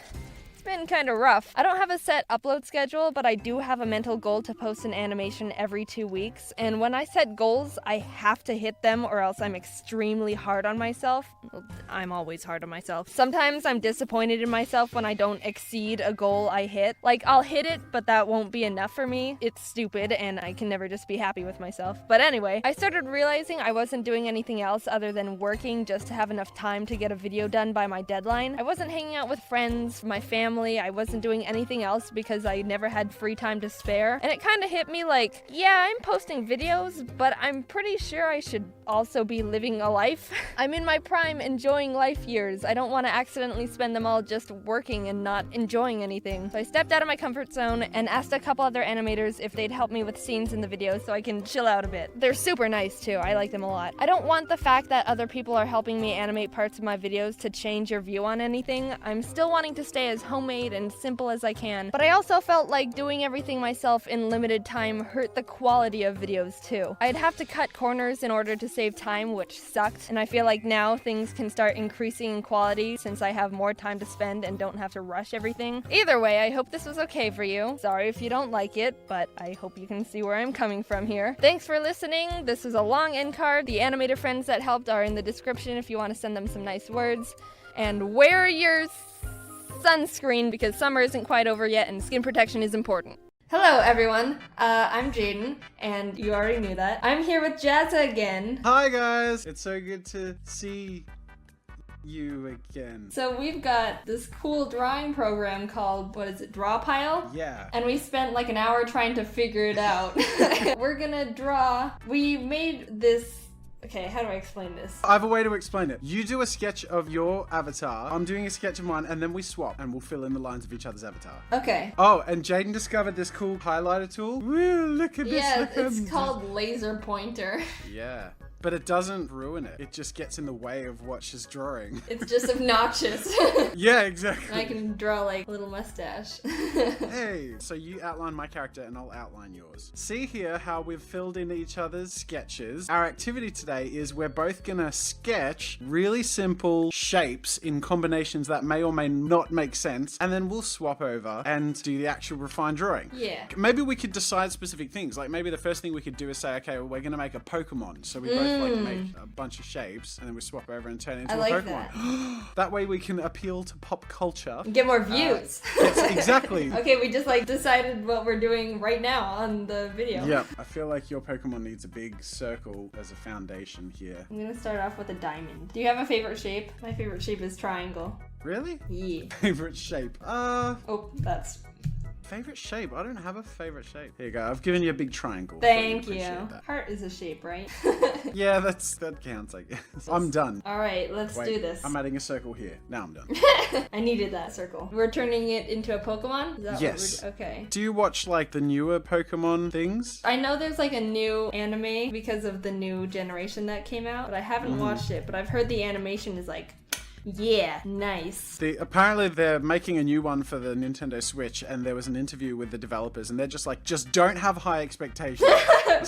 kind of rough. I don't have a set upload schedule, but I do have a mental goal to post an animation every 2 weeks, and when I set goals, I have to hit them or else I'm extremely hard on myself. I'm always hard on myself. Sometimes I'm disappointed in myself when I don't exceed a goal I hit. Like, I'll hit it, but that won't be enough for me. It's stupid, and I can never just be happy with myself. But anyway, I started realizing I wasn't doing anything else other than working just to have enough time to get a video done by my deadline. I wasn't hanging out with friends, my family, I wasn't doing anything else because I never had free time to spare. And it kind of hit me like, yeah, I'm posting videos, but I'm pretty sure I should also be living a life. I'm in my prime enjoying life years. I don't want to accidentally spend them all just working and not enjoying anything. So I stepped out of my comfort zone and asked a couple other animators if they'd help me with scenes in the video so I can chill out a bit. They're super nice too. I like them a lot. I don't want the fact that other people are helping me animate parts of my videos to change your view on anything. I'm still wanting to stay as homemade and simple as I can, but I also felt like doing everything myself in limited time hurt the quality of videos too. I'd have to cut corners in order to save time, which sucked, and I feel like now things can start increasing in quality since I have more time to spend and don't have to rush everything. Either way, I hope this was okay for you. Sorry if you don't like it, but I hope you can see where I'm coming from here. Thanks for listening. This was a long end card. The animator friends that helped are in the description if you want to send them some nice words. And wear your sunscreen because summer isn't quite over yet and skin protection is important. Hello everyone, I'm Jaiden, and you already knew that. I'm here with Jazza again. Hi guys! It's so good to see you again. So we've got this cool drawing program called, what is it, Drawpile? Yeah. And we spent like an hour trying to figure it out. We're gonna draw, we made this. Okay, how do I explain this? I have a way to explain it. You do a sketch of your avatar, I'm doing a sketch of mine, and then we swap, and we'll fill in the lines of each other's avatar. Okay. Oh, and Jaiden discovered this cool highlighter tool. Woo, look at this. Yeah, it's called laser pointer. Yeah. But it doesn't ruin it. It just gets in the way of what she's drawing. It's just obnoxious. Yeah, exactly. I can draw like a little mustache. Hey, so you outline my character and I'll outline yours. See here how we've filled in each other's sketches. Our activity today is we're both gonna sketch really simple shapes in combinations that may or may not make sense, and then we'll swap over and do the actual refined drawing. Yeah. Maybe we could decide specific things. Like maybe the first thing we could do is say, okay, well, we're gonna make a Pokemon. So we both like make a bunch of shapes and then we swap over and turn it into a Pokemon. That way we can appeal to pop culture. Get more views. Yes, exactly. Okay, we just like decided what we're doing right now on the video. Yeah, I feel like your Pokemon needs a big circle as a foundation here. I'm gonna start off with a diamond. Do you have a favorite shape? My favorite shape is triangle. Really? Yeah. Favorite shape? Oh, that's Favorite shape? I don't have a favorite shape. Here you go. I've given you a big triangle. Thank you. Appreciate that. Heart is a shape, right? Yeah, that counts, I guess. I'm done. All right, let's Wait, do this. I'm adding a circle here. Now I'm done. I needed that circle. We're turning it into a Pokemon? Is that Yes. Okay. Do you watch like the newer Pokemon things? I know there's like a new anime because of the new generation that came out, but I haven't watched it. But I've heard the animation is like, yeah, nice. Apparently they're making a new one for the Nintendo Switch, and there was an interview with the developers, and they're just like, just don't have high expectations.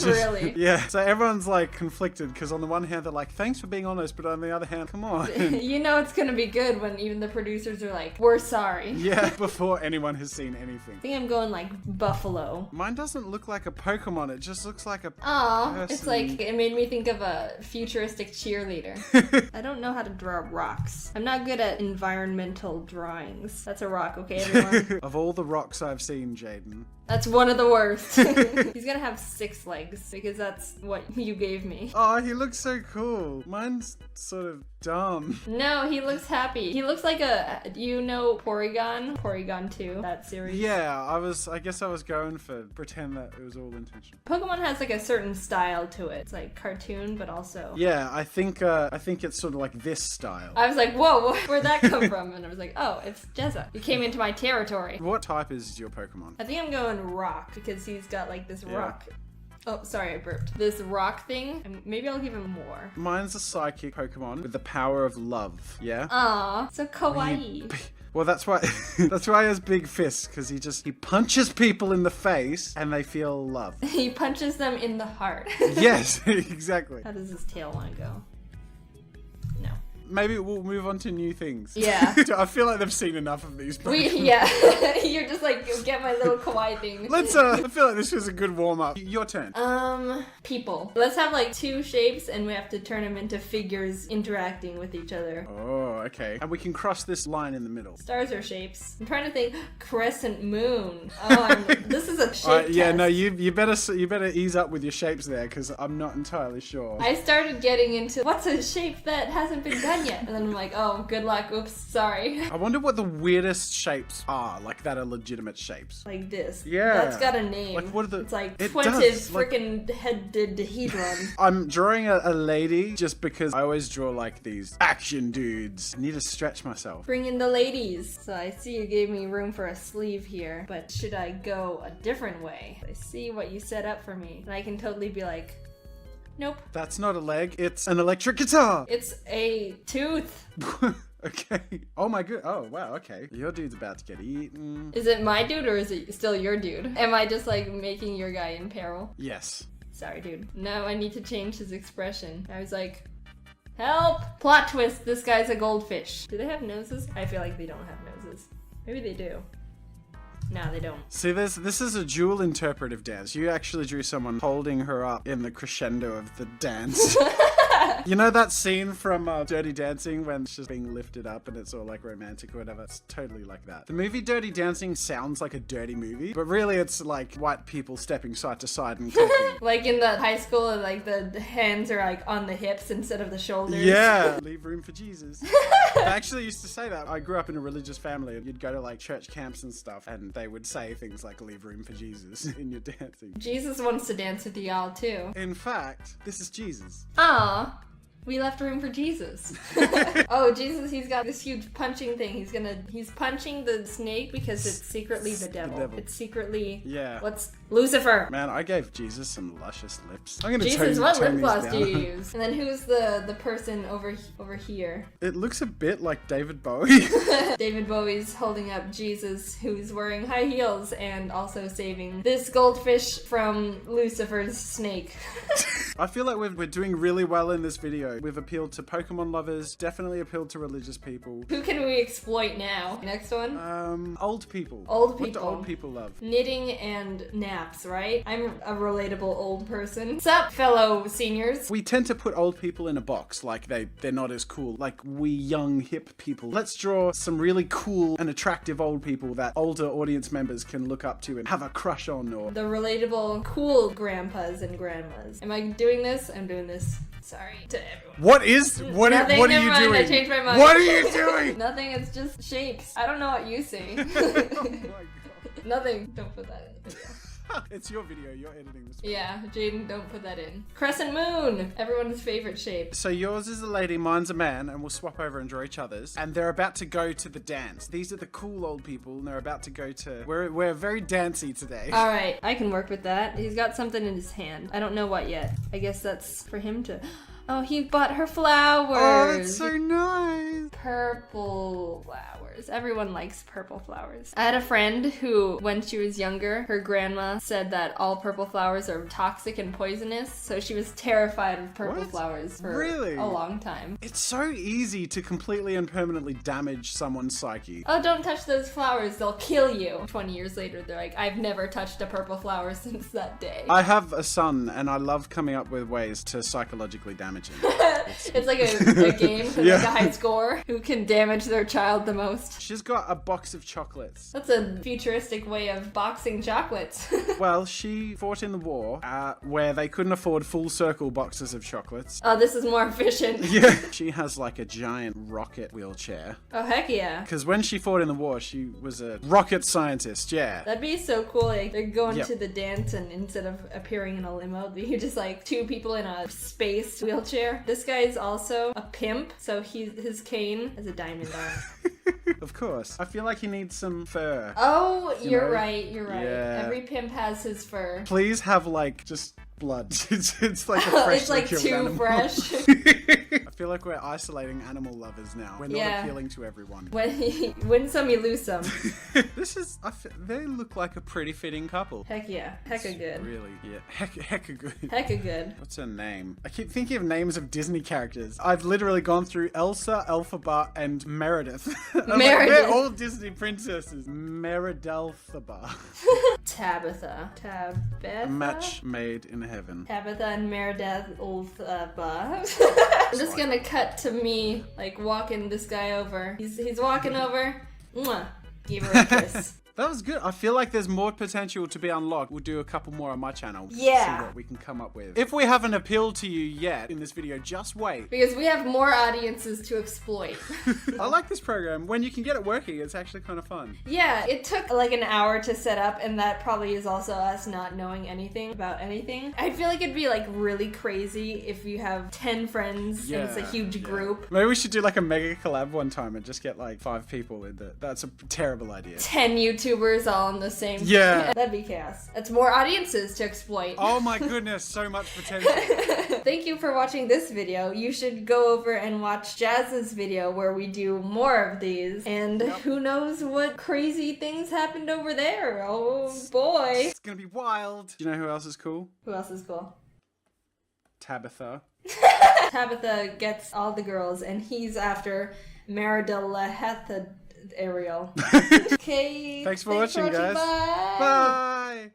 Really? Yeah. So everyone's like conflicted, because on the one hand they're like, thanks for being honest, but on the other hand, come on. You know it's gonna be good when even the producers are like, we're sorry. Yeah, before anyone has seen anything. I think I'm going like buffalo. Mine doesn't look like a Pokemon, it just looks like a Aw, person. it's like, it made me think of a futuristic cheerleader. I don't know how to draw rocks. I'm not good at environmental drawings. That's a rock, okay, everyone? Of all the rocks I've seen, Jaiden. That's one of the worst. He's gonna have 6 legs because that's what you gave me. Oh, he looks so cool. Mine's sort of dumb. No, he looks happy. He looks like you know Porygon 2, that series. Yeah, I guess I was going for pretend that it was all intentional. Pokemon has like a certain style to it. It's like cartoon, but also... Yeah, I think it's sort of like this style. I was like, whoa, where'd that come from? And I was like, oh, it's Jezza. You came into my territory. What type is your Pokemon? I think I'm going rock because he's got like this rock. Oh, sorry, I burped. This rock thing, and maybe I'll give him more. Mine's a psychic Pokemon with the power of love, yeah? Aw, so kawaii. Well, that's why he has big fists, because he punches people in the face and they feel love. He punches them in the heart. Yes, exactly. How does his tail want to go? No. Maybe we'll move on to new things. Yeah. I feel like they've seen enough of these Pokemon. Yeah. You're just like, get my little kawaii thing. I feel like this was a good warm-up. Your turn. People. Let's have like 2 shapes and we have to turn them into figures interacting with each other. Oh, okay. And we can cross this line in the middle. Stars are shapes. I'm trying to think. Crescent moon. Oh, this is a shape Yeah, test. no, you better ease up with your shapes there, because I'm not entirely sure. I started getting into what's a shape that hasn't been done yet, and then I'm like, oh, good luck. Oops, sorry. I wonder what the weirdest shapes are, like that are legitimate shapes. Like this. Yeah. That's got a name. Like what are the? It's like It 20 does, freaking headed. I'm drawing a lady just because I always draw like these action dudes. I need to stretch myself. Bring in the ladies. So I see you gave me room for a sleeve here, but should I go a different way? I see what you set up for me, and I can totally be like, nope. That's not a leg, it's an electric guitar. It's a tooth. Okay. Oh my god. Oh wow, okay. Your dude's about to get eaten. Is it my dude or is it still your dude? Am I just like making your guy in peril? Yes. Sorry, dude. Now I need to change his expression. I was like, help! Plot twist, this guy's a goldfish. Do they have noses? I feel like they don't have noses. Maybe they do. No, they don't. See, this is a dual interpretive dance. You actually drew someone holding her up in the crescendo of the dance. You know that scene from Dirty Dancing when she's being lifted up and it's all like romantic or whatever? It's totally like that. The movie Dirty Dancing sounds like a dirty movie, but really it's like white people stepping side to side and talking. Like in the high school, like the hands are like on the hips instead of the shoulders. Yeah. Leave room for Jesus. I actually used to say that. I grew up in a religious family. You'd go to like church camps and stuff and they would say things like leave room for Jesus in your dancing. Jesus wants to dance with y'all too. In fact, this is Jesus. Aw. We left room for Jesus. Oh, Jesus, he's got this huge punching thing. He's punching the snake because it's secretly the devil. It's secretly... Yeah. What's Lucifer? Man, I gave Jesus some luscious lips. I'm gonna Jesus, turn what lip these gloss down. do you use? And then who's the person over here? It looks a bit like David Bowie. David Bowie's holding up Jesus, who's wearing high heels and also saving this goldfish from Lucifer's snake. I feel like we're doing really well in this video. We've appealed to Pokemon lovers, definitely appealed to religious people. Who can we exploit now? Next one? Old people. Old What do people. old people love? Knitting and naps, right? I'm a relatable old person. Sup, fellow seniors? We tend to put old people in a box, like they're not as cool, like we young hip people. Let's draw some really cool and attractive old people that older audience members can look up to and have a crush on, or... The relatable, cool grandpas and grandmas. Am I doing this? I'm doing this. Sorry to everyone. What are Nothing, you never mind, doing? I changed my mind. What are you doing? Nothing, it's just shapes. I don't know what you see. Oh my God. Nothing. Don't put that in the video. It's your video, you're editing this. Yeah, Jaiden, don't put that in. Crescent moon! Everyone's favorite shape. So yours is a lady, mine's a man, and we'll swap over and draw each other's. And they're about to go to the dance. These are the cool old people, and they're about to go to... We're very dancey today. Alright, I can work with that. He's got something in his hand. I don't know what yet. I guess that's for him to... Oh, he bought her flowers! Oh, that's so nice! Purple flowers. Everyone likes purple flowers. I had a friend who, when she was younger, her grandma said that all purple flowers are toxic and poisonous, so she was terrified of purple flowers for a long time. It's so easy to completely and permanently damage someone's psyche. Oh, don't touch those flowers, they'll kill you. 20 years later, they're like, I've never touched a purple flower since that day. I have a son, and I love coming up with ways to psychologically damage him. It's like a game with like a high score. Who can damage their child the most? She's got a box of chocolates. That's a futuristic way of boxing chocolates. Well, she fought in the war where they couldn't afford full circle boxes of chocolates. Oh, this is more efficient. Yeah. She has like a giant rocket wheelchair. Oh, heck yeah. Because when she fought in the war, she was a rocket scientist, yeah. That'd be so cool. Like, they're going to the dance, and instead of appearing in a limo, you're just like two people in a space wheelchair. This guy is also a pimp, so his cane has a diamond on it. Of course. I feel like he needs some fur. Oh, you're know? right. Yeah. Every pimp has his fur. Please have like just blood. It's like a fresh it's like too animal. fresh. I feel like we're isolating animal lovers now. We're not appealing to everyone. When you win some, you lose some. They look like a pretty fitting couple. Heck yeah. Hecka good. Really, yeah. Hecka good. Hecka good. What's her name? I keep thinking of names of Disney characters. I've literally gone through Elsa, Elphaba, and Meredith. Meredith. Like, they're all Disney princesses. Meridelphaba. Tabitha. A match made in heaven. Tabitha and Meredith Ulthaba. I'm just gonna cut to me, like, walking this guy over. He's walking over. Mwah. Give her a kiss. That was good. I feel like there's more potential to be unlocked. We'll do a couple more on my channel. Yeah. See what we can come up with. If we haven't appealed to you yet in this video, just wait. Because we have more audiences to exploit. I like this program. When you can get it working, it's actually kind of fun. Yeah, it took like an hour to set up, and that probably is also us not knowing anything about anything. I feel like it'd be like really crazy if you have 10 friends and it's a huge group. Maybe we should do like a mega collab one time and just get like 5 people in there. That's a terrible idea. 10 YouTubers all on the same. Yeah. That'd be chaos. That's more audiences to exploit. Oh my goodness, so much potential. Thank you for watching this video. You should go over and watch Jazz's video where we do more of these. And who knows what crazy things happened over there. Oh boy. It's gonna be wild. Do you know who else is cool? Who else is cool? Tabitha. Tabitha gets all the girls, and he's after Meridella Ariel. Okay. Thanks for watching, guys. Bye. Bye.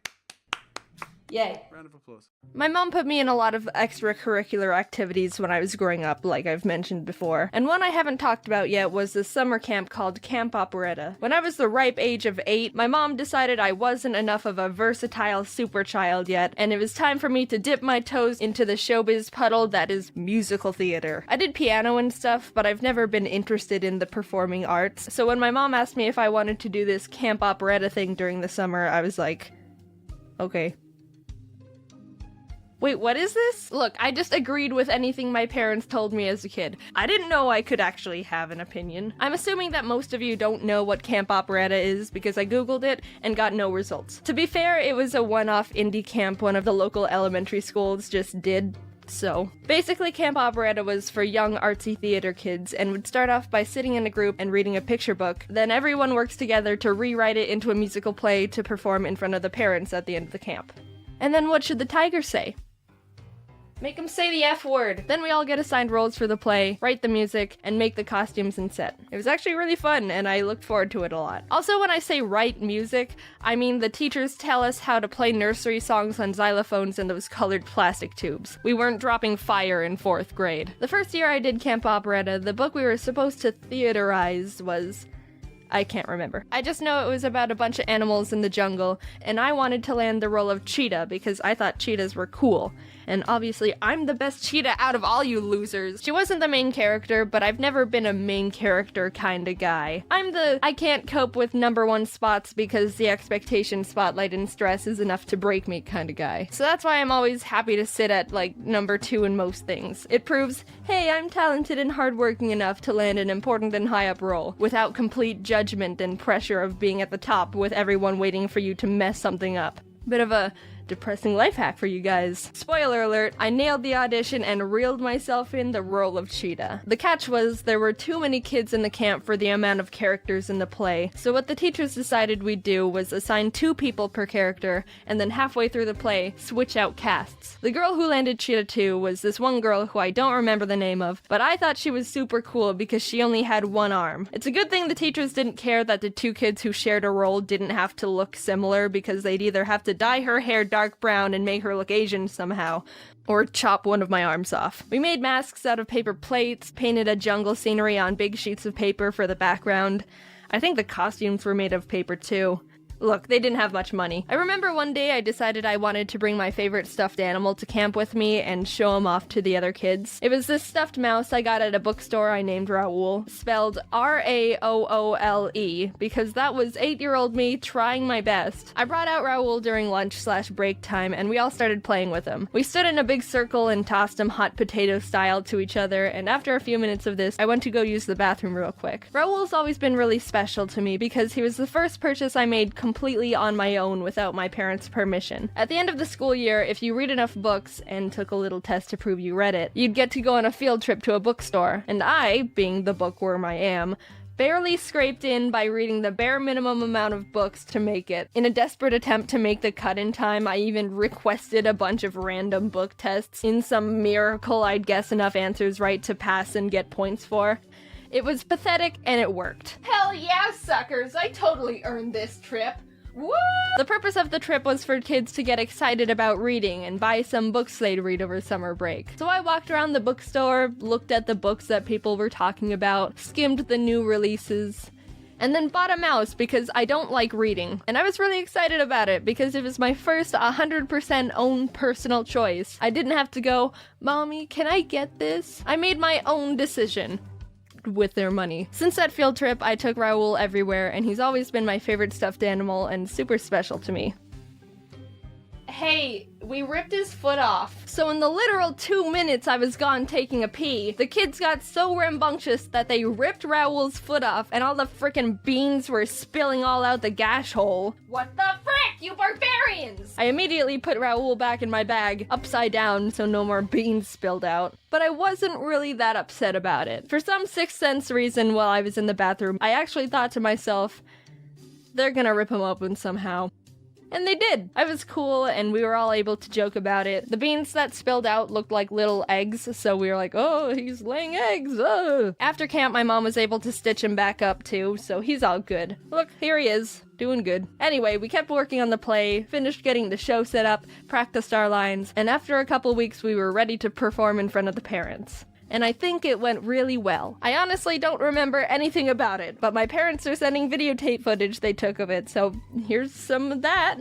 Yay. Round of applause. My mom put me in a lot of extracurricular activities when I was growing up, like I've mentioned before. And one I haven't talked about yet was the summer camp called Camp Operetta. When I was the ripe age of 8, my mom decided I wasn't enough of a versatile super child yet, and it was time for me to dip my toes into the showbiz puddle that is musical theater. I did piano and stuff, but I've never been interested in the performing arts. So when my mom asked me if I wanted to do this Camp Operetta thing during the summer, I was like, okay. Wait, what is this? Look, I just agreed with anything my parents told me as a kid. I didn't know I could actually have an opinion. I'm assuming that most of you don't know what Camp Operetta is because I googled it and got no results. To be fair, it was a one-off indie camp one of the local elementary schools just did. So, basically Camp Operetta was for young artsy theater kids and would start off by sitting in a group and reading a picture book. Then everyone works together to rewrite it into a musical play to perform in front of the parents at the end of the camp. And then what should the tiger say? Make him say the F word. Then we all get assigned roles for the play, write the music, and make the costumes and set. It was actually really fun, and I looked forward to it a lot. Also, when I say write music, I mean the teachers tell us how to play nursery songs on xylophones and those colored plastic tubes. We weren't dropping fire in 4th grade. The first year I did Camp Operetta, the book we were supposed to theaterize was... I can't remember. I just know it was about a bunch of animals in the jungle, and I wanted to land the role of cheetah because I thought cheetahs were cool. and obviously I'm the best cheetah out of all you losers. She wasn't the main character, but I've never been a main character kind of guy. I'm the I can't cope with #1 spots because the expectation, spotlight, and stress is enough to break me kind of guy. So that's why I'm always happy to sit at like #2 in most things. It proves, hey, I'm talented and hardworking enough to land an important and high up role, without complete judgment and pressure of being at the top with everyone waiting for you to mess something up. Bit of a depressing life hack for you guys. Spoiler alert, I nailed the audition and reeled myself in the role of cheetah. The catch was there were too many kids in the camp for the amount of characters in the play, so what the teachers decided we'd do was assign 2 people per character, and then halfway through the play, switch out casts. The girl who landed Cheetah 2 was this one girl who I don't remember the name of, but I thought she was super cool because she only had 1 arm. It's a good thing the teachers didn't care that the 2 kids who shared a role didn't have to look similar, because they'd either have to dye her hair dark brown and make her look Asian somehow, or chop one of my arms off. We made masks out of paper plates, painted a jungle scenery on big sheets of paper for the background. I think the costumes were made of paper too. Look, they didn't have much money. I remember one day I decided I wanted to bring my favorite stuffed animal to camp with me and show him off to the other kids. It was this stuffed mouse I got at a bookstore I named Raoul, spelled R-A-O-O-L-E, because that was 8-year-old me trying my best. I brought out Raoul during lunch/break time, and we all started playing with him. We stood in a big circle and tossed him hot potato style to each other, and after a few minutes of this, I went to go use the bathroom real quick. Raoul's always been really special to me because he was the first purchase I made completely on my own without my parents' permission. At the end of the school year, if you read enough books and took a little test to prove you read it, you'd get to go on a field trip to a bookstore. And I, being the bookworm I am, barely scraped in by reading the bare minimum amount of books to make it. In a desperate attempt to make the cut in time, I even requested a bunch of random book tests. In some miracle, I'd guess enough answers right to pass and get points for. It was pathetic, and it worked. Hell yeah, suckers! I totally earned this trip. Woo! The purpose of the trip was for kids to get excited about reading and buy some books they'd read over summer break. So I walked around the bookstore, looked at the books that people were talking about, skimmed the new releases, and then bought a mouse because I don't like reading. And I was really excited about it because it was my first 100% own personal choice. I didn't have to go, "Mommy, can I get this?" I made my own decision. With their money. Since that field trip, I took Raoul everywhere, and he's always been my favorite stuffed animal and super special to me. Hey, we ripped his foot off. So in the literal 2 minutes I was gone taking a pee, the kids got so rambunctious that they ripped Raoul's foot off, and all the frickin' beans were spilling all out the gash hole. What the frick, you barbarians! I immediately put Raoul back in my bag, upside down so no more beans spilled out. But I wasn't really that upset about it. For some sixth sense reason, while I was in the bathroom, I actually thought to myself, they're gonna rip him open somehow. And they did. I was cool, and we were all able to joke about it. The beans that spilled out looked like little eggs, so we were like, oh, he's laying eggs, oh. After camp, my mom was able to stitch him back up too, so he's all good. Look, here he is, doing good. Anyway, we kept working on the play, finished getting the show set up, practiced our lines, and after a couple weeks, we were ready to perform in front of the parents. And I think it went really well. I honestly don't remember anything about it, but my parents are sending videotape footage they took of it, so here's some of that.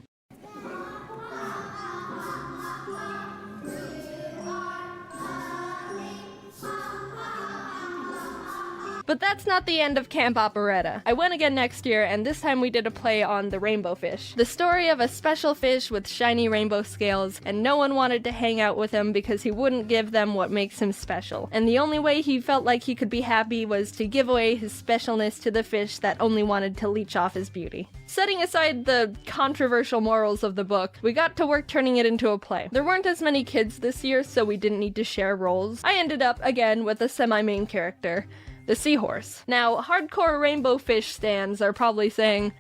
But that's not the end of Camp Operetta. I went again next year, and this time we did a play on the rainbow fish. The story of a special fish with shiny rainbow scales, and no one wanted to hang out with him because he wouldn't give them what makes him special. And the only way he felt like he could be happy was to give away his specialness to the fish that only wanted to leech off his beauty. Setting aside the controversial morals of the book, we got to work turning it into a play. There weren't as many kids this year, so we didn't need to share roles. I ended up, again, with a semi-main character. The seahorse. Now, hardcore rainbow fish stans are probably saying,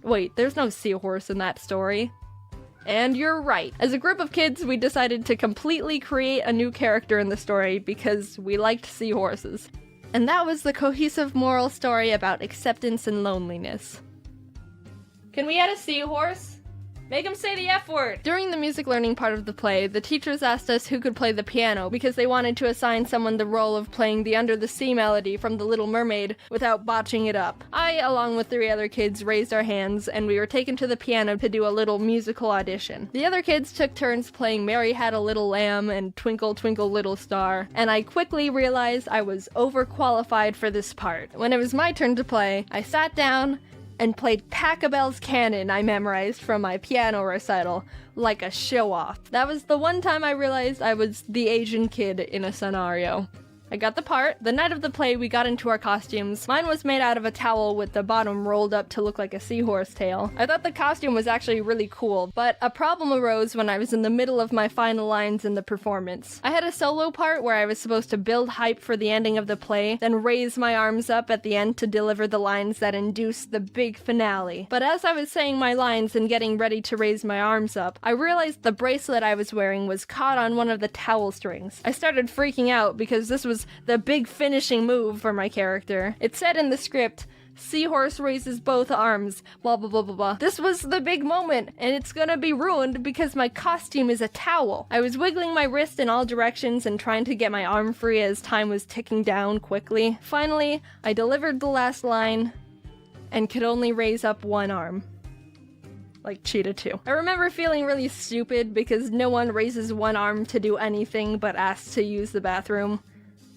wait, there's no seahorse in that story. And you're right. As a group of kids, we decided to completely create a new character in the story because we liked seahorses. And that was the cohesive moral story about acceptance and loneliness. Can we add a seahorse? Make him say the F word! During the music learning part of the play, the teachers asked us who could play the piano because they wanted to assign someone the role of playing the Under the Sea melody from The Little Mermaid without botching it up. I, along with 3 other kids, raised our hands and we were taken to the piano to do a little musical audition. The other kids took turns playing Mary Had a Little Lamb and Twinkle Twinkle Little Star, and I quickly realized I was overqualified for this part. When it was my turn to play, I sat down and played Pachelbel's Canon I memorized from my piano recital, like a show-off. That was the one time I realized I was the Asian kid in a scenario. I got the part. The night of the play, we got into our costumes. Mine was made out of a towel with the bottom rolled up to look like a seahorse tail. I thought the costume was actually really cool, but a problem arose when I was in the middle of my final lines in the performance. I had a solo part where I was supposed to build hype for the ending of the play, then raise my arms up at the end to deliver the lines that induced the big finale. But as I was saying my lines and getting ready to raise my arms up, I realized the bracelet I was wearing was caught on one of the towel strings. I started freaking out because this was the big finishing move for my character. It said in the script, "Seahorse raises both arms, blah blah blah blah blah." This was the big moment, and it's gonna be ruined because my costume is a towel. I was wiggling my wrist in all directions and trying to get my arm free as time was ticking down quickly. Finally, I delivered the last line and could only raise up one arm. Like Cheetah 2. I remember feeling really stupid because no one raises one arm to do anything but asks to use the bathroom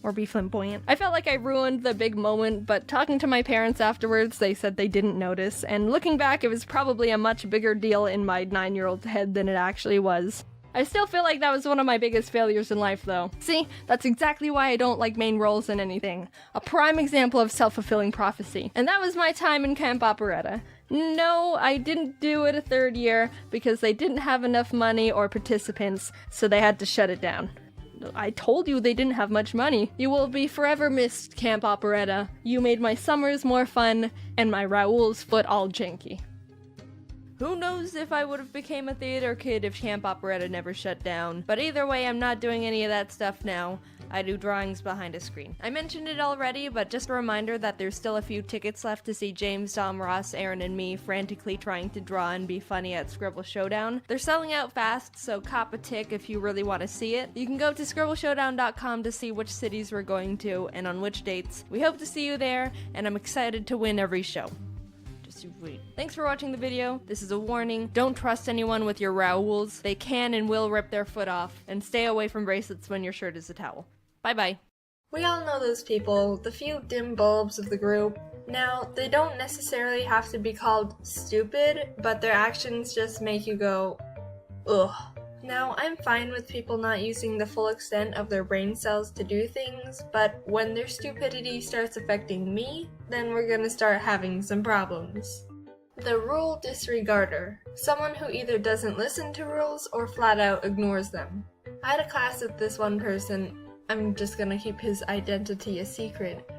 or be flamboyant. I felt like I ruined the big moment, but talking to my parents afterwards, they said they didn't notice, and looking back, it was probably a much bigger deal in my 9-year-old head than it actually was. I still feel like that was one of my biggest failures in life, though. See, that's exactly why I don't like main roles in anything. A prime example of self-fulfilling prophecy. And that was my time in Camp Operetta. No, I didn't do it a 3rd year because they didn't have enough money or participants, so they had to shut it down. I told you they didn't have much money. You will be forever missed, Camp Operetta. You made my summers more fun, and my Raoul's foot all janky. Who knows if I would have became a theater kid if Camp Operetta never shut down. But either way, I'm not doing any of that stuff now. I do drawings behind a screen. I mentioned it already, but just a reminder that there's still a few tickets left to see James, Dom, Ross, Aaron, and me frantically trying to draw and be funny at Scribble Showdown. They're selling out fast, so cop a tick if you really want to see it. You can go to scribbleshowdown.com to see which cities we're going to and on which dates. We hope to see you there, and I'm excited to win every show. Just you wait. Thanks for watching the video. This is a warning. Don't trust anyone with your Raouls. They can and will rip their foot off, and stay away from bracelets when your shirt is a towel. Bye-bye. We all know those people, the few dim bulbs of the group. Now, they don't necessarily have to be called stupid, but their actions just make you go, ugh. Now, I'm fine with people not using the full extent of their brain cells to do things, but when their stupidity starts affecting me, then we're gonna start having some problems. The rule disregarder. Someone who either doesn't listen to rules or flat out ignores them. I had a class with this one person. I'm just gonna keep his identity a secret.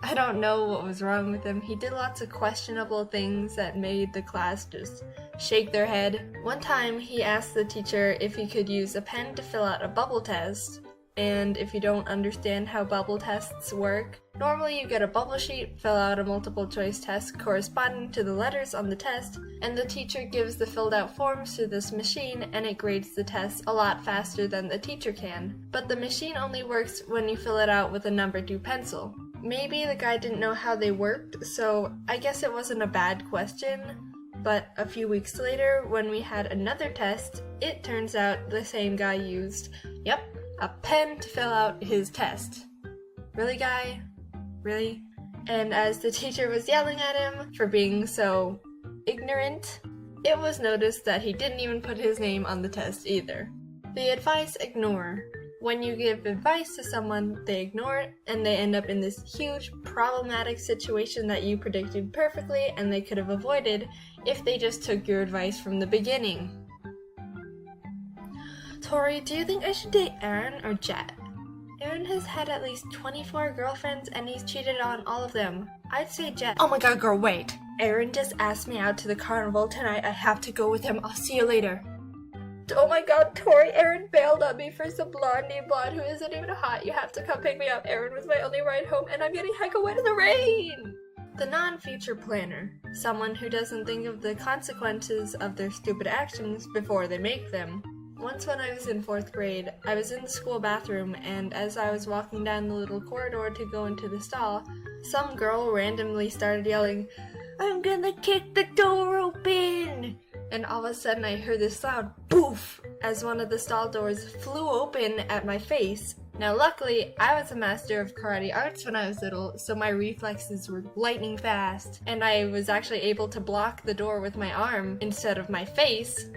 I don't know what was wrong with him. He did lots of questionable things that made the class just shake their head. One time he asked the teacher if he could use a pen to fill out a bubble test. And if you don't understand how bubble tests work, normally you get a bubble sheet, fill out a multiple choice test corresponding to the letters on the test, and the teacher gives the filled out forms to this machine and it grades the test a lot faster than the teacher can. But the machine only works when you fill it out with a number 2 pencil. Maybe the guy didn't know how they worked, so I guess it wasn't a bad question. But a few weeks later, when we had another test, it turns out the same guy used, a pen to fill out his test. Really, guy? Really? And as the teacher was yelling at him for being so ignorant, it was noticed that he didn't even put his name on the test either. The advice ignore. When you give advice to someone, they ignore it, and they end up in this huge problematic situation that you predicted perfectly and they could have avoided if they just took your advice from the beginning. Tori, do you think I should date Aaron or Jet? Aaron has had at least 24 girlfriends and he's cheated on all of them. I'd say Jet. Oh my god, girl, wait. Aaron just asked me out to the carnival tonight. I have to go with him. I'll see you later. Oh my god, Tori, Aaron bailed on me for some blondie blonde who isn't even hot. You have to come pick me up. Aaron was my only ride home and I'm getting hecka wet in the rain. The non-future planner. Someone who doesn't think of the consequences of their stupid actions before they make them. Once when I was in 4th grade, I was in the school bathroom, and as I was walking down the little corridor to go into the stall, some girl randomly started yelling, "I'm gonna kick the door open!" And all of a sudden I heard this loud poof as one of the stall doors flew open at my face. Now luckily, I was a master of karate arts when I was little, so my reflexes were lightning fast, and I was actually able to block the door with my arm instead of my face.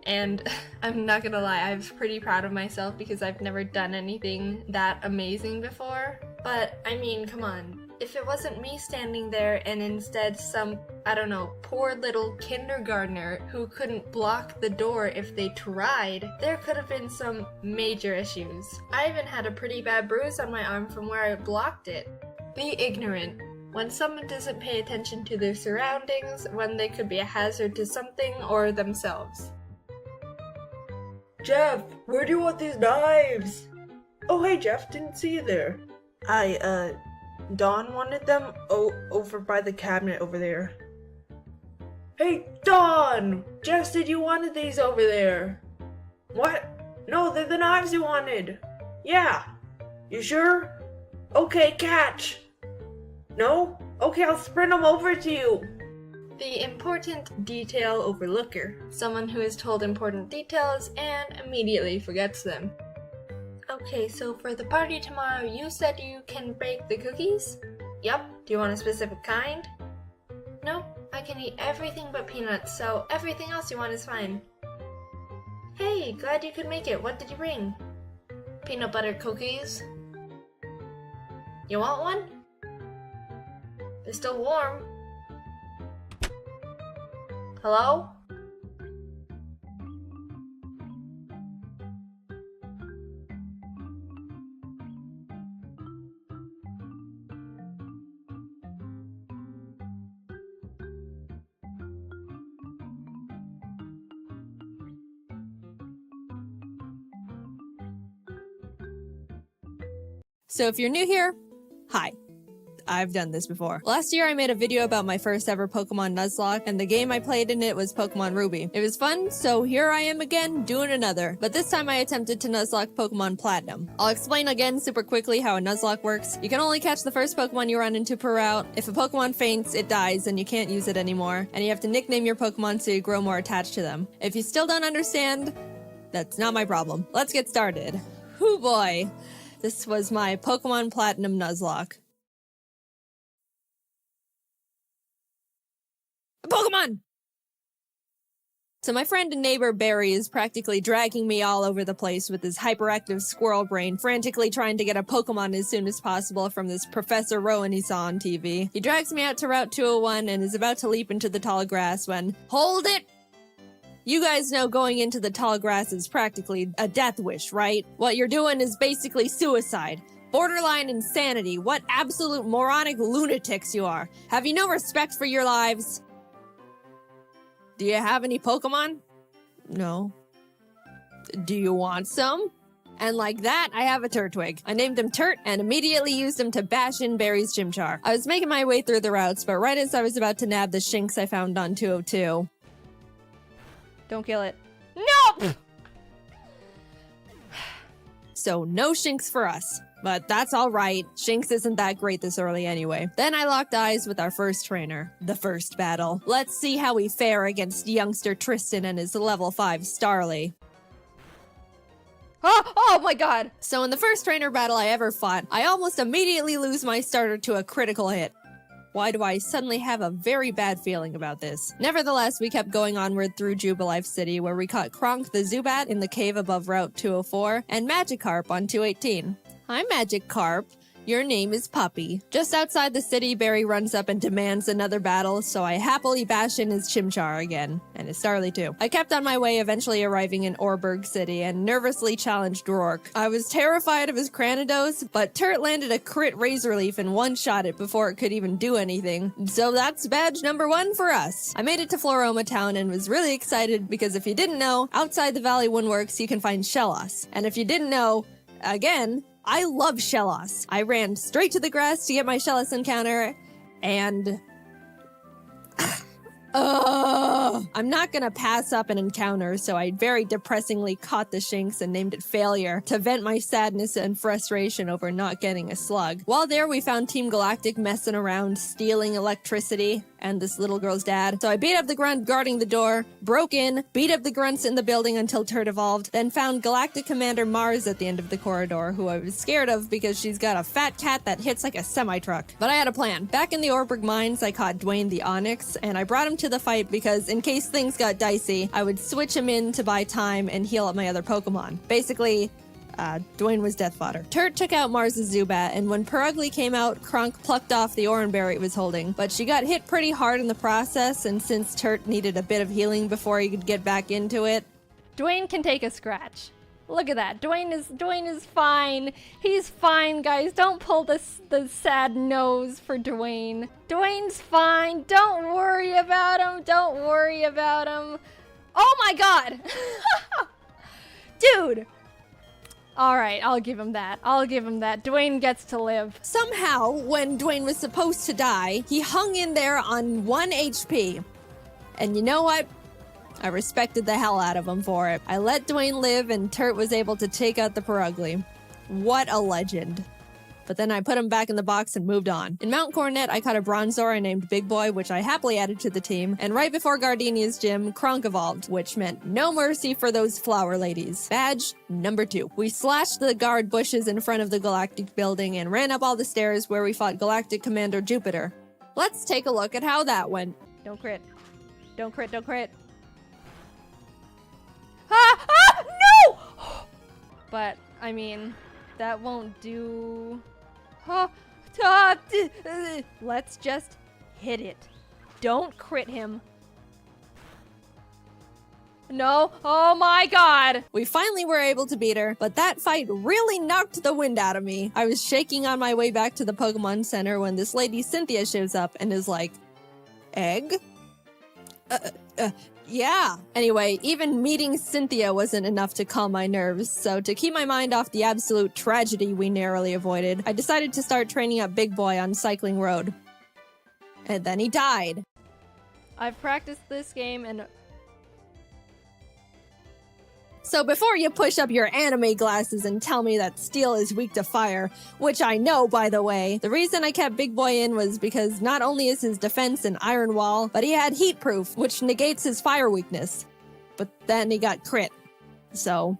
And I'm not gonna lie, I was pretty proud of myself because I've never done anything that amazing before. But, I mean, come on. If it wasn't me standing there and instead some, I don't know, poor little kindergartner who couldn't block the door if they tried, there could have been some major issues. I even had a pretty bad bruise on my arm from where I blocked it. Be ignorant. When someone doesn't pay attention to their surroundings, when they could be a hazard to something or themselves. Jeff, where do you want these knives? Oh, hey, Jeff, didn't see you there. Dawn wanted them over by the cabinet over there. Hey, Dawn! Jeff said you wanted these over there. What? No, they're the knives you wanted. Yeah. You sure? Okay, catch. No? Okay, I'll sprint them over to you. The important detail overlooker. Someone who is told important details and immediately forgets them. Okay, so for the party tomorrow, you said you can bake the cookies? Yep. Do you want a specific kind? Nope. I can eat everything but peanuts, so everything else you want is fine. Hey, glad you could make it. What did you bring? Peanut butter cookies. You want one? They're still warm. Hello? So if you're new here, hi. I've done this before. Last year I made a video about my first ever Pokemon Nuzlocke, and the game I played in it was Pokemon Ruby. It was fun, so here I am again, doing another. But this time I attempted to Nuzlocke Pokemon Platinum. I'll explain again super quickly how a Nuzlocke works. You can only catch the first Pokemon you run into per route. If a Pokemon faints, it dies and you can't use it anymore. And you have to nickname your Pokemon so you grow more attached to them. If you still don't understand, that's not my problem. Let's get started. Hoo boy. This was my Pokemon Platinum Nuzlocke. Pokemon! So my friend and neighbor Barry is practically dragging me all over the place with his hyperactive squirrel brain, frantically trying to get a Pokemon as soon as possible from this Professor Rowan he saw on TV. He drags me out to Route 201 and is about to leap into the tall grass when, hold it! You guys know going into the tall grass is practically a death wish, right? What you're doing is basically suicide. Borderline insanity. What absolute moronic lunatics you are. Have you no respect for your lives? Do you have any Pokemon? No. Do you want some? And like that, I have a Turtwig. I named him Turt and immediately used him to bash in Barry's Chimchar. I was making my way through the routes, but right as I was about to nab the Shinx I found on 202. Don't kill it. No! So no Shinx for us. But that's alright, Shinx isn't that great this early anyway. Then I locked eyes with our first trainer. The first battle. Let's see how we fare against youngster Tristan and his level 5 Starly. Oh my god! So in the first trainer battle I ever fought, I almost immediately lose my starter to a critical hit. Why do I suddenly have a very bad feeling about this? Nevertheless, we kept going onward through Jubilife City, where we caught Kronk the Zubat in the cave above Route 204, and Magikarp on 218. Hi, Magikarp. Your name is Puppy. Just outside the city, Barry runs up and demands another battle, so I happily bash in his Chimchar again, and his Starly too. I kept on my way, eventually arriving in Orberg City, and nervously challenged Rourke. I was terrified of his Cranidos, but Turt landed a crit Razor Leaf and one-shot it before it could even do anything. So that's badge number 1 for us. I made it to Floroma Town and was really excited because if you didn't know, outside the Valley Woodworks you can find Shellos. And if you didn't know, again, I love Shellos. I ran straight to the grass to get my Shellos encounter, And I'm not gonna pass up an encounter, so I very depressingly caught the Shinx and named it Failure to vent my sadness and frustration over not getting a slug. While there, we found Team Galactic messing around, stealing electricity, and this little girl's dad. So I beat up the grunt guarding the door, broke in, beat up the grunts in the building until Turd evolved, then found Galactic Commander Mars at the end of the corridor, who I was scared of because she's got a fat cat that hits like a semi-truck. But I had a plan. Back in the Orberg mines, I caught Dwayne the Onyx, and I brought him to the fight because in case things got dicey, I would switch him in to buy time and heal up my other Pokemon. Basically, Dwayne was death fodder. Turt took out Mars' Zubat, and when Perugly came out, Kronk plucked off the Oranberry it was holding. But she got hit pretty hard in the process, and since Turt needed a bit of healing before he could get back into it, Dwayne can take a scratch. Look at that. Dwayne is fine. He's fine, guys. Don't pull the sad nose for Dwayne. Dwayne's fine. Don't worry about him. Don't worry about him. Oh my god! Dude! Alright, I'll give him that. I'll give him that. Dwayne gets to live. somehow, when Dwayne was supposed to die, he hung in there on 1 HP. And you know what? I respected the hell out of him for it. I let Dwayne live, and Turt was able to take out the Perugly. What a legend. But then I put him back in the box and moved on. In Mount Coronet, I caught a Bronzor named Big Boy, which I happily added to the team. And right before Gardenia's gym, Kronk evolved, which meant no mercy for those flower ladies. Badge number 2. We slashed the guard bushes in front of the Galactic building and ran up all the stairs where we fought Galactic Commander Jupiter. Let's take a look at how that went. Don't crit. Don't crit, don't crit. No! But, I mean, that won't do... Let's just hit it. Don't crit him. No. Oh my god. We finally were able to beat her, but that fight really knocked the wind out of me. I was shaking on my way back to the Pokemon Center when this lady Cynthia shows up and is like, egg? Yeah. Anyway, even meeting Cynthia wasn't enough to calm my nerves, so to keep my mind off the absolute tragedy we narrowly avoided, I decided to start training up Big Boy on Cycling Road. And then he died. I've practiced this game and... So before you push up your anime glasses and tell me that steel is weak to fire, which I know, by the way, the reason I kept Big Boy in was because not only is his defense an iron wall, but he had heat proof, which negates his fire weakness. But then he got crit. So,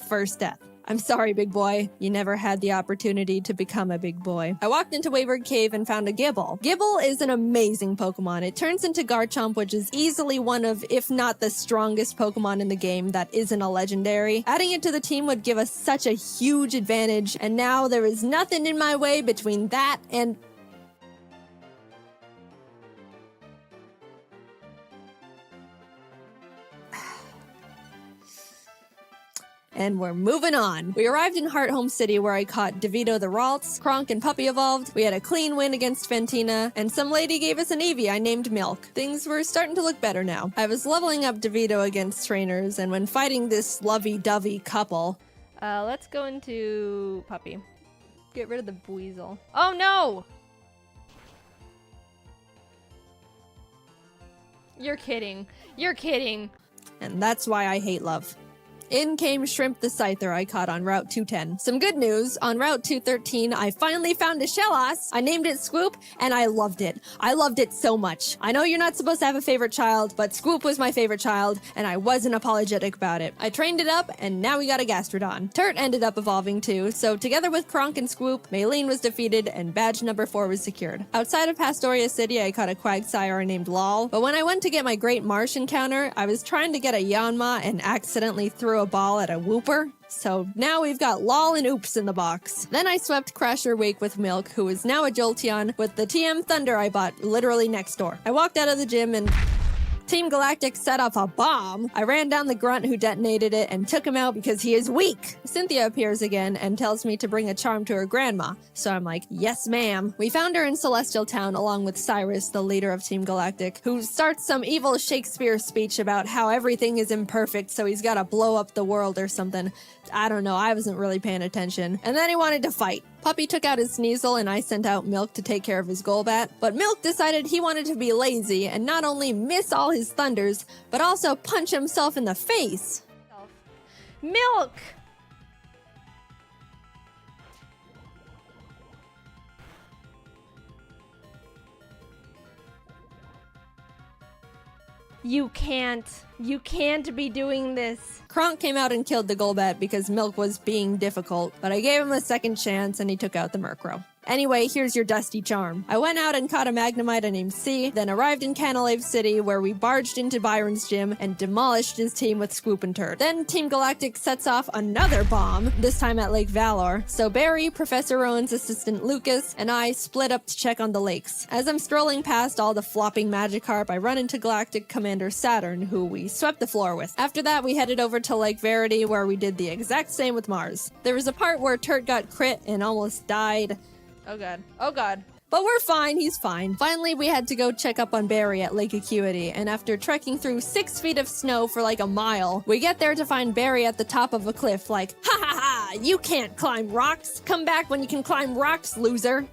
first death. I'm sorry, Big Boy. You never had the opportunity to become a big boy. I walked into Wayward Cave and found a Gible. Gible is an amazing Pokemon. It turns into Garchomp, which is easily one of, if not the strongest Pokemon in the game that isn't a legendary. Adding it to the team would give us such a huge advantage, and now there is nothing in my way between that and... And we're moving on. We arrived in Hearthome City where I caught DeVito the Ralts, Kronk and Puppy evolved, we had a clean win against Fantina, and some lady gave us an Eevee I named Milk. Things were starting to look better now. I was leveling up DeVito against trainers, and when fighting this lovey-dovey couple... let's go into Puppy. Get rid of the Buizel. Oh no! You're kidding. You're kidding. And that's why I hate love. In came Shrimp the Scyther I caught on Route 210. Some good news, on Route 213, I finally found a Shellos. I named it Squoop, and I loved it. I loved it so much. I know you're not supposed to have a favorite child, but Squoop was my favorite child, and I wasn't apologetic about it. I trained it up, and now we got a Gastrodon. Turt ended up evolving too, so together with Kronk and Squoop, Maylene was defeated, and badge number 4 was secured. Outside of Pastoria City, I caught a Quagsire named Lol, but when I went to get my Great Marsh encounter, I was trying to get a Yanma and accidentally threw a ball at a Wooper. So now we've got Lol and Oops in the box. Then I swept Crasher Wake with Milk, who is now a Jolteon, with the TM Thunder I bought literally next door. I walked out of the gym and... Team Galactic set off a bomb. I ran down the grunt who detonated it and took him out because he is weak. Cynthia appears again and tells me to bring a charm to her grandma. So I'm like, yes ma'am. We found her in Celestial Town along with Cyrus, the leader of Team Galactic, who starts some evil Shakespeare speech about how everything is imperfect, so he's gotta blow up the world or something. I don't know, I wasn't really paying attention. And then he wanted to fight. Puppy took out his Sneasel and I sent out Milk to take care of his Golbat, but Milk decided he wanted to be lazy and not only miss all his thunders, but also punch himself in the face. Milk! You can't be doing this. Kronk came out and killed the Golbat because Milk was being difficult, but I gave him a second chance and he took out the Murkrow. Anyway, here's your dusty charm. I went out and caught a Magnemite named C, then arrived in Canalave City where we barged into Byron's gym and demolished his team with Swoop and Turd. Then Team Galactic sets off another bomb, this time at Lake Valor. So Barry, Professor Rowan's assistant Lucas, and I split up to check on the lakes. As I'm strolling past all the flopping Magikarp, I run into Galactic Commander Saturn, who we swept the floor with. After that, we headed over to Lake Verity where we did the exact same with Mars. There was a part where Turd got crit and almost died. Oh god. Oh god. But we're fine, he's fine. Finally, we had to go check up on Barry at Lake Acuity, and after trekking through 6 feet of snow for like a mile, we get there to find Barry at the top of a cliff like, ha ha ha, you can't climb rocks. Come back when you can climb rocks, loser.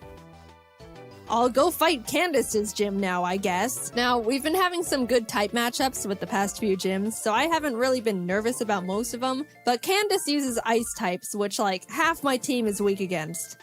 I'll go fight Candace's gym now, I guess. Now, we've been having some good type matchups with the past few gyms, so I haven't really been nervous about most of them, but Candace uses ice types, which like half my team is weak against.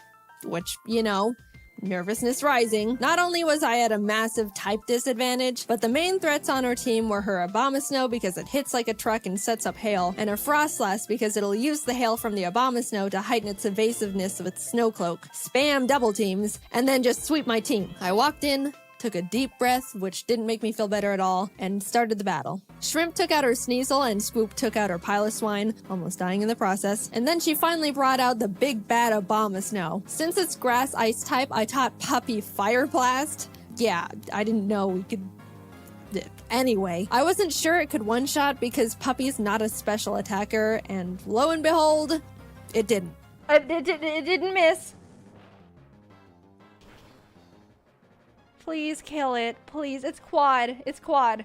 Which, you know, nervousness rising. Not only was I at a massive type disadvantage, but the main threats on our team were her Abomasnow because it hits like a truck and sets up hail, and her Frostlass because it'll use the hail from the Abomasnow to heighten its evasiveness with Snowcloak, spam double teams, and then just sweep my team. I walked in, took a deep breath, which didn't make me feel better at all, and started the battle. Shrimp took out her Sneasel and Swoop took out her Piloswine, almost dying in the process, and then she finally brought out the big bad Abomasnow. Since it's grass ice type, I taught Puppy Fire Blast. Yeah, I didn't know we could... Anyway, I wasn't sure it could one-shot because Puppy's not a special attacker, and lo and behold, it didn't. It didn't miss. Please kill it. Please. It's quad. It's quad.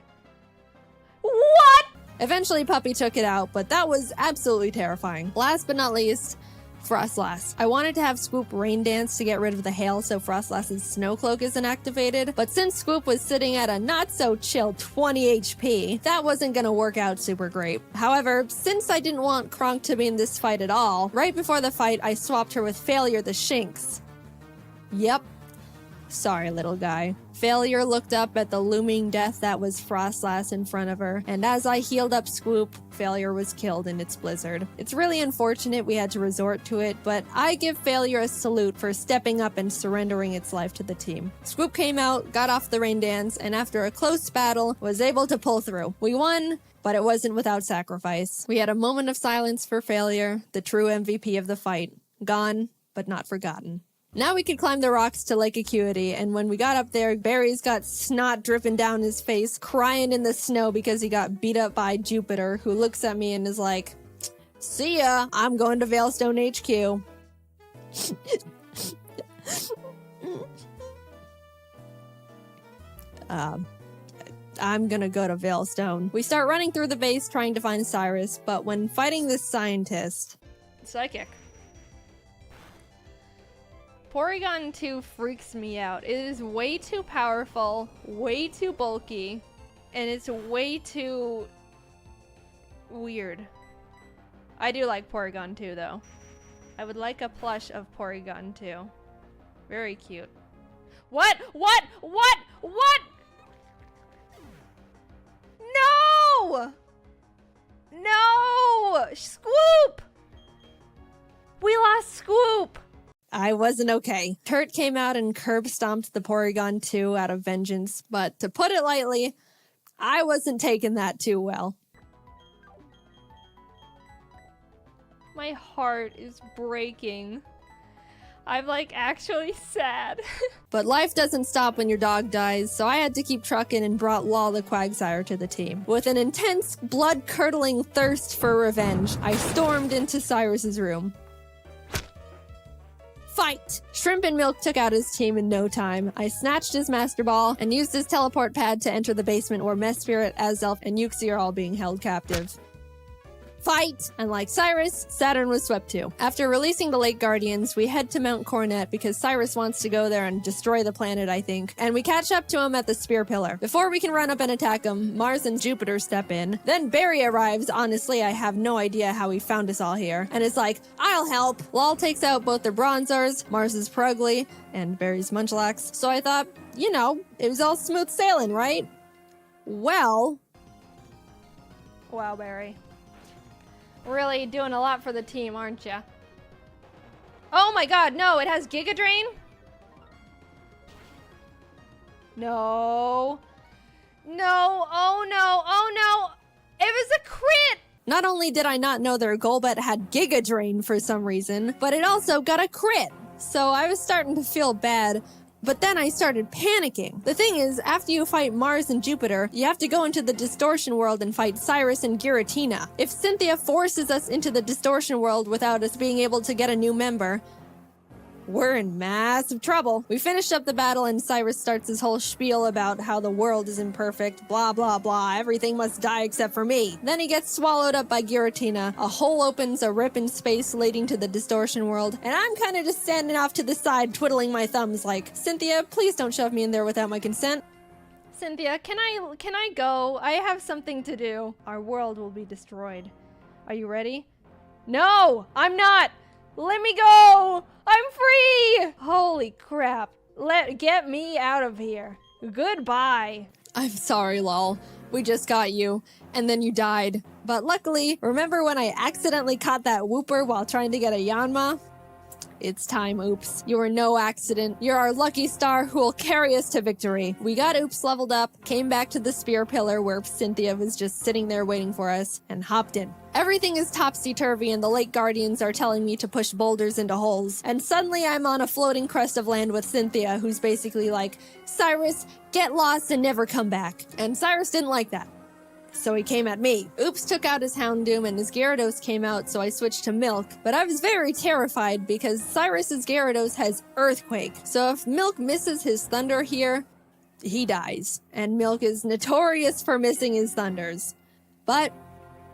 What? Eventually, Puppy took it out, but that was absolutely terrifying. Last but not least, Frostlass. I wanted to have Swoop Rain Dance to get rid of the hail so Frostlass's Snowcloak isn't activated, but since Swoop was sitting at a not-so-chill 20 HP, that wasn't gonna work out super great. However, since I didn't want Kronk to be in this fight at all, right before the fight, I swapped her with Failure the Shinx. Yep. Sorry, little guy. Failure looked up at the looming death that was Frostlass in front of her, and as I healed up Swoop, Failure was killed in its blizzard. It's really unfortunate we had to resort to it, but I give Failure a salute for stepping up and surrendering its life to the team. Swoop came out, got off the rain dance, and after a close battle, was able to pull through. We won, but it wasn't without sacrifice. We had a moment of silence for Failure, the true MVP of the fight. Gone, but not forgotten. Now we could climb the rocks to Lake Acuity, and when we got up there, Barry's got snot dripping down his face, crying in the snow because he got beat up by Jupiter, who looks at me and is like, "See ya, I'm going to Veilstone HQ." I'm gonna go to Veilstone. We start running through the base trying to find Cyrus, but when fighting this scientist... Psychic. Porygon 2 freaks me out. It is way too powerful, way too bulky, and it's way too weird. I do like Porygon 2 though. I would like a plush of Porygon 2. Very cute. What? What? What? What? No! No! Scoop! We lost Scoop! I wasn't okay. Turt came out and curb stomped the Porygon 2 out of vengeance, but to put it lightly, I wasn't taking that too well. My heart is breaking. I'm like actually sad. But life doesn't stop when your dog dies, so I had to keep trucking and brought Law the Quagsire to the team. With an intense, blood-curdling thirst for revenge, I stormed into Cyrus's room. Fight! Shrimp and Milk took out his team in no time. I snatched his Master Ball and used his teleport pad to enter the basement where Mesprit, Azelf, and Yuxi are all being held captive. Fight! And like Cyrus, Saturn was swept too. After releasing the Lake Guardians, we head to Mount Coronet because Cyrus wants to go there and destroy the planet, I think. And we catch up to him at the Spear Pillar. Before we can run up and attack him, Mars and Jupiter step in. Then Barry arrives. Honestly, I have no idea how he found us all here. And is like, I'll help. Lal takes out both their Bronzors, Mars's Prugly, and Barry's Munchlax. So I thought, you know, it was all smooth sailing, right? Well... Wow, Barry. Really doing a lot for the team, aren't ya? Oh my god, no, it has Giga Drain? No. No, oh no, oh no! It was a crit! Not only did I not know their Golbat had Giga Drain for some reason, but it also got a crit. So I was starting to feel bad, but then I started panicking. The thing is, after you fight Mars and Jupiter, you have to go into the Distortion World and fight Cyrus and Giratina. If Cynthia forces us into the Distortion World without us being able to get a new member, we're in massive trouble. We finished up the battle and Cyrus starts his whole spiel about how the world is imperfect, blah blah blah, everything must die except for me. Then he gets swallowed up by Giratina, a hole opens, a rip in space leading to the Distortion World, and I'm kinda just standing off to the side twiddling my thumbs like, Cynthia, please don't shove me in there without my consent. Cynthia, can I go? I have something to do. Our world will be destroyed. Are you ready? No, I'm not! Let me go! I'm free! Holy crap. Get me out of here. Goodbye. I'm sorry, lol. We just got you, and then you died. But luckily, remember when I accidentally caught that Whooper while trying to get a Yanma? It's time, Oops. You are no accident. You're our lucky star who will carry us to victory. We got Oops leveled up, came back to the Spear Pillar where Cynthia was just sitting there waiting for us, and hopped in. Everything is topsy-turvy and the Lake Guardians are telling me to push boulders into holes. And suddenly I'm on a floating crust of land with Cynthia, who's basically like, Cyrus, get lost and never come back. And Cyrus didn't like that. So he came at me. Oops took out his Houndoom and his Gyarados came out, so I switched to Milk. But I was very terrified because Cyrus's Gyarados has Earthquake. So if Milk misses his Thunder here, he dies. And Milk is notorious for missing his Thunders. But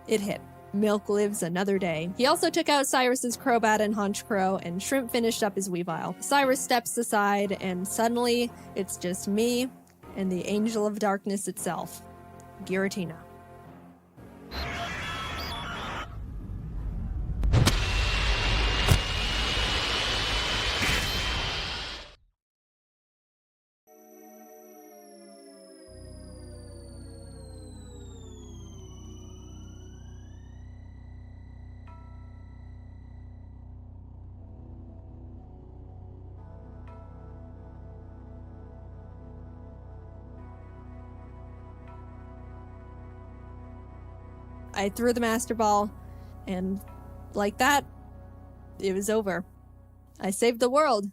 it hit. Milk lives another day. He also took out Cyrus's Crobat and Honchkrow, and Shrimp finished up his Weavile. Cyrus steps aside, and suddenly, it's just me and the Angel of Darkness itself, Giratina. I threw the Master Ball, and like that, it was over. I saved the world.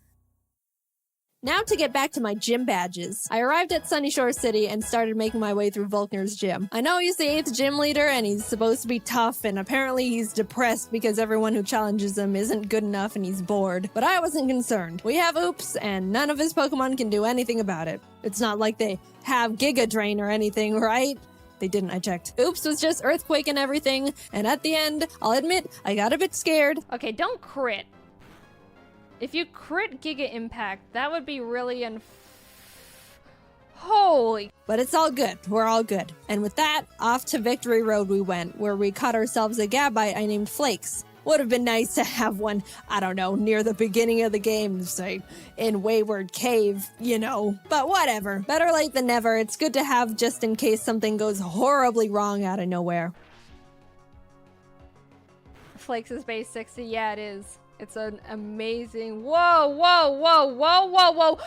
Now to get back to my gym badges. I arrived at Sunyshore City and started making my way through Volkner's gym. I know he's the 8th gym leader and he's supposed to be tough, and apparently he's depressed because everyone who challenges him isn't good enough and he's bored. But I wasn't concerned. We have Oops, and none of his Pokemon can do anything about it. It's not like they have Giga Drain or anything, right? They didn't, I checked. Oops was just Earthquake and everything, and at the end, I'll admit, I got a bit scared. Okay, don't crit. If you crit Giga Impact, that would be really holy. But it's all good. We're all good. And with that, off to Victory Road we went, where we caught ourselves a Gabite I named Flakes. Would have been nice to have one, I don't know, near the beginning of the game, say, in Wayward Cave, you know. But whatever. Better late than never. It's good to have just in case something goes horribly wrong out of nowhere. Flakes is base 60. Yeah, it is. It's an amazing... Whoa, whoa, whoa, whoa, whoa, whoa.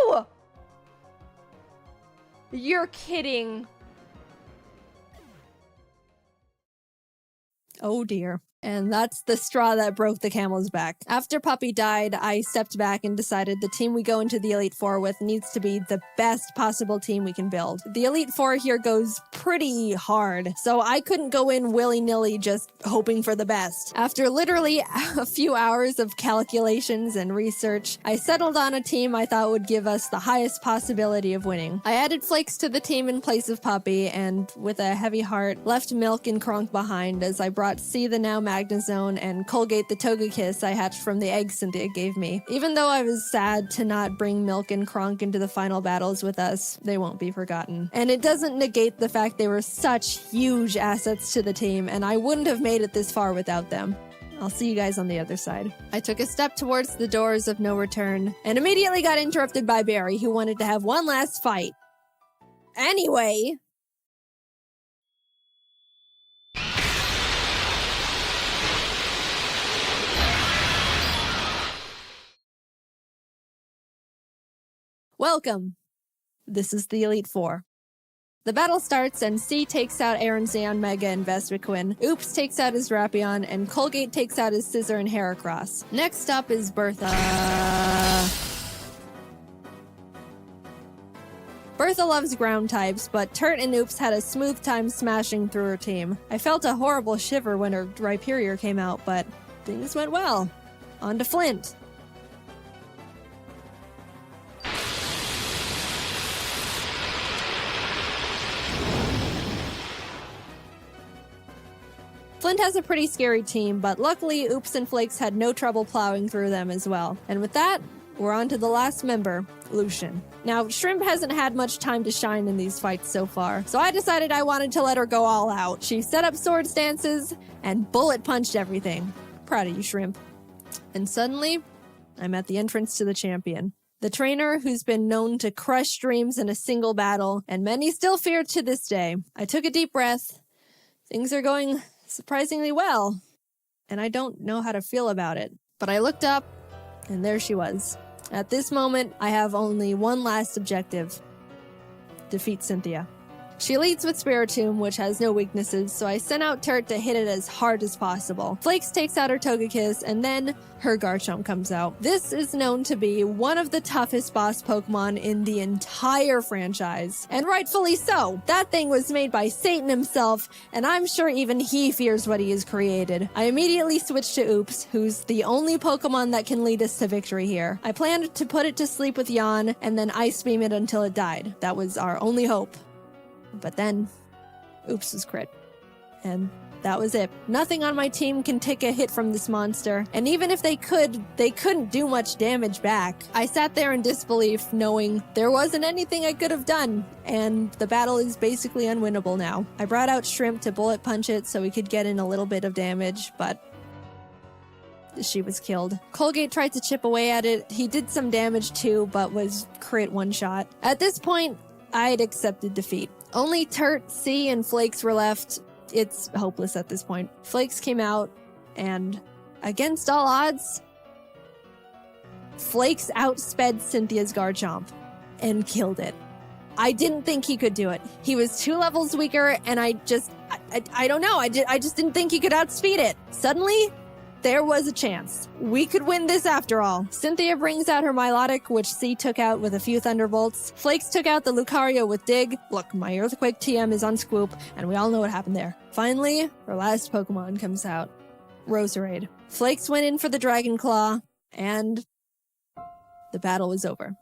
No! You're kidding. Oh dear. And that's the straw that broke the camel's back. After Puppy died, I stepped back and decided the team we go into the Elite Four with needs to be the best possible team we can build. The Elite Four here goes pretty hard, so I couldn't go in willy-nilly just hoping for the best. After literally a few hours of calculations and research, I settled on a team I thought would give us the highest possibility of winning. I added Flakes to the team in place of Puppy, and with a heavy heart, left Milk and Kronk behind as I brought C the now Magnazone and Colgate the Togekiss I hatched from the eggs Cynthia gave me. Even though I was sad to not bring Milk and Kronk into the final battles with us, they won't be forgotten. And it doesn't negate the fact they were such huge assets to the team, and I wouldn't have made it this far without them. I'll see you guys on the other side. I took a step towards the doors of no return, and immediately got interrupted by Barry, who wanted to have one last fight. Anyway... Welcome. This is the Elite Four. The battle starts and C takes out Aaron Xeon Mega and Vespiquen, Oops takes out his Rapion, and Colgate takes out his Scissor and Heracross. Next up is Bertha. Bertha loves ground types, but Turt and Oops had a smooth time smashing through her team. I felt a horrible shiver when her Rhyperior came out, but things went well. On to Flint. Flint has a pretty scary team, but luckily Oops and Flakes had no trouble plowing through them as well. And with that, we're on to the last member, Lucian. Now, Shrimp hasn't had much time to shine in these fights so far, so I decided I wanted to let her go all out. She set up sword stances and bullet punched everything. Proud of you, Shrimp. And suddenly, I'm at the entrance to the champion. The trainer who's been known to crush dreams in a single battle, and many still fear to this day. I took a deep breath. Things are going surprisingly well, and I don't know how to feel about it. But I looked up, and there she was. At this moment, I have only one last objective: defeat Cynthia. She leads with Spiritomb, which has no weaknesses, so I sent out Turt to hit it as hard as possible. Flakes takes out her Togekiss, and then her Garchomp comes out. This is known to be one of the toughest boss Pokemon in the entire franchise. And rightfully so. That thing was made by Satan himself, and I'm sure even he fears what he has created. I immediately switched to Oops, who's the only Pokemon that can lead us to victory here. I planned to put it to sleep with Yawn, and then Ice Beam it until it died. That was our only hope. But then, Oops was crit. And that was it. Nothing on my team can take a hit from this monster, and even if they could, they couldn't do much damage back. I sat there in disbelief, knowing there wasn't anything I could have done, and the battle is basically unwinnable now. I brought out Shrimp to bullet punch it so we could get in a little bit of damage, but she was killed. Colgate tried to chip away at it. He did some damage too, but was crit one shot. At this point, I'd accepted defeat. Only Turt, C, and Flakes were left. It's hopeless at this point. Flakes came out, and against all odds, Flakes outsped Cynthia's Garchomp and killed it. I didn't think he could do it. He was 2 levels weaker, and I don't know. I just didn't think he could outspeed it. Suddenly, there was a chance. We could win this after all. Cynthia brings out her Milotic, which C took out with a few Thunderbolts. Flakes took out the Lucario with Dig. Look, my Earthquake TM is on Scoop, and we all know what happened there. Finally, her last Pokemon comes out. Roserade. Flakes went in for the Dragon Claw, and the battle was over.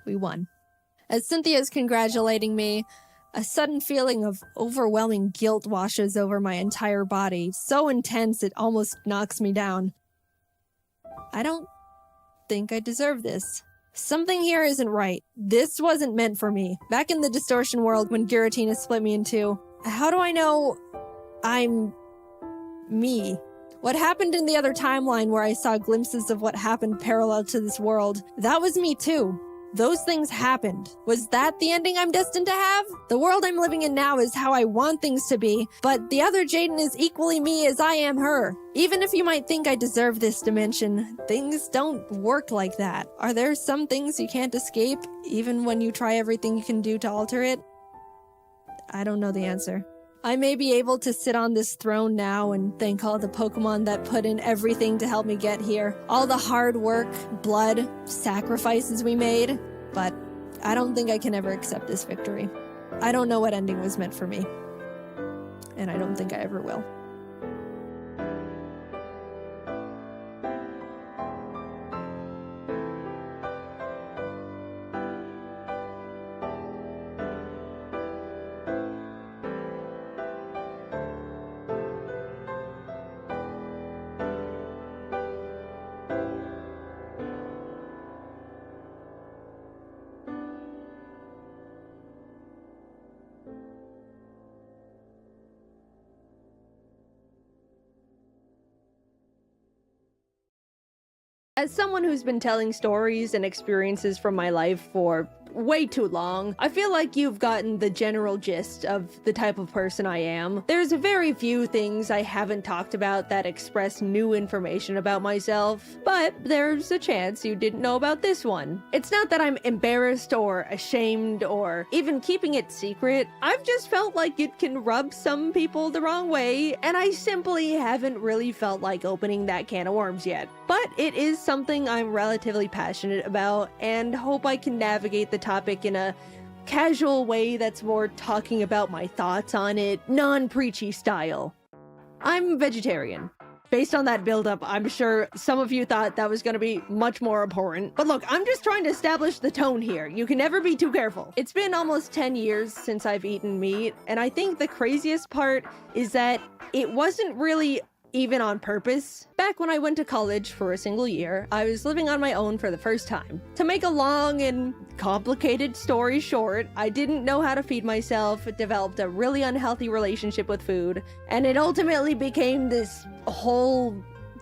We won. As Cynthia's congratulating me, a sudden feeling of overwhelming guilt washes over my entire body, so intense it almost knocks me down. I don't think I deserve this. Something here isn't right. This wasn't meant for me. Back in the Distortion world when Giratina split me in two, how do I know I'm me? What happened in the other timeline where I saw glimpses of what happened parallel to this world, that was me too. Those things happened. Was that the ending I'm destined to have? The world I'm living in now is how I want things to be, but the other Jaiden is equally me as I am her. Even if you might think I deserve this dimension, things don't work like that. Are there some things you can't escape, even when you try everything you can do to alter it? I don't know the answer. I may be able to sit on this throne now and thank all the Pokemon that put in everything to help me get here. All the hard work, blood, sacrifices we made, but I don't think I can ever accept this victory. I don't know what ending was meant for me, and I don't think I ever will. As someone who's been telling stories and experiences from my life for way too long, I feel like you've gotten the general gist of the type of person I am. There's very few things I haven't talked about that express new information about myself, but there's a chance you didn't know about this one. It's not that I'm embarrassed or ashamed or even keeping it secret. I've just felt like it can rub some people the wrong way, and I simply haven't really felt like opening that can of worms yet. But it is something I'm relatively passionate about, and hope I can navigate the topic in a casual way that's more talking about my thoughts on it, non-preachy style. I'm vegetarian. Based on that build-up, I'm sure some of you thought that was going to be much more abhorrent. But look, I'm just trying to establish the tone here. You can never be too careful. It's been almost 10 years since I've eaten meat, and I think the craziest part is that it wasn't really even on purpose. Back when I went to college for a single year, I was living on my own for the first time. To make a long and complicated story short, I didn't know how to feed myself, developed a really unhealthy relationship with food, and it ultimately became this whole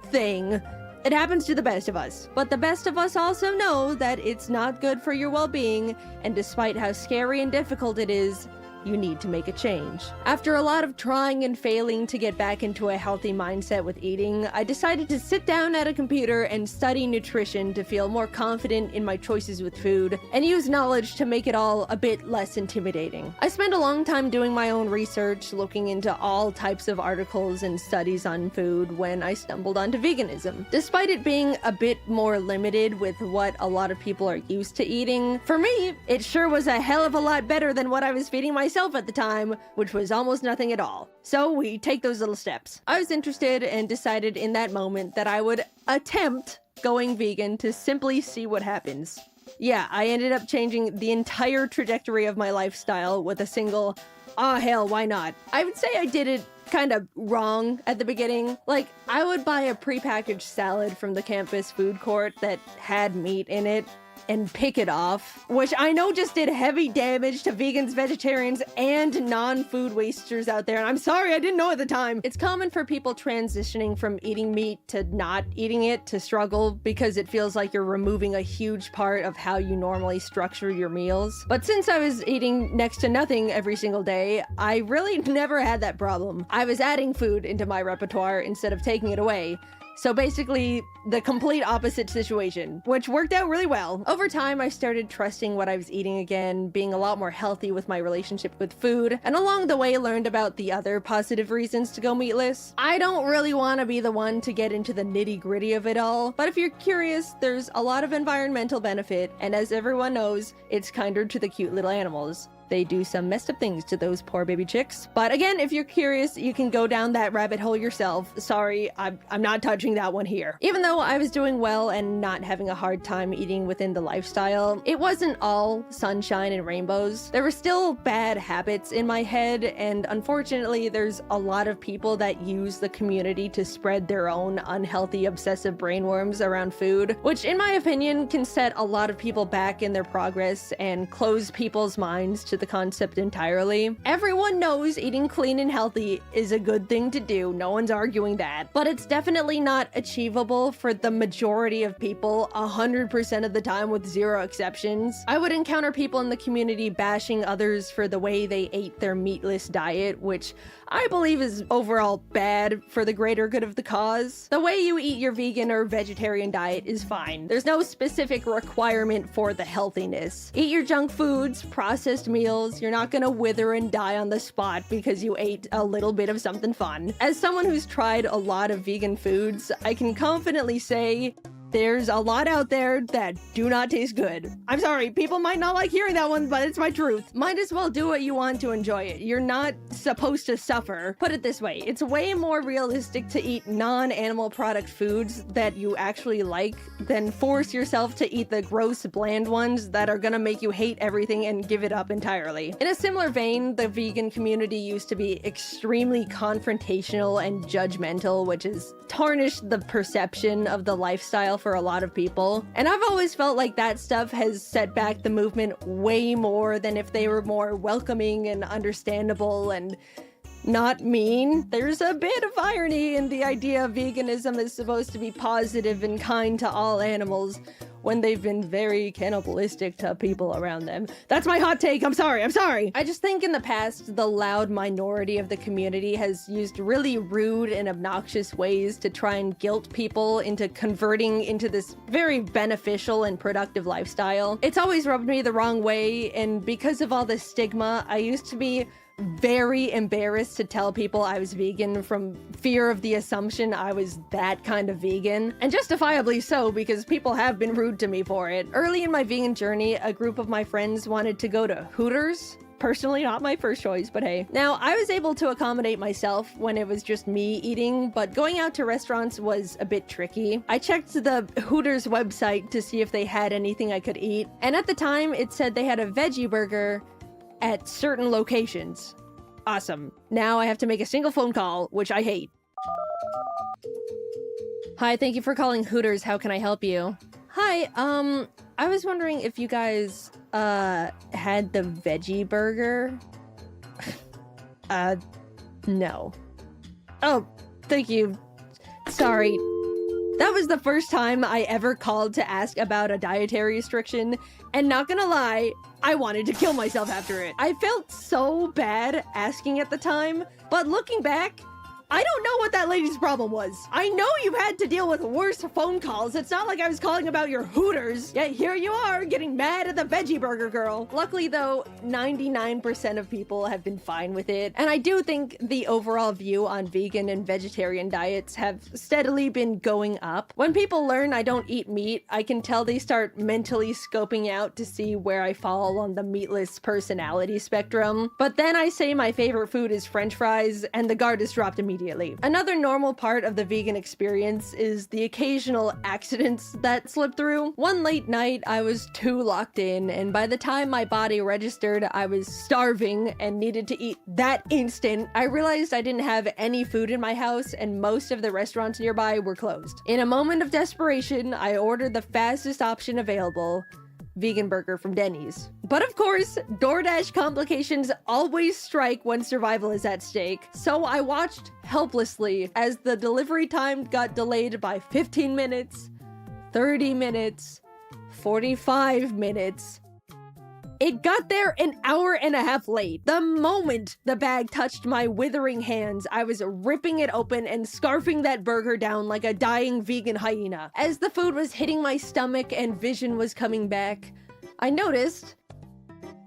thing. It happens to the best of us, but the best of us also know that it's not good for your well-being, and despite how scary and difficult it is, you need to make a change. After a lot of trying and failing to get back into a healthy mindset with eating, I decided to sit down at a computer and study nutrition to feel more confident in my choices with food, and use knowledge to make it all a bit less intimidating. I spent a long time doing my own research, looking into all types of articles and studies on food when I stumbled onto veganism. Despite it being a bit more limited with what a lot of people are used to eating, for me, it sure was a hell of a lot better than what I was feeding myself at the time, which was almost nothing at all. So we take those little steps. I was interested and decided in that moment that I would attempt going vegan to simply see what happens. Yeah, I ended up changing the entire trajectory of my lifestyle with a single, hell, why not? I would say I did it kind of wrong at the beginning. Like, I would buy a prepackaged salad from the campus food court that had meat in it and pick it off, which I know just did heavy damage to vegans, vegetarians, and non-food wasters out there, and I'm sorry, I didn't know at the time. It's common for people transitioning from eating meat to not eating it to struggle because it feels like you're removing a huge part of how you normally structure your meals. But since I was eating next to nothing every single day, I really never had that problem. I was adding food into my repertoire instead of taking it away. So basically, the complete opposite situation, which worked out really well. Over time, I started trusting what I was eating again, being a lot more healthy with my relationship with food, and along the way learned about the other positive reasons to go meatless. I don't really want to be the one to get into the nitty-gritty of it all, but if you're curious, there's a lot of environmental benefit, and as everyone knows, it's kinder to the cute little animals. They do some messed up things to those poor baby chicks. But again, if you're curious, you can go down that rabbit hole yourself. Sorry, I'm not touching that one here. Even though I was doing well and not having a hard time eating within the lifestyle, it wasn't all sunshine and rainbows. There were still bad habits in my head, and unfortunately, there's a lot of people that use the community to spread their own unhealthy, obsessive brainworms around food, which in my opinion can set a lot of people back in their progress and close people's minds to the concept entirely. Everyone knows eating clean and healthy is a good thing to do, no one's arguing that, but it's definitely not achievable for the majority of people 100% of the time with zero exceptions. I would encounter people in the community bashing others for the way they ate their meatless diet, which I believe is overall bad for the greater good of the cause. The way you eat your vegan or vegetarian diet is fine. There's no specific requirement for the healthiness. Eat your junk foods, processed meals, meals. You're not gonna wither and die on the spot because you ate a little bit of something fun. As someone who's tried a lot of vegan foods, I can confidently say there's a lot out there that do not taste good. I'm sorry, people might not like hearing that one, but it's my truth. Might as well do what you want to enjoy it. You're not supposed to suffer. Put it this way, it's way more realistic to eat non-animal product foods that you actually like than force yourself to eat the gross, bland ones that are gonna make you hate everything and give it up entirely. In a similar vein, the vegan community used to be extremely confrontational and judgmental, which has tarnished the perception of the lifestyle for a lot of people. And I've always felt like that stuff has set back the movement way more than if they were more welcoming and understandable and not mean. There's a bit of irony in the idea of veganism is supposed to be positive and kind to all animals when they've been very cannibalistic to people around them. That's my hot take. I'm sorry. I just think in the past, the loud minority of the community has used really rude and obnoxious ways to try and guilt people into converting into this very beneficial and productive lifestyle. It's always rubbed me the wrong way, and because of all the stigma, I used to be very embarrassed to tell people I was vegan from fear of the assumption I was that kind of vegan. And justifiably so, because people have been rude to me for it. Early in my vegan journey, a group of my friends wanted to go to HOURS. Personally, not my first choice, but hey. Now, I was able to accommodate myself when it was just me eating, but going out to restaurants was a bit tricky. I checked the HOURS website to see if they had anything I could eat, and at the time, it said they had a veggie burger at certain locations. Awesome. Now I have to make a single phone call, which I hate. Hi, thank you for calling HOURS. How can I help you? Hi, I was wondering if you guys, had the veggie burger? No. Oh, thank you. Sorry. That was the first time I ever called to ask about a dietary restriction, and not gonna lie, I wanted to kill myself after it. I felt so bad asking at the time, but looking back, I don't know what that lady's problem was. I know you've had to deal with worse phone calls. It's not like I was calling about your HOURS. Yet here you are, getting mad at the veggie burger girl. Luckily though, 99% of people have been fine with it. And I do think the overall view on vegan and vegetarian diets have steadily been going up. When people learn I don't eat meat, I can tell they start mentally scoping out to see where I fall on the meatless personality spectrum. But then I say my favorite food is French fries, and the guard is dropped immediately. Another normal part of the vegan experience is the occasional accidents that slip through. One late night, I was too locked in, and by the time my body registered I was starving and needed to eat that instant, I realized I didn't have any food in my house and most of the restaurants nearby were closed. In a moment of desperation, I ordered the fastest option available, vegan burger from Denny's. But of course, DoorDash complications always strike when survival is at stake, so I watched helplessly as the delivery time got delayed by 15 minutes, 30 minutes, 45 minutes. It got there an hour and a half late. The moment the bag touched my withering hands, I was ripping it open and scarfing that burger down like a dying vegan hyena. As the food was hitting my stomach and vision was coming back, I noticed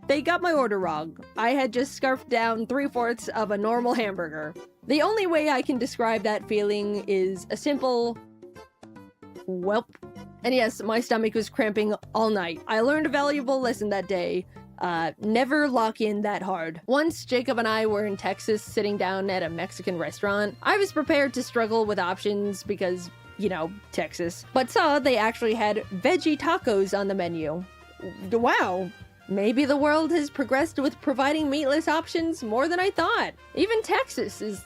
they got my order wrong. I had just scarfed down 3/4 of a normal hamburger. The only way I can describe that feeling is a simple welp. And yes, my stomach was cramping all night. I learned a valuable lesson that day. Never lock in that hard. Once, Jacob and I were in Texas sitting down at a Mexican restaurant. I was prepared to struggle with options because, you know, Texas. But saw they actually had veggie tacos on the menu. Wow. Maybe the world has progressed with providing meatless options more than I thought. Even Texas is...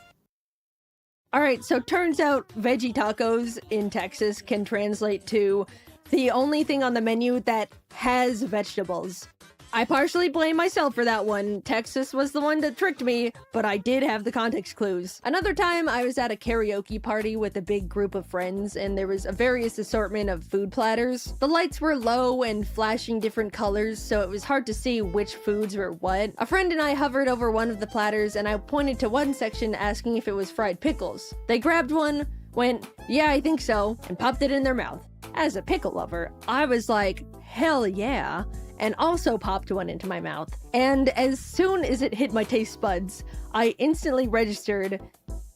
Alright, so turns out veggie tacos in Texas can translate to the only thing on the menu that has vegetables. I partially blame myself for that one. Texas was the one that tricked me, but I did have the context clues. Another time, I was at a karaoke party with a big group of friends, and there was a various assortment of food platters. The lights were low and flashing different colors, so it was hard to see which foods were what. A friend and I hovered over one of the platters, and I pointed to one section asking if it was fried pickles. They grabbed one, went, "Yeah, I think so," and popped it in their mouth. As a pickle lover, I was like, hell yeah. and also popped one into my mouth. And as soon as it hit my taste buds, I instantly registered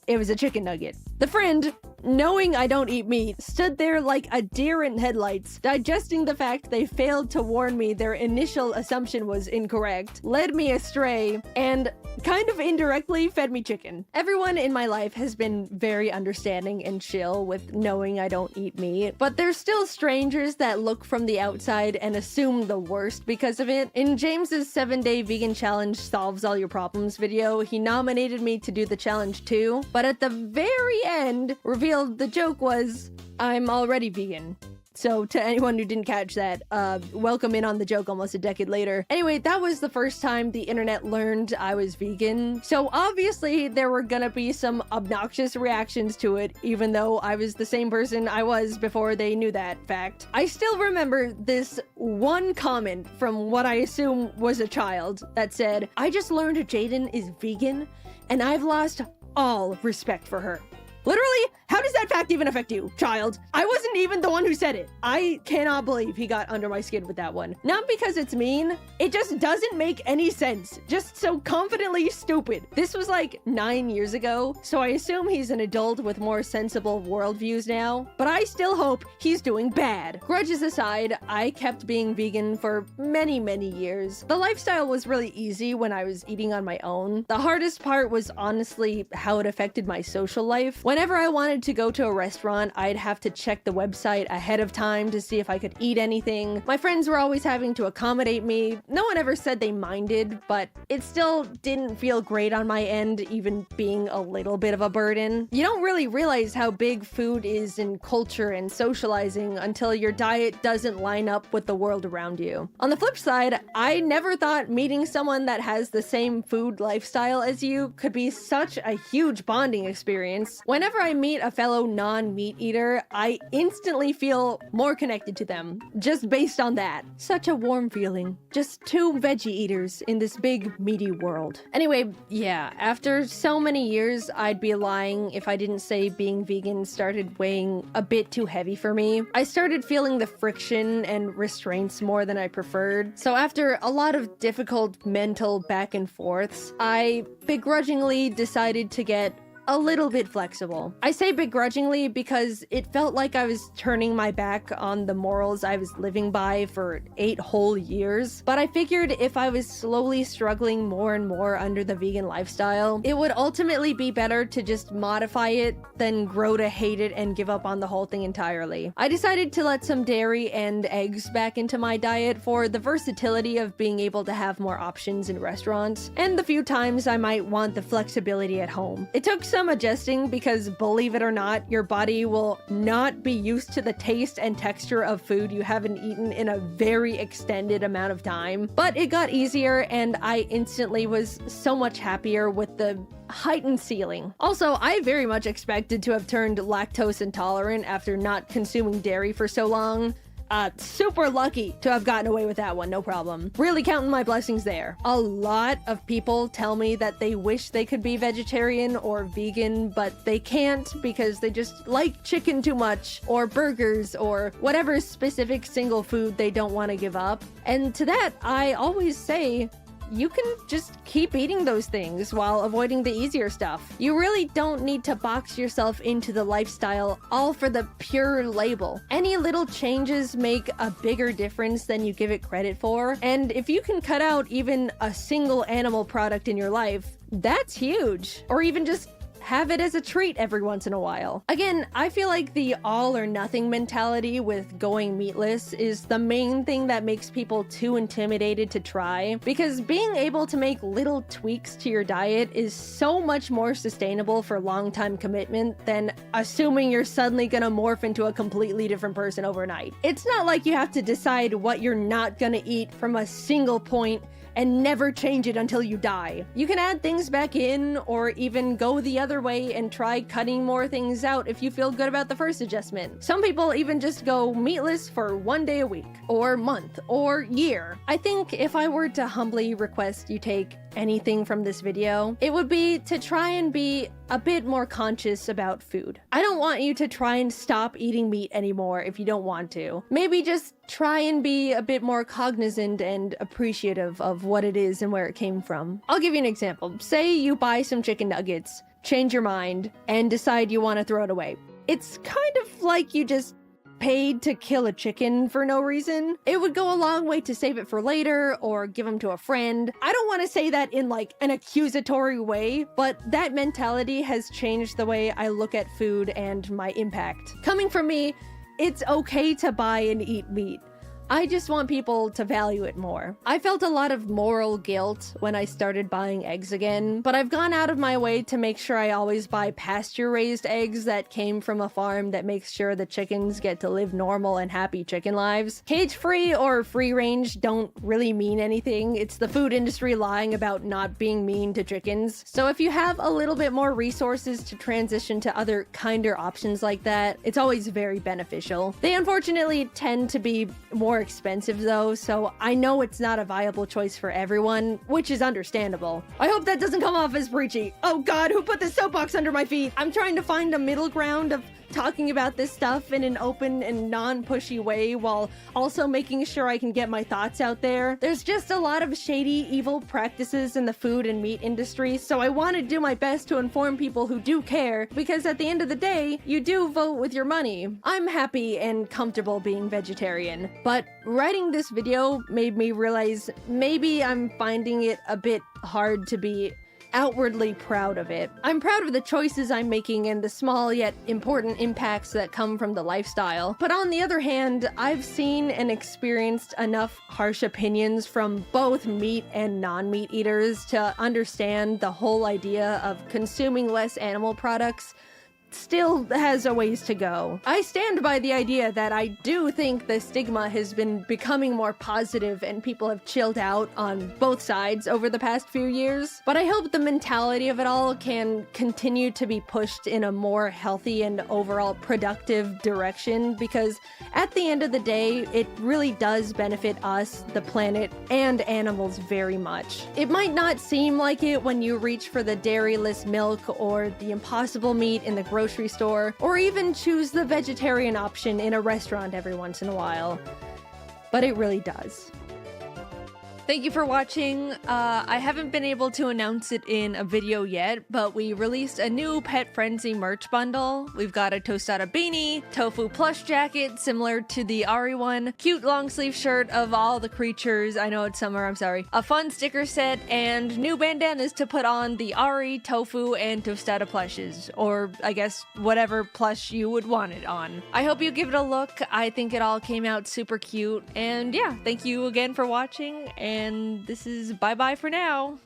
it was a chicken nugget. The friend, knowing I don't eat meat, stood there like a deer in headlights, digesting the fact they failed to warn me their initial assumption was incorrect, led me astray, and kind of indirectly fed me chicken. Everyone in my life has been very understanding and chill with knowing I don't eat meat, but there's still strangers that look from the outside and assume the worst because of it. In James's 7-day vegan challenge solves all your problems video, he nominated me to do the challenge too, but at the very end, revealed the joke was, I'm already vegan. So to anyone who didn't catch that, welcome in on the joke almost a decade later. Anyway, that was the first time the internet learned I was vegan. So obviously there were gonna be some obnoxious reactions to it, even though I was the same person I was before they knew that fact. I still remember this one comment from what I assume was a child that said, I just learned Jaiden is vegan and I've lost all respect for her. Literally, how does that fact even affect you, child? I wasn't even the one who said it. I cannot believe he got under my skin with that one. Not because it's mean, it just doesn't make any sense. Just so confidently stupid. This was like 9 years ago, so I assume he's an adult with more sensible worldviews now, but I still hope he's doing bad. Grudges aside, I kept being vegan for many, many years. The lifestyle was really easy when I was eating on my own. The hardest part was honestly how it affected my social life. Whenever I wanted to go to a restaurant, I'd have to check the website ahead of time to see if I could eat anything. My friends were always having to accommodate me. No one ever said they minded, but it still didn't feel great on my end, even being a little bit of a burden. You don't really realize how big food is in culture and socializing until your diet doesn't line up with the world around you. On the flip side, I never thought meeting someone that has the same food lifestyle as you could be such a huge bonding experience. Whenever I meet a fellow non-meat eater, I instantly feel more connected to them, just based on that. Such a warm feeling. Just two veggie eaters in this big, meaty world. Anyway, yeah, after so many years, I'd be lying if I didn't say being vegan started weighing a bit too heavy for me. I started feeling the friction and restraints more than I preferred. So after a lot of difficult mental back and forths, I begrudgingly decided to get a little bit flexible. I say begrudgingly because it felt like I was turning my back on the morals I was living by for 8 whole years. But I figured if I was slowly struggling more and more under the vegan lifestyle, it would ultimately be better to just modify it than grow to hate it and give up on the whole thing entirely. I decided to let some dairy and eggs back into my diet for the versatility of being able to have more options in restaurants, and the few times I might want the flexibility at home. It took some adjusting because, believe it or not, your body will not be used to the taste and texture of food you haven't eaten in a very extended amount of time. But it got easier and I instantly was so much happier with the heightened ceiling. Also, I very much expected to have turned lactose intolerant after not consuming dairy for so long. Super lucky to have gotten away with that one, no problem. Really counting my blessings there. A lot of people tell me that they wish they could be vegetarian or vegan, but they can't because they just like chicken too much, or burgers, or whatever specific single food they don't want to give up. And to that, I always say, you can just keep eating those things while avoiding the easier stuff. You really don't need to box yourself into the lifestyle all for the pure label. Any little changes make a bigger difference than you give it credit for, and if you can cut out even a single animal product in your life, that's huge. Or even just have it as a treat every once in a while. Again, I feel like the all or nothing mentality with going meatless is the main thing that makes people too intimidated to try, because being able to make little tweaks to your diet is so much more sustainable for long-time commitment than assuming you're suddenly gonna morph into a completely different person overnight. It's not like you have to decide what you're not gonna eat from a single point and never change it until you die. You can add things back in, or even go the other way and try cutting more things out if you feel good about the first adjustment. Some people even just go meatless for 1 day a week, or month, or year. I think if I were to humbly request you take anything from this video, it would be to try and be a bit more conscious about food. I don't want you to try and stop eating meat anymore if you don't want to. Maybe just try and be a bit more cognizant and appreciative of what it is and where it came from. I'll give you an example. Say you buy some chicken nuggets, change your mind, and decide you want to throw it away. It's kind of like you just paid to kill a chicken for no reason. It would go a long way to save it for later or give them to a friend. I don't want to say that in like an accusatory way, but that mentality has changed the way I look at food and my impact. Coming from me, it's okay to buy and eat meat. I just want people to value it more. I felt a lot of moral guilt when I started buying eggs again, but I've gone out of my way to make sure I always buy pasture-raised eggs that came from a farm that makes sure the chickens get to live normal and happy chicken lives. Cage-free or free-range don't really mean anything. It's the food industry lying about not being mean to chickens. So if you have a little bit more resources to transition to other kinder options like that, it's always very beneficial. They unfortunately tend to be more expensive though, so I know it's not a viable choice for everyone, which is understandable. I hope that doesn't come off as preachy. Oh god, who put this soapbox under my feet? I'm trying to find a middle ground of talking about this stuff in an open and non-pushy way while also making sure I can get my thoughts out there. There's just a lot of shady, evil practices in the food and meat industry, so I want to do my best to inform people who do care, because at the end of the day, you do vote with your money. I'm happy and comfortable being vegetarian, but writing this video made me realize maybe I'm finding it a bit hard to be outwardly proud of it. I'm proud of the choices I'm making and the small yet important impacts that come from the lifestyle. But on the other hand, I've seen and experienced enough harsh opinions from both meat and non-meat eaters to understand the whole idea of consuming less animal products still has a ways to go. I stand by the idea that I do think the stigma has been becoming more positive and people have chilled out on both sides over the past few years, but I hope the mentality of it all can continue to be pushed in a more healthy and overall productive direction, because at the end of the day, it really does benefit us, the planet, and animals very much. It might not seem like it when you reach for the dairy-less milk or the impossible meat in the grocery store, or even choose the vegetarian option in a restaurant every once in a while. But it really does. Thank you for watching. I haven't been able to announce it in a video yet, but we released a new Pet Frenzy merch bundle. We've got a tostada beanie, tofu plush jacket similar to the Ari one, cute long sleeve shirt of all the creatures, I know it's summer, I'm sorry, a fun sticker set, and new bandanas to put on the Ari, tofu, and tostada plushes, or I guess whatever plush you would want it on. I hope you give it a look. I think it all came out super cute, and yeah, thank you again for watching, and this is bye-bye for now.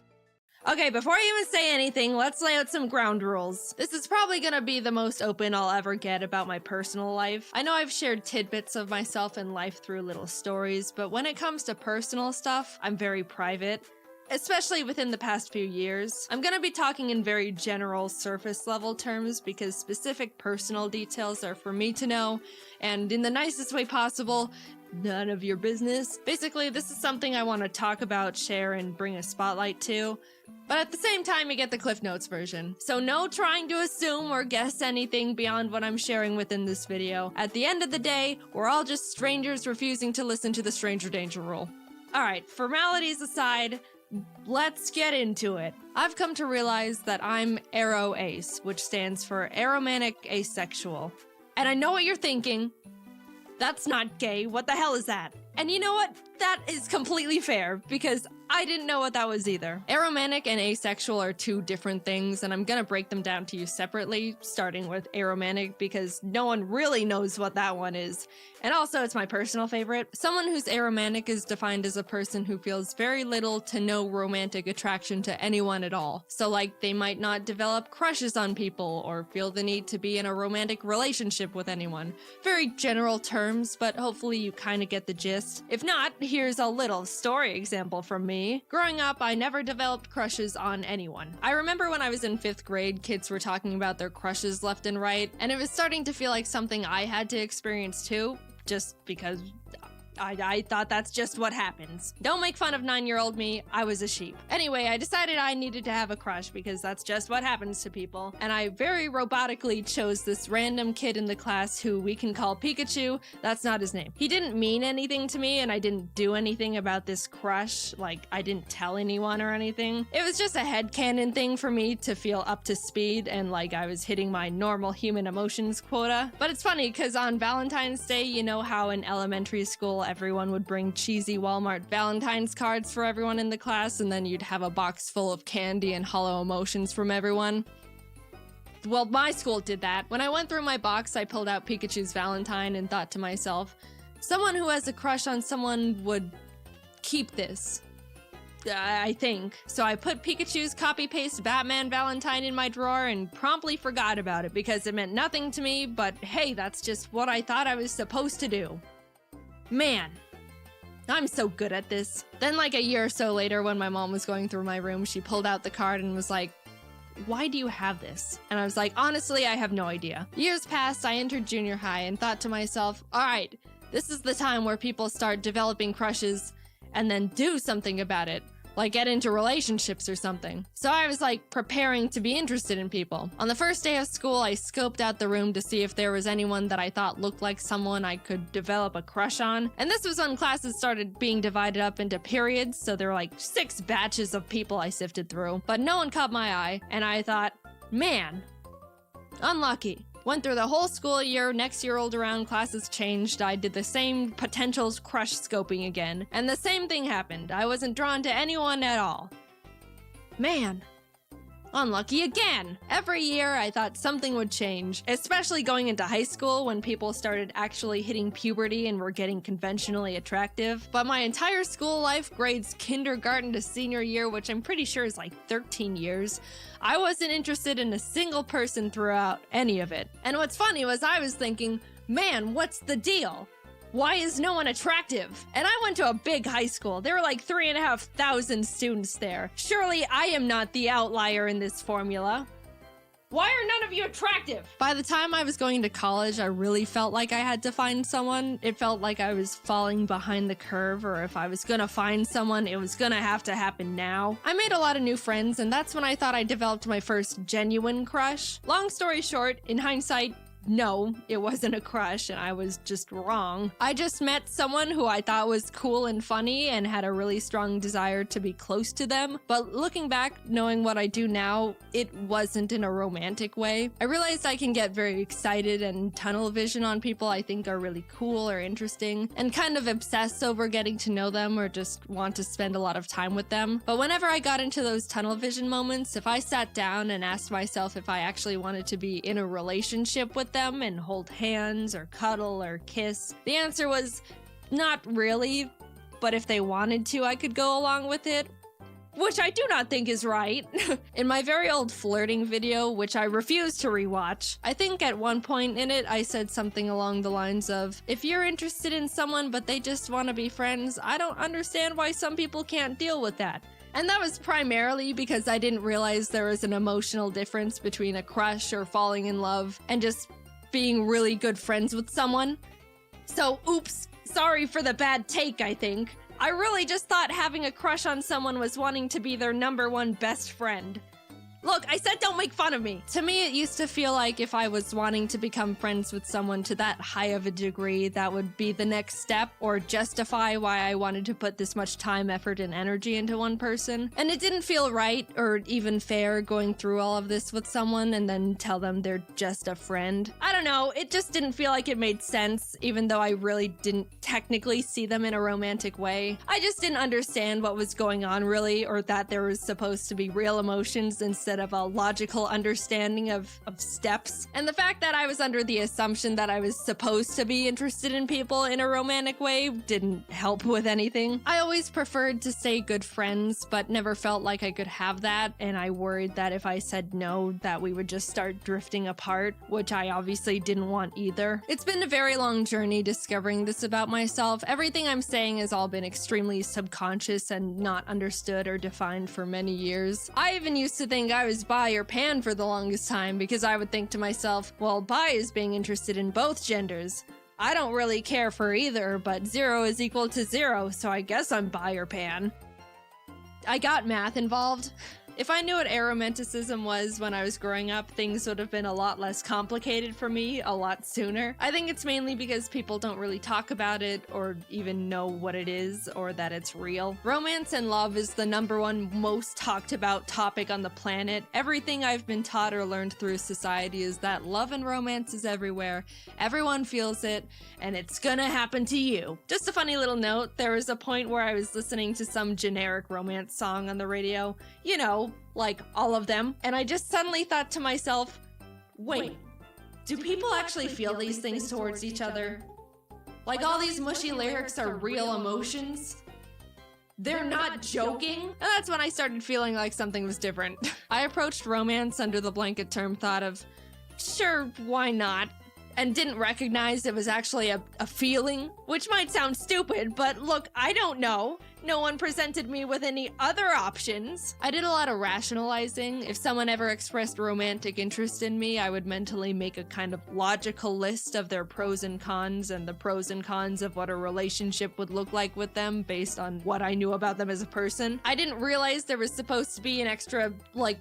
Okay, before I even say anything, let's lay out some ground rules. This is probably gonna be the most open I'll ever get about my personal life. I know I've shared tidbits of myself and life through little stories, but when it comes to personal stuff, I'm very private. Especially within the past few years. I'm gonna be talking in very general surface level terms because specific personal details are for me to know, and in the nicest way possible, none of your business. Basically, this is something I want to talk about, share, and bring a spotlight to. But at the same time, you get the Cliff Notes version. So no trying to assume or guess anything beyond what I'm sharing within this video. At the end of the day, we're all just strangers refusing to listen to the stranger danger rule. Alright, formalities aside, let's get into it. I've come to realize that I'm aro-ace, which stands for aromantic asexual. And I know what you're thinking. That's not gay. What the hell is that? And you know what? That is completely fair, because I didn't know what that was either. Aromantic and asexual are two different things, and I'm gonna break them down to you separately, starting with aromantic, because no one really knows what that one is. And also, it's my personal favorite. Someone who's aromantic is defined as a person who feels very little to no romantic attraction to anyone at all. So like, they might not develop crushes on people, or feel the need to be in a romantic relationship with anyone. Very general terms, but hopefully you kinda get the gist. If not, here's a little story example from me. Growing up, I never developed crushes on anyone. I remember when I was in 5th grade, kids were talking about their crushes left and right, and it was starting to feel like something I had to experience too, just because I thought that's just what happens. Don't make fun of 9-year-old me. I was a sheep. Anyway, I decided I needed to have a crush because that's just what happens to people. And I very robotically chose this random kid in the class who we can call Pikachu. That's not his name. He didn't mean anything to me and I didn't do anything about this crush. Like, I didn't tell anyone or anything. It was just a headcanon thing for me to feel up to speed and like I was hitting my normal human emotions quota. But it's funny because on Valentine's Day, you know how in elementary school everyone would bring cheesy Walmart Valentine's cards for everyone in the class and then you'd have a box full of candy and hollow emotions from everyone? Well, my school did that. When I went through my box, I pulled out Pikachu's Valentine and thought to myself, someone who has a crush on someone would keep this. I think. So I put Pikachu's copy-paste Batman Valentine in my drawer and promptly forgot about it because it meant nothing to me, but hey, that's just what I thought I was supposed to do. Man, I'm so good at this. Then like a year or so later when my mom was going through my room, she pulled out the card and was like, why do you have this? And I was like, honestly, I have no idea. Years passed, I entered junior high and thought to myself, all right, this is the time where people start developing crushes and then do something about it. Like get into relationships or something. So I was like preparing to be interested in people. On the first day of school, I scoped out the room to see if there was anyone that I thought looked like someone I could develop a crush on. And this was when classes started being divided up into periods, so there were like 6 batches of people I sifted through. But no one caught my eye, and I thought, man, unlucky. Went through the whole school year, next year rolled around, classes changed, I did the same potentials crush scoping again, and the same thing happened. I wasn't drawn to anyone at all. Man, unlucky again! Every year I thought something would change, especially going into high school when people started actually hitting puberty and were getting conventionally attractive. But my entire school life, grades kindergarten to senior year, which I'm pretty sure is like 13 years, I wasn't interested in a single person throughout any of it. And what's funny was I was thinking, man, what's the deal? Why is no one attractive? And I went to a big high school. There were like 3,500 students there. Surely I am not the outlier in this formula. Why are none of you attractive? By the time I was going to college, I really felt like I had to find someone. It felt like I was falling behind the curve, or if I was gonna find someone, it was gonna have to happen now. I made a lot of new friends, and that's when I thought I developed my first genuine crush. Long story short, in hindsight, no, it wasn't a crush and I was just wrong. I just met someone who I thought was cool and funny and had a really strong desire to be close to them. But looking back, knowing what I do now, it wasn't in a romantic way. I realized I can get very excited and tunnel vision on people I think are really cool or interesting and kind of obsess over getting to know them or just want to spend a lot of time with them. But whenever I got into those tunnel vision moments, if I sat down and asked myself if I actually wanted to be in a relationship with them and hold hands or cuddle or kiss, the answer was not really, but if they wanted to, I could go along with it. Which I do not think is right. In my very old flirting video, which I refuse to rewatch, I think at one point in it I said something along the lines of, if you're interested in someone but they just want to be friends, I don't understand why some people can't deal with that. And that was primarily because I didn't realize there was an emotional difference between a crush or falling in love and just being really good friends with someone. So, oops, sorry for the bad take, I think. I really just thought having a crush on someone was wanting to be their #1 best friend. Look, I said don't make fun of me. To me, it used to feel like if I was wanting to become friends with someone to that high of a degree, that would be the next step or justify why I wanted to put this much time, effort, and energy into one person. And it didn't feel right or even fair going through all of this with someone and then tell them they're just a friend. I don't know, it just didn't feel like it made sense, even though I really didn't technically see them in a romantic way. I just didn't understand what was going on really, or that there was supposed to be real emotions instead of a logical understanding of steps. And the fact that I was under the assumption that I was supposed to be interested in people in a romantic way didn't help with anything. I always preferred to stay good friends, but never felt like I could have that, and I worried that if I said no, that we would just start drifting apart, which I obviously didn't want either. It's been a very long journey discovering this about myself. Everything I'm saying has all been extremely subconscious and not understood or defined for many years. I even used to think I was bi or pan for the longest time because I would think to myself, well, bi is being interested in both genders. I don't really care for either, but 0 is equal to 0, so I guess I'm bi or pan. I got math involved. If I knew what aromanticism was when I was growing up, things would have been a lot less complicated for me a lot sooner. I think it's mainly because people don't really talk about it or even know what it is or that it's real. Romance and love is the #1 most talked about topic on the planet. Everything I've been taught or learned through society is that love and romance is everywhere. Everyone feels it, and it's gonna happen to you. Just a funny little note, there was a point where I was listening to some generic romance song on the radio. You know, like all of them. And I just suddenly thought to myself, wait, do people actually feel these things towards each other? Like all these mushy lyrics are real emotions? They're not joking? And that's when I started feeling like something was different. I approached romance under the blanket term thought of, sure, why not? And didn't recognize it was actually a feeling, which might sound stupid, but look, I don't know. No one presented me with any other options. I did a lot of rationalizing. If someone ever expressed romantic interest in me, I would mentally make a kind of logical list of their pros and cons and the pros and cons of what a relationship would look like with them based on what I knew about them as a person. I didn't realize there was supposed to be an extra, like,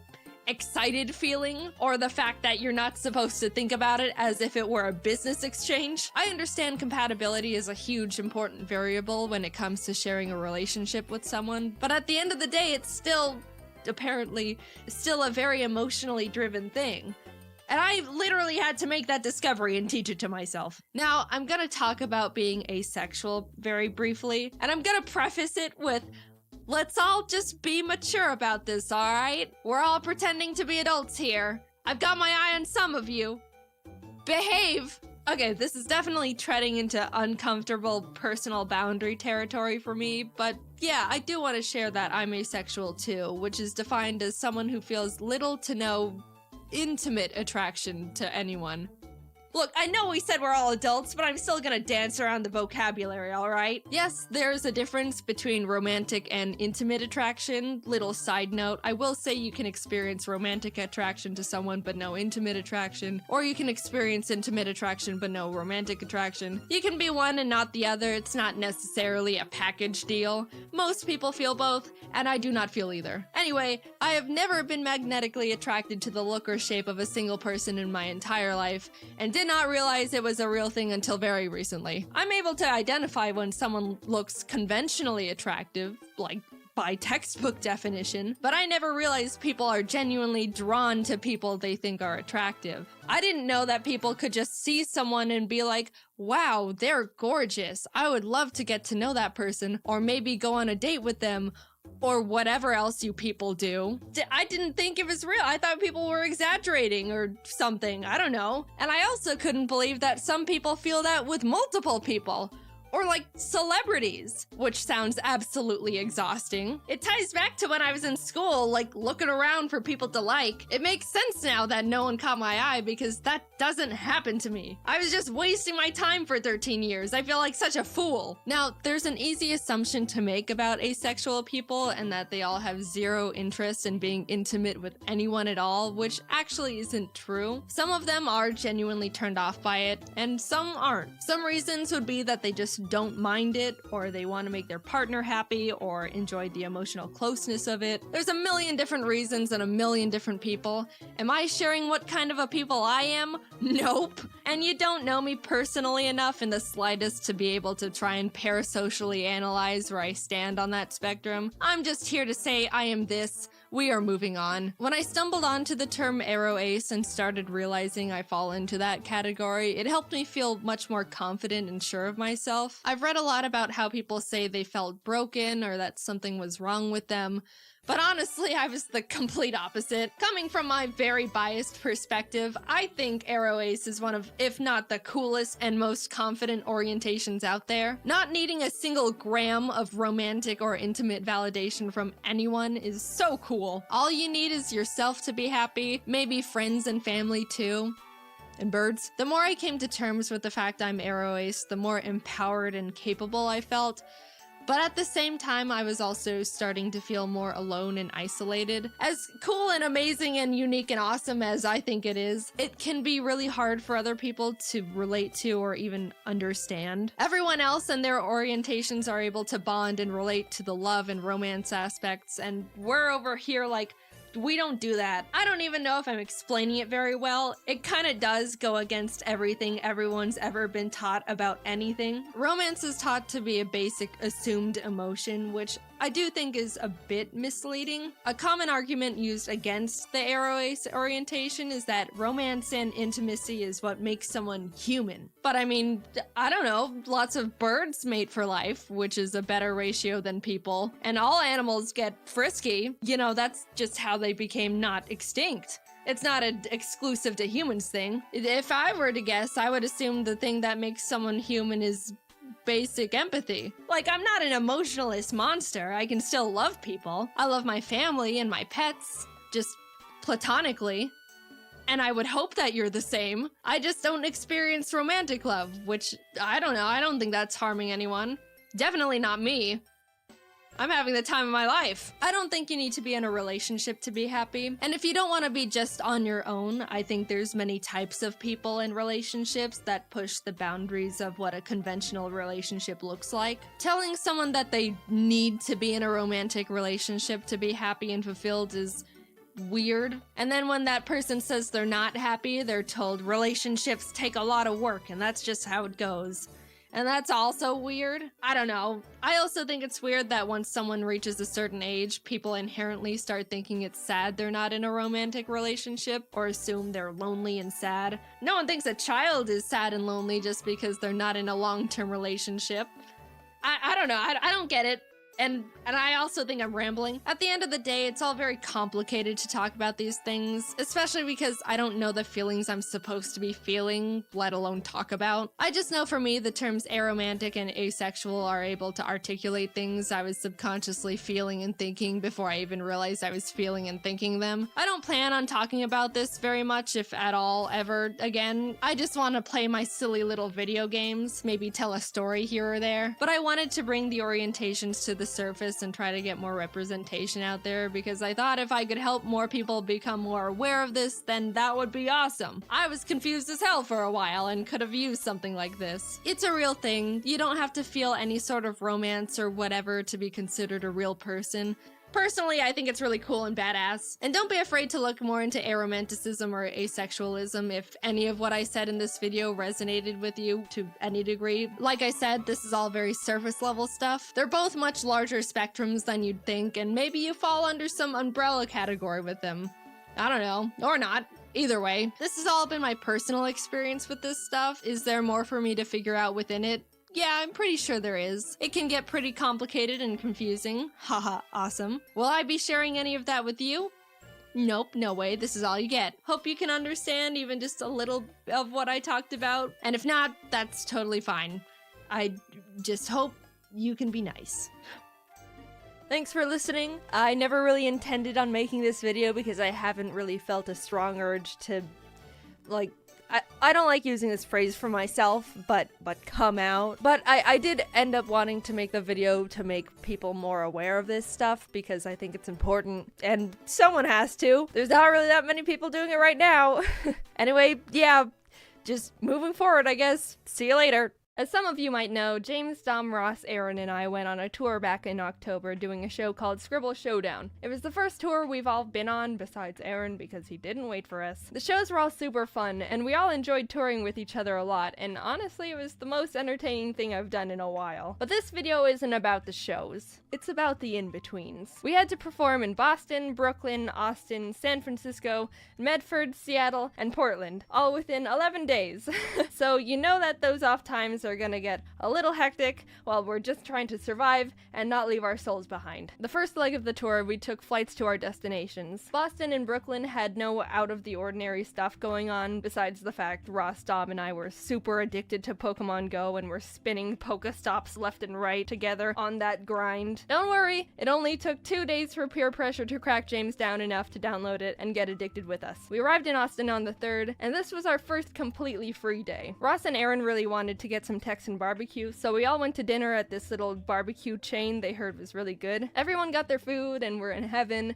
excited feeling, or the fact that you're not supposed to think about it as if it were a business exchange. I understand compatibility is a huge important variable when it comes to sharing a relationship with someone, but at the end of the day, it's still, apparently, still a very emotionally driven thing. And I literally had to make that discovery and teach it to myself. Now, I'm gonna talk about being asexual very briefly, and I'm gonna preface it with, let's all just be mature about this, alright? We're all pretending to be adults here. I've got my eye on some of you. Behave! Okay, this is definitely treading into uncomfortable personal boundary territory for me, but yeah, I do want to share that I'm asexual too, which is defined as someone who feels little to no intimate attraction to anyone. Look, I know we said we're all adults, but I'm still gonna dance around the vocabulary, alright? Yes, there's a difference between romantic and intimate attraction. Little side note, I will say you can experience romantic attraction to someone but no intimate attraction, or you can experience intimate attraction but no romantic attraction. You can be one and not the other, it's not necessarily a package deal. Most people feel both, and I do not feel either. Anyway, I have never been magnetically attracted to the look or shape of a single person in my entire life, and did not realize it was a real thing until very recently. I'm able to identify when someone looks conventionally attractive, like by textbook definition, but I never realized people are genuinely drawn to people they think are attractive. I didn't know that people could just see someone and be like, wow, they're gorgeous. I would love to get to know that person, or maybe go on a date with them, or whatever else you people do. I didn't think it was real. I thought people were exaggerating or something. I don't know. And I also couldn't believe that some people feel that with multiple people. Or like celebrities, which sounds absolutely exhausting. It ties back to when I was in school, like looking around for people to like. It makes sense now that no one caught my eye because that doesn't happen to me. I was just wasting my time for 13 years. I feel like such a fool. Now, there's an easy assumption to make about asexual people and that they all have zero interest in being intimate with anyone at all, which actually isn't true. Some of them are genuinely turned off by it, and some aren't. Some reasons would be that they just don't mind it, or they want to make their partner happy, or enjoy the emotional closeness of it. There's a million different reasons and a million different people. Am I sharing what kind of a people I am? Nope. And you don't know me personally enough in the slightest to be able to try and parasocially analyze where I stand on that spectrum. I'm just here to say I am this. We are moving on. When I stumbled onto the term aro ace and started realizing I fall into that category, it helped me feel much more confident and sure of myself. I've read a lot about how people say they felt broken or that something was wrong with them, but honestly, I was the complete opposite. Coming from my very biased perspective, I think aro ace is one of, if not the coolest and most confident orientations out there. Not needing a single gram of romantic or intimate validation from anyone is so cool. All you need is yourself to be happy, maybe friends and family too. And birds. The more I came to terms with the fact I'm aro ace, the more empowered and capable I felt. But at the same time, I was also starting to feel more alone and isolated. As cool and amazing and unique and awesome as I think it is, it can be really hard for other people to relate to or even understand. Everyone else and their orientations are able to bond and relate to the love and romance aspects, and we're over here like, we don't do that. I don't even know if I'm explaining it very well. It kind of does go against everything everyone's ever been taught about anything. Romance is taught to be a basic assumed emotion, which I do think is a bit misleading. A common argument used against the ace orientation is that romance and intimacy is what makes someone human. But I mean, I don't know, lots of birds mate for life, which is a better ratio than people, and all animals get frisky. You know, that's just how they became not extinct. It's not an exclusive to humans thing. If I were to guess, I would assume the thing that makes someone human is basic empathy. Like, I'm not an emotionalist monster. I can still love people. I love my family and my pets, just platonically. And I would hope that you're the same. I just don't experience romantic love, which, I don't know, I don't think that's harming anyone. Definitely not me. I'm having the time of my life. I don't think you need to be in a relationship to be happy. And if you don't want to be just on your own, I think there's many types of people in relationships that push the boundaries of what a conventional relationship looks like. Telling someone that they need to be in a romantic relationship to be happy and fulfilled is weird. And then when that person says they're not happy, they're told relationships take a lot of work and that's just how it goes. And that's also weird. I don't know. I also think it's weird that once someone reaches a certain age, people inherently start thinking it's sad they're not in a romantic relationship or assume they're lonely and sad. No one thinks a child is sad and lonely just because they're not in a long-term relationship. I don't know. I don't get it. And I also think I'm rambling. At the end of the day, it's all very complicated to talk about these things, especially because I don't know the feelings I'm supposed to be feeling, let alone talk about. I just know for me, the terms aromantic and asexual are able to articulate things I was subconsciously feeling and thinking before I even realized I was feeling and thinking them. I don't plan on talking about this very much, if at all, ever again. I just want to play my silly little video games, maybe tell a story here or there. But I wanted to bring the orientations to the surface and try to get more representation out there because I thought if I could help more people become more aware of this, then that would be awesome. I was confused as hell for a while and could have used something like this. It's a real thing. You don't have to feel any sort of romance or whatever to be considered a real person. Personally, I think it's really cool and badass. And don't be afraid to look more into aromanticism or asexualism if any of what I said in this video resonated with you to any degree. Like I said, this is all very surface level stuff. They're both much larger spectrums than you'd think, and maybe you fall under some umbrella category with them. I don't know, or not. Either way, this has all been my personal experience with this stuff. Is there more for me to figure out within it? Yeah, I'm pretty sure there is. It can get pretty complicated and confusing. Haha, awesome. Will I be sharing any of that with you? Nope, no way. This is all you get. Hope you can understand even just a little of what I talked about. And if not, that's totally fine. I just hope you can be nice. Thanks for listening. I never really intended on making this video because I haven't really felt a strong urge to, like, I don't like using this phrase for myself, but come out. But I did end up wanting to make the video to make people more aware of this stuff because I think it's important, and someone has to. There's not really that many people doing it right now. Anyway, yeah, just moving forward, I guess. See you later. As some of you might know, James, Dom, Ross, Aaron, and I went on a tour back in October doing a show called Scribble Showdown. It was the first tour we've all been on, besides Aaron, because he didn't wait for us. The shows were all super fun, and we all enjoyed touring with each other a lot, and honestly, it was the most entertaining thing I've done in a while. But this video isn't about the shows. It's about the in-betweens. We had to perform in Boston, Brooklyn, Austin, San Francisco, Medford, Seattle, and Portland, all within 11 days. So you know that those off times are gonna get a little hectic while we're just trying to survive and not leave our souls behind. The first leg of the tour, we took flights to our destinations. Boston and Brooklyn had no out-of-the-ordinary stuff going on besides the fact Ross, Dom, and I were super addicted to Pokemon Go and were spinning Pokestops left and right together on that grind. Don't worry, it only took 2 days for peer pressure to crack James down enough to download it and get addicted with us. We arrived in Austin on the 3rd, and this was our first completely free day. Ross and Aaron really wanted to get some some Texan barbecue, so we all went to dinner at this little barbecue chain they heard was really good. Everyone got their food and we're in heaven.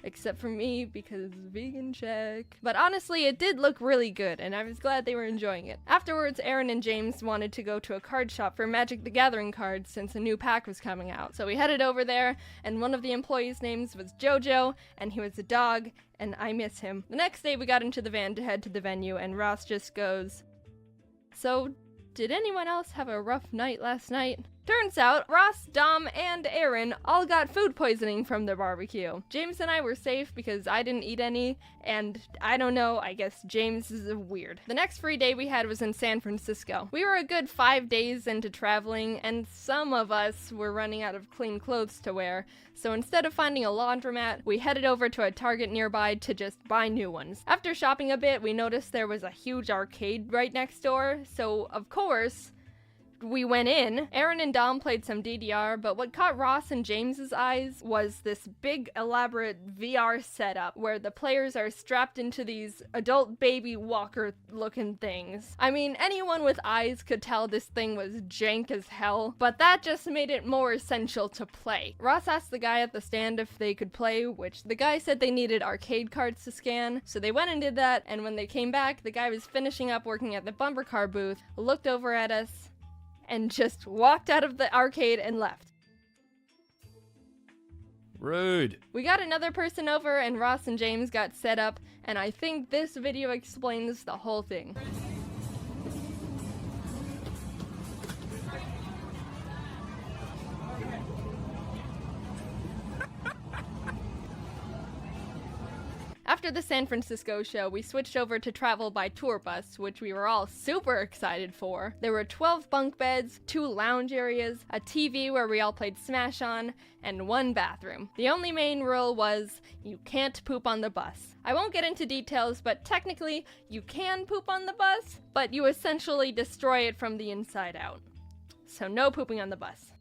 Except for me, because vegan check. But honestly, it did look really good, and I was glad they were enjoying it. Afterwards, Aaron and James wanted to go to a card shop for Magic the Gathering cards since a new pack was coming out. So we headed over there, and one of the employees' names was Jojo, and he was a dog, and I miss him. The next day, we got into the van to head to the venue, and Ross just goes, "So, did anyone else have a rough night last night?" Turns out, Ross, Dom, and Aaron all got food poisoning from the barbecue. James and I were safe because I didn't eat any, and I don't know, I guess James is weird. The next free day we had was in San Francisco. We were a good 5 days into traveling, and some of us were running out of clean clothes to wear, so instead of finding a laundromat, we headed over to a Target nearby to just buy new ones. After shopping a bit, we noticed there was a huge arcade right next door, so of course, we went in. Aaron and Dom played some DDR, but what caught Ross and James's eyes was this big elaborate VR setup where the players are strapped into these adult baby walker looking things. I mean, anyone with eyes could tell this thing was jank as hell, but that just made it more essential to play. Ross asked the guy at the stand if they could play, which the guy said they needed arcade cards to scan, so they went and did that, and when they came back, the guy was finishing up working at the bumper car booth, looked over at us, and just walked out of the arcade and left. Rude. We got another person over and Ross and James got set up, and I think this video explains the whole thing. After the San Francisco show, we switched over to travel by tour bus, which we were all super excited for. There were 12 bunk beds, 2 lounge areas, a TV where we all played Smash on, and 1 bathroom. The only main rule was, you can't poop on the bus. I won't get into details, but technically, you can poop on the bus, but you essentially destroy it from the inside out. So no pooping on the bus.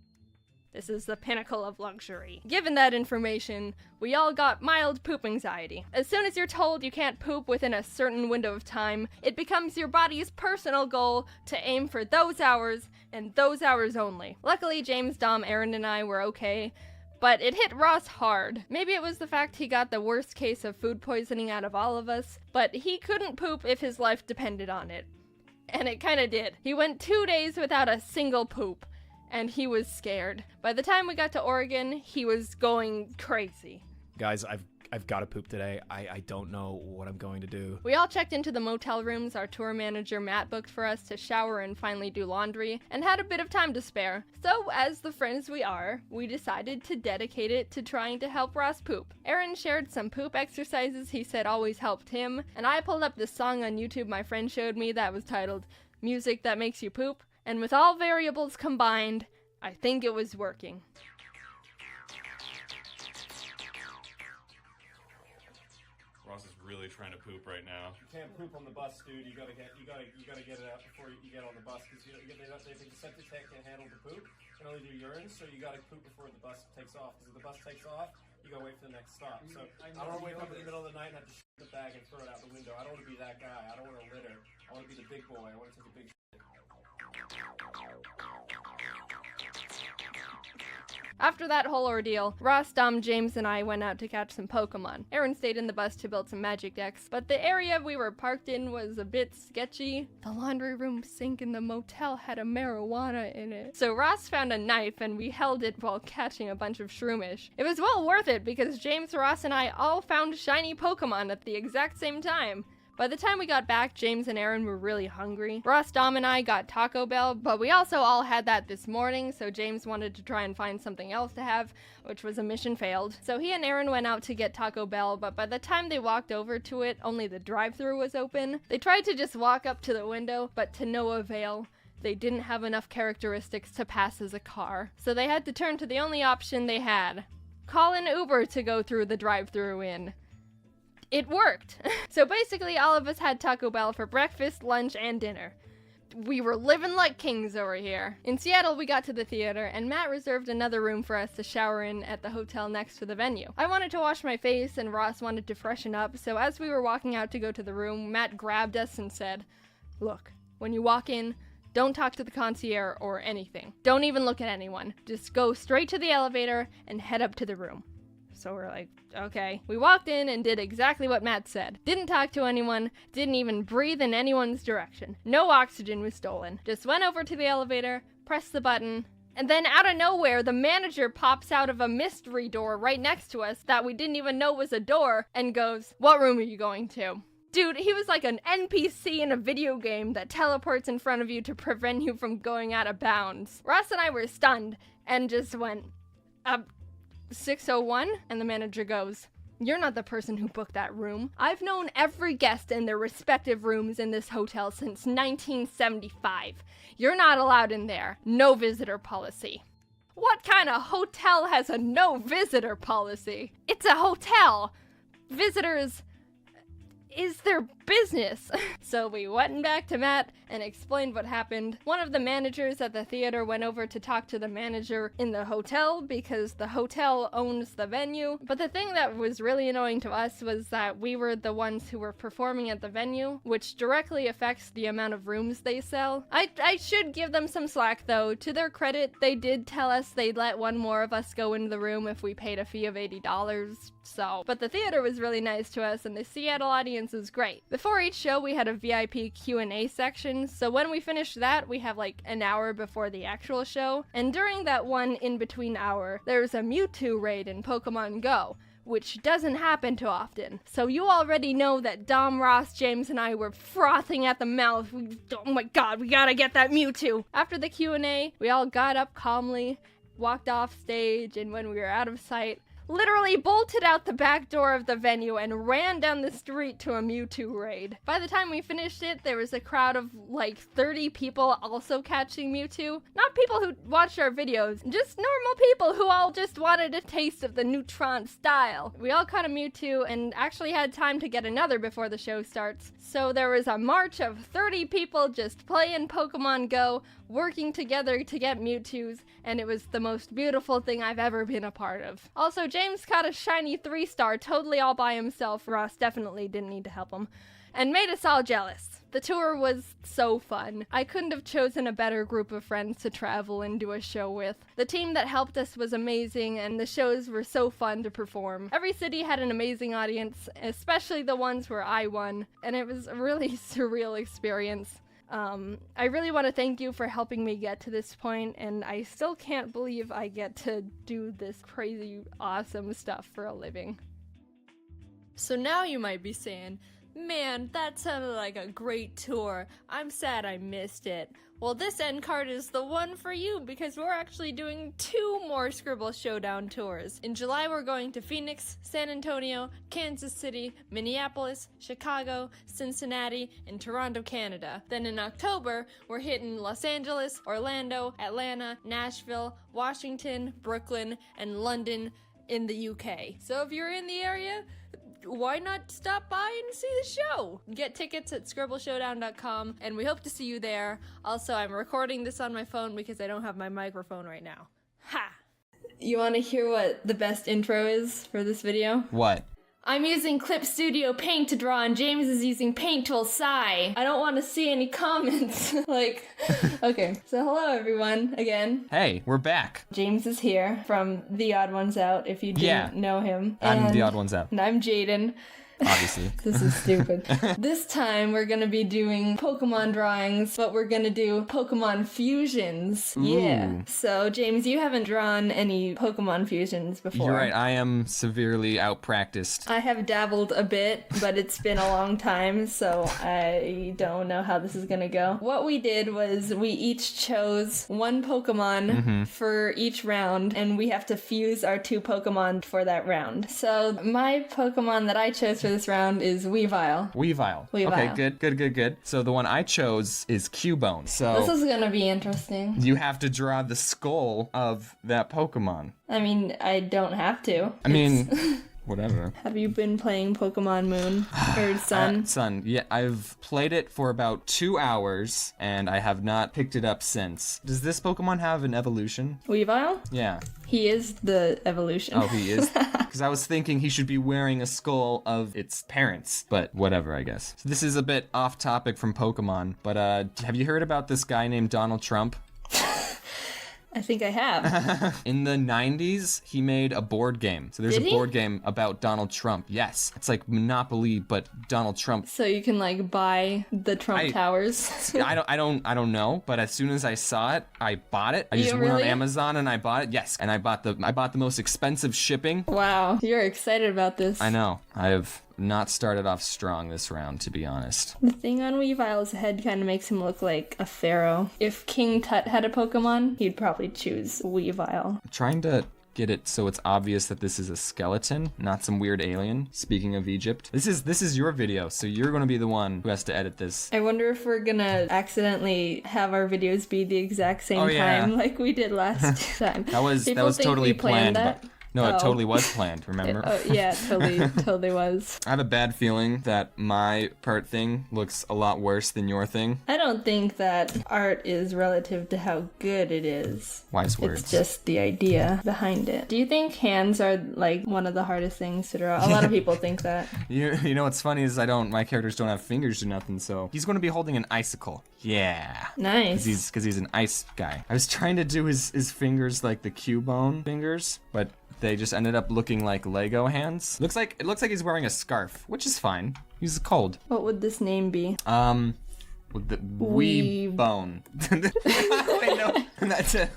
This is the pinnacle of luxury. Given that information, we all got mild poop anxiety. As soon as you're told you can't poop within a certain window of time, it becomes your body's personal goal to aim for those hours, and those hours only. Luckily, James, Dom, Aaron, and I were okay, but it hit Ross hard. Maybe it was the fact he got the worst case of food poisoning out of all of us, but he couldn't poop if his life depended on it. And it kinda did. He went 2 days without a single poop. And he was scared. By the time we got to Oregon, he was going crazy. Guys, I've got to poop today. I don't know what I'm going to do. We all checked into the motel rooms our tour manager Matt booked for us to shower and finally do laundry, and had a bit of time to spare. So, as the friends we are, we decided to dedicate it to trying to help Ross poop. Aaron shared some poop exercises he said always helped him, and I pulled up this song on YouTube my friend showed me that was titled Music That Makes You Poop. And with all variables combined, I think it was working. Ross is really trying to poop right now. You can't poop on the bus, dude. You gotta get it out before you get on the bus, because they think the septic tank can't handle the poop. It can only do urine, so you gotta poop before the bus takes off. Because if the bus takes off, you gotta wait for the next stop. So I don't want to wake up in the middle of the night and have to shit in the bag and throw it out the window. I don't want to be that guy. I don't want to litter. I want to be the big boy. I want to take a big shit. After that whole ordeal, Ross, Dom, James, and I went out to catch some Pokemon. Aaron stayed in the bus to build some magic decks, but the area we were parked in was a bit sketchy. The laundry room sink in the motel had a marijuana in it. So Ross found a knife and we held it while catching a bunch of shroomish. It was well worth it because James, Ross, and I all found shiny Pokemon at the exact same time. By the time we got back, James and Aaron were really hungry. Ross, Dom, and I got Taco Bell, but we also all had that this morning, so James wanted to try and find something else to have, which was a mission failed. So he and Aaron went out to get Taco Bell, but by the time they walked over to it, only the drive-thru was open. They tried to just walk up to the window, but to no avail. They didn't have enough characteristics to pass as a car, so they had to turn to the only option they had. Call an Uber to go through the drive-thru in. It worked. So basically all of us had Taco Bell for breakfast, lunch, and dinner. We were living like kings over here. In Seattle, we got to the theater, and Matt reserved another room for us to shower in at the hotel next to the venue. I wanted to wash my face, and Ross wanted to freshen up, so as we were walking out to go to the room, Matt grabbed us and said, "Look, when you walk in, Don't talk to the concierge or anything. Don't even look at anyone. Just go straight to the elevator and head up to the room. So we're like, okay. We walked in and did exactly what Matt said. Didn't talk to anyone, didn't even breathe in anyone's direction. No oxygen was stolen. Just went over to the elevator, pressed the button, and then out of nowhere, the manager pops out of a mystery door right next to us that we didn't even know was a door and goes, "What room are you going to?" Dude, he was like an NPC in a video game that teleports in front of you to prevent you from going out of bounds. Ross and I were stunned and just went, 601? And the manager goes, "You're not the person who booked that room. I've known every guest in their respective rooms in this hotel since 1975. You're not allowed in there. No visitor policy." What kind of hotel has a no visitor policy? It's a hotel. Visitors is their business. So we went back to Matt and explained what happened. One of the managers at the theater went over to talk to the manager in the hotel because the hotel owns the venue. But the thing that was really annoying to us was that we were the ones who were performing at the venue, which directly affects the amount of rooms they sell. I should give them some slack though. To their credit, they did tell us they'd let one more of us go into the room if we paid a fee of $80. But the theater was really nice to us and the Seattle audience was great. Before each show, we had a VIP Q&A section, so when we finished that, we have like an hour before the actual show, and during that one in-between hour, there was a Mewtwo raid in Pokemon Go, which doesn't happen too often. So you already know that Dom, Ross, James, and I were frothing at the mouth. Oh my god, we gotta get that Mewtwo! After the Q&A, we all got up calmly, walked off stage, and when we were out of sight, literally bolted out the back door of the venue and ran down the street to a Mewtwo raid. By the time we finished it, there was a crowd of like 30 people also catching Mewtwo. Not people who watched our videos, just normal people who all just wanted a taste of the Neutron style. We all caught a Mewtwo and actually had time to get another before the show starts. So there was a march of 30 people just playing Pokemon Go, working together to get Mewtwo's, and it was the most beautiful thing I've ever been a part of. Also, James caught a shiny 3-star totally all by himself. Ross definitely didn't need to help him, and made us all jealous. The tour was so fun. I couldn't have chosen a better group of friends to travel and do a show with. The team that helped us was amazing, and the shows were so fun to perform. Every city had an amazing audience, especially the ones where I won, and it was a really surreal experience. I really want to thank you for helping me get to this point, and I still can't believe I get to do this crazy, awesome stuff for a living. So now you might be saying, "Man, that sounded like a great tour. I'm sad I missed it." Well, this end card is the one for you because we're actually doing 2 more Scribble Showdown tours. In July, we're going to Phoenix, San Antonio, Kansas City, Minneapolis, Chicago, Cincinnati, and Toronto, Canada. Then in October, we're hitting Los Angeles, Orlando, Atlanta, Nashville, Washington, Brooklyn, and London in the UK. So if you're in the area, why not stop by and see the show? Get tickets at scribbleshowdown.com, and we hope to see you there. Also, I'm recording this on my phone because I don't have my microphone right now. Ha! You want to hear what the best intro is for this video? What? I'm using Clip Studio Paint to draw, and James is using Paint Tool Sai. I don't want to see any comments. Okay. So hello, everyone, again. Hey, we're back. James is here from The Odd Ones Out, if you didn't know him. I'm The Odd Ones Out. And I'm Jaiden. Obviously. This is stupid. This time we're gonna be doing Pokemon drawings, but we're gonna do Pokemon fusions. Ooh. Yeah. So, James, you haven't drawn any Pokemon fusions before. You're right, I am severely out-practiced. I have dabbled a bit, but it's been a long time, so I don't know how this is gonna go. What we did was we each chose one Pokemon for each round, and we have to fuse our 2 Pokemon for that round. So, my Pokemon that I chose for this round is Weavile. Weavile. Okay, good. So the one I chose is Cubone. So this is gonna be interesting. You have to draw the skull of that Pokemon. I mean, I don't have to. Whatever. Have you been playing Pokemon Moon or Sun? Sun. Yeah, I've played it for about 2 hours, and I have not picked it up since. Does this Pokemon have an evolution? Weavile? Yeah. He is the evolution. Oh, he is? Because I was thinking he should be wearing a skull of its parents, but whatever, I guess. So this is a bit off topic from Pokemon, but have you heard about this guy named Donald Trump? I think I have. In the 90s, he made a board game. So there's Did a he? board game about Donald Trump. Yes. It's like Monopoly, but Donald Trump. So you can like buy the Trump towers. I don't know, but as soon as I saw it, I bought it. I just went on Amazon and I bought it. Yes. And I bought the most expensive shipping. Wow, you're excited about this. I know. I have not started off strong this round, to be honest. The thing on Weavile's head kind of makes him look like a pharaoh. If King Tut had a Pokemon, he'd probably choose Weavile. I'm trying to get it so it's obvious that this is a skeleton, not some weird alien. Speaking of Egypt, this is your video, so you're going to be the one who has to edit this. I wonder if we're gonna accidentally have our videos be the exact same time like we did last time. That was People think totally we planned planned. that. No, it Oh. totally was planned, remember? Yeah, it totally was. I have a bad feeling that my part thing looks a lot worse than your thing. I don't think that art is relative to how good it is. Wise words. It's just the idea behind it. Do you think hands are like one of the hardest things to draw? A lot of people think that. You know what's funny is my characters don't have fingers or nothing, so he's going to be holding an icicle. Yeah. Nice. Because he's an ice guy. I was trying to do his fingers like the Cubone fingers, but they just ended up looking like Lego hands. It looks like he's wearing a scarf, which is fine. He's cold. What would this name be? With the wee bone. Wait, no, that's it.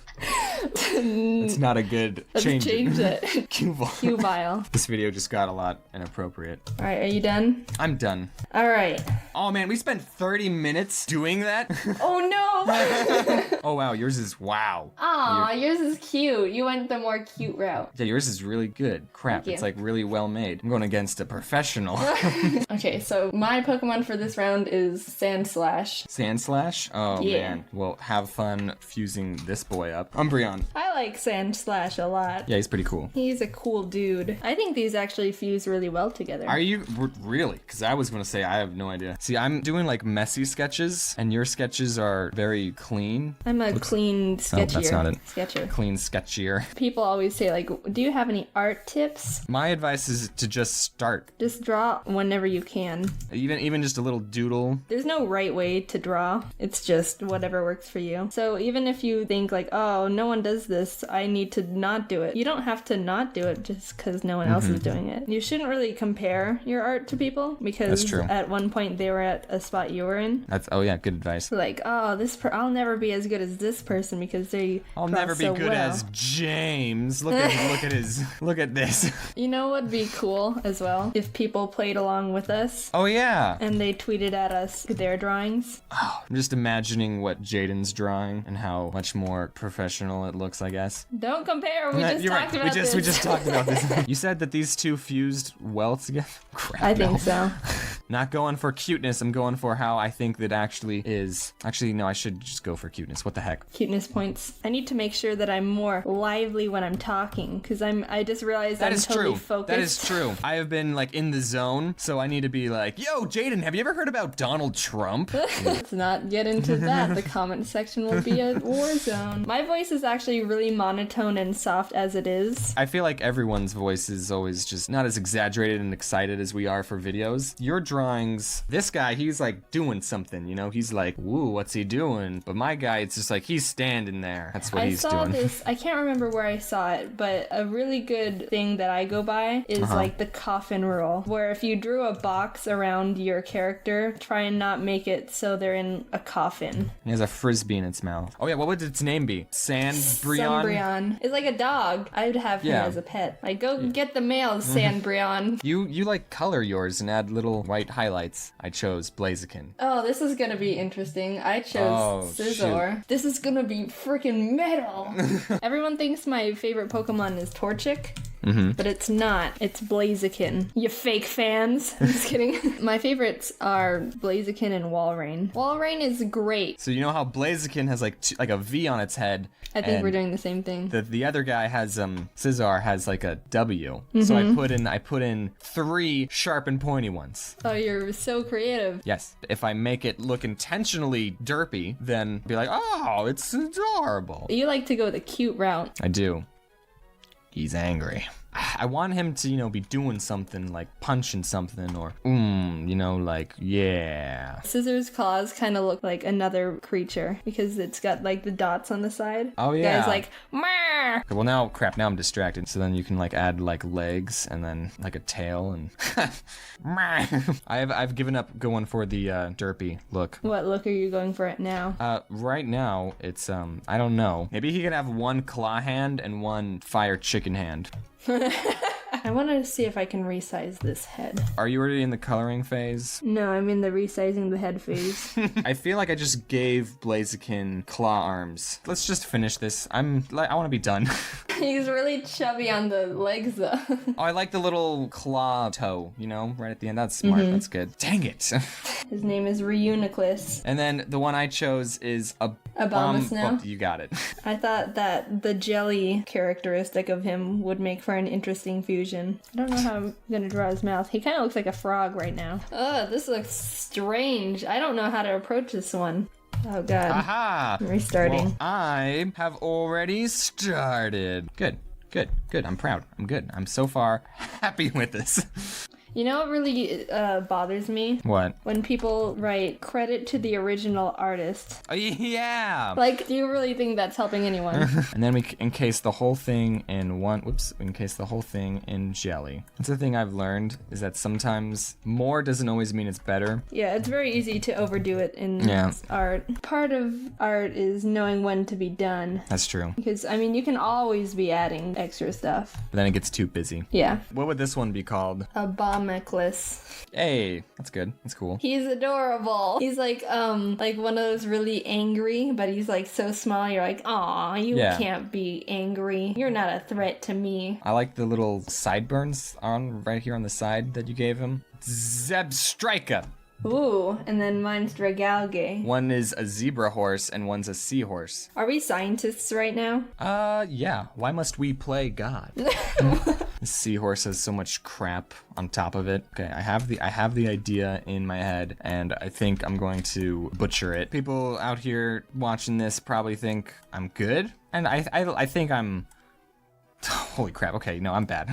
It's not a good change. Change it. Cuvile. This video just got a lot inappropriate. All right, are you done? I'm done. All right. Oh man, we spent 30 minutes doing that? Oh no! Oh wow, yours is wow. Aw, yours is cute. You went the more cute route. Yeah, yours is really good. Crap, Thank it's you. like really well made. I'm going against a professional. Okay, so my Pokemon for this round is Sandslash. Sandslash? Oh Yeah. man. Well, have fun fusing this boy up. Umbreon. I like Sandslash a lot. Yeah, he's pretty cool. He's a cool dude. I think these actually fuse really well together. Are you really? Because I was going to say I have no idea. See, I'm doing like messy sketches, and your sketches are very clean. I'm a clean sketchier. Oh, that's not it. Sketcher. Clean sketchier. People always say like, do you have any art tips? My advice is to just start. Just draw whenever you can. Even just a little doodle. There's no right way to draw. It's just whatever works for you. So even if you think like, oh, no one does this, I need to not do it. You don't have to not do it just because no one else is doing it. You shouldn't really compare your art to people because That's true. at one point they were at a spot you were in. Oh yeah, good advice. Like, oh, I'll never be as good as this person because they I'll draw never be so good well. as James. Look at this. You know what would be cool as well? If people played along with us Oh yeah. and they tweeted at us their drawings. I'm just imagining what Jaiden's drawing and how much more professional it looks, I guess. Don't compare. We just You're talked right. about this. We just talked about this. You said that these two fused well together? Crap, I no. think so. Not going for cuteness. I'm going for how I think that actually is. Actually, no, I should just go for cuteness. What the heck? Cuteness points. I need to make sure that I'm more lively when I'm talking because I just realized That I'm is totally true. focused. That is true. I have been like in the zone, so I need to be like, yo, Jaiden, have you ever heard about Donald Trump? Let's not get into that. The comment section will be a war zone. My voice is actually really monotone and soft as it is. I feel like everyone's voice is always just not as exaggerated and excited as we are for videos. Your drawings, this guy, he's like doing something, you know? He's like, woo, what's he doing? But my guy, it's just like he's standing there. That's what he's doing. This, I can't remember where I saw it, but a really good thing that I go by is like the coffin rule, where if you drew a box around your character, try and not make it so they're in a coffin. He has a frisbee in its mouth. Oh yeah, what would its name be? Sandbrion? Sunbrion. It's like a dog. I'd have him Yeah. as a pet. Like, go get the mail, Sandbrion. You like color yours and add little white highlights. I chose Blaziken. Oh, this is gonna be interesting. I chose Scizor. This is gonna be freaking metal. Everyone thinks my favorite Pokemon is Torchic. But it's not. It's Blaziken. You fake fans. I'm just kidding. My favorites are Blaziken and Walrein. Walrein is great. So you know how Blaziken has like a V on its head. I think and we're doing the same thing. The other guy has Scizor has like a W. So I put in 3 sharp and pointy ones. Oh, you're so creative. Yes. If I make it look intentionally derpy, then be like, oh, it's adorable. You like to go the cute route. I do. He's angry. I want him to, you know, be doing something, like punching something, or you know, like, yeah. Scissors' claws kind of look like another creature because it's got like the dots on the side. Oh, The yeah. guy's like, Meh! Okay, well, now I'm distracted. So then you can like add like legs and then like a tail and I've given up going for the derpy look. What look are you going for now? Right now it's I don't know. Maybe he could have one claw hand and one fire chicken hand. I want to see if I can resize this head. Are you already in the coloring phase? No, I'm in the resizing the head phase. I feel like I just gave Blaziken claw arms. Let's just finish this. I want to be done. He's really chubby on the legs though. Oh, I like the little claw toe, you know, right at the end. That's smart. That's good. Dang it. His name is Reuniclus. And then the one I chose is Abomasnow? Oh, you got it. I thought that the jelly characteristic of him would make for an interesting fusion. I don't know how I'm gonna draw his mouth. He kind of looks like a frog right now. Ugh, this looks strange. I don't know how to approach this one. Oh god. Aha! I'm restarting. Well, I have already started. Good. I'm proud. I'm good. I'm so far happy with this. You know what really bothers me? What? When people write credit to the original artist. Oh, yeah. Like, do you really think that's helping anyone? And then we encase the whole thing in encase the whole thing in jelly. That's the thing I've learned, is that sometimes more doesn't always mean it's better. Yeah, it's very easy to overdo it in art. Part of art is knowing when to be done. That's true. Because, I mean, you can always be adding extra stuff. But then it gets too busy. Yeah. What would this one be called? Necklace. Hey, that's good. That's cool. He's adorable. He's like one of those really angry, but he's like so small. You're like, aw, you can't be angry. You're not a threat to me. I like the little sideburns on right here on the side that you gave him. Zebstrika. Ooh, and then mine's Dragalge. One is a zebra horse and one's a seahorse. Are we scientists right now? Yeah. Why must we play God? The seahorse has so much crap on top of it. Okay, I have the idea in my head, and I think I'm going to butcher it. People out here watching this probably think I'm good, and I think I'm... Holy crap, okay, no, I'm bad.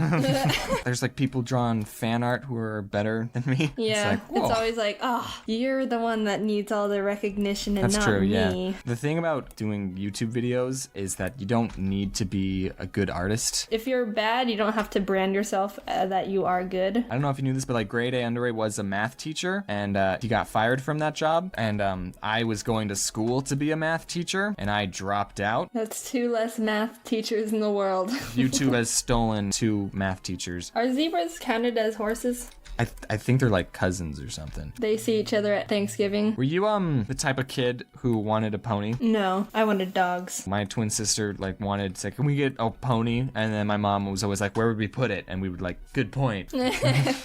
There's like people drawing fan art who are better than me. Yeah, it's always like, oh, you're the one that needs all the recognition and That's not true, me. Yeah. The thing about doing YouTube videos is that you don't need to be a good artist. If you're bad, you don't have to brand yourself that you are good. I don't know if you knew this, but like Grade A Underway was a math teacher, and he got fired from that job, and I was going to school to be a math teacher, and I dropped out. That's 2 less math teachers in the world. YouTube has stolen 2 math teachers. Are zebras counted as horses? I think they're like cousins or something. They see each other at Thanksgiving. Were you the type of kid who wanted a pony? No, I wanted dogs. My twin sister like wanted to say, can we get a pony? And then my mom was always like, where would we put it? And we would like, good point.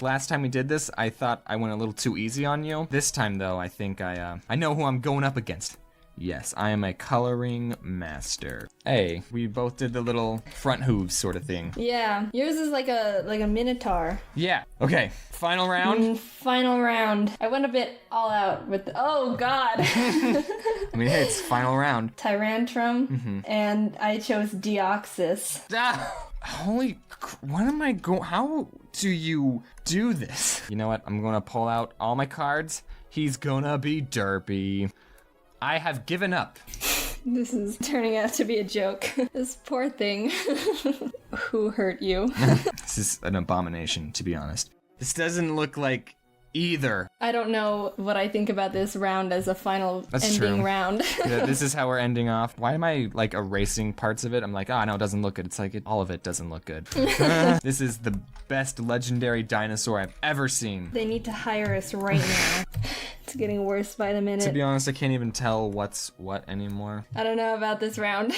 Last time we did this, I thought I went a little too easy on you. This time though, I think I know who I'm going up against. Yes, I am a coloring master. Hey, we both did the little front hooves sort of thing. Yeah, yours is like a minotaur. Yeah. Okay, final round? Final round. I went a bit all out with oh god. I mean, hey, it's final round. Tyrantrum, and I chose Deoxys. Holy, what am I going, how do you do this? You know what, I'm gonna pull out all my cards. He's gonna be derpy. I have given up. This is turning out to be a joke. This poor thing. Who hurt you? This is an abomination, to be honest. This doesn't look like either. I don't know what I think about this round as a final ending round. Yeah, this is how we're ending off. Why am I like erasing parts of it? I'm like, oh no, it doesn't look good. It's like all of it doesn't look good. This is the best legendary dinosaur I've ever seen. They need to hire us right now. It's getting worse by the minute. To be honest, I can't even tell what's what anymore. I don't know about this round.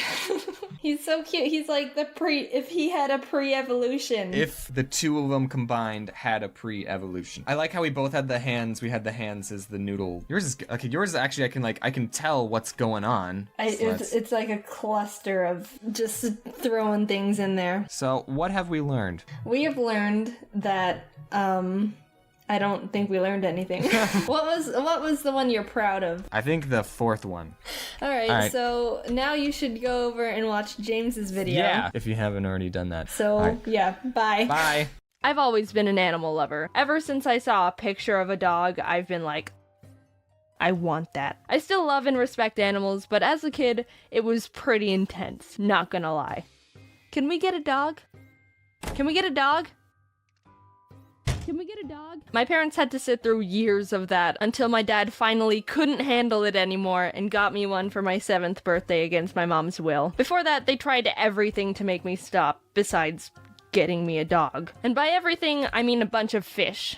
He's so cute. He's like if he had a pre-evolution. If the 2 of them combined had a pre-evolution. I like how we both had the hands. We had the hands as the noodle. Yours is okay. Yours is actually I can tell what's going on. It's like a cluster of just throwing things in there. So what have we learned? We have learned that I don't think we learned anything. What was the one you're proud of? I think the fourth one. All right, so now you should go over and watch James's video. Yeah, if you haven't already done that. So, yeah, bye. Bye. I've always been an animal lover. Ever since I saw a picture of a dog, I've been like, I want that. I still love and respect animals, but as a kid, it was pretty intense, not gonna lie. Can we get a dog? Can we get a dog? Can we get a dog? My parents had to sit through years of that until my dad finally couldn't handle it anymore and got me one for my 7th birthday against my mom's will. Before that, they tried everything to make me stop, besides getting me a dog. And by everything, I mean a bunch of fish.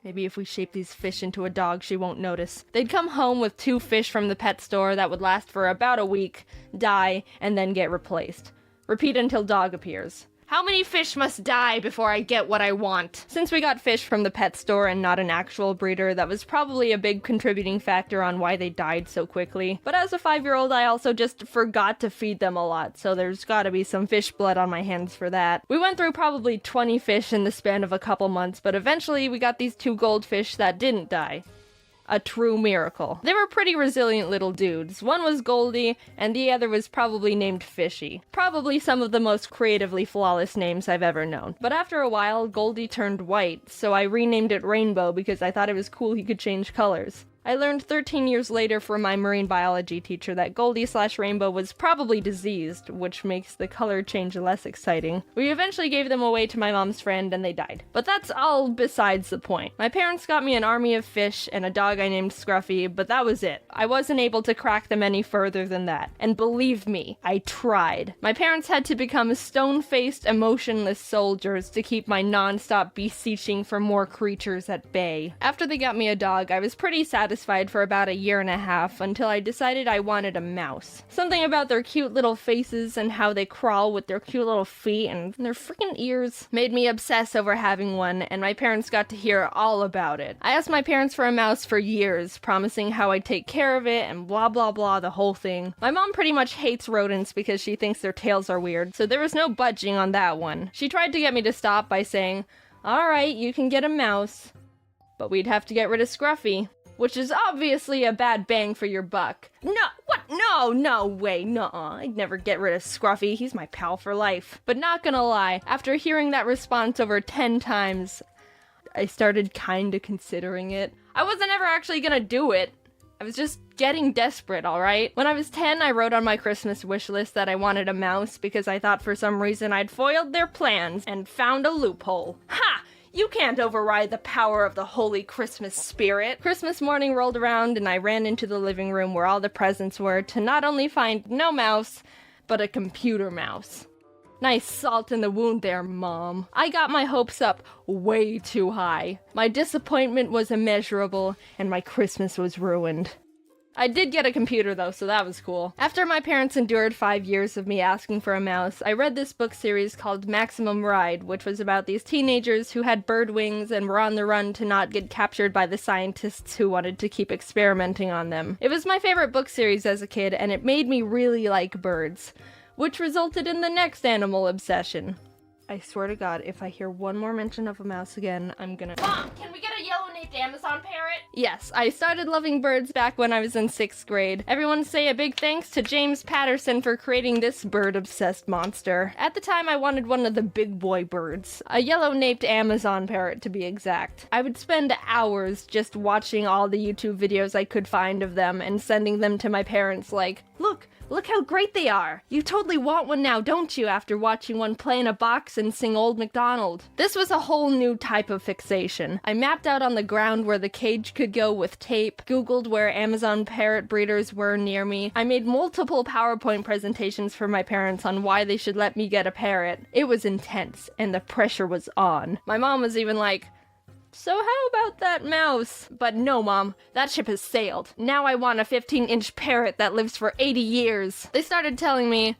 Maybe if we shape these fish into a dog, she won't notice. They'd come home with 2 fish from the pet store that would last for about a week, die, and then get replaced. Repeat until dog appears. How many fish must die before I get what I want? Since we got fish from the pet store and not an actual breeder, that was probably a big contributing factor on why they died so quickly. But as a 5-year-old, I also just forgot to feed them a lot, so there's gotta be some fish blood on my hands for that. We went through probably 20 fish in the span of a couple months, but eventually we got these 2 goldfish that didn't die. A true miracle. They were pretty resilient little dudes. One was Goldie, and the other was probably named Fishy. Probably some of the most creatively flawless names I've ever known. But after a while, Goldie turned white, so I renamed it Rainbow because I thought it was cool he could change colors. I learned 13 years later from my marine biology teacher that Goldie/Rainbow was probably diseased, which makes the color change less exciting. We eventually gave them away to my mom's friend and they died. But that's all besides the point. My parents got me an army of fish and a dog I named Scruffy, but that was it. I wasn't able to crack them any further than that. And believe me, I tried. My parents had to become stone-faced, emotionless soldiers to keep my non-stop beseeching for more creatures at bay. After they got me a dog, I was pretty satisfied for about a year and a half until I decided I wanted a mouse. Something about their cute little faces and how they crawl with their cute little feet and their freaking ears made me obsess over having one, and my parents got to hear all about it. I asked my parents for a mouse for years, promising how I'd take care of it and blah blah blah, the whole thing. My mom pretty much hates rodents because she thinks their tails are weird, so there was no budging on that one. She tried to get me to stop by saying, "Alright, you can get a mouse, but we'd have to get rid of Scruffy." Which is obviously a bad bang for your buck. No, what? No way, nuh-uh. I'd never get rid of Scruffy, he's my pal for life. But not gonna lie, after hearing that response over 10 times, I started kinda considering it. I wasn't ever actually gonna do it. I was just getting desperate, alright? When I was 10, I wrote on my Christmas wish list that I wanted a mouse because I thought for some reason I'd foiled their plans and found a loophole. Ha! You can't override the power of the holy Christmas spirit. Christmas morning rolled around and I ran into the living room where all the presents were to not only find no mouse, but a computer mouse. Nice salt in the wound there, Mom. I got my hopes up way too high. My disappointment was immeasurable and my Christmas was ruined. I did get a computer though, so that was cool. After my parents endured 5 years of me asking for a mouse, I read this book series called Maximum Ride, which was about these teenagers who had bird wings and were on the run to not get captured by the scientists who wanted to keep experimenting on them. It was my favorite book series as a kid, and it made me really like birds, which resulted in the next animal obsession. I swear to God, if I hear one more mention of a mouse again, I'm gonna— Mom, can we get a yellow-naped Amazon parrot? Yes, I started loving birds back when I was in 6th grade. Everyone say a big thanks to James Patterson for creating this bird-obsessed monster. At the time, I wanted one of the big boy birds. A yellow-naped Amazon parrot, to be exact. I would spend hours just watching all the YouTube videos I could find of them and sending them to my parents like, Look how great they are! You totally want one now, don't you, after watching one play in a box and sing Old MacDonald? This was a whole new type of fixation. I mapped out on the ground where the cage could go with tape, googled where Amazon parrot breeders were near me. I made multiple PowerPoint presentations for my parents on why they should let me get a parrot. It was intense, and the pressure was on. My mom was even like, "So how about that mouse?" But no, Mom, that ship has sailed. Now I want a 15-inch parrot that lives for 80 years. They started telling me,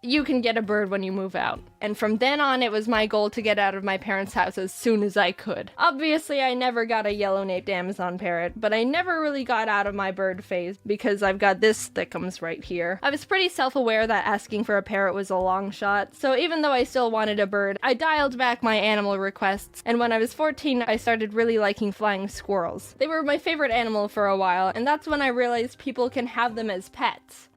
you can get a bird when you move out. And from then on, it was my goal to get out of my parents' house as soon as I could. Obviously, I never got a yellow-naped Amazon parrot, but I never really got out of my bird phase because I've got this that comes right here. I was pretty self-aware that asking for a parrot was a long shot, so even though I still wanted a bird, I dialed back my animal requests, and when I was 14, I started really liking flying squirrels. They were my favorite animal for a while, and that's when I realized people can have them as pets.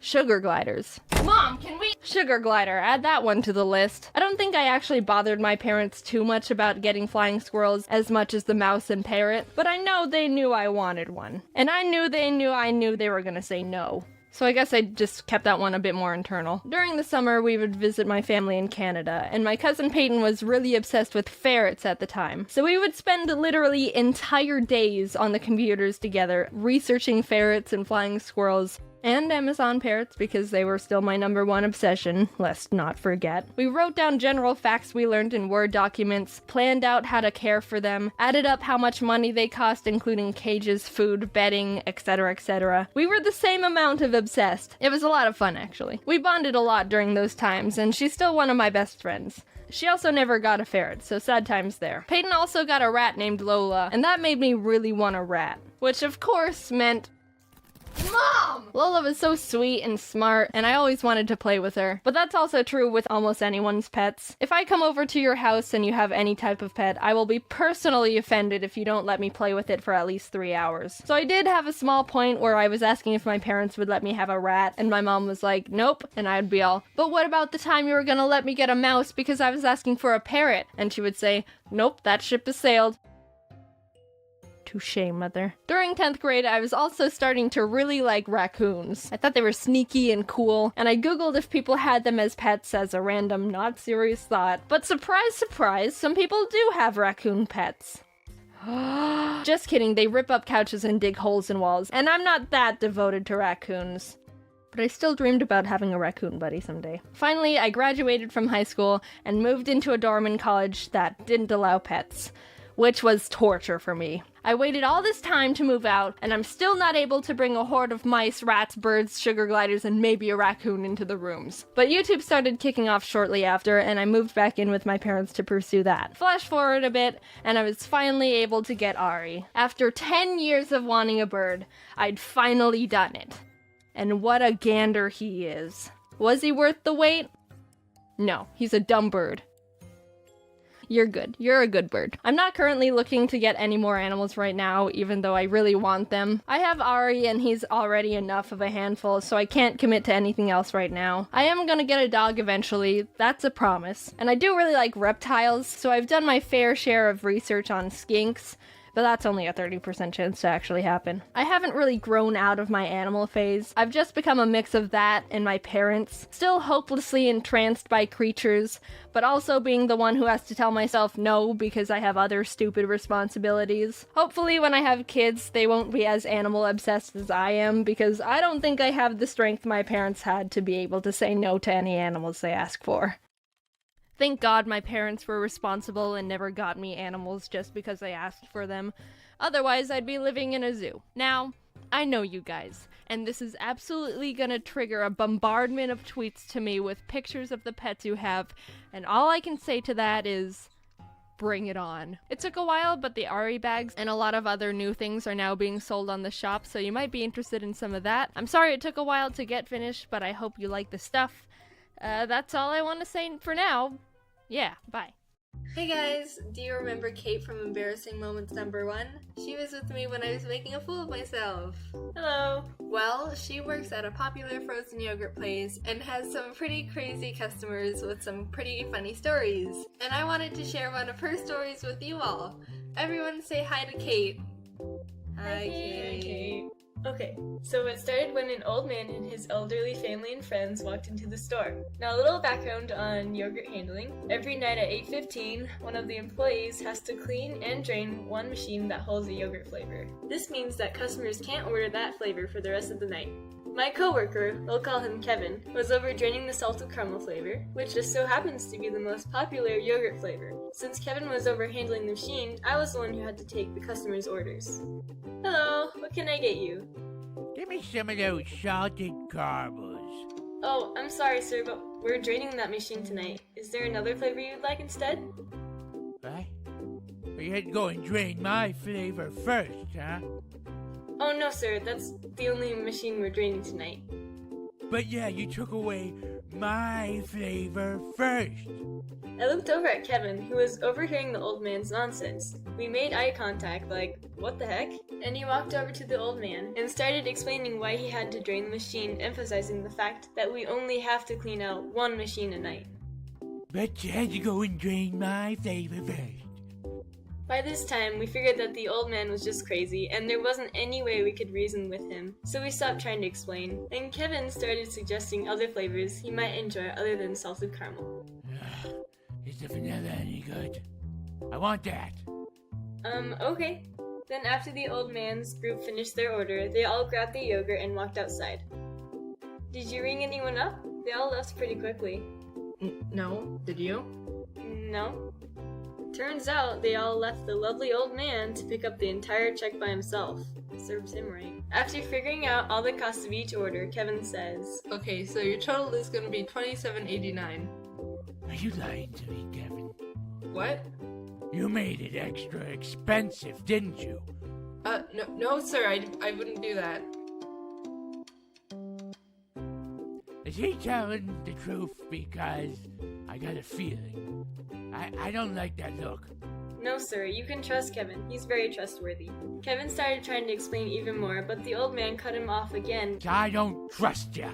Sugar gliders. Mom, can we— Sugar glider, add that one to the list. I don't think I actually bothered my parents too much about getting flying squirrels as much as the mouse and parrot, but I know they knew I wanted one. And I knew they were gonna say no. So I guess I just kept that one a bit more internal. During the summer, we would visit my family in Canada, and my cousin Peyton was really obsessed with ferrets at the time. So we would spend literally entire days on the computers together, researching ferrets and flying squirrels, and Amazon parrots because they were still my #1 obsession, let's not forget. We wrote down general facts we learned in Word documents, planned out how to care for them, added up how much money they cost including cages, food, bedding, etc, etc. We were the same amount of obsessed. It was a lot of fun actually. We bonded a lot during those times and she's still one of my best friends. She also never got a ferret, so sad times there. Peyton also got a rat named Lola, and that made me really want a rat. Which of course meant Mom! Lola was so sweet and smart, and I always wanted to play with her. But that's also true with almost anyone's pets. If I come over to your house and you have any type of pet, I will be personally offended if you don't let me play with it for at least 3 hours. So I did have a small point where I was asking if my parents would let me have a rat, and my mom was like, nope, and I'd be all, but what about the time you were gonna let me get a mouse because I was asking for a parrot? And she would say, nope, that ship has sailed. Touché, mother. During 10th grade, I was also starting to really like raccoons. I thought they were sneaky and cool, and I googled if people had them as pets as a random, not serious thought. But surprise, surprise, some people do have raccoon pets. Just kidding, they rip up couches and dig holes in walls, and I'm not that devoted to raccoons. But I still dreamed about having a raccoon buddy someday. Finally, I graduated from high school and moved into a dorm in college that didn't allow pets, which was torture for me. I waited all this time to move out, and I'm still not able to bring a horde of mice, rats, birds, sugar gliders, and maybe a raccoon into the rooms. But YouTube started kicking off shortly after, and I moved back in with my parents to pursue that. Flash forward a bit, and I was finally able to get Ari. After 10 years of wanting a bird, I'd finally done it. And what a gander he is. Was he worth the wait? No, he's a dumb bird. You're good. You're a good bird. I'm not currently looking to get any more animals right now, even though I really want them. I have Ari and he's already enough of a handful, so I can't commit to anything else right now. I am gonna get a dog eventually, that's a promise. And I do really like reptiles, so I've done my fair share of research on skinks, but that's only a 30% chance to actually happen. I haven't really grown out of my animal phase. I've just become a mix of that and my parents, still hopelessly entranced by creatures, but also being the one who has to tell myself no because I have other stupid responsibilities. Hopefully when I have kids, they won't be as animal obsessed as I am, because I don't think I have the strength my parents had to be able to say no to any animals they ask for. Thank God my parents were responsible and never got me animals just because I asked for them. Otherwise, I'd be living in a zoo. Now, I know you guys, and this is absolutely gonna trigger a bombardment of tweets to me with pictures of the pets you have, and all I can say to that is, bring it on. It took a while, but the Ari bags and a lot of other new things are now being sold on the shop, so you might be interested in some of that. I'm sorry it took a while to get finished, but I hope you like the stuff. That's all I want to say for now. Yeah, bye. Hey guys, do you remember Kate from Embarrassing Moments #1? She was with me when I was making a fool of myself. Hello. Well, she works at a popular frozen yogurt place and has some pretty crazy customers with some pretty funny stories. And I wanted to share one of her stories with you all. Everyone say hi to Kate. Hi, Kate. Okay, so it started when an old man and his elderly family and friends walked into the store. Now a little background on yogurt handling. Every night at 8:15, one of the employees has to clean and drain one machine that holds a yogurt flavor. This means that customers can't order that flavor for the rest of the night. My coworker, we'll call him Kevin, was over draining the salted caramel flavor, which just so happens to be the most popular yogurt flavor. Since Kevin was over handling the machine, I was the one who had to take the customers' orders. Hello, what can I get you? Give me some of those salted caramels. Oh, I'm sorry, sir, but we're draining that machine tonight. Is there another flavor you'd like instead? What? You had to go and drain my flavor first, huh? Oh, no, sir. That's the only machine we're draining tonight. But yeah, you took away my flavor first. I looked over at Kevin, who was overhearing the old man's nonsense. We made eye contact, like, what the heck? And he walked over to the old man and started explaining why he had to drain the machine, emphasizing the fact that we only have to clean out one machine a night. But you had to go and drain my flavor first. By this time, we figured that the old man was just crazy, and there wasn't any way we could reason with him, so we stopped trying to explain. Then Kevin started suggesting other flavors he might enjoy other than salted caramel. Is the vanilla any good? I want that. Okay. Then after the old man's group finished their order, they all grabbed the yogurt and walked outside. Did you ring anyone up? They all left pretty quickly. No. Did you? No. Turns out they all left the lovely old man to pick up the entire check by himself. Serves him right. After figuring out all the costs of each order, Kevin says, Okay, so your total is gonna be $27.89. Are you lying to me, Kevin? What? You made it extra expensive, didn't you? No, sir, I wouldn't do that. Is he telling the truth? Because I got a feeling. I don't like that look. No, sir, you can trust Kevin. He's very trustworthy. Kevin started trying to explain even more, but the old man cut him off again. I don't trust ya.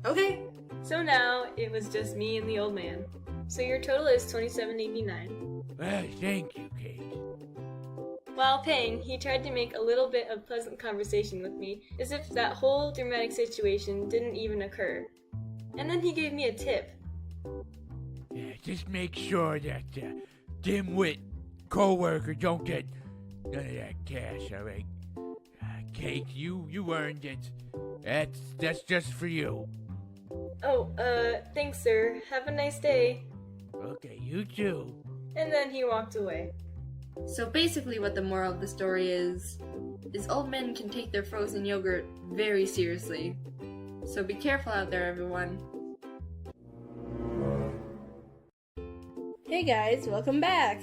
Okay. So now, it was just me and the old man. So your total is $27.89. Well, thank you, Kate. While paying, he tried to make a little bit of pleasant conversation with me, as if that whole dramatic situation didn't even occur. And then he gave me a tip. Yeah, just make sure that dimwit co-worker don't get none of that cash, all right? Kate, you earned it. That's just for you. Oh, thanks, sir. Have a nice day. Okay, you too. And then he walked away. So basically what the moral of the story is old men can take their frozen yogurt very seriously. So be careful out there, everyone. Hey guys, welcome back!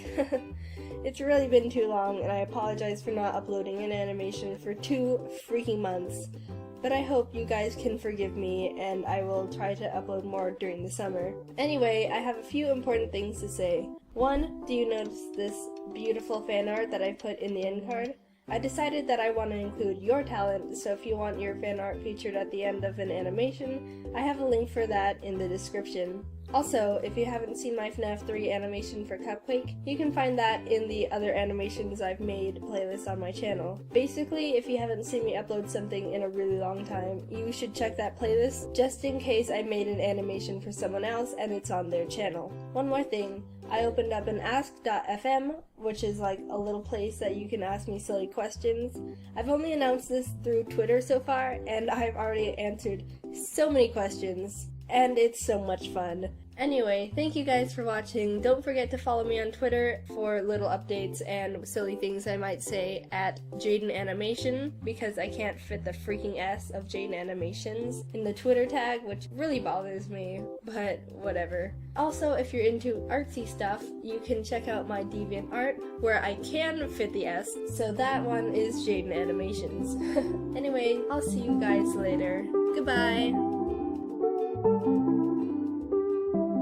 It's really been too long, and I apologize for not uploading an animation for 2 freaking months. But I hope you guys can forgive me, and I will try to upload more during the summer. Anyway, I have a few important things to say. 1, do you notice this beautiful fan art that I put in the end card? I decided that I want to include your talent, so if you want your fan art featured at the end of an animation, I have a link for that in the description. Also, if you haven't seen my FNAF 3 animation for Cupquake, you can find that in the other animations I've made playlist on my channel. Basically, if you haven't seen me upload something in a really long time, you should check that playlist just in case I made an animation for someone else and it's on their channel. One more thing, I opened up an ask.fm, which is like a little place that you can ask me silly questions. I've only announced this through Twitter so far, and I've already answered so many questions. And it's so much fun. Anyway, thank you guys for watching. Don't forget to follow me on Twitter for little updates and silly things I might say at Jaiden Animation, because I can't fit the freaking S of Jaiden Animations in the Twitter tag, which really bothers me, but whatever. Also, if you're into artsy stuff, you can check out my DeviantArt, where I can fit the S, so that one is Jaiden Animations. Anyway, I'll see you guys later. Goodbye!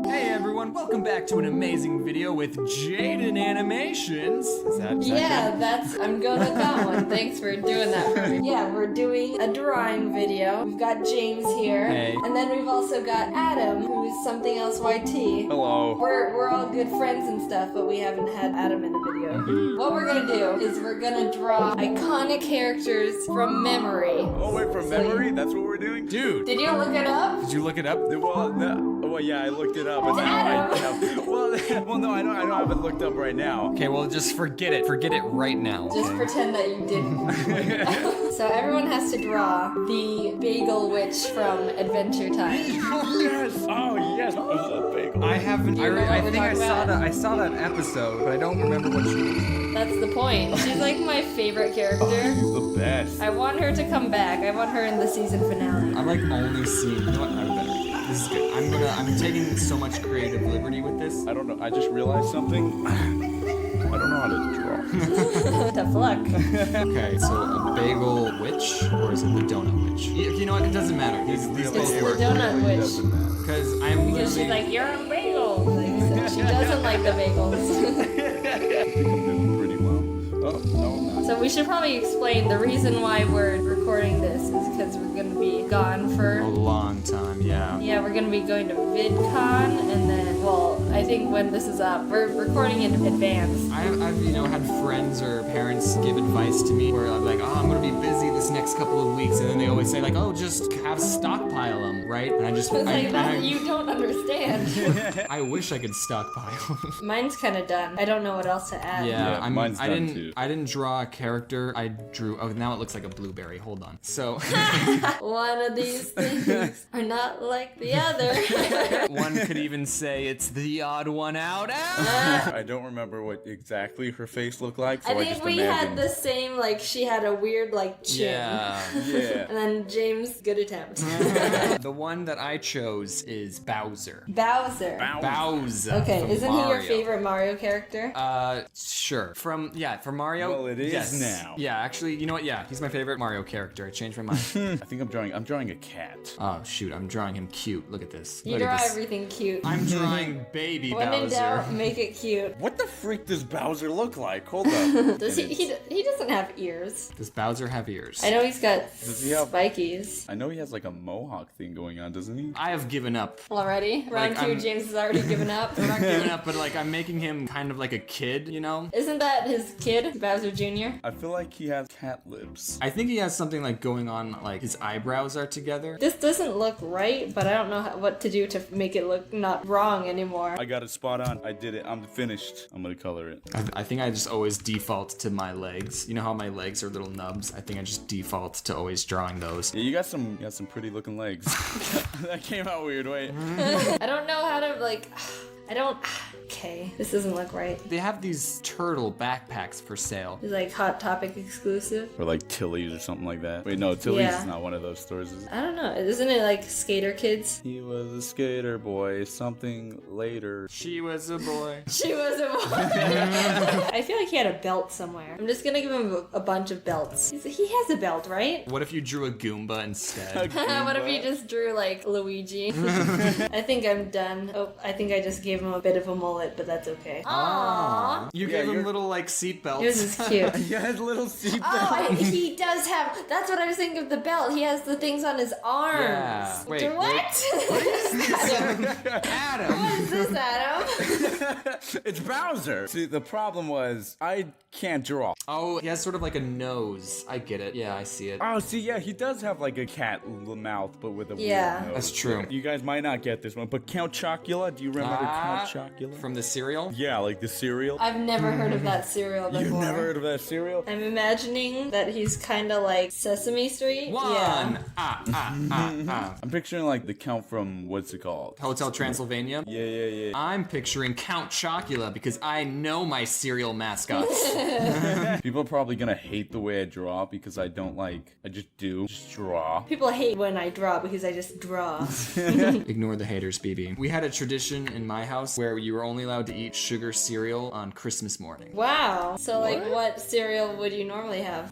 Hey everyone, welcome back to an amazing video with Jaiden Animations. Is that Yeah, I'm going with that one. Thanks for doing that for me. Yeah, we're doing a drawing video. We've got James here. Hey. And then we've also got Adam, who's something else YT. Hello. We're all good friends and stuff, but we haven't had Adam in the video. What we're gonna do is we're gonna draw iconic characters from memory. Oh wait, from memory? That's what we're doing? Dude. Did you look it up? Did you look it up? Well, no. Well, yeah, I looked it up. But now well, no, I haven't looked up right now. Okay, well, just forget it. Forget it right now. Just pretend that you didn't. So everyone has to draw the bagel witch from Adventure Time. Yes! Oh, yes! The bagel. I haven't. Do you know what I we're think I talking about? saw that episode, but I don't remember what she. That's What's the point? She's like my favorite character. She's the best. I want her to come back. I want her in the season finale. I'm like only seeing. You know what? I better. This is good. I'm taking so much creative liberty with this. I don't know. I just realized something. I don't know how to draw. Tough luck. Okay, so a bagel witch, or is it the donut witch? You know what? It doesn't matter. These both It's the work. donut witch. Because I'm Because she's literally. like, you're a bagel. Like, she doesn't like the bagels. I think I'm doing pretty well. Oh, no, I'm not. So we should probably explain the reason why we're recording this is because we're going to be gone for A long time, yeah. Yeah, we're gonna be going to VidCon, and then, well, I think when this is up, we're recording in advance. I've had friends or parents give advice to me where I'm like, oh, I'm gonna be busy this next couple of weeks, and then they always say like, oh, just have stockpile them, right? And I just, It's like, that you don't understand. I wish I could stockpile. Mine's kind of done. I don't know what else to add. Yeah, mine's I done didn't. too. I didn't draw a character. I drew. Oh, now it looks like a blueberry. Hold on. So One of these things are not like the other. one could even say it's the odd one out. I don't remember what exactly her face looked like, so I I, think just we imagined. had the same, like, she had a weird, like, chin. Yeah. Yeah. And then James, good attempt. The one that I chose is Bowser. Bowser. Bowser. Okay, from isn't he your Mario. favorite Mario character? Sure. From Mario. Well, it is yes. now. Yeah, actually, you know what? Yeah, he's my favorite Mario character. I changed my mind. I think I'm drawing a cat. Oh shoot, I'm drawing him cute. Look at this. You Look draw at this. everything cute. I'm drawing baby When in Bowser. doubt, make it cute. What the freak does Bowser look like? Hold up. Does he doesn't have ears. Does Bowser have ears? I know he's got Does he have spikies. I know he has like a mohawk thing going on, doesn't he? I have given up. Already? Round Like, 2, I'm- James has already given up. I'm not giving up, but like I'm making him kind of like a kid, you know? Isn't that his kid, Bowser Jr.? I feel like he has cat lips. I think he has something like going on, like his eyebrows are together. This doesn't look right, but I don't know what to do to make it look not wrong anymore. I got it spot on. I did it. I'm finished. I'm gonna color it. I think I just always default to my legs. You know how my legs are little nubs? I think I just default to always drawing those. Yeah, you got some pretty looking legs. That came out weird. Wait. I don't know how to, like... I don't... Okay, this doesn't look right. They have these turtle backpacks for sale. It's like Hot Topic exclusive. Or like Tilly's or something like that. Wait, no, Tilly's Yeah. is not one of those stores, is it? I don't know. Isn't it like Skater Kids? He was a skater boy, something later. She was a boy. She was a boy. I feel like he had a belt somewhere. I'm just gonna give him a bunch of belts. He has a belt, right? What if you drew a Goomba instead? What if he just drew like Luigi? I think I'm done. Oh, I think I just gave him a bit of a mullet, but that's okay. Aww. You gave him little like seat belts. Yours is cute. He has little seat Oh, he does have. That's what I was thinking of the belt. He has the things on his arms. Yeah. Wait, what? What is this, Adam? Adam. What is this, Adam? It's Bowser. See, the problem was I can't draw. Oh, he has sort of like a nose. I get it. Yeah, I see it. Oh, see, yeah, he does have like a cat mouth, but with a Yeah. weird nose. That's true. You guys might not get this one, but Count Chocula, do you remember Count Chocula? From the cereal? Yeah, like the cereal. I've never heard of that cereal before. You've never heard of that cereal? I'm imagining that he's kind of like Sesame Street. One. Yeah. I'm picturing like the Count from, what's it called? Hotel Transylvania? Yeah. I'm picturing Count Chocula because I know my cereal mascots. People are probably gonna hate the way I draw because I don't like, I just draw. People hate when I draw because I just draw. Ignore the haters, BB. We had a tradition in my house where you were only allowed to eat sugar cereal on Christmas morning. Wow. So like what cereal would you normally have?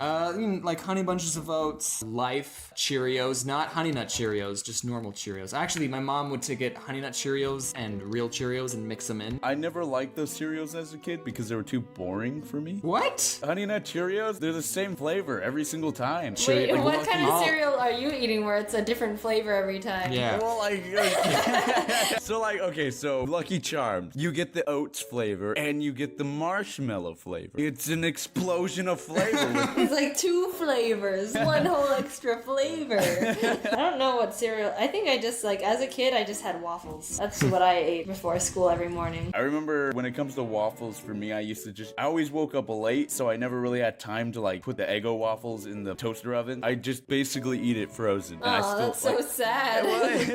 Like Honey Bunches of Oats, Life, Cheerios, not Honey Nut Cheerios, just normal Cheerios. Actually, my mom would get Honey Nut Cheerios and real Cheerios and mix them in. I never liked those cereals as a kid because they were too boring for me. What? Honey Nut Cheerios, they're the same flavor every single time. Wait, like, what kind of oh. cereal are you eating where it's a different flavor every time? Yeah. Well, like, so Lucky Charms, you get the oats flavor and you get the marshmallow flavor. It's an explosion of flavor. It's like 2 flavors, 1 whole extra flavor. I don't know what cereal. I think I just like as a kid I just had waffles. That's what I ate before school every morning. I remember when it comes to waffles, for me, I always woke up late, so I never really had time to like put the Eggo waffles in the toaster oven. I just basically eat it frozen. And Oh, that's so sad.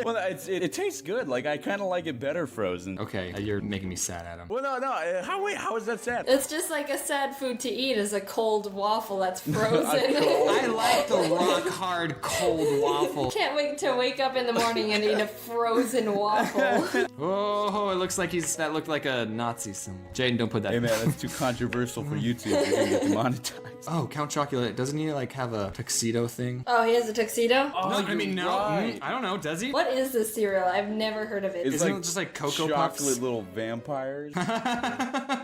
Well, it tastes good. Like I kind of like it better frozen. Okay, you're making making me sad, Adam. Well, no. How is that sad? It's just like a sad food to eat is a cold waffle that's frozen. I like the rock hard cold waffle. Can't wait to wake up in the morning and eat a frozen waffle. Oh, it looks like that looked like a Nazi symbol. Jaden, don't put that. Hey man, that's too controversial for YouTube. You're gonna get demonetized. Oh, Count Chocula, doesn't he like have a tuxedo thing? Oh, he has a tuxedo? No, I mean, no. right. I don't know, does he? What is this cereal? I've never heard of it. Isn't it just like Cocoa Puffs? Chocolate little vampires.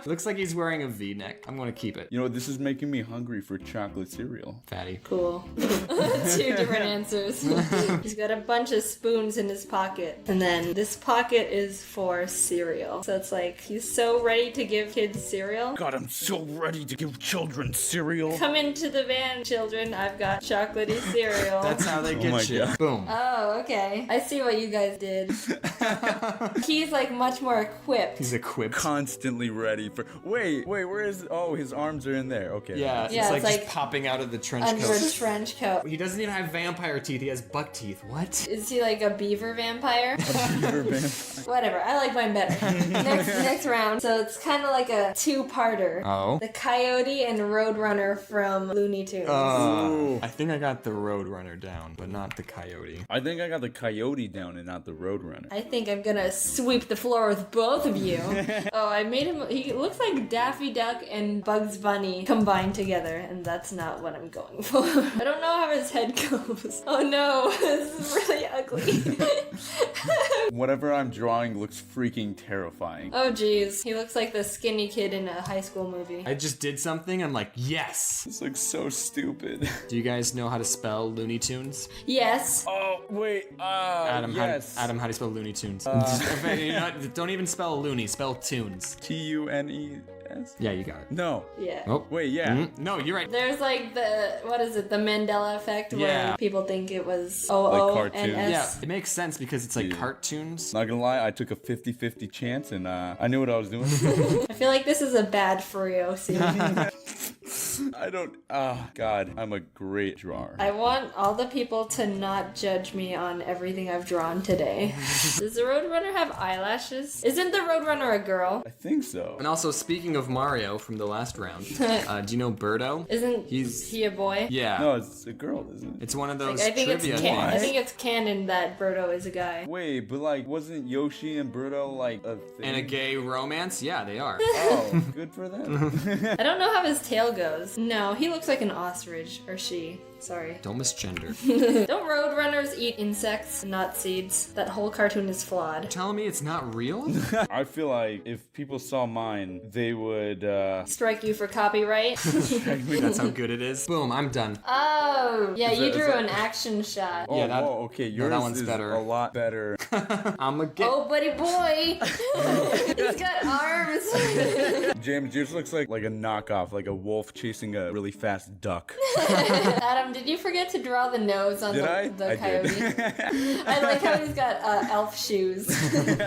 Looks like he's wearing a V-neck. I'm gonna keep it. You know, this is making me hungry for chocolate cereal. Fatty. Cool. Two different answers. He's got a bunch of spoons in his pocket. And then this pocket is for cereal. So it's like, he's so ready to give kids cereal. God, I'm so ready to give children cereal. Come into the van, children. I've got chocolatey cereal. That's how they get you. God. Boom. Oh, okay. I see what you guys did. He's like much more equipped. He's equipped. Constantly ready for. Wait, where is? Oh, his arms are in there. Okay. Yeah, Yeah, it's it's just popping out of the trench Under coat. a trench coat. He doesn't even have vampire teeth. He has buck teeth. What? Is he like a beaver vampire? Beaver vampire. Whatever. I like mine better. Next round. So it's kind of like a two-parter. Oh. The Coyote and Roadrunner from Looney Tunes. I think I got the Roadrunner down, but not the Coyote. I think I got the Coyote down and not the Roadrunner. I think I'm gonna sweep the floor with both of you. Oh, I made him. He looks like Daffy Duck and Bugs Bunny combined together, and that's not what I'm going for. I don't know how his head goes. Oh no, this is really ugly. Whatever I'm drawing looks freaking terrifying. Oh geez, he looks like the skinny kid in a high school movie. I just did something. I'm like, yes. This looks so stupid. Do you guys know how to spell Looney Tunes? Yes. Oh wait, Adam, yes. Adam, how do you spell Looney Tunes? Don't even spell Looney. Spell Tunes. Tunes. Yeah, you got it. No. Yeah. Oh. Wait, yeah. No, you're right. There's like the, what is it, the Mandela effect Yeah. where people think it was Like O-O cartoons. and S. Yeah, it makes sense because it's like cartoons. Not gonna lie, I took a 50-50 chance and I knew what I was doing. I feel like this is a bad Furyo scene. I don't. God, I'm a great drawer. I want all the people to not judge me on everything I've drawn today. Does the Roadrunner have eyelashes? Isn't the Roadrunner a girl? I think so. And also, speaking of Mario from the last round, do you know Birdo? Isn't he a boy? Yeah. No, it's a girl, isn't it? It's one of those I think trivia it's things. I think it's canon that Birdo is a guy. Wait, but like, wasn't Yoshi and Birdo like a thing? And a gay romance? Yeah, they are. Oh, good for them. I don't know how his tail goes. No, he looks like an ostrich. Or she. Sorry. Don't misgender. Don't Roadrunners eat insects, not seeds? That whole cartoon is flawed. Telling me it's not real? I feel like if people saw mine, they would Strike you for copyright. That's how good it is. Boom, I'm done. Oh, yeah, Is you that- drew is that- an action shot. Oh, Yeah, that- whoa, okay, no, yours that one's is better. a lot better. I'm a get. Oh, buddy boy! He's got arms! James, yours looks like a knockoff, like a wolf chasing a really fast duck. Adam, did you forget to draw the nose on Did I? the I coyote? did. I like how he's got elf shoes.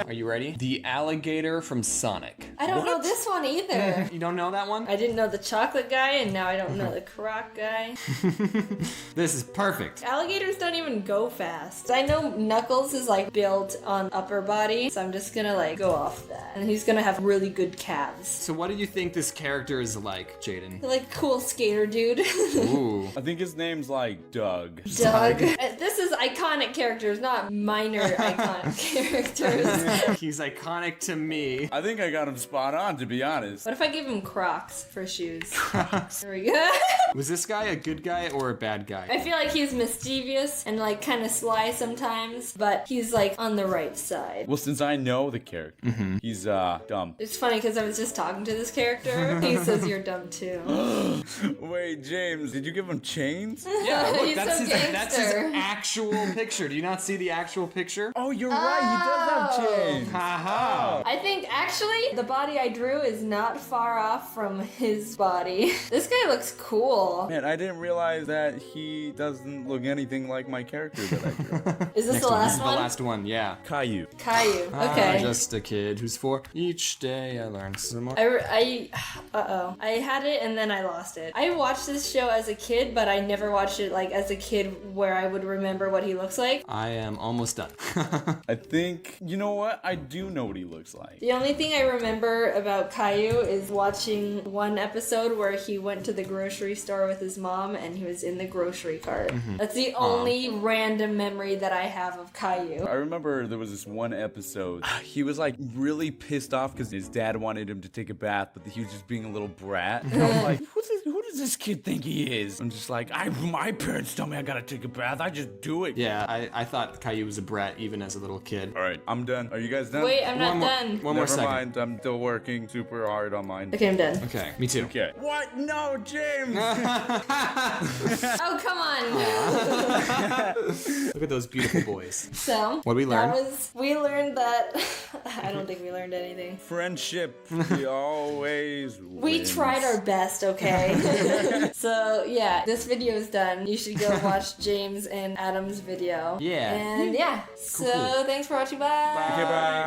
Are you ready? The alligator from Sonic. I don't know this one either. You don't know that one? I didn't know the chocolate guy, and now I don't know the croc guy. This is perfect. Alligators don't even go fast. I know Knuckles is like built on upper body, so I'm just gonna like go off that. And he's gonna have really good calves. So what do you think this character is like, Jaden? Like cool skater dude. Ooh. I think his name's like Doug. Doug. This is iconic characters, not minor iconic characters. He's iconic to me. I think I got him spot on, to be honest. What if I give him Crocs for shoes? There we go. Was this guy a good guy or a bad guy? I feel like he's mischievous and like kind of sly sometimes, but he's like on the right side. Well, since I know the character, he's dumb. It's funny because I was just talking to this character. He says you're dumb too. Wait, James, did you give him chains? Yeah, look, He's that's so his gangster. actual picture. Do you not see the actual picture? Oh, you're right. He does have chains. Haha. I think actually the body I drew is not far off from his body. This guy looks cool. Man, I didn't realize that he doesn't look anything like my character that I drew. Is this Next the one. last This is one? the last one, yeah. Caillou. Caillou. Okay. Just a kid who's 4. Each day I learn some more. I had it and then I lost it. I watched this show as a kid, but I never watched it like as a kid where I would remember what he looks like. I am almost done. I think, you know what? I do know what he looks like. The only thing I remember about Caillou is watching one episode where he went to the grocery store with his mom and he was in the grocery cart. That's the only random memory that I have of Caillou. I remember there was this one episode. He was like really pissed off because his dad wanted him to take a bath, but he was just being a little brat. And I was like, who does this kid think he is? I'm just like, my parents tell me I gotta take a bath. I just do it. Yeah, I thought Caillou was a brat even as a little kid. All right, I'm done. Are you guys done? Wait, I'm not done. One more second. Never mind. I'm still working super hard on mine. Okay, I'm done. Okay, me too. Okay. What? No, James! Oh, come on. Look at those beautiful boys. So, What'd we learn? we learned that, I don't think we learned anything. Friendship, we always We tried our best, okay? So, yeah, this video is done. You should go watch James and Adam's video. Yeah. And yeah, so thanks for watching. Bye. Okay, bye.